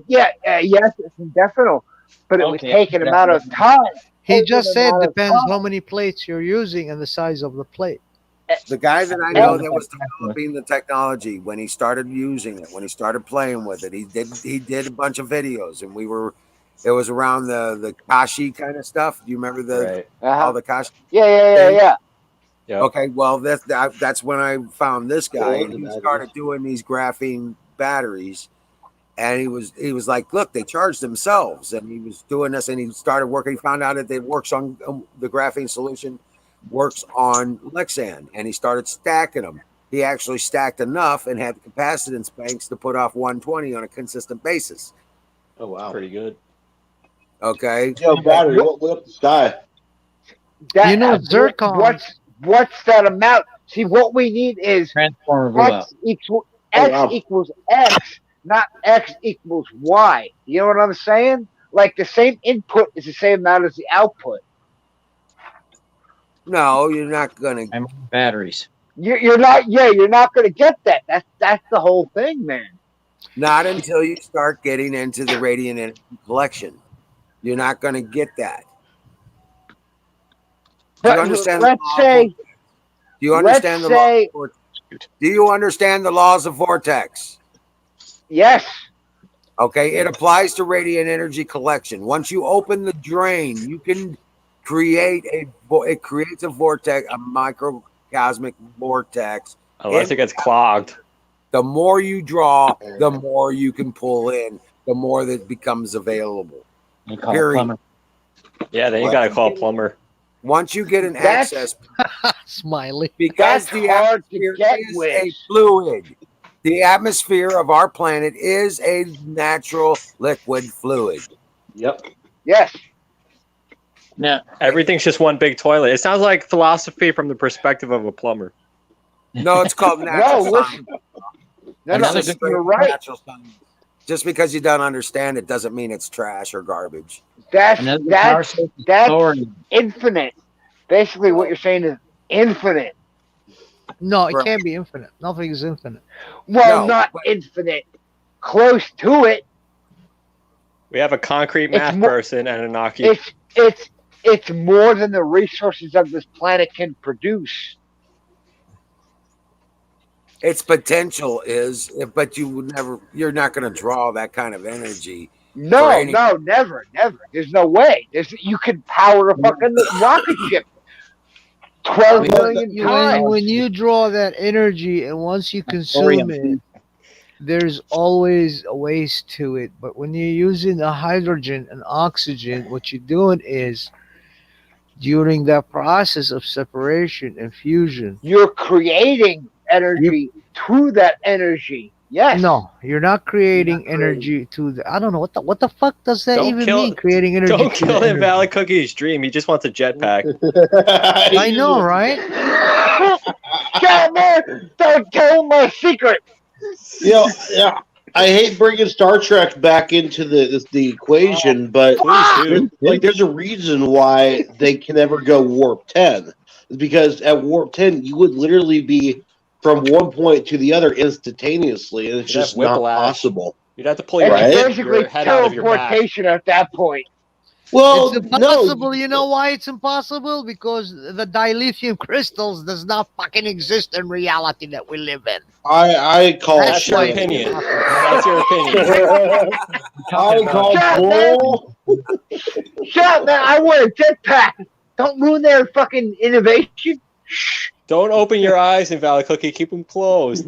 Yes, it's indefinite, but it would take an amount of time. He just said depends how many plates you're using and the size of the plate. The guy that I know that was developing the technology, when he started using it, when he started playing with it, he did a bunch of videos, and it was around the Kashi kind of stuff. Do you remember all the Kashi? Yeah. Okay, well that's when I found this guy, and he started doing these graphene batteries, and he was like, look, they charge themselves, and he was doing this, and he started working. He found out that it works on the graphene solution, works on Lexan, and he started stacking them. He actually stacked enough and had the capacitance banks to put off 120 on a consistent basis. Oh wow, pretty good. Okay. Yo, battery, what lit up the sky? Zircon. What's that amount? See, what we need is X equals X, not X equals Y. You know what I'm saying? Like the same input is the same amount as the output. No, you're not gonna. Batteries. You're not. Yeah, you're not gonna get that. That's the whole thing, man. Not until you start getting into the radiant energy collection. You're not gonna get that. Do you understand? Do you understand the law of vortex? Do you understand the laws of vortex? Yes. Okay, it applies to radiant energy collection. Once you open the drain, you can create it creates a vortex, a microcosmic vortex. Unless it gets clogged. The more you draw, the more you can pull in. the more that becomes available. You call Period. a plumber. Yeah, then you gotta call a plumber. Once you get an That's- access, Smiley. because That's the hard to atmosphere get is with. a fluid. The atmosphere of our planet is a natural liquid fluid. Yep. Yes. Now, Everything's just one big toilet. It sounds like philosophy from the perspective of a plumber. No, it's called natural No, science. listen. No, It's no, just straight you're right. natural science. Just because you don't understand it doesn't mean it's trash or garbage. That's another power that's source is that's thorium. infinite. Basically, what you're saying is infinite. No, it Right. can't be infinite. Nothing is infinite. Well, No, not but- infinite. Close to it. We have a concrete math more- person and a Naki. It's more than the resources of this planet can produce. Its potential is, but you're not going to draw that kind of energy. No, any- no, never, never. There's no way. You could power a fucking rocket ship 12 million times. When you draw that energy and once you consume it, there's always a waste to it. But when you're using the hydrogen and oxygen, what you're doing is during that process of separation and fusion, You're creating energy to that energy. Yes. no, you're not creating energy to the. I don't know what the fuck does that even mean? Creating energy. Don't to kill the him, energy? Valley Cookie's dream. He just wants a jetpack. I know, right? God, man, don't tell my secret. Yeah. I hate bringing Star Trek back into the equation, but there's a reason why they can never go warp 10. Because at warp 10, you would literally be from one point to the other instantaneously, and it's You'd have just not whiplash. possible. You'd have to pull your, Right? It's basically your head out of your back. teleportation at that point. Well, It's impossible. You know why it's impossible? Because the dilithium crystals does not fucking exist in reality that we live in. I call That's your shit. opinion. That's your opinion. I call bull. Shut up, man. I want a jetpack. Don't ruin their fucking innovation. Don't open your eyes in Valley Cookie. Keep them closed.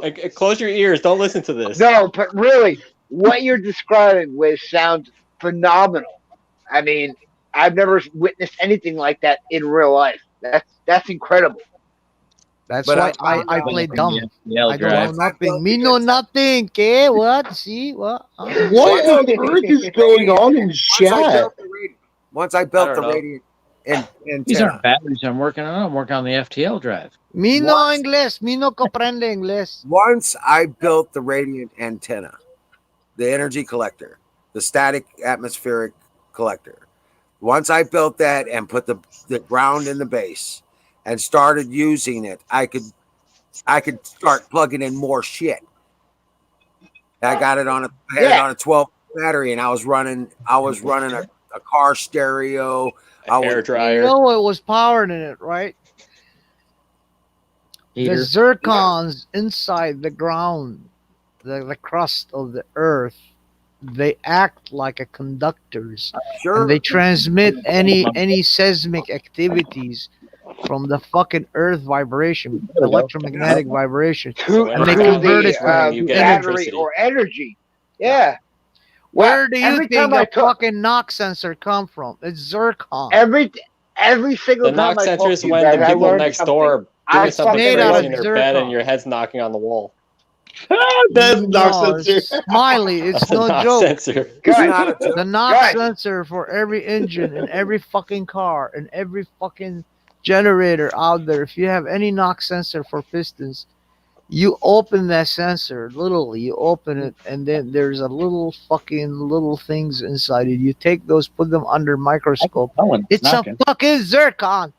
And close your ears. Don't listen to this. No, but really, what you're describing, Wiz, sounds phenomenal. I mean, I've never witnessed anything like that in real life. That's incredible. That's But why I play dumb. Yeah, I don't know nothing. Me know nothing. Okay, what? See what? What on earth is going on in chat? Once I built I the don't know. radiant and These aren't batteries I'm working on. I'm working on the FTL drive. Me no inglés. Me no comprende inglés. Once I built the radiant antenna, the energy collector, the static atmospheric collector. Once I built that and put the ground in the base and started using it, I could start plugging in more shit. I got it on a 12 battery, and I was running a car stereo, hair dryer. You know what was powering it, right? Heater. The zircons inside the ground, the crust of the earth, they act like a conductors. Sure. And they transmit any seismic activities from the fucking earth vibration, electromagnetic vibration, and they convert it to battery or energy. Yeah. Where do you every think time I a talk- fucking knock sensor come from? It's zircon. Every single The time knock I sensor talk is to you when guys, the I people learn next something. door I doing something made out crazy of in their bed zircon. and your head's knocking on the wall. That's No, knock sensor. Smiley, it's That's a no knock joke. sensor. It's not a joke. The knock Guys. sensor for every engine in every fucking car and every fucking generator out there. If you have any knock sensor for pistons, you open that sensor, literally, you open it, and then there's a little things inside it. You take those, put them under microscope. It's a fucking zircon.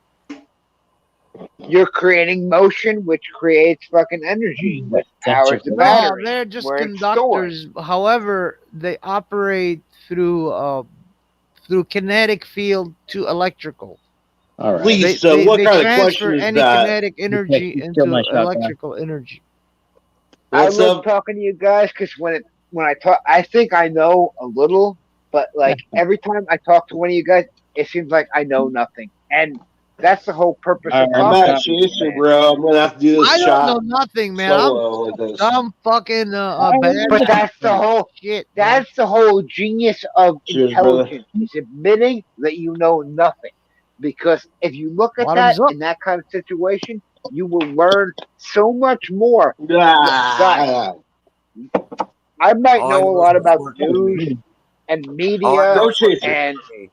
You're creating motion, which creates fucking energy, which powers the No, battery. they're just where it's conductors. However, they operate through kinetic field to electrical. All right. Please, so what kind of transfer question is any that? kinetic energy You into killed my shotgun. electrical energy. I What's love up? talking to you guys because when I talk, I think I know a little, but like every time I talk to one of you guys, it seems like I know nothing. And That's the whole purpose All of right, I'm talking. not chasing, bro. I'm gonna have to do this I don't shot know nothing, man. solo like this. I'm fucking bad. But that's the whole shit. That's the whole genius of Cheers, brother. intelligence. Is admitting that you know nothing. Because if you look at Bottoms that up. in that kind of situation, you will learn so much more. Ah, I might All I know a know is lot what's about working for news me. and All I media, know is what's chaser. and working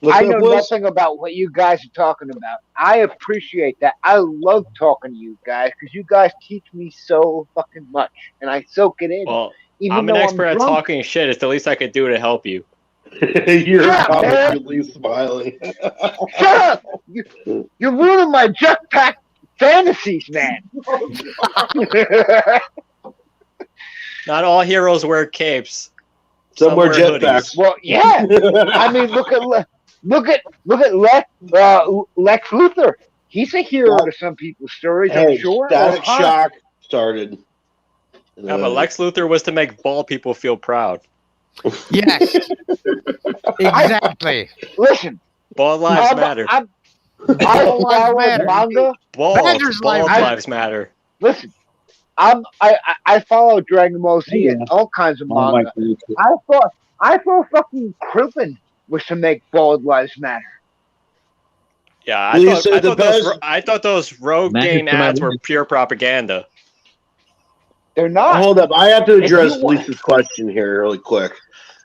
What's I up, know boys? nothing about what you guys are talking about. I appreciate that. I love talking to you guys because you guys teach me so fucking much, and I soak it in. Well, Even I'm an though expert I'm at drunk. talking shit. It's the least I could do to help you. You're Shut up, man. comically smiling. Shut up! You're ruining my jetpack fantasies, man. Not all heroes wear capes. Some wear wear jetpacks. hoodies. Well, yeah. I mean, look at Lex Luthor. He's a hero to some people's stories, I'm Hey, sure. Static Shock started. Yeah, but Lex Luthor was to make bald people feel proud. Yes. Exactly. Listen. Bald lives matter. I Bald lives follow matter. manga. Beggars Bald lives lives matter. Listen. I follow Dragon Ball Z and all kinds of manga. I thought fucking Krillin was to make bald lives matter. Yeah, Please say the best. I thought those rogue Matters game to my ads were life. pure propaganda. They're not. Hold up, I have to If address you want- Lisa's question here really quick.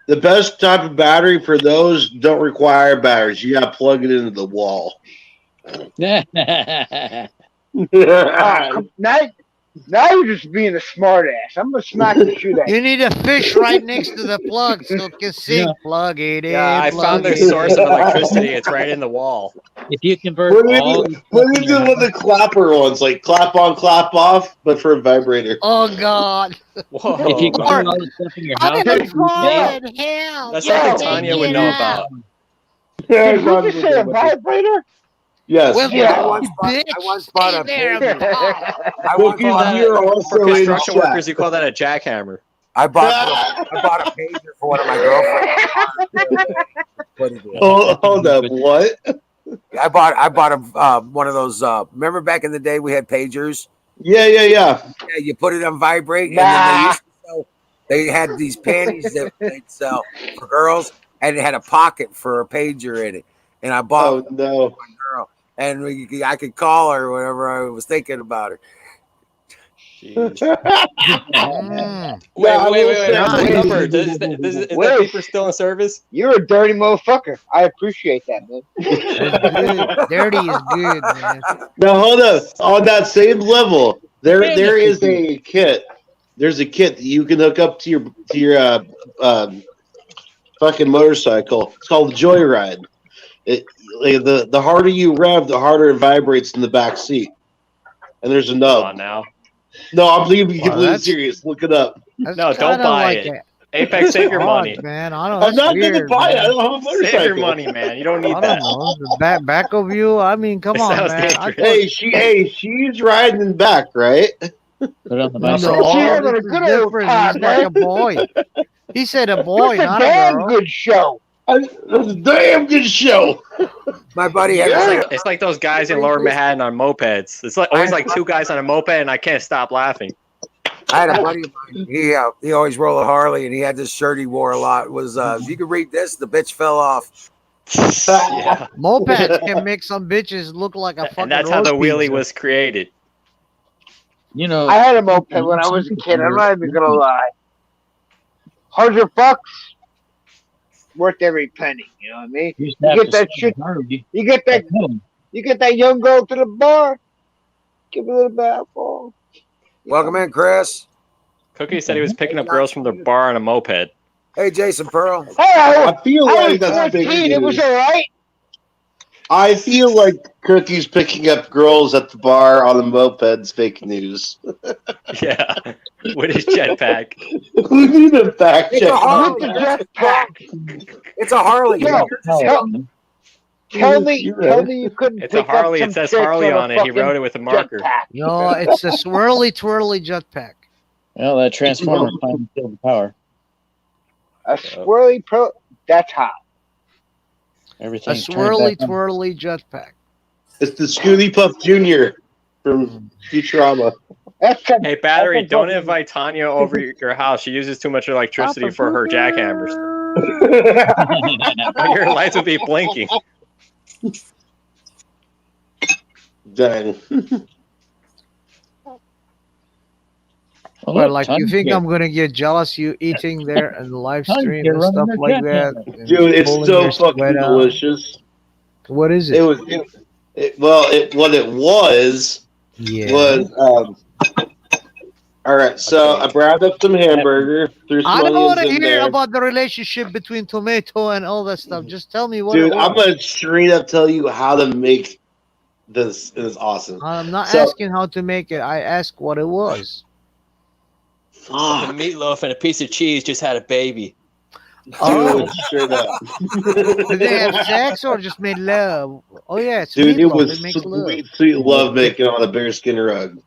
The best type of battery for those don't require batteries. You gotta plug it into the wall. Now you're just being a smart ass. I'm gonna smack the shit out of You need a fish right next to the plug so it can sing. Yeah. Plug it in. Yeah, I found plug the it source in. of electricity. It's right in the wall. If you convert What all is your what stuff in is your it with house- the clapper ones? Like clap on, clap off, but for a vibrator. Oh God. Whoa. if you convert Mark, all the stuff in your I'm house in into a car prepaid, in hell. That's Yeah, something take Tanya would it know out. about. Did you just say a vibrator? Yes. Well, Yeah. I I once bought a there and pager. talk. I once Cookies, bought you're a, also For in construction chat. workers, you call that a jackhammer. I bought a pager for one of my girlfriends. Put it in. Hold up, what? I bought a one of those. Remember back in the day we had pagers. Yeah. Yeah, you put it on vibrate, and then they used to sell. They had these panties that they'd sell for girls, and it had a pocket for a pager in it. And I bought Oh no. my girl, and I could call her whenever I was thinking about her. Mm. Wait, Number. Is that paper still in service? You're a dirty motherfucker. I appreciate that, man. That's good. Dirty is good, man. Now hold up. On that same level, there is a kit. There's a kit that you can hook up to your fucking motorcycle. It's called Joyride. The harder you rev, the harder it vibrates in the back seat. And there's a nub. Come on now. No, I'm being completely that's- serious. Look it up. That's No, don't kinda buy like it. a- Apex, save your odd, money. man. I don't. I'm That's not going to weird, buy it. I man. don't have a motorcycle. Save your money, man. You don't need I that. don't know. The back of you. I mean, come It on, sounds man. I dangerous. Hey, she's riding in back, right? put it on the No, bicycle. She's having a this is good old different. time, He's like man. a boy. He said a boy, It's a not a damn girl. good show. That's a damn good show. My buddy had It's like those guys in Lower Manhattan on mopeds. It's like always like two guys on a moped, and I can't stop laughing. I had a buddy of mine. He always rode a Harley, and he had this shirt he wore a lot. It was if you could read this, the bitch fell off. Yeah. Mopeds can make some bitches look like a fucking. And that's how the road wheelie pizza. was created. You know, I had a moped when I was a kid. I'm not even gonna lie. $100, worth every penny. You know what I mean? you used You to have get to that spend shit. Harley. You get that. You get that young girl to the bar. Give her a little bit of alcohol. Welcome in, Chris. Cookie said he was picking up girls from the bar on a moped. Hey, Jason Pearl. Hey, I feel was like that's fake 14. It was news. all right. I feel like Cookie's picking up girls at the bar on the mopeds. Fake news. Yeah, with his jetpack. We need a fact It's check. a Harley. Jetpack. It's a Harley. Yo, tell me you couldn't It's a pick Harley. up It some says chicks Harley a on it. He fucking wrote it with a marker. jetpack. No, it's a swirly twirly jetpack. Well, that transformer finally killed the power. A swirly pro. That's hot. A Everything turned swirly back on. twirly jetpack. It's the Scooty Puff Jr. from Futurama. Hey, Battery, don't invite Tanya over your house. She uses too much electricity for her jackhammers. Your lights will be blinking. Dang. But like, you think I'm gonna get jealous you eating there and live stream and stuff like that? and Dude, it's pulling so your fucking sweat out? delicious. What is it? It was what it was all right, so I grabbed up some hamburger, threw some I don't want to onions in hear there. about the relationship between tomato and all that stuff. Just tell me what Dude, it was. I'm gonna straight up tell you how to make this. It's awesome. I'm not So- asking how to make it. I ask what it was. The meatloaf and a piece of cheese just had a baby. Oh. Straight up. Did they have sex or just made love? Oh yeah, it's Dude, it meatloaf. was It makes love. sweet love making on a bearskin rug.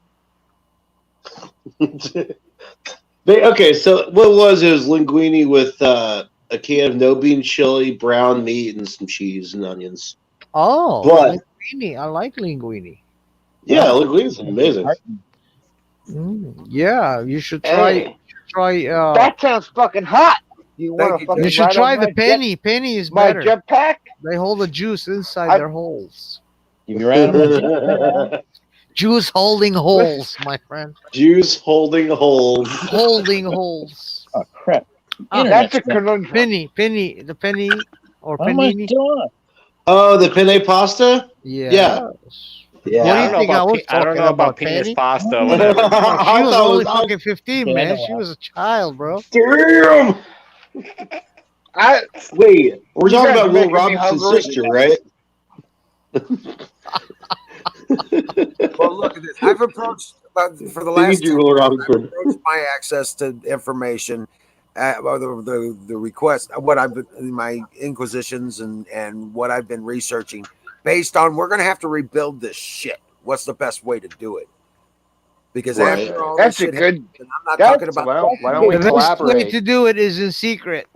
Okay, so what was it? It was linguine with a can of no bean chili, brown meat, and some cheese and onions. Oh, But- linguine. I like linguine. Yeah, linguine's amazing. Yeah, you should try. Hey. Try. That sounds fucking hot. You want to fucking You should ride try on the my penny. Penny is my better. jetpack? They hold the juice inside their holes. You ride on my jetpack? Juice holding holes, my friend. Juice holding holes. Holding holes. Oh crap! That's a conundrum. Penny, the penny or How much panini. Oh, the penne pasta? Yeah. Yeah. What do you think I was I don't talking know about Penny? penis pasta. She Whatever. was thought it only was- fucking 15, Yeah, I man. know. She was a child, bro. Damn! Wait, we're You talking guys about are Will making me Robinson's hungry. sister, right? Well, look at this. I've approached for the They last need you, 10 Will years, I've Robinson. approached my access to information, or the request, what I've been, my inquisitions and what I've been researching, based on we're going to have to rebuild this shit. What's the best way to do it? Because Right. after all That's this a shit good. happens, and I'm not that's- talking about Why don't we The best way collaborate? to do it is in secret.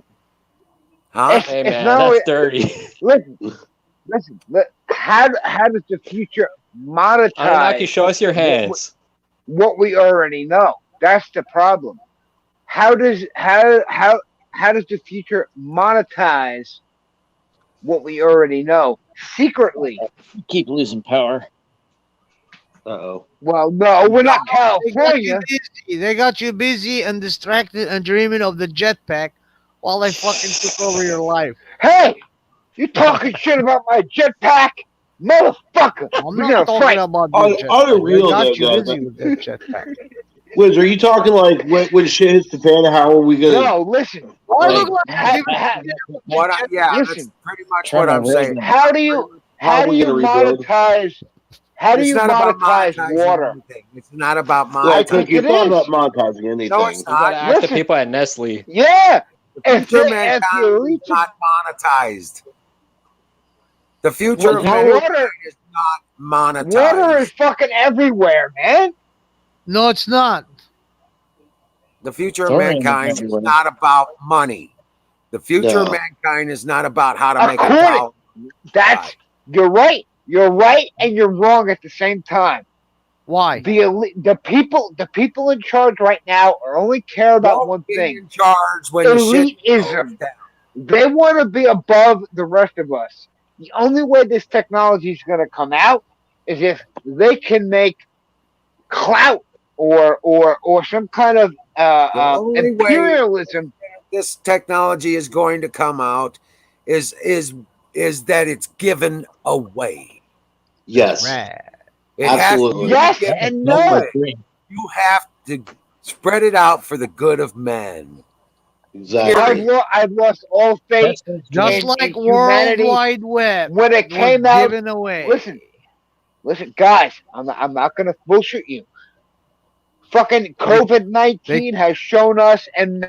huh? It's, Hey it's man, not that's only- dirty. Listen. How does the future Anunnaki, monetize show us your hands. what we already know? That's the problem. How does the future monetize what we already know secretly? You keep losing power. Uh-oh. Well, no, we're not They got you California. busy. They got you busy and distracted and dreaming of the jetpack while they fucking took over your life. Hey, you talking shit about my jetpack, motherfucker? I'm We're not gonna talking fight. about On the jetpack. a They real got note, you though, busy with that jetpack. Wiz, are you talking like when shit hits the fan? How are we gonna? No, listen. Why Like, look like ha- you ha- What I, yeah, that's Listen. pretty much Try what my I'm saying. resume. how do you rebuild? monetize? How do It's you not about monetize monetizing water? anything. It's not about Yeah, I monetizing. think Cookie, it's it not is. about monetizing anything. No, it's You gotta not. ask the Listen. people at Nestle. Yeah. The If future you mankind reach is not monetized. The future of Well, mankind water- is not monetized. water is fucking everywhere, man. No, it's not. The future of Thorium is mankind is everywhere. not about money. The future of No. mankind is not about how to make a According- dollar. That's you're right. You're right, and you're wrong at the same time. Why? The people in charge right now are only care about Don't one be thing: in charge when the shit goes elitism. down. They want to be above the rest of us. The only way this technology is going to come out is if they can make clout or some kind of only way- imperialism. This technology is going to come out is that it's given away. Yes. Right. It has to Absolutely. be Yes given and Number no. 3. You have to spread it out for the good of men. Exactly. I've lost all faith Just in like in World humanity. Wide Web When it was came out, given away. listen, guys, I'm not gonna bullshit you. Fucking COVID-19 has shown us, and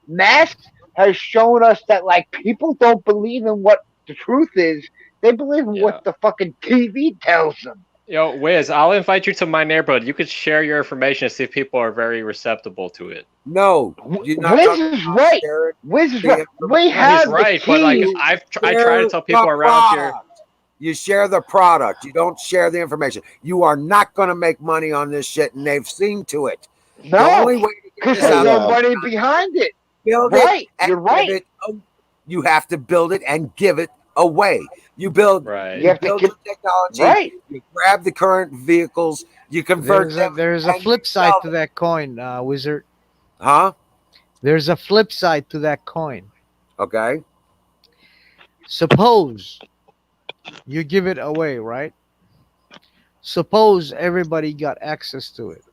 masks has shown us that like people don't believe in what the truth is. They believe in what the fucking TV tells them. Yo, Wiz, I'll invite you to my neighborhood. You could share your information and see if people are very receptible to it. No, you're not Wiz talking is about right. sharing Wiz is the right. We have He's the right, but like key. I try to tell people the around here. product. You share the product. You don't share the information. You are not going to make money on this shit, and they've seen to it. The only way No, to get because this there's out no money behind it. build Right, it and you're right. give it. You have to build it and give it away. You build. Right. You have to build the technology. Right. You grab the current vehicles. You convert them. There's a and flip you side sell to them. that coin, Wizard. Huh? There's a flip side to that coin. Okay. Suppose you give it away, right? Suppose everybody got access to it.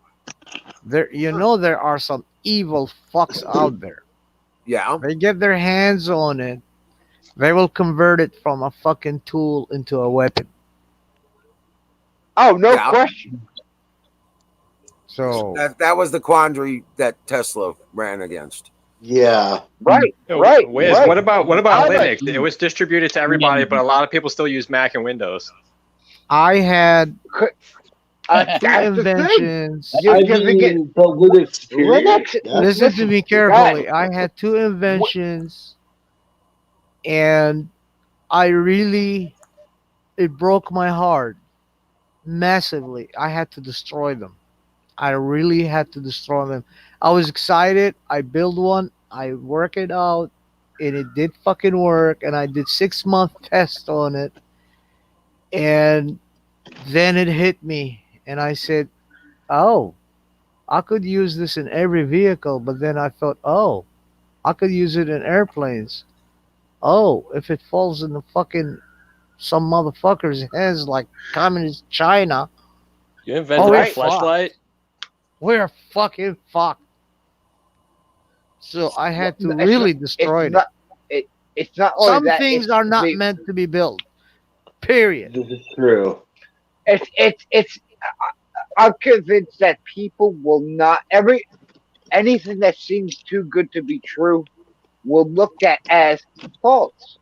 There are some evil fucks out there. Yeah. They get their hands on it. They will convert it from a fucking tool into a weapon. Oh, no question. So that was the quandary that Tesla ran against. Yeah. Right. Wiz, what about Linux? It was distributed to everybody, but a lot of people still use Mac and Windows. I had two that's the thing. inventions. Linux. Listen to me carefully. I had two inventions, and it broke my heart massively. I had to destroy them. I really had to destroy them. I was excited. I built one. I worked it out, and it did fucking work. And I did 6-month test on it, and then it hit me, and I said, "Oh, I could use this in every vehicle." But then I thought, "Oh, I could use it in airplanes. Oh, if it falls in the fucking some motherfucker's hands like communist China, You invented we're a flashlight? we're fucking fucked." So I had to really destroy it. It's not only Some that, things it's are not meant to be built. Period. This is true. It's I'm convinced that people will not anything that seems too good to be true will look at as false.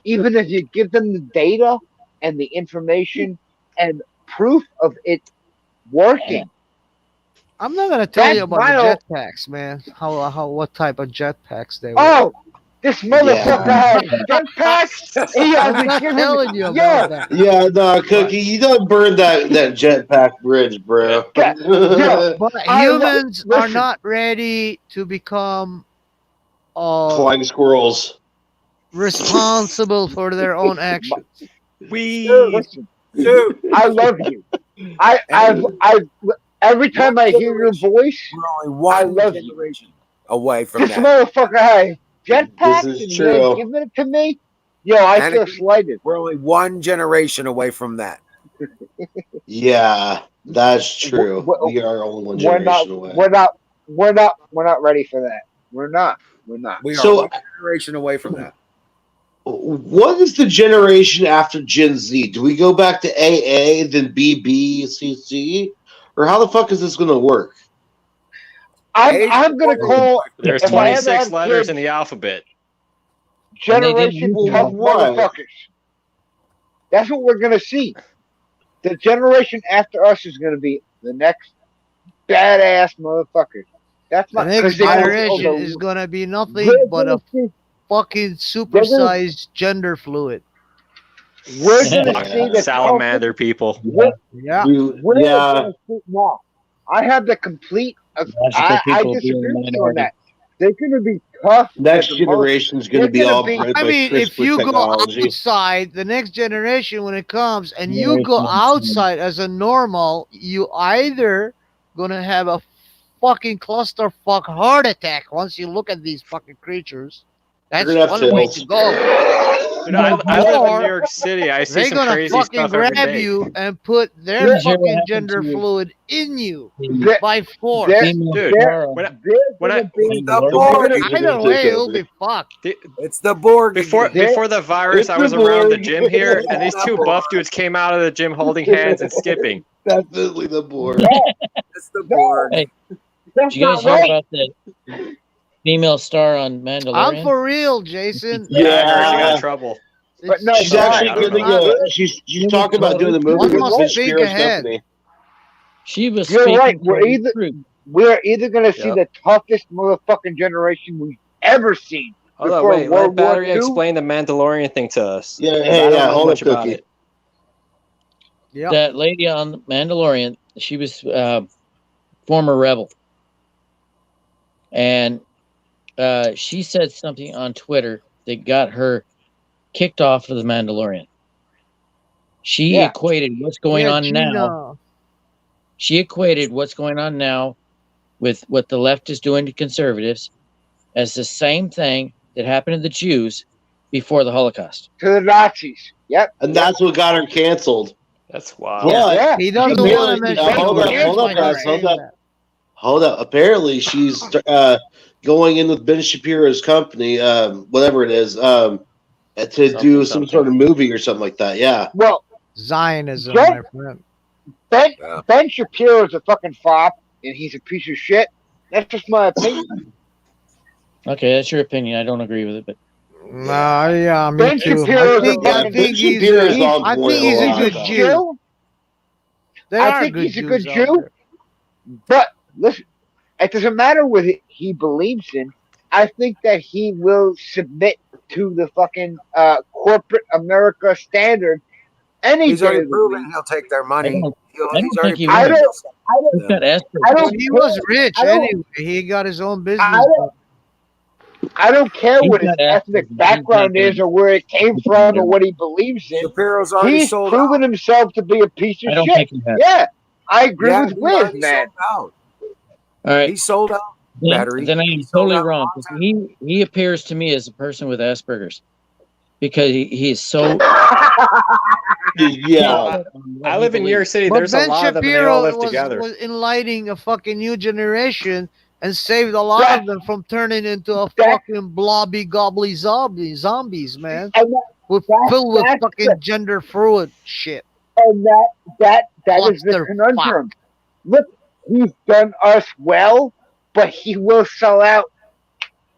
Even if you give them the data and the information and proof of it working. I'm not gonna tell you about the jetpacks, man. What type of jetpacks they were. Oh, this motherfucker has jetpacks. He hasn't given telling you about that. Yeah, no, Cookie, you don't burn that jetpack bridge, bro. But humans are not ready to become flying squirrels. Responsible for their own actions. Dude, I love you. I every time I hear your voice, we're only one generation away from this that. motherfucker has jetpacks This is and true. you're giving it to me. Yo, I feel slighted. We're only one generation away from that. Yeah, that's true. We are only one We're generation not. away. We're not ready for that. We're not. We are one generation away from that. What is the generation after Gen Z? Do we go back to AA, then BB, CC? Or how the fuck is this going to work? I'm going to call. There's if I ever 26 have letters kids, in the alphabet. Generation tough motherfuckers. That's what we're going to see. The generation after us is going to be the next badass motherfuckers. That's The not next generation is gonna be nothing but a fucking supersized gender fluid. We're gonna see the salamander people. Yeah. We're gonna see, no, I have the complete. I disagree with you on that. They're gonna be tough. Next generation is going to be all bred by if CRISPR you technology. go outside, the next generation when it comes, and you go outside as a normal, you either gonna have a fucking clusterfuck heart attack once you look at these fucking creatures. That's You're gonna have one way tails. to go. Dude, I live in New York City. I see They're some gonna crazy fucking stuff every grab day. you and put their Yeah. fucking gender fluid in you by force. Dude, when I either way, it'll be fucked. It's the Borg. Before the virus, It's I was the around the Borg. gym here, and these two buff dudes came out of the gym holding hands and skipping. Definitely the board. It's the Borg. Hey, did you guys hear about the female star on Mandalorian? I'm for real, Jason. I heard she got in trouble. But no, She's actually going to go. She's talking about doing the movie One with must Vince think Spears' ahead. company. She was You're speaking right. for the truth. We're either gonna see Yep. the toughest motherfucking generation we've ever seen. Hold on, before wait. World Let War Battery II. explain the Mandalorian thing to us. Yeah, 'Cause hey, I don't yeah, know hold much up, about Cookie. it. that lady on the Mandalorian, she was former rebel, and she said something on Twitter that got her kicked off of the Mandalorian. She equated what's going on now. She equated what's going on now with what the left is doing to conservatives as the same thing that happened to the Jews before the Holocaust. To the Nazis. Yep. And that's what got her canceled. That's wild. But He doesn't want to mention hold up, guys. Hold up. Apparently, she's going in with Ben Shapiro's company, whatever it is, to do some sort of movie or something like that. Yeah. Well, Zionism, my friend. Ben Shapiro's a fucking fop, and he's a piece of shit. That's just my opinion. Okay, that's your opinion. I don't agree with it, but yeah, me Ben too. Shapiro's I think he's a good Jew. I think he's a good Jew. But listen, it doesn't matter what he believes in. I think that he will submit to the fucking corporate America standard. He's already proven he'll take their money. I don't. He was rich anyway. He got his own business. I don't care what his ethnic background is or where it came from or what he believes in. Shapiro's already He's sold proven himself to be a piece of shit. Yeah, I agree with Wiz, man. all right. He sold out battery. Then I am totally wrong. He appears to me as a person with Asperger's because he is so. Yeah. I live in New York City. But There's Ben a lot of them, and they Shapiro all live together. was enlightening a fucking new generation and saved a lot of them from turning into a fucking blobby gobbly zombies, man. Filled with fucking gender fluid shit. And that is the conundrum. Look, he's done us well, but he will sell out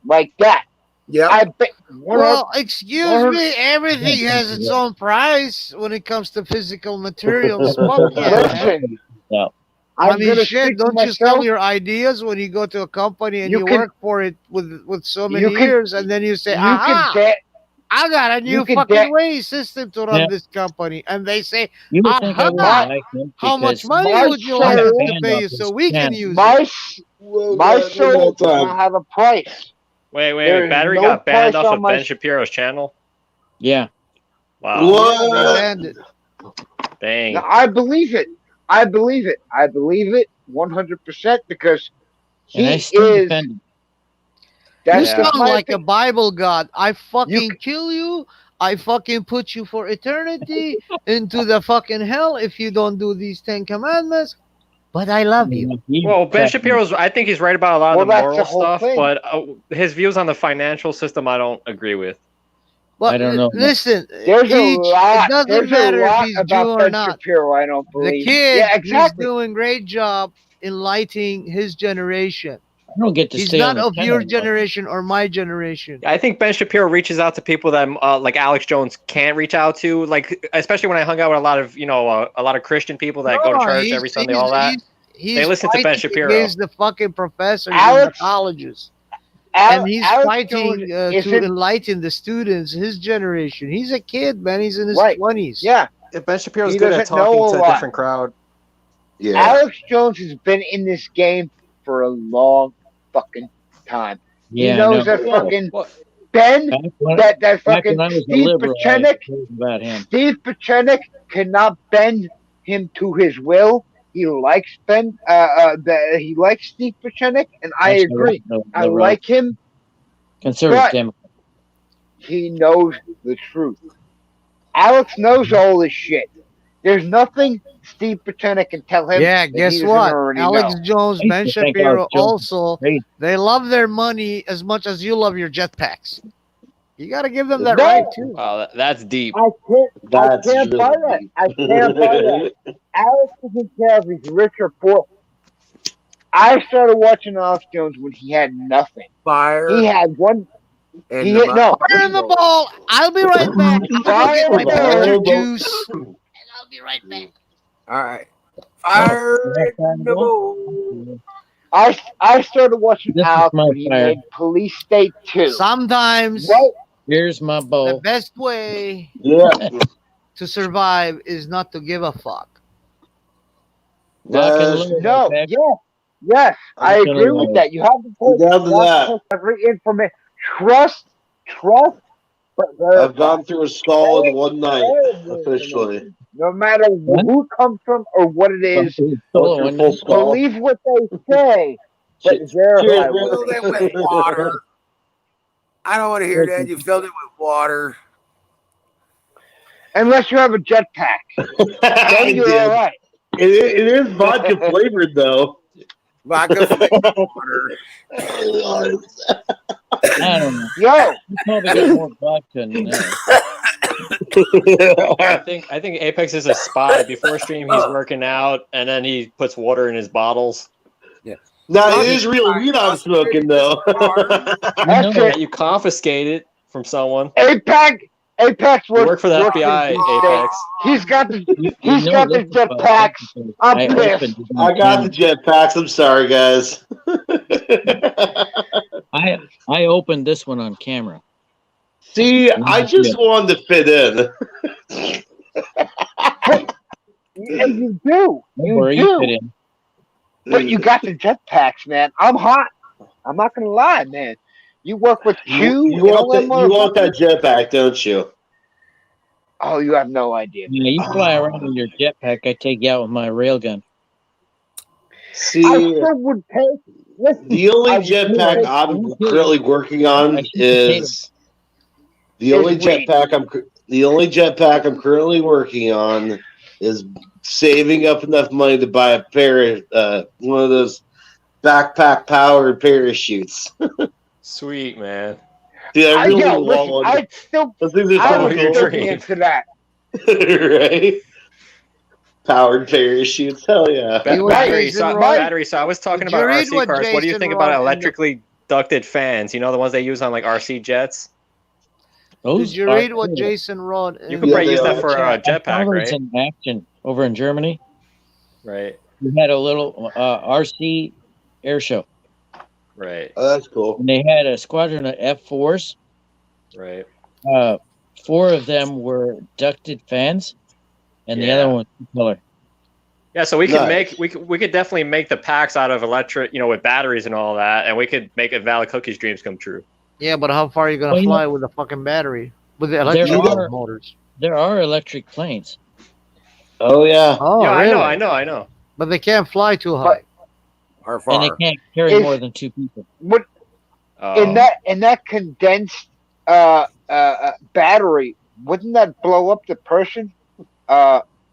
like that. Yeah. I bet. Well, excuse me, everything has its own price when it comes to physical materials. Fuck yeah, man. Yeah. I mean, shit, don't you sell your ideas when you go to a company and you work for it with so many years, and then you say, aha, I got a new fucking way system to run this company. And they say, aha, how much money would you like us to pay you so we can use it? My soul does not have a price. Wait. Battery got banned off of Ben Shapiro's channel? Yeah. Wow. What? Dang. Now, I believe it. I believe it 100% because he is. You sound like a Bible God. I fucking kill you. I fucking put you for eternity into the fucking hell if you don't do these 10 commandments. But I love you. Well, Ben Shapiro's, I think he's right about a lot of the moral stuff, but his views on the financial system, I don't agree with. But I don't know. Listen, there's a lot. it doesn't There's matter a lot if he's about Jew or Ben not. Shapiro, I don't believe. The kid, yeah, exactly. he's doing a great job enlightening his generation. I don't get to He's stay not on of the your channel. generation or my generation. I think Ben Shapiro reaches out to people that like Alex Jones can't reach out to, like especially when I hung out with a lot of a lot of Christian people that go to church every Sunday, all that. They listen to Ben Shapiro. He's the fucking professors in the colleges. And he's fighting to enlighten the students, his generation. He's a kid, man. He's in his 20s. Yeah. Ben Shapiro's good at talking to a different crowd. Yeah. Alex Jones has been in this game for a long fucking time. Yeah, he knows that fucking Ben, that fucking Steve Patriotic cannot bend him to his will. He likes Ben. He likes Steve Patriotic, and I agree. I like him. Conservative Democrat. He knows the truth. Alex knows all this shit. There's nothing Steve Patriotic can tell him. Yeah, guess what? Alex Jones, Ben Shapiro also, they love their money as much as you love your jetpacks. You got to give them that right, too. Wow, that's deep. I can't buy that. I can't buy that. Alex doesn't care if he's rich or poor. I started watching Alex Jones when he had nothing. He had one. He hit Fire in the ball. I'll be right back. I'll get my Panther juice. And I'll be right back. All right. Fire in the ball. I started watching Alex when he made Police State 2. Sometimes. Here's my bowl. The best way. Yeah. to survive is not to give a fuck. Yes, I agree with that. You have to take every information. Trust, but I've gone through a skull in one night, officially. no matter who it comes from or what it is, Full skull. believe what they say, but verify what Filled it with water. I don't want to hear that. You filled it with water. Unless you have a jetpack. Then you're all right. It is vodka flavored, though. Vodka flavored water. I don't know. Yo, You probably got more vodka than that. I think Apex is a spy. Before stream, he's working out, and then he puts water in his bottles. Yeah. Now, it is real weed I'm smoking, though. You confiscate it from someone. Apex work for the FBI. Apex. He's got the jetpacks. I'm pissed. I got the jetpacks. I'm sorry, guys. I opened this one on camera. See, I just wanted to fit in. Yeah, you do. Where You fit do. in. But you got the jetpacks, man. I'm hot. I'm not gonna lie, man. You work with Q. You want that jetpack, don't you? Oh, you have no idea. Yeah, you fly around with your jetpack. I take you out with my railgun. See, I still would take. Listen, the only jetpack I'm currently working on is the only jetpack I'm currently working on is saving up enough money to buy a pair of one of those backpack powered parachutes. Sweet, man. Dude, I really want one. I'd still be into that. Right? Powered parachutes. Hell yeah. Battery. So I was talking about RC cars. What do you think about electrically ducted fans? You know, the ones they use on like RC jets? Did you read what Jason wrote? You could probably use that for a jetpack, right? In action over in Germany. Right. We had a little RC air show. Right. Oh, that's cool. And they had a squadron of F4s. Right. 4 of them were ducted fans, and the other one was propeller. Yeah, so we could we could definitely make the packs out of electric, with batteries and all that, and we could make Valid Cookie's dreams come true. Yeah, but how far are you gonna fly with a fucking battery? With the electric motors. There are electric planes. Oh yeah. Oh, yeah, really? I know. But they can't fly too high. Or far. And they can't carry more than 2 people. In that condensed battery, wouldn't that blow up the person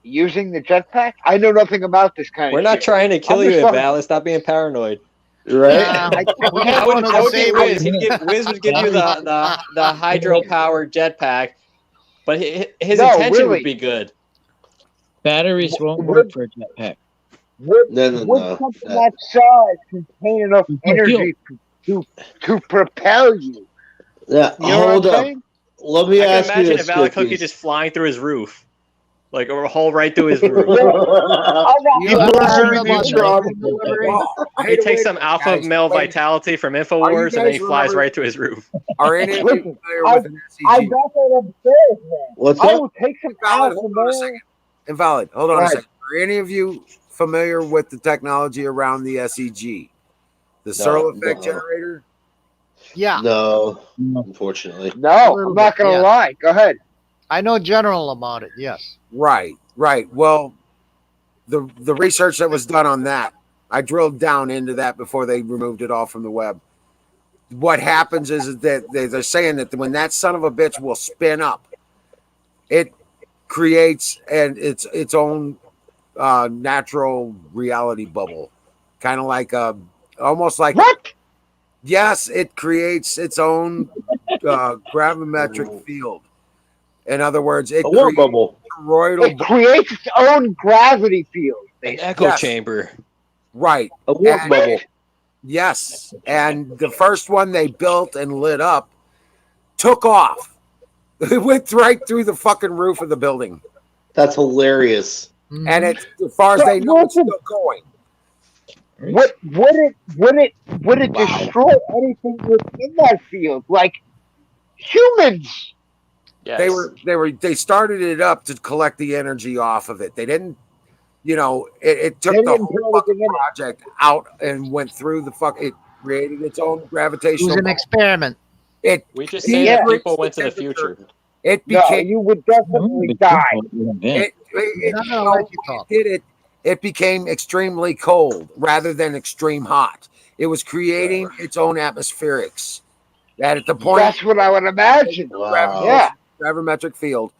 using the jetpack? I know nothing about this kind We're of not shit. trying to kill you, Val. Stop being paranoid. Right? That would be Wiz. Wiz would give you the hydro-powered jetpack, but his intention would be good. Batteries won't work for a jetpack. Would something that size contain enough energy to propel you? Yeah, You know hold what I'm up. saying? Let me I ask can you imagine this, a Valid Cookie Cookies. just flying through his roof, like a hole right through his roof. He takes some alpha male vitality from Infowars, and then he flies right through his roof. Are any of you familiar with an I SCG? got that upstairs, man. What's I up? will take some Invalid, alpha hold on a male. second. Invalid. Hold on a Right. second. Are any of you familiar with the technology around the SEG? The Searle effect generator? Yeah. No, unfortunately. No, I'm not going to lie. Go ahead. I know general about it. Yes. Right. Well, the research that was done on that, I drilled down into that before they removed it all from the web. What happens is that they're saying that when that son of a bitch will spin up, it creates its own natural reality bubble, kind of like almost like what? Yes, it creates its own gravimetric field. In other words, it creates bubble. It creates its own gravity field. An echo chamber. Right. A warp bubble. Yes. And the first one they built and lit up took off. It went right through the fucking roof of the building. That's hilarious. And it, as far as they know, it's still going. Would it destroy anything within that field? Like humans. Yes. They started it up to collect the energy off of it. They didn't, it took the whole fucking project out and went through the fuck. It created its own It gravitational. was an experiment. We just say that people went to the future. It became. you would definitely die. It became extremely cold rather than extreme hot. It was creating its own atmospherics. At the point, That's what I would imagine. Yeah. Gravimetric field,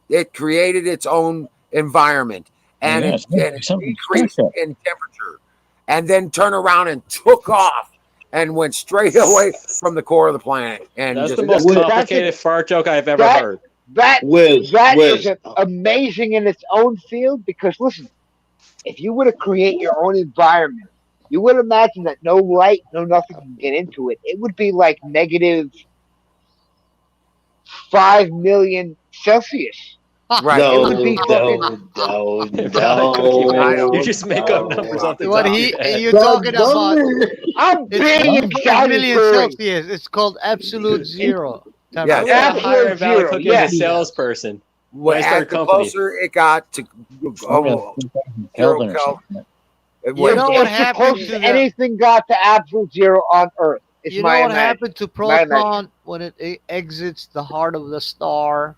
it created its own environment, and it decreased in temperature, and then turned around and took off and went straight away from the core of the planet. And that's just, the most complicated fart joke I've ever heard. That is amazing in its own field because listen, if you were to create your own environment, you would imagine that no light, no nothing can get into it. It would be like negative 5 million Celsius. Right. No, It would be no. You just make up numbers off the What top. you're talking about? I'm being It's million Celsius. It's called absolute zero. Yeah, I would have hired Valid Cookie as a salesperson. When I started the company. closer it got to almost 0 Kelvin. You know what happened to anything got to absolute zero on Earth? You know what happened to proton when it exits the heart of the star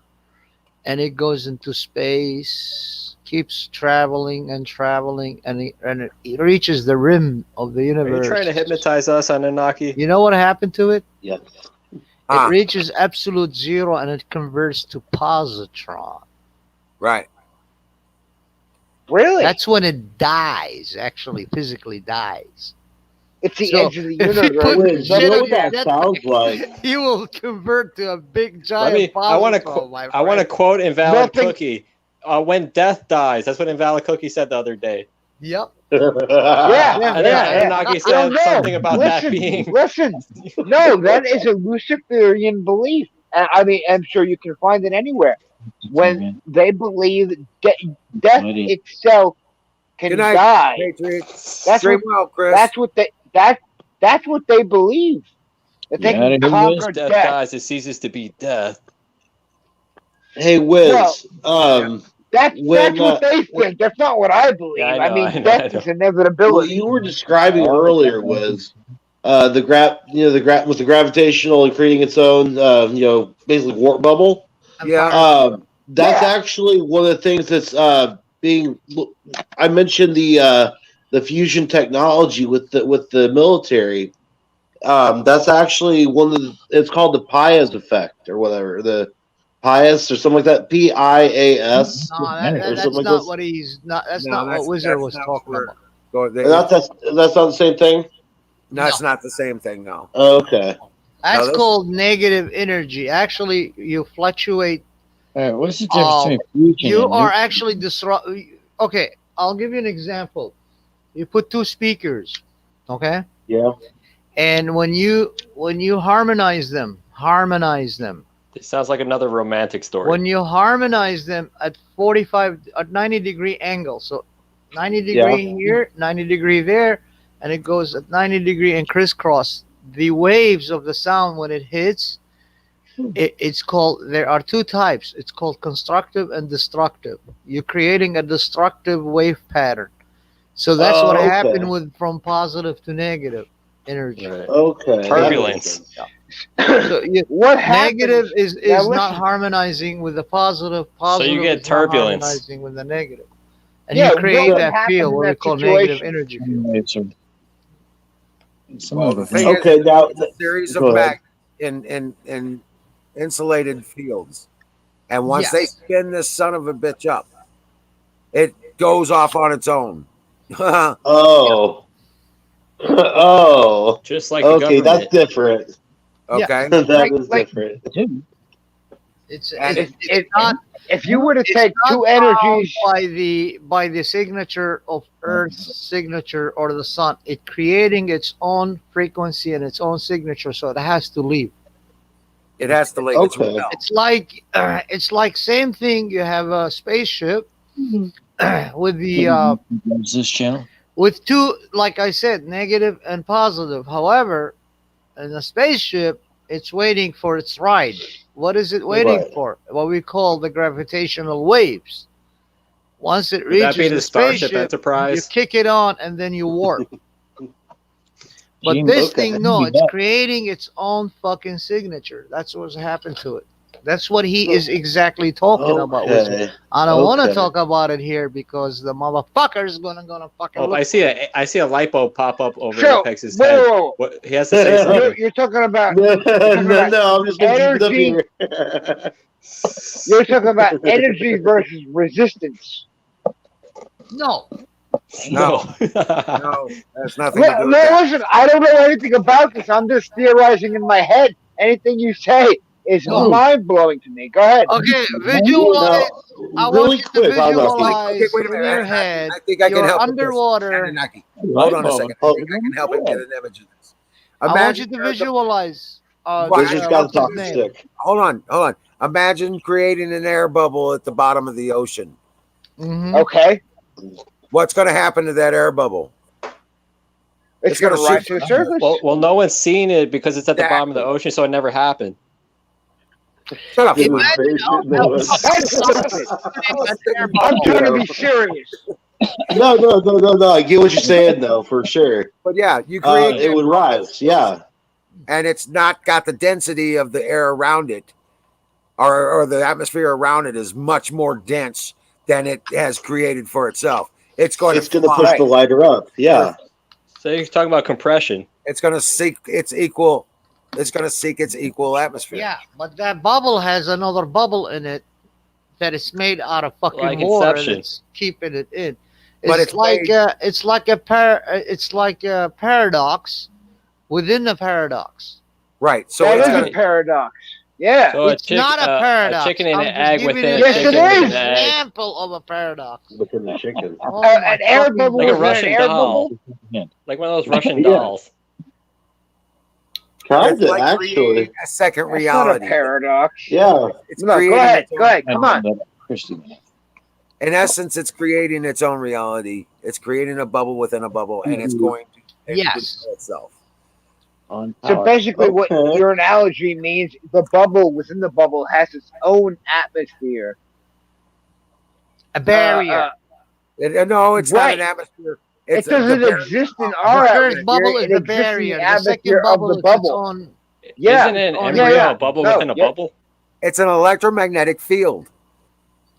and it goes into space, keeps traveling and traveling, and it reaches the rim of the Are universe. you trying to hypnotize us, Anunnaki? You know what happened to it? Yes. It reaches absolute zero and it converts to positron. Right. Really? That's when it dies, actually, physically dies. It's the edge of the if you universe. put shit on your that jetpack, sounds like? you will convert to a big giant I want positron, to quote Invalid Cookie. When death dies, that's what Invalid Cookie said the other day. Yep. And then Anunnaki said something about that being. Listen, no, that is a Luciferian belief. I'm sure you can find it anywhere. When they believe death itself can die. That's what they believe. That they can conquer death death. dies, it ceases to be death. Hey, Wiz. That's what they think. That's not what I believe. Yeah, I know, death is inevitability. What you were describing earlier was with the gravitational and creating its own, basically warp bubble. Yeah. That's actually one of the things that's being. I mentioned the fusion technology with the military. That's actually one of the. It's called the Pias effect or whatever. The Pias or something like that. PIAS. No, that's not what he's not. That's not what Wizard was talking about. That's not the same thing. No, it's not the same thing. No. Okay. That's called negative energy. Actually, you fluctuate. What's the difference between fusion You and are nuclear? actually disrupt. Okay, I'll give you an example. You put two speakers, okay? Yeah. And when you harmonize them. It sounds like another romantic story. When you harmonize them at 90-degree angle, so 90 degree here, 90 degree there, and it goes at 90 degree and crisscross. The waves of the sound when it hits, it's called. There are two types. It's called constructive and destructive. You're creating a destructive wave pattern. So that's what happened from positive to negative energy. Right. Okay. Turbulence. So what happens? negative is not harmonizing with the positive. Positive you get is not turbulence. harmonizing with the negative. And you create what that happens field, in what we that call situation? negative energy field. The thing Okay, is, now it's a series go of ahead. in insulated fields, and once they spin this son of a bitch up, it goes off on its own. Oh. Oh. Just like okay, the that's government. different. Okay. That is different. It's not. If you were to It's take not two bound energies, by the signature of Earth's signature or the sun, it creating its own frequency and its own signature, so it has to leave. It has to leave. Okay. It's like same thing. You have a spaceship with the Is this channel? with two, like I said, negative and positive. However, in a spaceship, it's waiting for its ride. What is it waiting Right. for? What we call the gravitational waves. Once it Would that be reaches the the Starship spaceship, you Enterprise? kick it on and then you warp. But Gee, this Okay. thing, no, it's creating its own fucking signature. That's what's happened to it. That's what he is exactly talking about. With me. Okay. I don't want to Okay. talk about it here because the motherfucker is gonna fucking. Oh, look I see a light bulb pop up over So, Apex's whoa, head. whoa, whoa. What he has to say something. You're talking about No, about no, I'm just gonna keep it up energy. here. You're talking about energy versus resistance. No, No, no, that's nothing to do with No, that. listen, I don't know anything about this. I'm just theorizing in my head. Anything you say is No. mind blowing to me. Go ahead. okay, visualize. I want Really you to quick, Anunnaki. visualize Okay, wait a in minute. your head. I think I can You're help with this. underwater. Anunnaki. Hold on a second. I think I can help him get an image of this. I want you Imagine to there's a- visualize. Wizard's got a what's his talking name? stick. Hold on. Imagine creating an air bubble at the bottom of the ocean. Mhm. Okay. What's going to happen to that air bubble? It's going to rise to the surface. Well, no one's seen it because it's at the bottom of the ocean, so it never happened. Shut up. I'm trying to be serious. No. I get what you're saying, though, for sure. But yeah, you create it would rise. Yeah. and it's not got the density of the air around it, or the atmosphere around it is much more dense than it has created for itself. It's going to push the lighter up. Yeah. So you're talking about compression. It's going to seek its equal. It's going to seek its equal atmosphere. Yeah, but that bubble has another bubble in it that is made out of fucking Like water Inception. that's keeping it in. But It's like a paradox within the paradox. Right. So That it's is gonna, a paradox. Yeah. So It's not a paradox. A chicken and I'm an just egg giving within you a Yes, chicken it within is. an an egg. example of a paradox. Within the chicken. Oh my An air fucking bubble Like a within an Russian air doll. bubble. Like one of those Russian Yeah. dolls. Kind it's of, like actually. creating a second That's not a reality. paradox. Yeah. It's No, go creating ahead. its own- Go ahead. Come on. In essence, it's creating its own reality. It's creating a bubble within a bubble, and it's going to Yes. control itself. So basically, what your analogy means, the bubble within the bubble has its own atmosphere. A barrier. No, it's not Right. an atmosphere. It It's doesn't the exist in The our first atmosphere. bubble is It the exists in barrier. the The second atmosphere of bubble the is its bubble. own. Yeah. Isn't an Oh, embryo yeah. a bubble No, within a yeah. bubble? It's an electromagnetic field.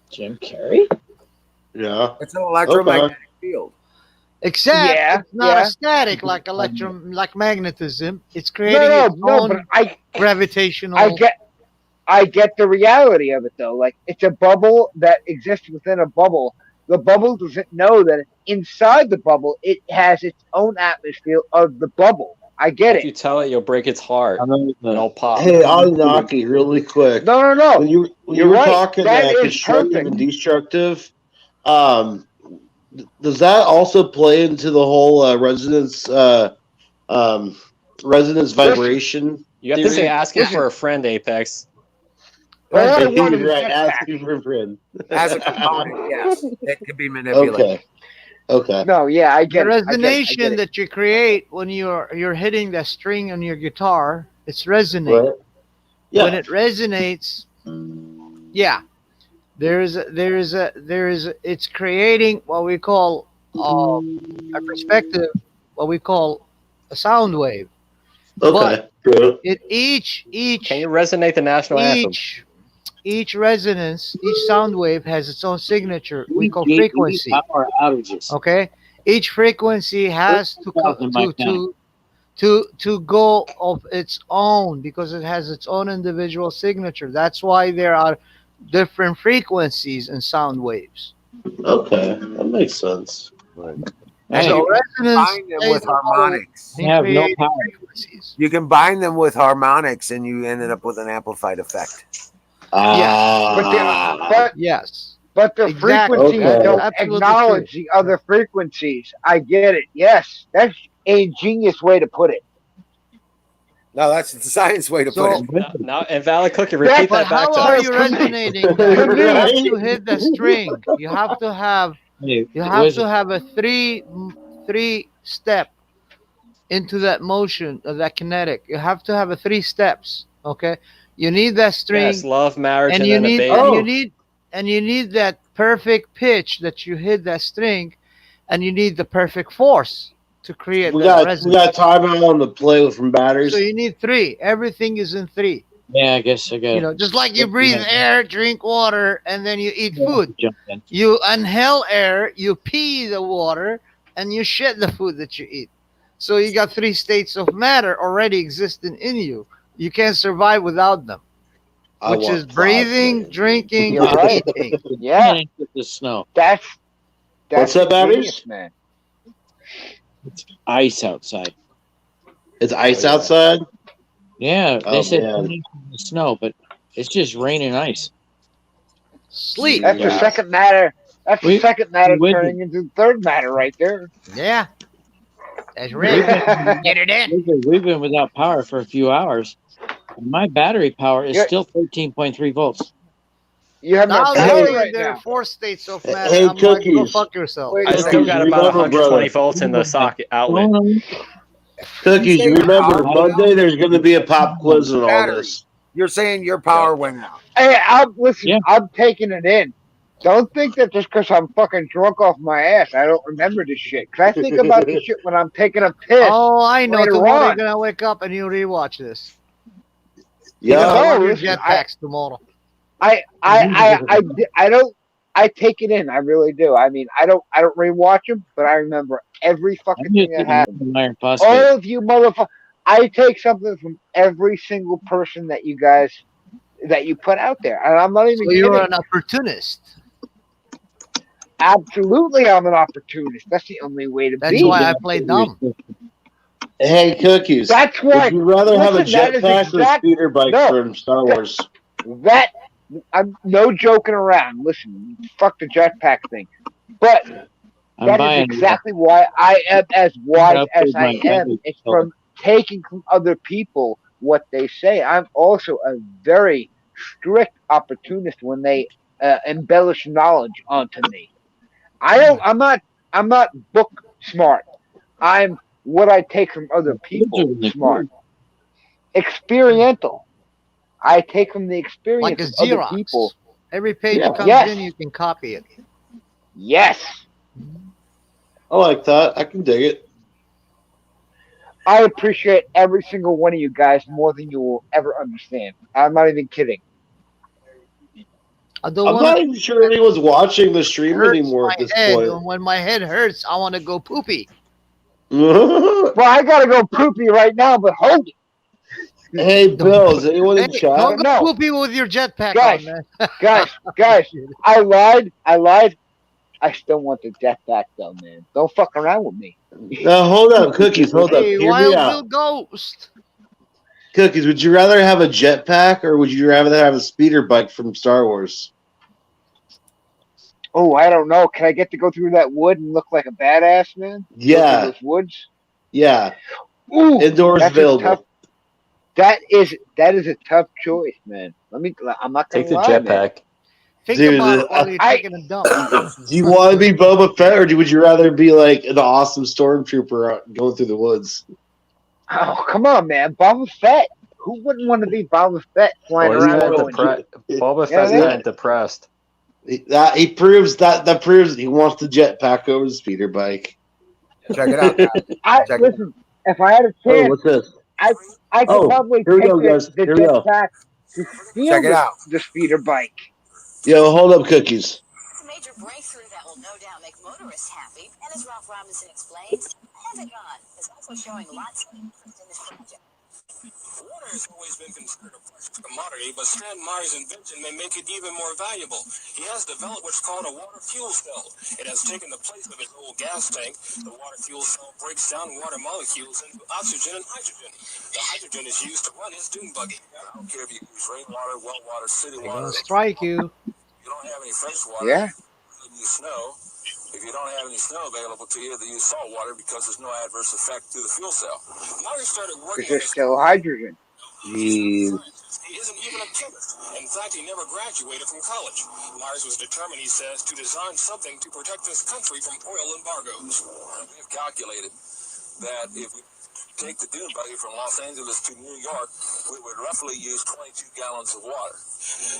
Jim Carrey? Yeah. It's an electromagnetic field. Except Yeah, it's not yeah. a static like magnetism. It's No, creating no, its no. own But gravitational. I get the reality of it though. Like it's a bubble that exists within a bubble. The bubble doesn't know that inside the bubble it has its own atmosphere of the bubble. I get If it. you tell it, you'll break its heart. And it'll pop. Hey, Anunnaki, really quick. No. When you You're were right. talking That is constructive perfect. and destructive, does that also play into the whole resonance vibration? You have to say theory? asking for a friend, Apex. All I You're want is right. a Ask jetpack. you for a friend. As a component, yes, it can be manipulated. Okay. No, yeah, I The get it. I get resonation it. that you create when you're hitting the string on your guitar, it's resonating. Right. Yeah. When it resonates, yeah, it's creating what we call a perspective, what we call a sound wave. Okay. But each Can you resonate the national anthem? each resonance, each sound wave has its own signature. We call frequency. Power outages. Okay, each frequency has to go of its own because it has its own individual signature. That's why there are different frequencies and sound waves. Okay, that makes sense. And So you can resonance bind them plays with a role harmonics. in creating frequencies. You can bind them with harmonics, and you ended up with an amplified effect. Yes. But the Exactly. frequencies Okay. don't Absolutely acknowledge the other frequencies. I get it. Yes, that's a ingenious way to put it. No, that's the science way to put it. Now, invalid cookie. Repeat But that back how to are us. you resonating? You have to hit the string. You have to have a three step into that motion of that kinetic. You have to have 3 steps. Okay, you need that string. Yes, love, marriage, and and you then a need baby. and you need that perfect pitch that you hit that string, and you need the perfect force to create We that got resonance. time on the play with from So batteries. you need 3. Everything is in 3. Yeah, I guess I got. You know, just like you breathe air, drink water, and then you eat food. Jump in. You inhale air, you pee the water, and you shit the food that you eat. So you got 3 states of matter already existing in you. You can't survive without them, which is breathing, drinking, You're and right. eating. Yeah. The snow. That's What's up, genius, batteries? man. It's ice outside. It's ice outside. Yeah, they Oh, said man. snow, but it's just rain and ice. Sleep. That's the second matter. That's the second matter we've turning into the third matter right there. Yeah. That's right. Get it in. We've been without power for a few hours. My battery power is still 13.3 volts. You have no Now power they're saying right there now. are 4 states of matter. Hey, I'm like, go Cookies. fuck yourself. Wait, I still got about remember, 120 brother. volts in the socket outlet. Cookies, you remember Monday there's going to be a pop quiz and all Battery. this. You're saying your power went out. Hey, I'm taking it in. Don't think that just because I'm fucking drunk off my ass, I don't remember this shit. Because I think about this shit when I'm taking a piss. Oh, I know. Later Tomorrow on. you're gonna wake up and you'll rewatch this. Yeah. Because I want your listen, jetpacks tomorrow. I don't. I take it in. I really do. I mean, I don't rewatch them, but I remember every fucking thing that happened. Iron All phosphate. of you motherfuckers. I take something from every single person that you guys that you put out there, and I'm not even So kidding. you're an opportunist. Absolutely, I'm an opportunist. That's the only way to That's be. why I play dumb. Hey, Cookies. That's why. Would you rather have a Listen, that is jetpack or a exact- speeder bike No, from Star Wars? That I'm no joking around. Listen, fuck the jetpack thing, but that is exactly why I am as wise as I am. It's from taking from other people what they say. I'm also a very strict opportunist when they embellish knowledge onto me. I'm not book smart. I'm what I take from other people smart. Experiential. I take from the experience Like a of other Xerox. people. Every page Yeah. comes Yes. in, you can copy it. Yes. I like that. I can dig it. I appreciate every single one of you guys more than you will ever understand. I'm not even kidding. I don't I'm want not even sure anyone's watching the stream anymore at this head. point. And when my head hurts, I want to go poopy. Well, I gotta go poopy right now, but hold it. Hey, Bill, is anyone in Hey, chat? don't go No. poopy with your jetpack Guys, on, man. guys, I lied. I still want the jetpack though, man. Don't fuck around with me. No, hold up, Cookies, hold up. Hey, Hear me Wild Bill out. Ghost. Cookies, would you rather have a jetpack or would you rather have a speeder bike from Star Wars? Oh, I don't know. Can I get to go through that wood and look like a badass, man? Go through Yeah. those woods. Yeah. Ooh, Indoors that's a available. tough- That is a tough choice, man. I'm not gonna Take the lie, man. jetpack. Think Dude, about it while you're taking a dump. Do you want to be Boba Fett or would you rather be like an awesome stormtrooper going through the woods? Oh, come on, man. Boba Fett. Who wouldn't want to be Boba Fett flying Well, he's around kind of going? Boba Yeah, Fett's man. kind of depressed. That proves that he wants the jetpack over the speeder bike. Check it out, guys. Listen, if I had a Oh, chance, what's this? I could probably here we take go, guys. the Here we go. jetpack to steal Check it out. the speeder bike. Yo, hold up, Cookies. It's a major breakthrough that will no doubt make motorists happy. And as Ralph Robinson explains, the Pentagon is also showing lots of interest in this project. Water has always been considered a precious commodity, but Stan Meyer's invention may make it even more valuable. He has developed what's called a water fuel cell. It has taken the place of his old gas tank. The water fuel cell breaks down water molecules into oxygen and hydrogen. The hydrogen is used to run his dune buggy. I don't care if you use rainwater, well water, city They're water. gonna strike you. If you don't have any fresh water, Yeah. you use snow. If you don't have any snow available to you, then use salt water because there's no adverse effect to the fuel cell. Meyer started working Because there's still hydrogen. Jeez. He isn't even a chemist. In fact, he never graduated from college. Myers was determined, he says, to design something to protect this country from oil embargoes. We have calculated that if we Take the dune buggy from Los Angeles to New York, we would roughly use 22 gallons of water.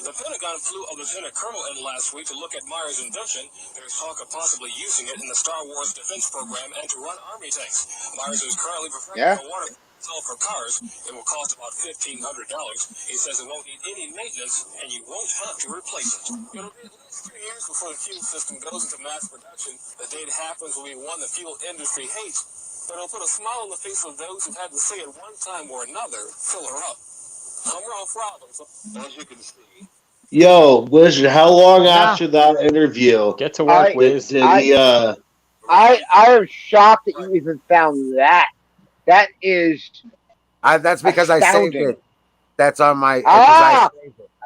The Pentagon flew a Lieutenant Colonel in last week to look at Myers' invention. There's talk of possibly using it in the Star Wars defense program and to run army tanks. Myers is currently perfecting a water cell for cars. It will cost about $1,500. He says it won't need any maintenance, and you won't have to replace it. It'll be at least 3 years before the fuel system goes into mass production. The day it happens will be one the fuel industry hates. But it'll put a smile on the face of those who've had to say at one time or another, fill her up. I'm Ralph Robbins, as you can see. Yo, Wizard, how long after that interview? Get to work, Wiz. Did he, I am shocked that you even found that. That is. That's because astounding. I saved it. That's on my. Ah!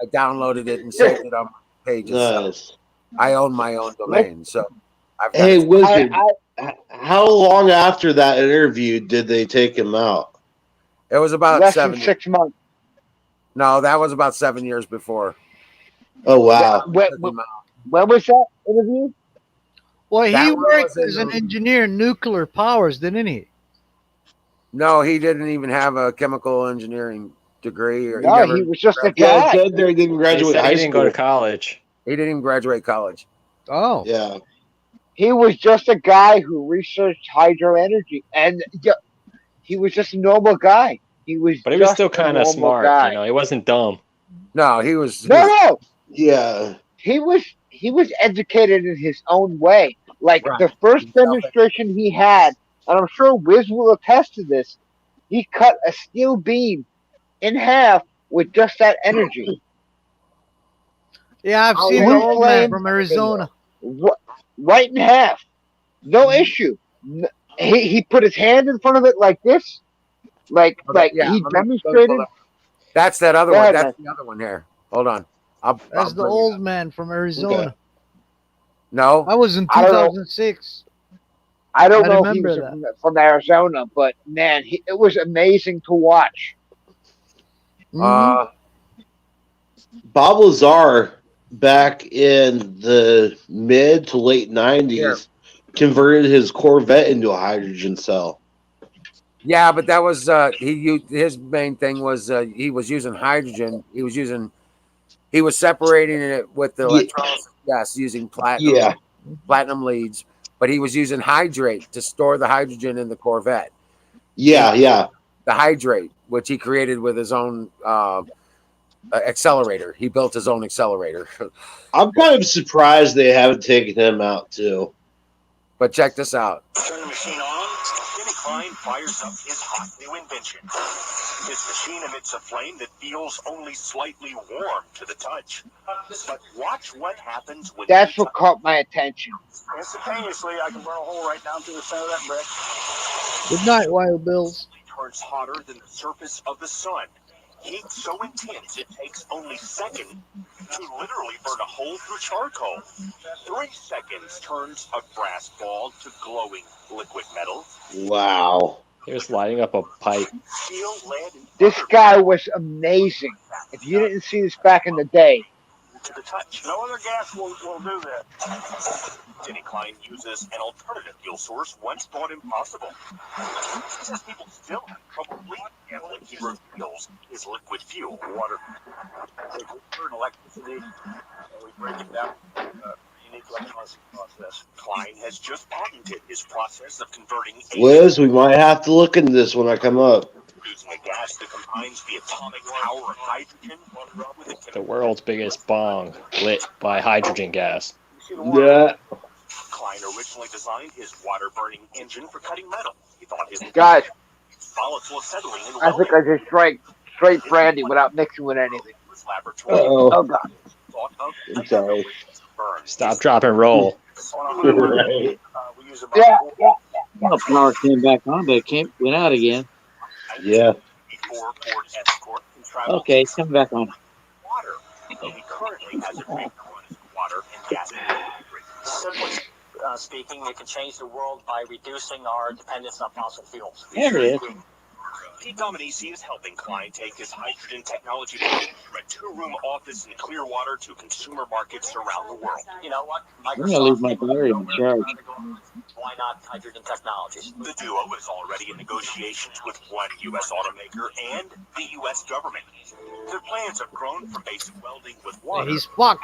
I downloaded it and saved it on my pages. Nice. So I own my own domain, so I've got Hey, it. Wizard, how long after that interview did they take him out? It was about less 7 than years. 6 months. No, that was about 7 years before. Oh wow! When was that interview? Well, That he one worked was as in an engineer in nuclear powers, didn't he? No, he didn't even have a chemical engineering degree. Or No, he was just a Yeah, guy. it said there he didn't graduate high He didn't go school. to college. He didn't even graduate college. Oh, Yeah. He was just a guy who researched hydro energy, and he was just a normal guy. He was, But he was just still a kind of normal smart. guy. You know, he wasn't dumb. No, he was. No. Yeah. He was educated in his own way. Like Right. the first demonstration he had, and I'm sure Wiz will attest to this. He cut a steel beam in half with just that energy. yeah, I've seen He the old man claimed- from Arizona. Right in half, no issue. He put his hand in front of it like this, like Yeah, he let me- demonstrated. That's that other Go one. ahead, That's the other one here. Hold on. That's the bring it old up. man from Arizona. No, I was in I don't know. 2006. I don't know if he remember was from Arizona, but man, it was amazing to watch. Uh, Bob Lazar, back in the mid to late 90s, converted his Corvette into a hydrogen cell. yeah, but that was his main thing was he was using hydrogen. He was separating it with the electrolysis gas using platinum leads, but he was using hydrate to store the hydrogen in the Corvette. Yeah. The hydrate, which he created with his own accelerator. He built his own accelerator. I'm kind of surprised they haven't taken him out too. But check this out. Turn the machine on. Jimmy Klein fires up his hot new invention. His machine emits a flame that feels only slightly warm to the touch. But watch what happens when That's what caught my attention. instantaneously I can burn a hole right down through the center of that brick. Good night, Wild Bills. It turns hotter than the surface of the sun. Heat so intense it takes only seconds to literally burn a hole through charcoal. 3 seconds turns a brass ball to glowing liquid metal. Wow. He was lighting up a pipe. Steel, lead, and This guy was amazing. If you didn't see this back in the day, to the touch. No other gas will do that. Denny Klein uses an alternative fuel source once thought impossible. He says people still have trouble believing when he reveals his liquid fuel, water. They burn electricity, and we break it down. Unique electrolysis process. Klein has just patented his process of converting Liz, we might have to look into this when I come up. using a gas that combines the atomic power of hydrogen with the The world's biggest bong lit by hydrogen gas. Yeah. Klein originally designed his water-burning engine for cutting metal. He thought his guys, volatile acetylene and I think I just drank straight brandy without mixing with anything. Uh-oh. Oh God! I'm sorry. Stop, drop, and roll. Right. Yeah. Well, power came back on, but it went out again. Yeah. Okay, it's coming back on. He currently has it run as water and gas. Simply speaking, it can change the world by reducing our dependence on fossil fuels. There it is. Pete Dominici is helping Klein take his hydrogen technology from a two-room office in Clearwater to consumer markets around the world. You know what? I'm gonna leave my battery in charge. Why not hydrogen technologies? The duo is already in negotiations with one U.S. automaker and the U.S. government. Their plans have grown from basic welding with water. He's fucked.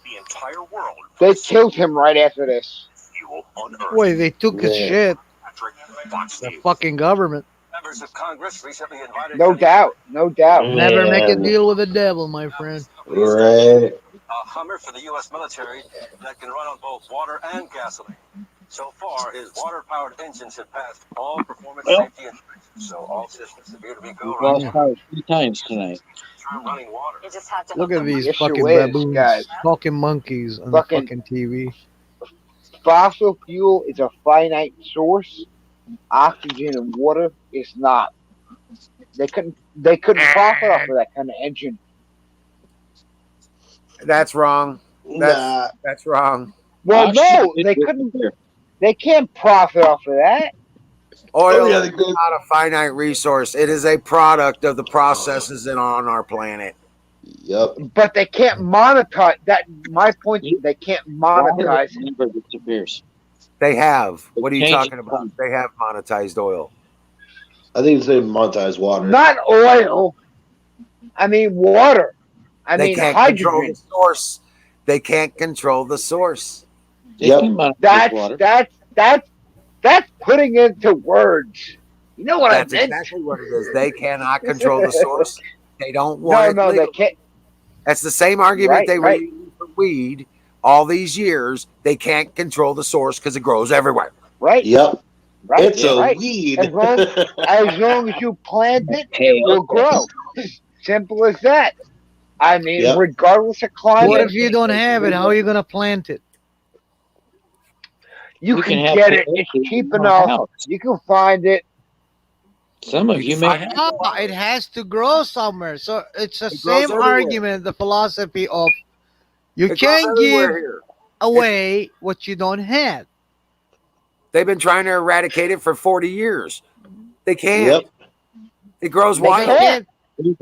The entire world. They killed him right after this. Fuel on Earth. Wait, they took his shit. Patrick, Fox The News. fucking government. Members of Congress recently invited No doubt. No doubt. Never make a deal with the devil, my friend. Right. a Hummer for the U.S. military that can run on both water and gasoline. So far, his water-powered engines have passed all performance safety inspections, so all systems appear to be go We've right lost now. power 3 times tonight. Through running water. You just have to Look at these Yes, you fucking is, baboons guys. talking monkeys on Fucking- the fucking TV. Fossil fuel is a finite source. Oxygen and water is not. They couldn't profit off of that kind of engine. That's wrong. That's wrong. Well, no, they couldn't. They can't profit off of that. Oil is not a finite resource. It is a product of the processes on our planet. Yep. But they can't monetize that. My point is they can't monetize it. Disappears. They have. What are you Change talking about? They have monetized oil. I think it's they monetize water. Not oil. I mean water. I They mean can't control hydrogen. the source. They can't control the source. That's putting into words. You know what That's I meant? exactly what it is. They cannot control the source. They don't want No, it. they legal. can't. That's the same argument Right, they were right. using for weed all these years. They can't control the source because it grows everywhere. Right. Yep. Right. It's a right. weed. As long as you plant it, it will grow. Simple as that. I mean, Yep. regardless of climate. What if you don't have it? How are you going to plant it? You can can have get it it. It's cheap in our enough. house. You can find it. Some of you may have. No, it has to grow somewhere. So it's the It grows same everywhere. argument, the philosophy of you It grows can't give everywhere here. away what you don't have. They've been trying to eradicate it for 40 years. They can't. Yep. It grows They wild. can't,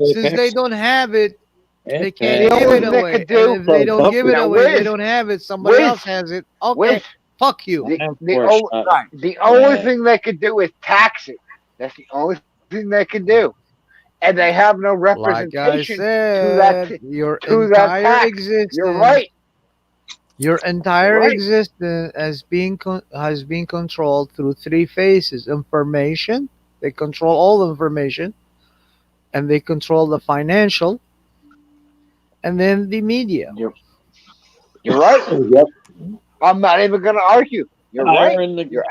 since they don't have it, they can't The give only it thing they away. could do- And if they don't give it Now, away, they Wiz, don't have it. Somebody Wiz, else has it. Okay, Wiz, fuck you. the only thing they could do is tax it. That's the only thing they can do. And they have no Like I representation to that said, your to that entire tax. existence. You're right. Your entire Right. existence has been controlled through 3 phases: information. They control all the information, and they control the financial, and then the media. You're right. Yep. I'm not even going to argue. You're Fire right. in the- You're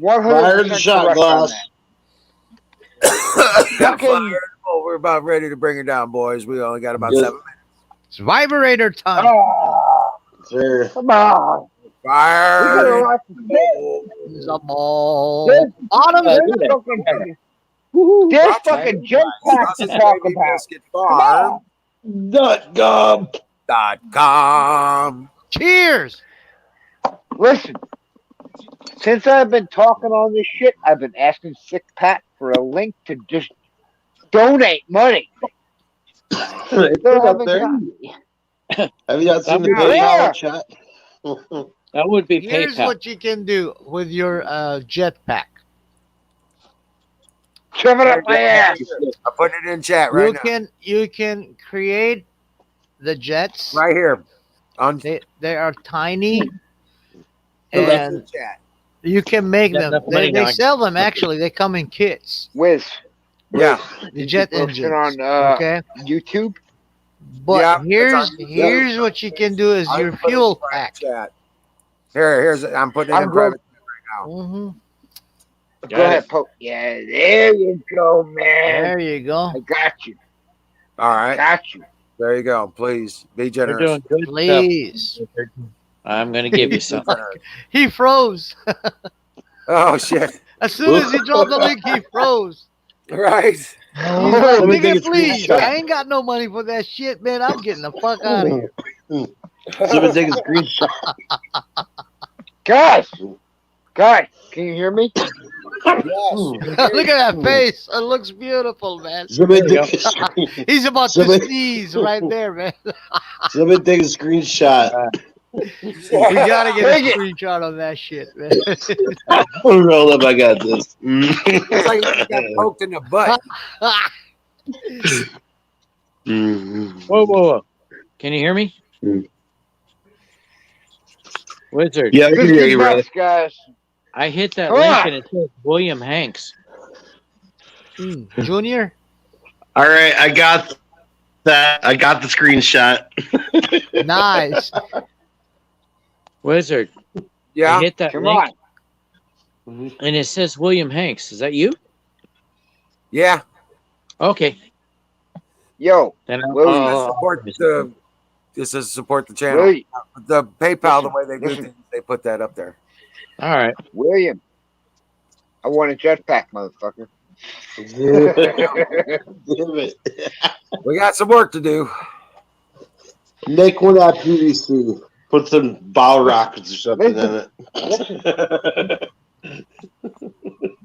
100% Fire in the shot correct on glass. that. Got Fucking- fired. Oh, we're about ready to bring it down, boys. We only got about 7 minutes. It's vibrator time. Oh, Sure. come on. We got a Fire. lot to say. It's a ball. There's- Bottom. There's fucking jetpacks to talk about. Farm. .gov. .com. Cheers. Listen, since I've been talking on this shit, I've been asking Sick Pat for a link to just donate money. It's Still up haven't there. gotten it. Have you not seen the That would be- PayPal chat? That would be Here's PayPal. what you can do with your jetpack. Shove it up my ass. I put it in chat right now. You can create the jets. Right here. They are tiny, Put it in and chat. you can make Got them. enough money They now. sell them actually. They come in kits. Wiz. Yeah. The jet Post engines. it on Okay. YouTube. But Yeah, it's here's on- what you can do is I'll your put it in fuel private pack. Chat. Here's I'm putting it I'm in good. private chat right now. hmm Go ahead, Poke. Yeah, there you go, man. There you go. I got you. All right. Got you. There you go. Please be You're generous. doing good Please. stuff. I'm going to give you some. He froze. Oh shit. As soon as he dropped the link, he froze. Right. He's like, Let me nigga, take a please. screenshot. I ain't got no money for that shit, man. I'm getting the fuck out of here. Someone take a screenshot. Guys, can you hear me? Look at that face. It looks beautiful, man. Somebody take a screen. He's about to Somebody- sneeze right there, man. Somebody take a screenshot. We gotta get a screenshot on that shit, man. Roll up, I got this. It's like he got poked in the butt. Whoa, whoa, whoa. Can you hear me? Wizard. Yeah, I can hear you, brother. guys. I hit that Come link on. and it says William Hanks. Junior? All right, I got that. I got the screenshot. Nice. Wizard. Yeah. I hit that Come link on. and it says William Hanks. Is that you? Yeah. Okay. Yo. Then Support the. This is support the channel. William. The PayPal, the way they do things, they put that up there. All right. William. I want a jetpack, motherfucker. Damn it. We got some work to do. Make one out of PVC. Put some ball rockets or something in it.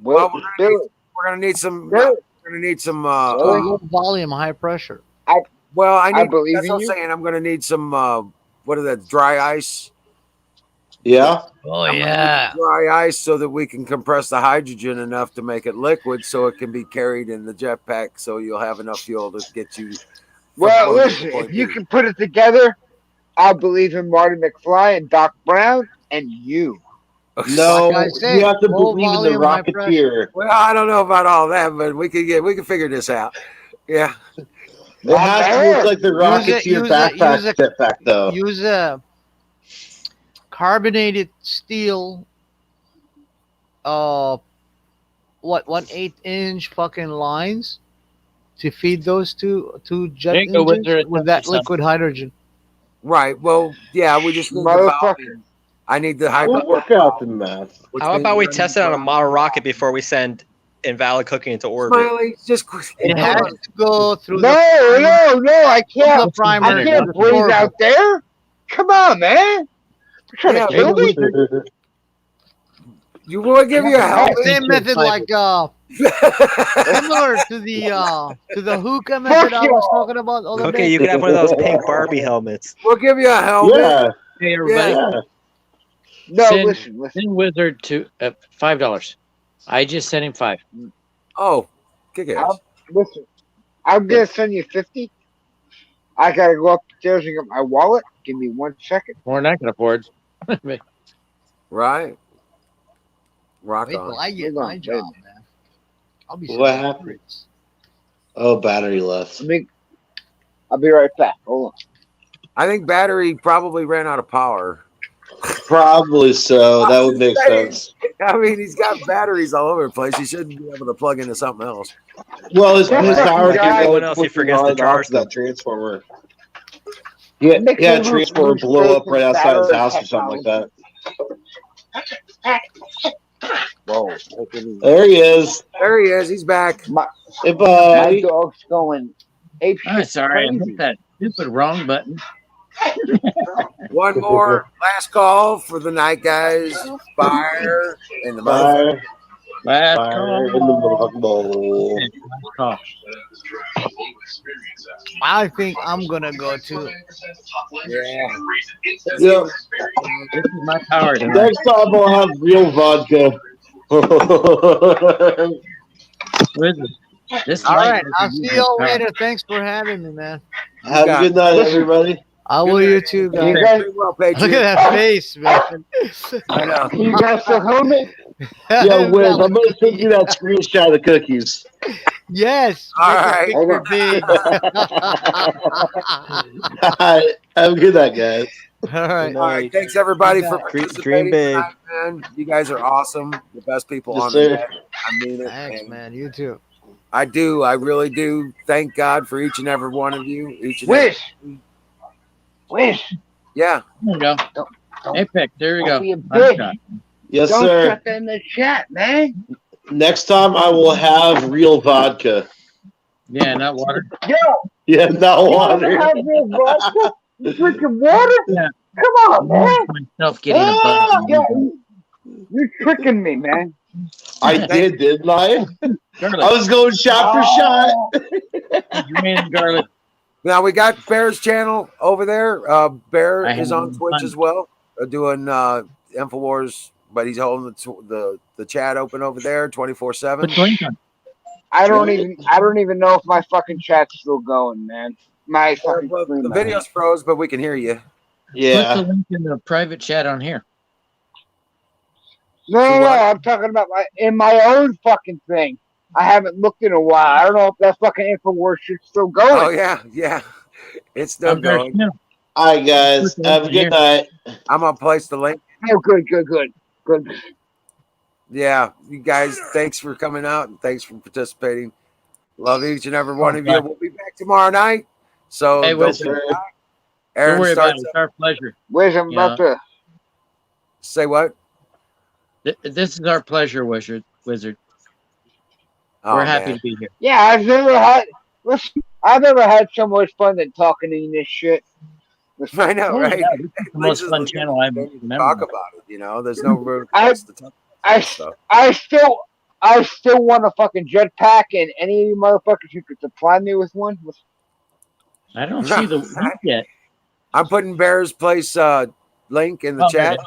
Well, We're gonna need some. We're gonna need some. Low volume, high pressure. Well, I need. believe That's in what I'm you. saying. I'm gonna need some. What is that? Dry ice. Yeah. Oh I'm gonna need dry ice so that we can compress the hydrogen enough to make it liquid, so it can be carried in the jetpack. So you'll have enough fuel to get you. from Well, point A to listen, point if you B. can put it together, I'll believe in Marty McFly and Doc Brown and you. No, Like I said, you have to low believe in the volume, high pressure. Rocketeer. Well, I don't know about all that, but we can figure this out. Yeah. It has to look like the Rocketeer use backpack a- jetpack, though. Use a carbonated steel. 1/8-inch fucking lines to feed those two jet There you go, engines Wizard. with that That's your liquid hydrogen. Right. Well, yeah. We just need the Motherfucker. I need the high. We'll work out the math. How about we test it on a model rocket before we send invalid cooking into orbit? Smiley, just It has to go through No, I can't. the primer. I can't breathe out there. Come on, man. You're trying to kill me? You will give you a helmet. Same method, like similar to the hookah method I was talking about. The other Okay, day. you can have one of those pink Barbie helmets. We'll give you a helmet. Yeah. Hey, everybody. Yeah. No, Send, listen. send Wizard to $5. I just sent him 5. Oh, kick it. Listen, I'm going to send you 50. I got to go upstairs and get my wallet. Give me 1 second. More than I can afford. Right. Rock Wait on. till I get Hold on, my job, man. I'll be What sitting in happened? streets. Oh, battery left. I'll be right back. Hold on. I think battery probably ran out of power. Probably so. That would make sense. I mean, he's got batteries all over the place. He shouldn't be able to plug into something else. Well, his power can What go else he forgets to charge that transformer. Yeah, yeah, transformer blow up right outside his house or something like that. Whoa. There he is. There he is. He's back. Hey, My buddy. dog's going ape I'm shit sorry, I crazy. hit that stupid wrong button. One more last call for the night, guys. Fire in the motherfucker. Last Fire in the call. motherfucking bowl. Call. I think I'm gonna go to. Yeah. Yep. This is my power tonight. Next time we'll have real vodka. Wizard. This All light right, I'll doesn't see use y'all my power. later. Thanks for having me, man. Have a good night, everybody. I will you too, guys. You guys, Well, Patriot. Look at that face, man. I know. you got the helmet? Yeah, Wiz, I'm going to send you that screenshot of the cookies. Yes. All make a right. picture, All right. Have a good night, guys. big. All right. All right. Thanks, everybody, for Dream participating big. tonight, man. You guys are awesome. The best people Yes, on sir. the net. I mean it. Thanks, And man. You too. I do. I really do. Thank God for each and every one of you. Each and every, Wish. yeah. There you go. Don't Apex, there you don't go. be a Nice bitch. shot. Yes, Don't sir. shut that in the chat, man. Next time I will have real vodka. Yeah, not water. Yo, Yeah, not you water. don't have real vodka? You drinking water? Yeah. Come on, man. Myself getting a Ah, button. yo, you're tricking me, man. I did, didn't I? I was going shot for shot. Green garlic. Now we got Bear's channel over there. Bear is on Twitch as well, doing Infowars, but he's holding the chat open over there 24/7. I don't even know if my fucking chat's still going, man. My fucking the video's froze, but we can hear you. Put the link in the private chat on here. No, I'm talking about in my own fucking thing. I haven't looked in a while. I don't know if that fucking Infowars shit's still going. Oh yeah, it's still going. All right, guys, have a good night. I'm gonna place the link. Oh, good. Yeah, you guys, thanks for coming out and thanks for participating. Love each and every one of you. We'll be back tomorrow night. So hey, don't worry about it. It's our pleasure. Where's I'm about to say what? This is our pleasure, Wizard. Oh, We're happy to be here. Yeah, I've never had so much fun than talking in this shit. I know, right? Yeah, this is the most fun channel I've ever talk about it. You know, there's no room to talk about I still want a fucking jetpack, and any of you motherfuckers who could supply me with one. I don't see the link yet. I'm putting Bear's Place link in the chat.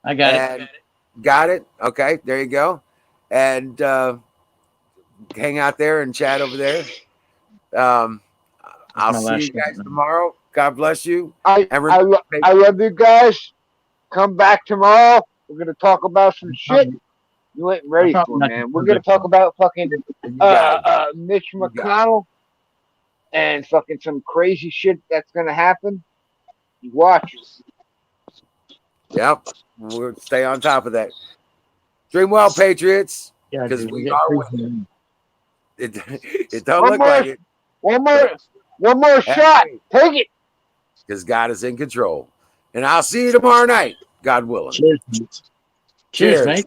I got it. Got it. Okay, there you go. And hang out there and chat over there. I'll see you guys tomorrow. God bless you. I love you guys. Come back tomorrow. We're gonna talk about some shit you ain't ready for, man. We're gonna talk about fucking Mitch McConnell and fucking some crazy shit that's gonna happen. You watch. Yep, we'll stay on top of that. Dream well, Patriots. Yeah, because we are winning. It don't look more, like it. One more shot. Take it. Because God is in control. And I'll see you tomorrow night, God willing. Cheers, mate.